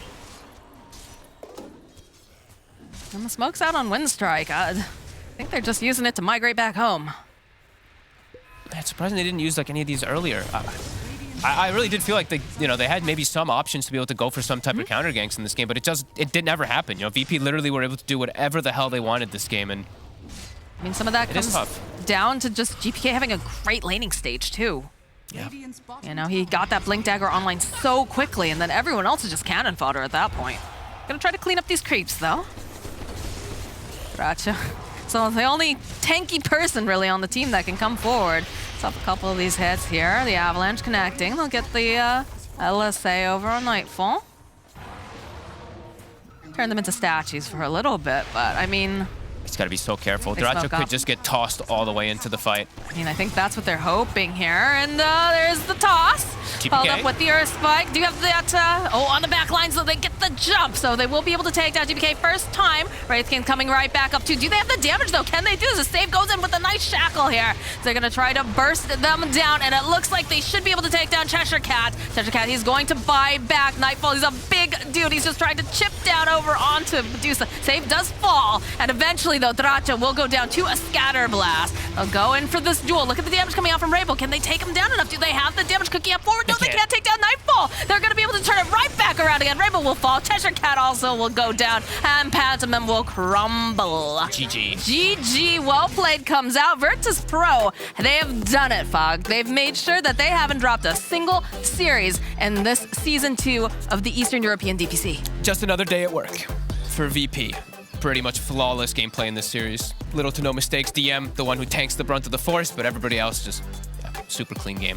A: And the smoke's out on Windstrike. I think they're just using it to migrate back home.
W: It's surprising they didn't use like any of these earlier. I really did feel like they had maybe some options to be able to go for some type of counter ganks in this game, but it did never happen. VP literally were able to do whatever the hell they wanted this game, and
A: some of that
W: it is
A: comes
W: tough.
A: down to just GPK having a great laning stage too.
W: Yeah.
A: He got that Blink Dagger online so quickly, and then everyone else is just cannon fodder at that point. Gonna try to clean up these creeps though. Gotcha. So the only tanky person really on the team that can come forward. Let's have a couple of these hits here. The Avalanche connecting. They'll get the LSA over on Nightfall. Turn them into statues for a little bit, but I mean...
W: He's got to be so careful.
A: They
W: Duracho
A: smoke
W: could
A: up.
W: just get tossed all the way into the fight.
A: I think that's what they're hoping here. And there's the toss.
W: GPK.
A: Followed up with the Earth Spike. Do you have that, on the back line, so they get the jump. So they will be able to take down GPK first time. Wraithkin coming right back up too. Do they have the damage though? Can they do this? The save goes in with a nice shackle here. So they're gonna try to burst them down, and it looks like they should be able to take down Cheshire Cat. Cheshire Cat, he's going to buy back Nightfall. He's a big dude. He's just trying to chip down over onto Medusa. Save does fall, and eventually though, Duracho will go down to a Scatter Blast. They'll go in for this duel. Look at the damage coming out from Rainbow. Can they take him down enough? Do they have the damage cookie up forward? No, they can't take down Nightfall. They're going to be able to turn it right back around again. Rainbow will fall. Cheshire Cat also will go down, and Pantomime will crumble.
W: GG.
A: GG. Well played comes out. Virtus Pro, they have done it, Fog. They've made sure that they haven't dropped a single series in this Season 2 of the Eastern European DPC.
W: Just another day at work for VP. Pretty much flawless gameplay in this series. Little to no mistakes. DM, the one who tanks the brunt of the force, but everybody else just super clean game.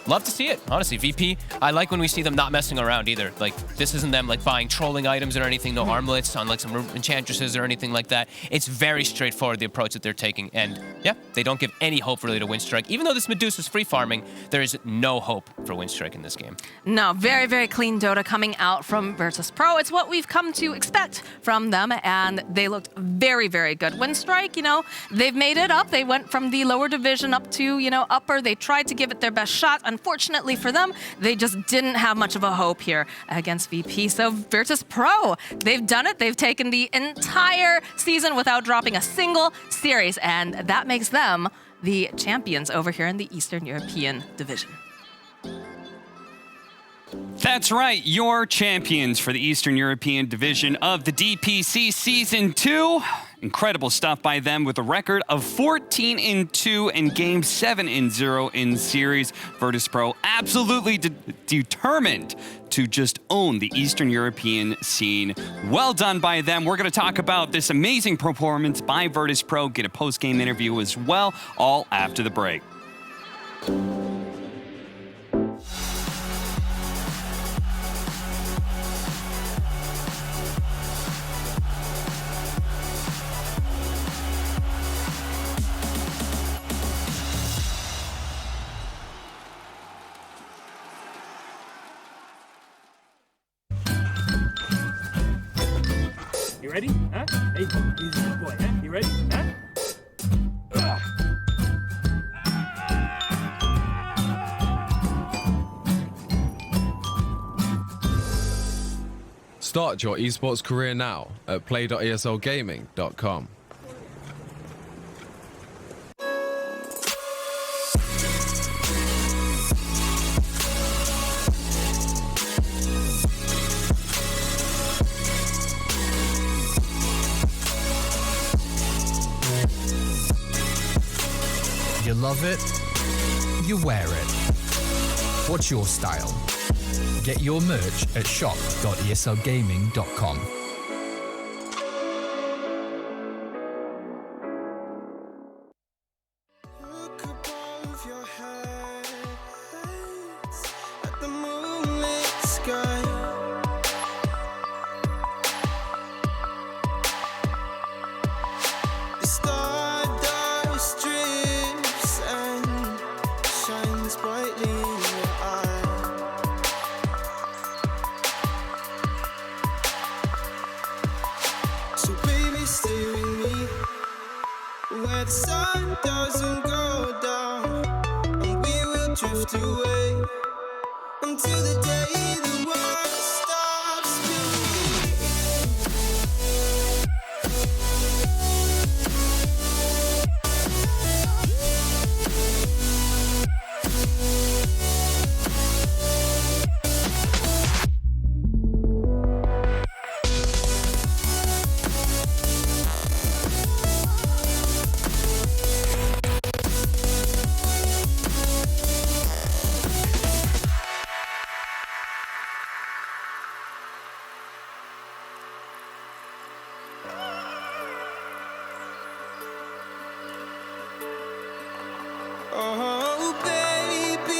W: Love to see it, honestly. VP, I like when we see them not messing around either. Like, this isn't them like buying trolling items or anything, no armlets on like some enchantresses or anything like that. It's very straightforward, the approach that they're taking. And yeah, they don't give any hope really to Windstrike. Even though this Medusa's free farming, there is no hope for Windstrike in this game.
A: No, very, very clean Dota coming out from Virtus Pro. It's what we've come to expect from them, and they looked very, very good. Windstrike, they've made it up. They went from the lower division up to, upper. They tried to give it their best shot. Unfortunately for them, they just didn't have much of a hope here against VP. So Virtus Pro, they've done it. They've taken the entire season without dropping a single series, and that makes them the champions over here in the Eastern European division.
U: That's right, your champions for the Eastern European division of the DPC Season 2. Incredible stuff by them with a record of 14-2 and game 7-0 in series. Virtus Pro absolutely determined to just own the Eastern European scene. Well done by them. We're going to talk about this amazing performance by Virtus Pro, get a post-game interview as well, all after the break.
J: ready? Huh? Hey, he's a good boy, huh? You ready? Huh?
K: Start your esports career now at play.eslgaming.com.
L: You love it, you wear it. What's your style? Get your merch at shop.eslgaming.com.
F: At the moonlit sky, the stardust drips and shines brightly in your eye. So baby, stay with me where the sun doesn't go down, and we will drift away until the day the world stops spinning. Oh, baby.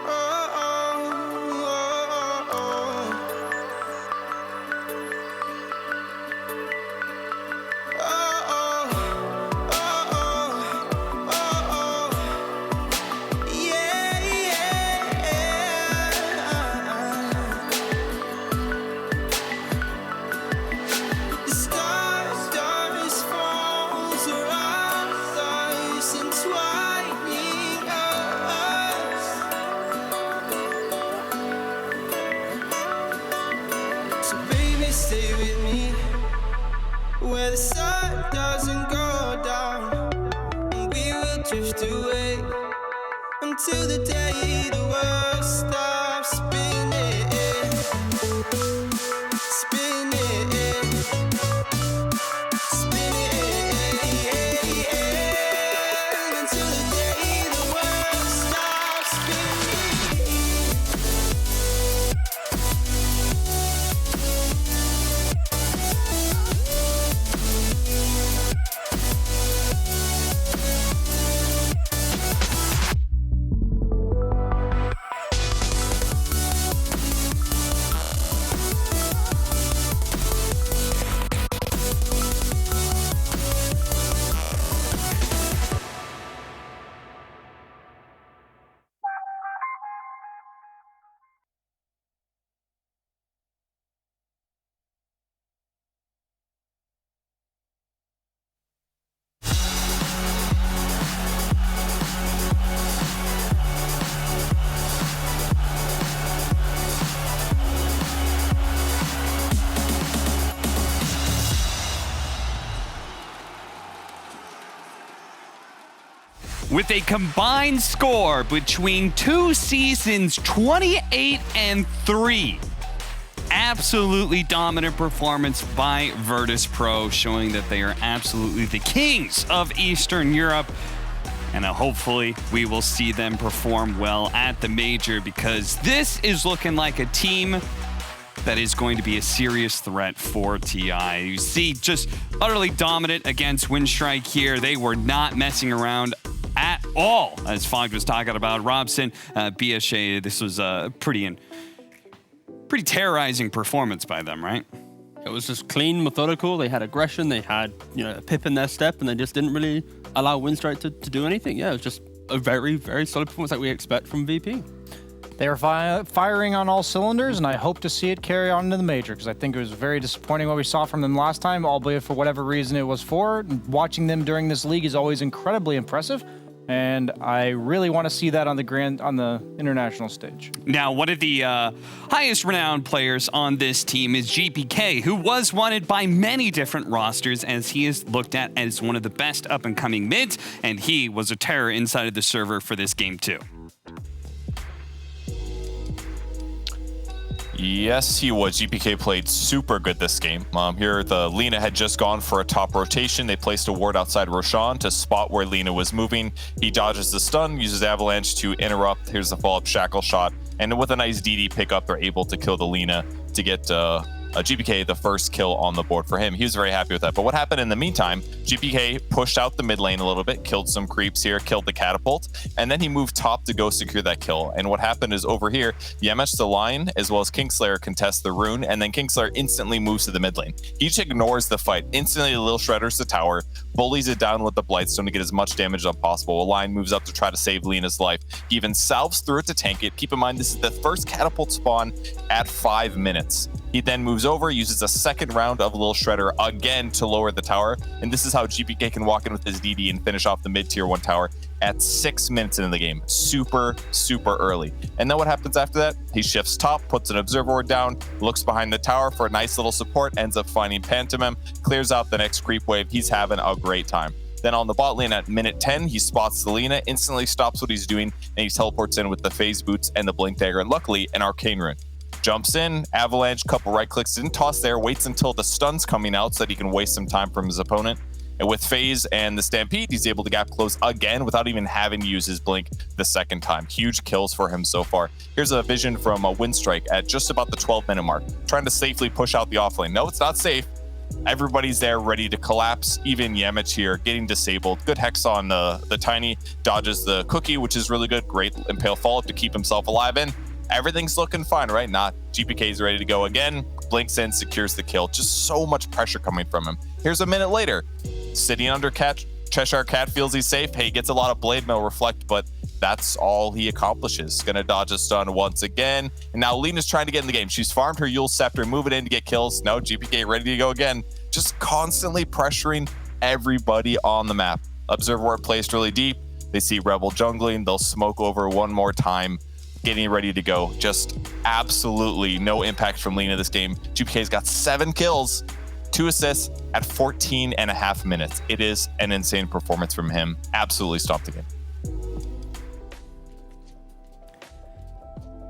F: Oh, oh, oh, yeah, the stars falls around us, entwining us. So baby, stay with me where the sun doesn't go down, and we will drift away until the day the world stops spinning, spinning, spinning, until the day the world stops spinning.
U: With a combined score between two seasons, 28-3. Absolutely dominant performance by Virtus Pro, showing that they are absolutely the kings of Eastern Europe. And hopefully we will see them perform well at the major, because this is looking like a team that is going to be a serious threat for TI. You see, just utterly dominant against Windstrike here. They were not messing around at all, as Fogg was talking about. Robson, BSA, this was a pretty terrorizing performance by them, right?
N: It was just clean, methodical. They had aggression. They had, a pip in their step, and they just didn't really allow Windstrike to do anything. Yeah, it was just a very, very solid performance that we expect from VP.
X: they are firing on all cylinders, and I hope to see it carry on into the major, because I think it was very disappointing what we saw from them last time, albeit for whatever reason it was for. Watching them during this league is always incredibly impressive, and I really want to see that on the international stage.
U: Now, one of the highest renowned players on this team is GPK, who was wanted by many different rosters, as he is looked at as one of the best up-and-coming mids, and he was a terror inside of the server for this game too.
M: Yes, he was. GPK played super good this game. Here, the Lina had just gone for a top rotation. They placed a ward outside Roshan to spot where Lina was moving. He dodges the stun, uses Avalanche to interrupt. Here's the follow-up shackle shot. And with a nice DD pickup, they're able to kill the Lina to get GPK the first kill on the board for him. He was very happy with that. But what happened in the meantime, GPK pushed out the mid lane a little bit, killed some creeps here, killed the catapult, and then he moved top to go secure that kill. And what happened is over here, Yemesh the line as well as Kingslayer contest the rune, and then Kingslayer instantly moves to the mid lane. He just ignores the fight. Instantly, Lil Shredders the tower, bullies it down with the Blightstone to get as much damage as possible. A line moves up to try to save Lina's life. He even salves through it to tank it. Keep in mind, this is the first catapult spawn at 5 minutes. He then moves over, uses a second round of Lil Shredder again to lower the tower, and this is how GPK can walk in with his DD and finish off the mid-tier 1 tower at 6 minutes into the game. Super, super early. And then what happens after that? He shifts top, puts an observer ward down, looks behind the tower for a nice little support, ends up finding Pantomime, clears out the next creep wave. He's having a great time. Then on the bot lane at minute 10, he spots the Lina, instantly stops what he's doing, and he teleports in with the phase boots and the blink dagger, and luckily an arcane rune. Jumps in, Avalanche, couple right clicks, didn't toss there, waits until the stun's coming out so that he can waste some time from his opponent. And with phase and the stampede, he's able to gap close again without even having to use his blink the second time. Huge kills for him so far. Here's a vision from a Windstrike at just about the 12-minute mark, trying to safely push out the offlane. No, it's not safe. Everybody's there ready to collapse. Even Yamich here getting disabled. Good hex on the Tiny, dodges the cookie, which is really good. Great impale follow-up to keep himself alive in. Everything's looking fine, right? Not. GPK's ready to go again. Blinks in, secures the kill. Just so much pressure coming from him. Here's a minute later. Sitting under Cheshire Cat feels he's safe. Hey, he gets a lot of blade mail reflect, but that's all he accomplishes. Gonna dodge a stun once again. And now Lina's trying to get in the game. She's farmed her Yule Scepter, moving in to get kills. No, GPK ready to go again. Just constantly pressuring everybody on the map. Observer ward placed really deep. They see Rebel jungling. They'll smoke over one more time. Getting ready to go. Just absolutely no impact from Lina this game. GPK's got 7 kills, 2 assists at 14.5 minutes. It is an insane performance from him. Absolutely stopped the game.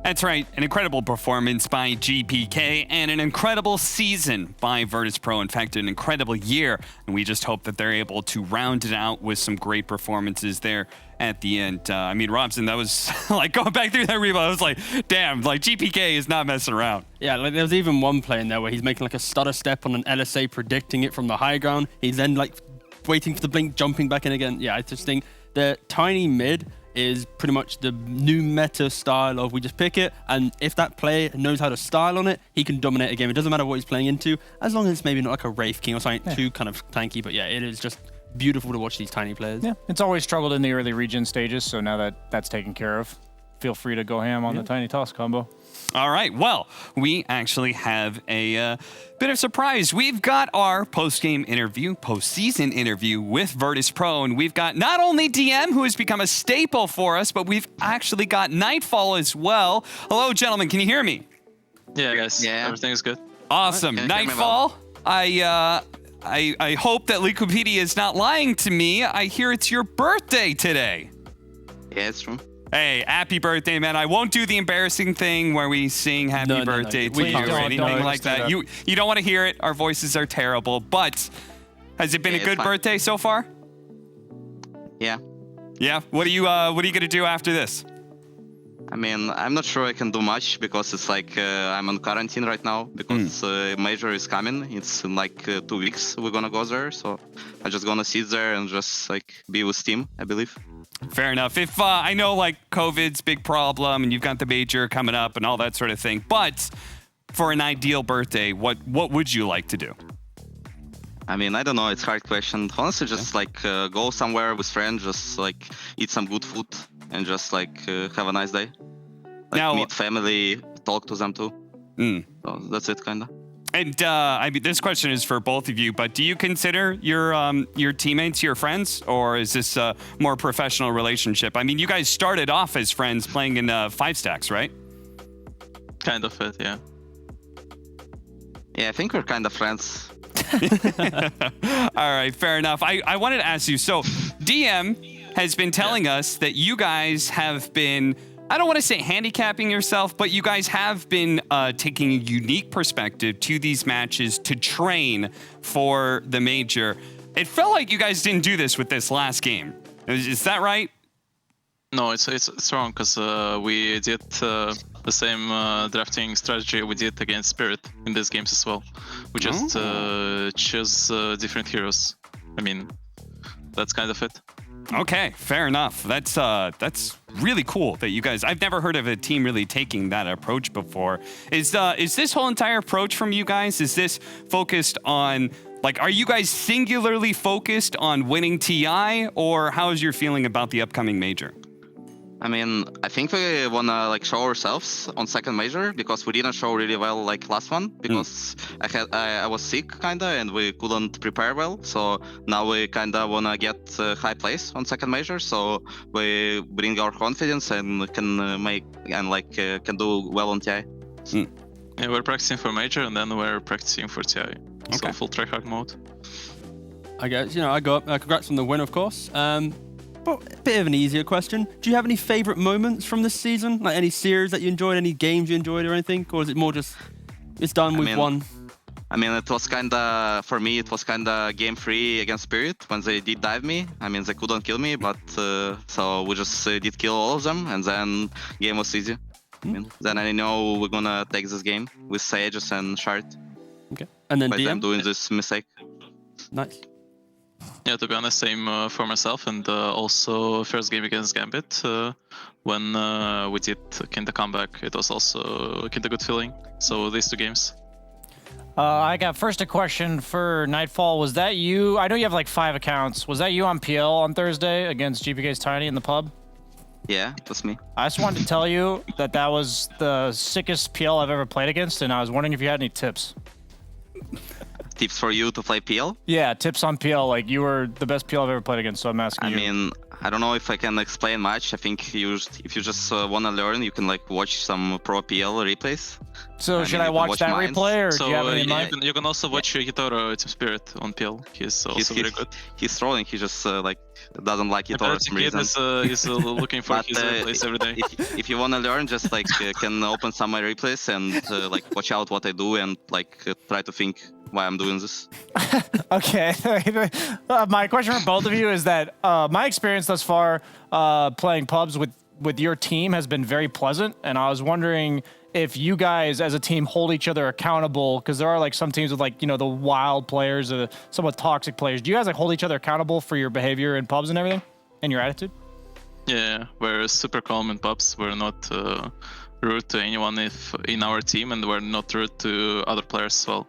U: That's right, an incredible performance by GPK and an incredible season by Virtus.pro. In fact, an incredible year, and we just hope that they're able to round it out with some great performances there at the end. I mean, Robson, that was like going back through that replay, I was like, damn, like GPK is not messing around.
N: Yeah, like there was even one play in there where he's making like a stutter step on an LSA, predicting it from the high ground. He's then like waiting for the blink, jumping back in again. Yeah, I just think the Tiny mid is pretty much the new meta style of we just pick it, and if that player knows how to style on it, he can dominate a game. It doesn't matter what he's playing into, as long as it's maybe not like a Wraith King or something too kind of tanky. But yeah, it is just beautiful to watch these tiny players.
X: Yeah, it's always struggled in the early region stages, so now that that's taken care of, feel free to go ham on the Tiny Toss combo.
U: All right, well, we actually have a bit of surprise. We've got our post-game interview, post-season interview with Virtus.pro, and we've got not only DM, who has become a staple for us, but we've actually got Nightfall as well. Hello, gentlemen, can you hear me?
S: Yeah, guys. Yeah. Everything is good.
U: Awesome. Nightfall, I hope that Wikipedia is not lying to me. I hear it's your birthday today.
S: Yeah, it's true.
U: Hey, happy birthday, man. I won't do the embarrassing thing where we sing happy birthday to you or anything like that. You don't want to hear it. Our voices are terrible. But has it been a good birthday so far?
S: Yeah.
U: Yeah? What are you gonna do after this?
S: I mean, I'm not sure I can do much because it's like I'm on quarantine right now because major is coming. It's in like 2 weeks we're gonna go there. So I'm just gonna sit there and just like be with Steam, I believe.
U: Fair enough. If I know like COVID's big problem and you've got the major coming up and all that sort of thing, but for an ideal birthday, what would you like to do?
S: I mean, I don't know. It's a hard question. Honestly, just like go somewhere with friends, just like eat some good food and just like have a nice day. Like meet family, talk to them too. So that's it, kinda.
U: And I mean, this question is for both of you, but do you consider your teammates your friends, or is this a more professional relationship? I mean, you guys started off as friends playing in 5 stacks, right?
G: Kind of it, yeah.
S: Yeah, I think we're kind of friends.
U: All right, fair enough. I wanted to ask you, so DM has been telling us that you guys have been, I don't want to say handicapping yourself, but you guys have been taking a unique perspective to these matches to train for the major. It felt like you guys didn't do this with this last game. Is that right?
G: No, it's wrong, because we did the same drafting strategy we did against Spirit in these games as well. We just choose different heroes. I mean, that's kind of it.
U: Okay, fair enough. That's really cool that you guys. I've never heard of a team really taking that approach before. Is this whole entire approach from you guys? Is this focused on, like, are you guys singularly focused on winning TI, or how is your feeling about the upcoming major?
S: I mean, I think we wanna like show ourselves on second major, because we didn't show really well like last one, because I was sick kinda and we couldn't prepare well. So now we kinda wanna get high place on second major, so we bring our confidence and can make and like can do well on TI.
G: Yeah, we're practicing for major and then we're practicing for TI. So full tryhard mode.
N: I guess, I got congrats on the win, of course. But a bit of an easier question. Do you have any favorite moments from this season? Like any series that you enjoyed, any games you enjoyed or anything? Or is it more just, it's done with one?
S: I mean, it was kinda, for me, it was kinda game 3 against Spirit when they did dive me. I mean, they couldn't kill me, but so we just did kill all of them, and then game was easy. I mean, then I know we're gonna take this game with Sages and Shard.
N: Okay. And then
S: by
N: DM?
S: them doing this mistake.
N: Nice.
G: Yeah, to be honest, same for myself, and also first game against Gambit, when we did kinda comeback, it was also kinda good feeling. So these 2 games.
X: I got first a question for Nightfall. Was that you? I know you have like 5 accounts. Was that you on PL on Thursday against GPK's Tiny in the pub?
S: Yeah, it was me.
X: I just wanted to tell you that that was the sickest PL I've ever played against, and I was wondering if you had any tips.
S: Tips for you to play PL?
X: Yeah, tips on PL. Like, you were the best PL I've ever played against, so I'm asking you.
S: I mean, I don't know if I can explain much. I think if you just want to learn, you can like watch some pro PL replays.
X: So should I watch that replay, or do you have any in mind?
G: You can also watch Yitoro Team Spirit on PL. He's also very good.
S: He's trolling. He just like doesn't like Yitoro for some reason.
G: He's looking for his replays every day.
S: If you want to learn, just like can open some of my replays and like watch out what I do and like try to think why I'm doing this.
X: Okay. My question for both of you is that my experience thus far playing pubs with your team has been very pleasant, and I was wondering if you guys as a team hold each other accountable, because there are like some teams with like, the wild players or the somewhat toxic players. Do you guys like hold each other accountable for your behavior in pubs and everything, and your attitude?
G: Yeah, we're super calm in pubs. We're not rude to anyone if in our team, and we're not rude to other players as well.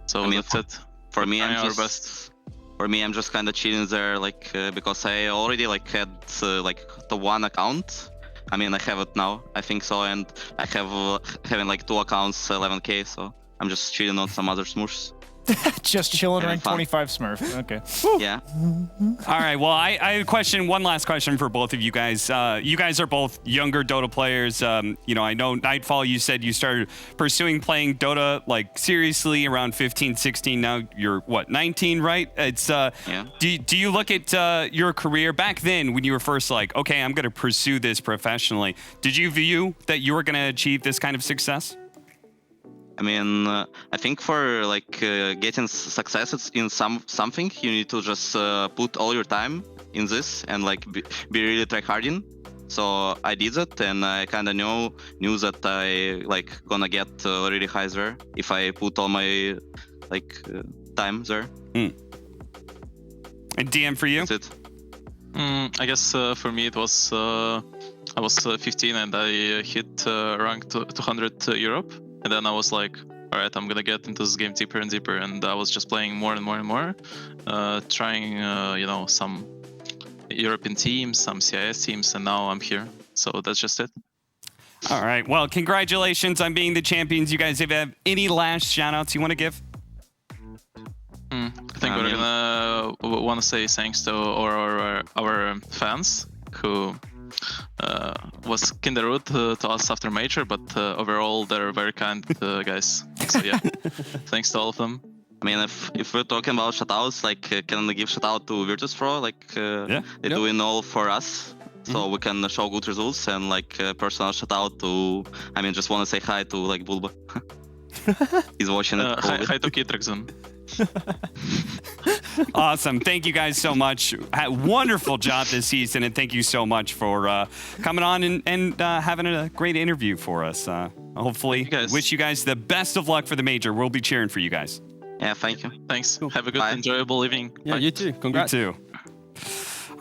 G: So that's it.
S: For me,
G: I'm
S: just kind of chilling there, like because I already like had like the one account. I mean, I have it now, I think so, and I have having like 2 accounts, 11k. So I'm just chilling on some other smurfs.
X: Just chilling rank 25 Smurf. Okay.
S: Yeah.
U: All right. Well, I have a question. One last question for both of you guys. You guys are both younger Dota players. I know Nightfall, you said you started pursuing playing Dota like seriously around 15, 16. Now you're what, 19, right? It's
S: yeah.
U: Do you look at your career back then when you were first like, okay, I'm going to pursue this professionally? Did you view that you were going to achieve this kind of success?
S: I mean, I think for like getting success in something, you need to just put all your time in this and like be really tryharding. So I did that, and I kind of knew that I like gonna get really high there if I put all my like time there.
U: And DM for you?
S: That's it.
G: I guess for me it was I was 15 and I hit rank 200 Europe. And then I was like, all right, I'm going to get into this game deeper and deeper. And I was just playing more and more and more, trying, some European teams, some CIS teams, and now I'm here. So that's just it.
U: All right. Well, congratulations on being the champions. You guys have any last shout-outs you want to give?
G: I think we're gonna want to say thanks to our fans who was kinda rude to us after major, but overall they're very kind guys. So yeah, thanks to all of them.
S: I mean, if we're talking about shoutouts, like can I give shout out to Virtus Pro? Like they're doing all for us, so we can show good results, and like personal shout out to. I mean, just want to say hi to like Bulba. He's watching it.
G: Hi to Kitrixon.
U: Awesome. Thank you guys so much. Wonderful job this season, and thank you so much for coming on and having a great interview for us. Hopefully, wish you guys the best of luck for the major. We'll be cheering for you guys.
S: Yeah, thank you.
G: Thanks. Have a good, enjoyable evening.
N: Yeah, you too. Congrats.
U: You too.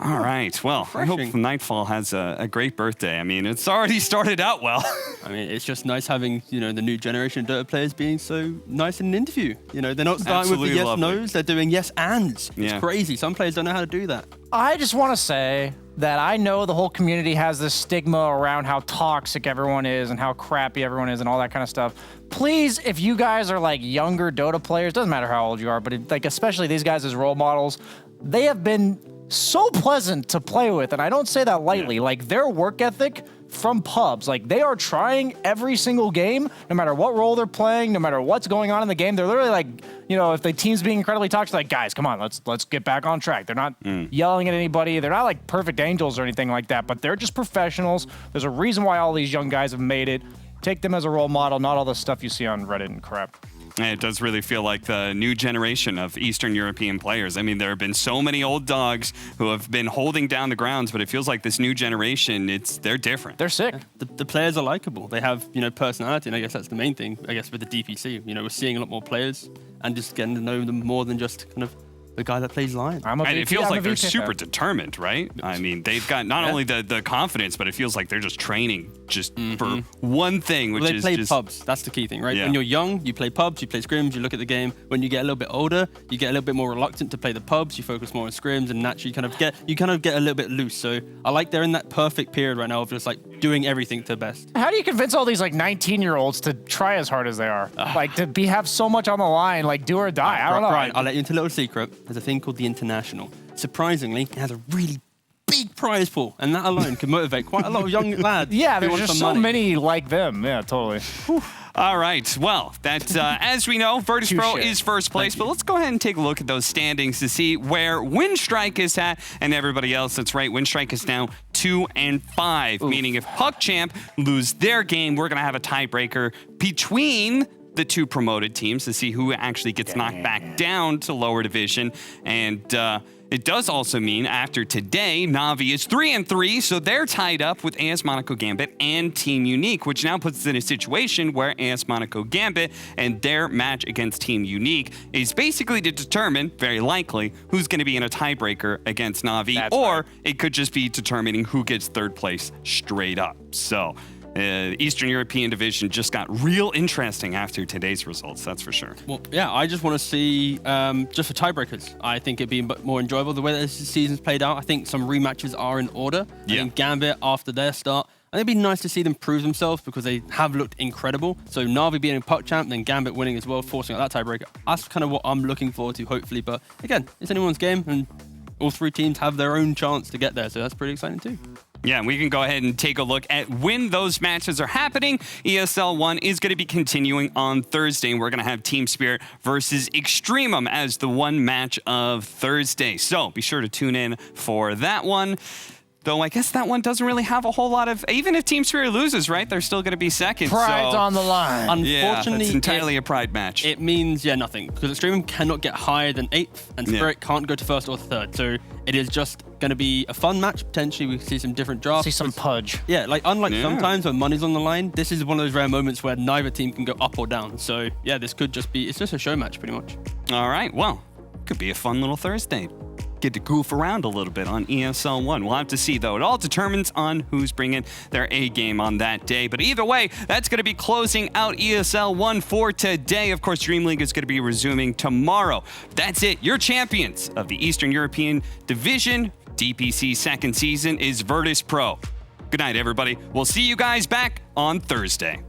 U: All right. Well, I hope Nightfall has a great birthday. I mean, it's already started out well.
N: I mean, it's just nice having, the new generation Dota players being so nice in an interview. They're not starting with the yes, no's, they're doing yes, ands. It's crazy. Some players don't know how to do that.
X: I just want to say that I know the whole community has this stigma around how toxic everyone is and how crappy everyone is and all that kind of stuff. Please, if you guys are like younger Dota players, doesn't matter how old you are, but like especially these guys as role models, they have been so pleasant to play with, and I don't say that lightly. Like their work ethic from pubs, like they are trying every single game, no matter what role they're playing, no matter what's going on in the game. They're literally like, if the team's being incredibly toxic, like guys, come on, let's get back on track. They're not yelling at anybody. They're not like perfect angels or anything like that, but they're just professionals. There's a reason why all these young guys have made it. Take them as a role model, not all the stuff you see on Reddit and crap.
U: It does really feel like the new generation of Eastern European players. I mean, there have been so many old dogs who have been holding down the grounds, but it feels like this new generation, they're different.
X: They're sick.
N: The players are likable. They have, personality, and I guess that's the main thing, I guess, with the DPC. We're seeing a lot more players and just getting to know them more than just kind of the guy that plays Lion.
U: And it feels like they're super determined, right? I mean, they've got not only the confidence, but it feels like they're just training for one thing, which is
N: they play pubs. That's the key thing, right?
U: Yeah.
N: When you're young, you play pubs, you play scrims, you look at the game. When you get a little bit older, you get a little bit more reluctant to play the pubs. You focus more on scrims, and naturally you kind of get a little bit loose. So I like they're in that perfect period right now of just like doing everything to best.
X: How do you convince all these like 19-year-olds to try as hard as they are? Like to have so much on the line, like do or die? I don't know.
N: Brian, I'll let you into a little secret. There's a thing called the International. Surprisingly, it has a really big prize pool, and that alone can motivate quite a lot of young lads.
X: Yeah, there's just so many like them. Yeah, totally.
U: All right. Well, that's as we know, Virtus Pro is first place, but let's go ahead and take a look at those standings to see where Winstrike is at and everybody else. That's right. Winstrike is now 2-5, meaning if PuckChamp lose their game, we're going to have a tiebreaker between the two promoted teams to see who actually gets knocked back down to lower division. And it does also mean after today, Na'Vi is 3-3, so they're tied up with AS Monaco Gambit and Team Unique, which now puts us in a situation where AS Monaco Gambit and their match against Team Unique is basically to determine, very likely, who's going to be in a tiebreaker against Na'Vi, or it could just be determining who gets third place straight up. So Eastern European division just got real interesting after today's results, that's for sure.
N: Well, yeah, I just want to see just for tiebreakers. I think it'd be more enjoyable the way that this season's played out. I think some rematches are in order. I think Gambit, after their start, I think it'd be nice to see them prove themselves because they have looked incredible. So Na'Vi being PuckChamp, then Gambit winning as well, forcing out that tiebreaker. That's kind of what I'm looking forward to, hopefully. But again, it's anyone's game, and all three teams have their own chance to get there, so that's pretty exciting too.
U: Yeah, we can go ahead and take a look at when those matches are happening. ESL One is going to be continuing on Thursday, and we're going to have Team Spirit versus Extremum as the one match of Thursday. So be sure to tune in for that one. Though I guess that one doesn't really have a whole lot of... Even if Team Spirit loses, right, they're still going to be second.
X: Pride's on the line.
N: Unfortunately,
U: it's entirely a pride match.
N: It means, nothing. Because Extreme cannot get higher than 8th, and Spirit can't go to 1st or 3rd. So it is just going to be a fun match. Potentially, we see some different drafts.
X: See some pudge.
N: Yeah, like unlike sometimes when money's on the line, this is one of those rare moments where neither team can go up or down. So yeah, this could just be... It's just a show match, pretty much.
U: All right, well, could be a fun little Thursday. Get to goof around a little bit on ESL One. We'll have to see, though. It all determines on who's bringing their A game on that day. But either way, that's going to be closing out ESL One for today. Of course, Dream League is going to be resuming tomorrow. That's it. Your champions of the Eastern European Division DPC second season is Virtus Pro.
C: Good night, everybody. We'll see you guys back on Thursday.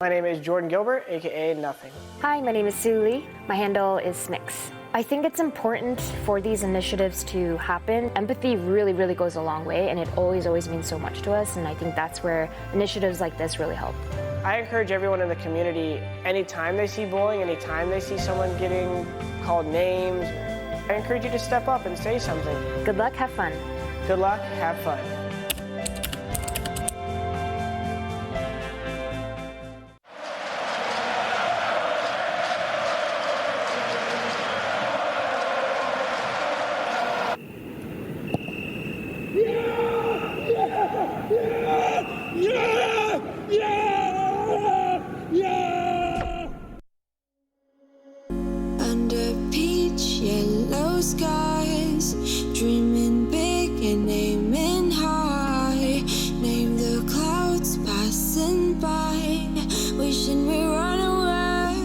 P: My name is Jordan Gilbert, aka Nothing.
Q: Hi, my name is Sue Lee. My handle is Smix. I think it's important for these initiatives to happen. Empathy really, really goes a long way, and it always means so much to us, and I think that's where initiatives like this really help.
P: I encourage everyone in the community, anytime they see bullying, anytime they see someone getting called names, I encourage you to step up and say something.
Q: Good luck, have fun.
P: Good luck, have fun.
H: Under peach yellow skies, dreaming big and aiming high. Name the clouds passing by, wishing we run away.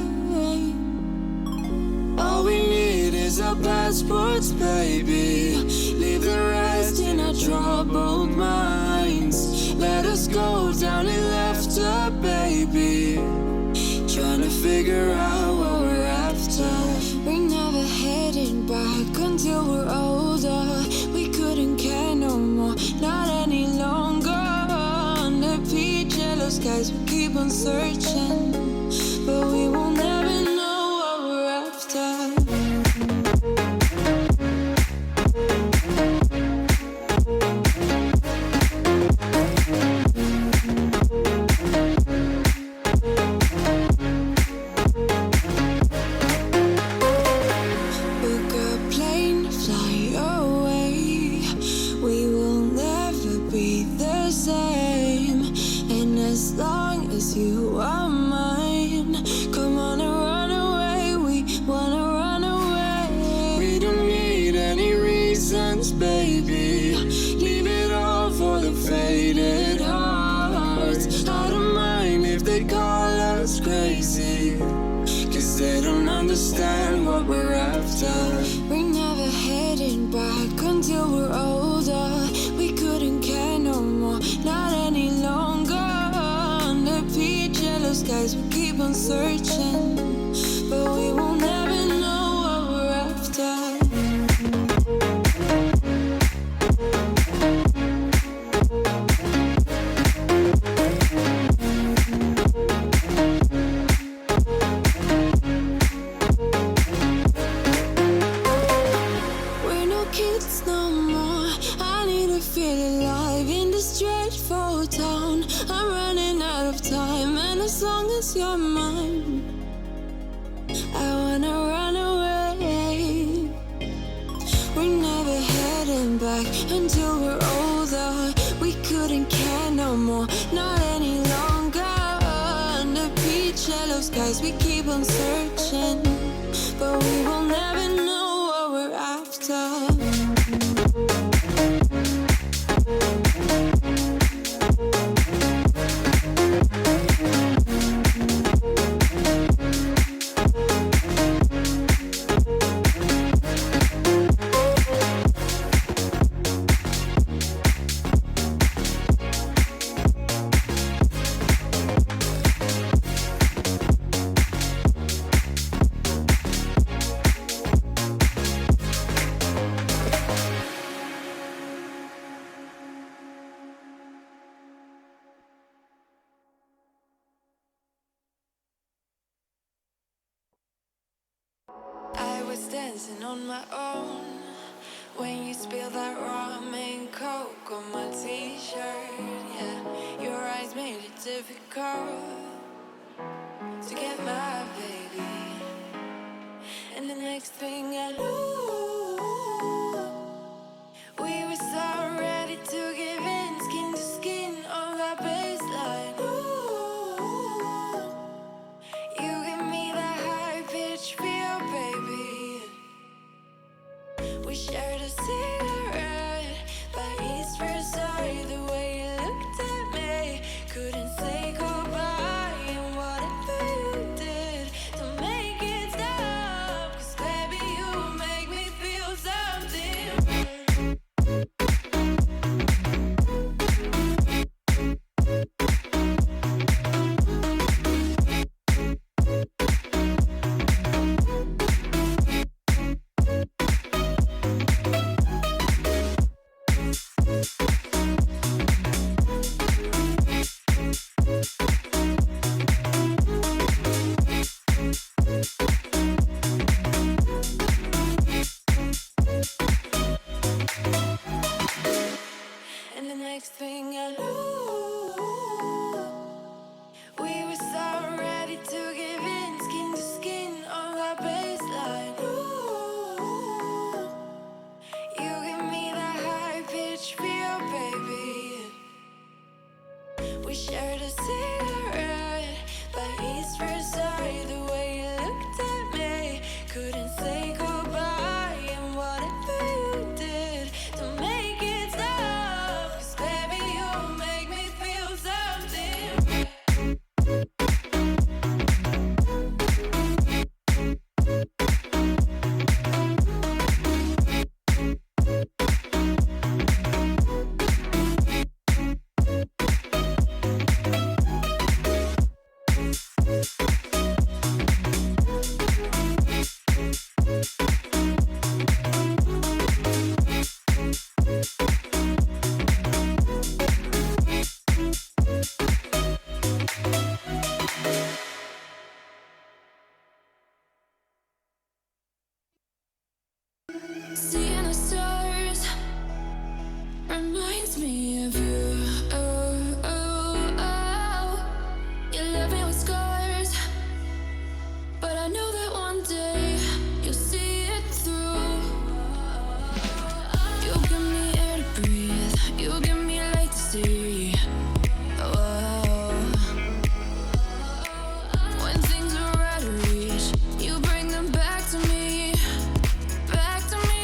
H: All we need is our passports, baby. Leave the rest in our troubled minds. Let us go down in laughter, baby. Trying to figure out what we're after. We're never heading back until we're older. We couldn't care no more, not any longer. Under peach yellow skies, we keep on searching, but we will never know what we're after. Book a plane, fly away. We will never be the same. And as long as you are mine,
F: once, baby. Leave it all for the faded hearts. I don't mind if they call us crazy, 'cause they don't understand what we're after.
H: We're never heading back until we're older. We couldn't care no more, not any longer. Under peach yellow skies, we keep on searching, but we will never know what we're after. We're no kids no more. I need to feel alive in this dreadful town. I'm running out of time, and as long as you're mine, I wanna run away. We're never heading back until we're older. We couldn't care no more, not any longer. Under peach yellow skies, we keep on searching, but we will never know what we're after. I was dancing on my own when you spilled that rum and coke on my t-shirt. Yeah, your eyes made it difficult to get my baby. And the next thing I knew, we were so ready to give in, skin to skin on that baseline. Ooh, you give me that high pitch feel, baby. We shared a cigarette by East Versailles. The way you looked at me, couldn't say goodbye. And whatever you did to make it stop, 'cause baby, you make me feel something. And the next thing I knew, we were so ready to give in, skin to skin on that baseline. Ooh, you give me that high pitch feel, baby. We shared a cigarette by East Versailles. The way you looked at me, couldn't say goodbye. And whatever you did to make it stop, 'cause baby, you make me feel something. Seeing the stars reminds me of you. Oh, oh, oh. You left me with scars, but I know that one day you'll see it through. You give me air to breathe, you give me light to see. Oh, when things are out of reach, you bring them back to me, back to me.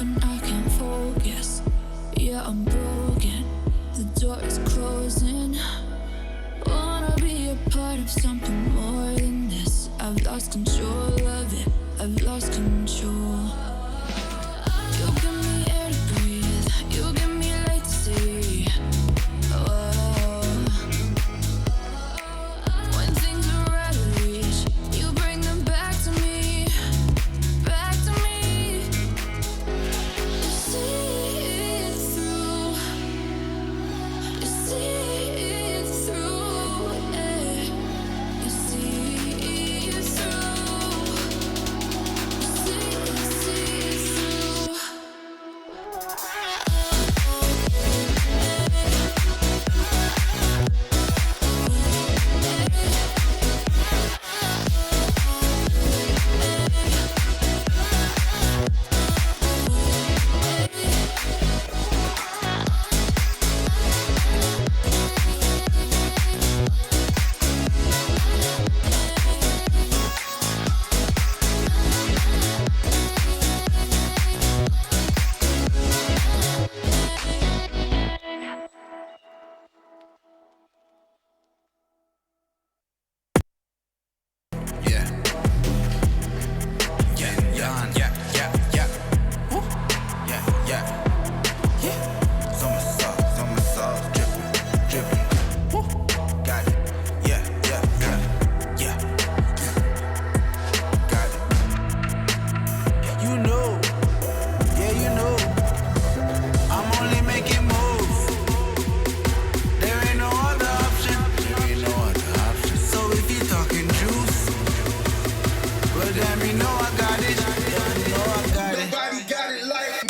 H: and I can't focus. Yeah, I'm broken. The door is closing. Wanna be a part of something more than this. I've lost control of it. I've lost control. You give me air to breathe. You give me light to see. Oh. When things are out of reach, you bring them back to me. Back to me. You see it through. You see it through. Yeah. You see it through. You see it through.
F: You know, yeah, you know, I'm only making moves. There ain't no other option. There ain't no other option. So if you're talking juice, well, damn, you know I got it. Yeah, you know I got it. Nobody got it like.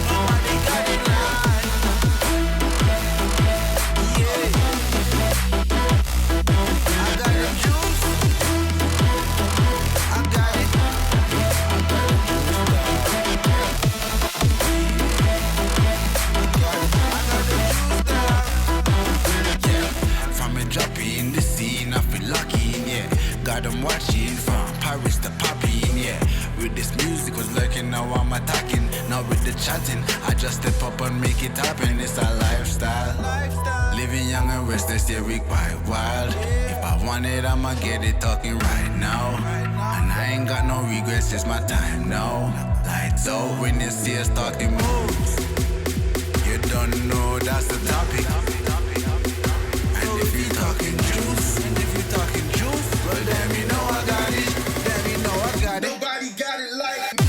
F: Nobody got it like. Yeah. I got the juice. I got it. From a dropping in the scene, I feel lucky, yeah. Got them watching from Paris to popping, yeah. With this music was lurking, now I'm attacking. Now with the chatting, I just step up and make it happen. It's a lifestyle. Living young and restless, yeah, we quite wild. If I want it, I'ma get it talking right now. And I ain't got no regrets, it's my time now. Lights out when you see us talking moves. You don't know that's the topic. And if you talking juice, well damn you know I got it. Damn you know I got it. Nobody got it like me.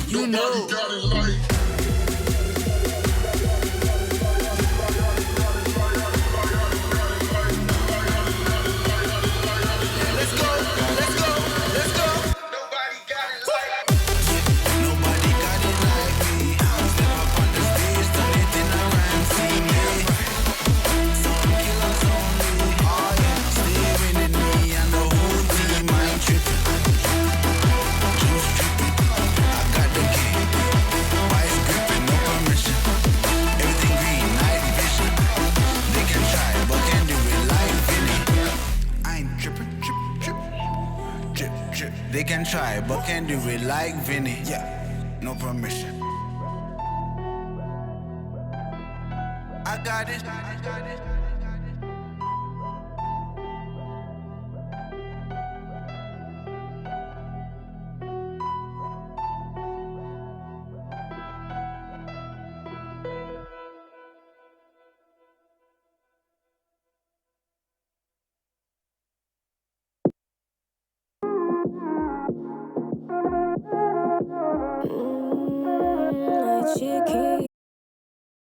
F: You know. Let's go, let's go, let's go. Nobody got it like nobody got it like me. Step up on the stage, turn it in a crime scene. Some killers only. Oh yeah, stay winning me and the whole team. I ain't tripping, juice tripping. I got the game, vice gripping, no permission. Everything green, night vision. They can try, but can't do it like Vinny. I ain't tripping, trip. They can try, but can't do it like Vinny. Yeah, no permission. I got it.
H: Chicken.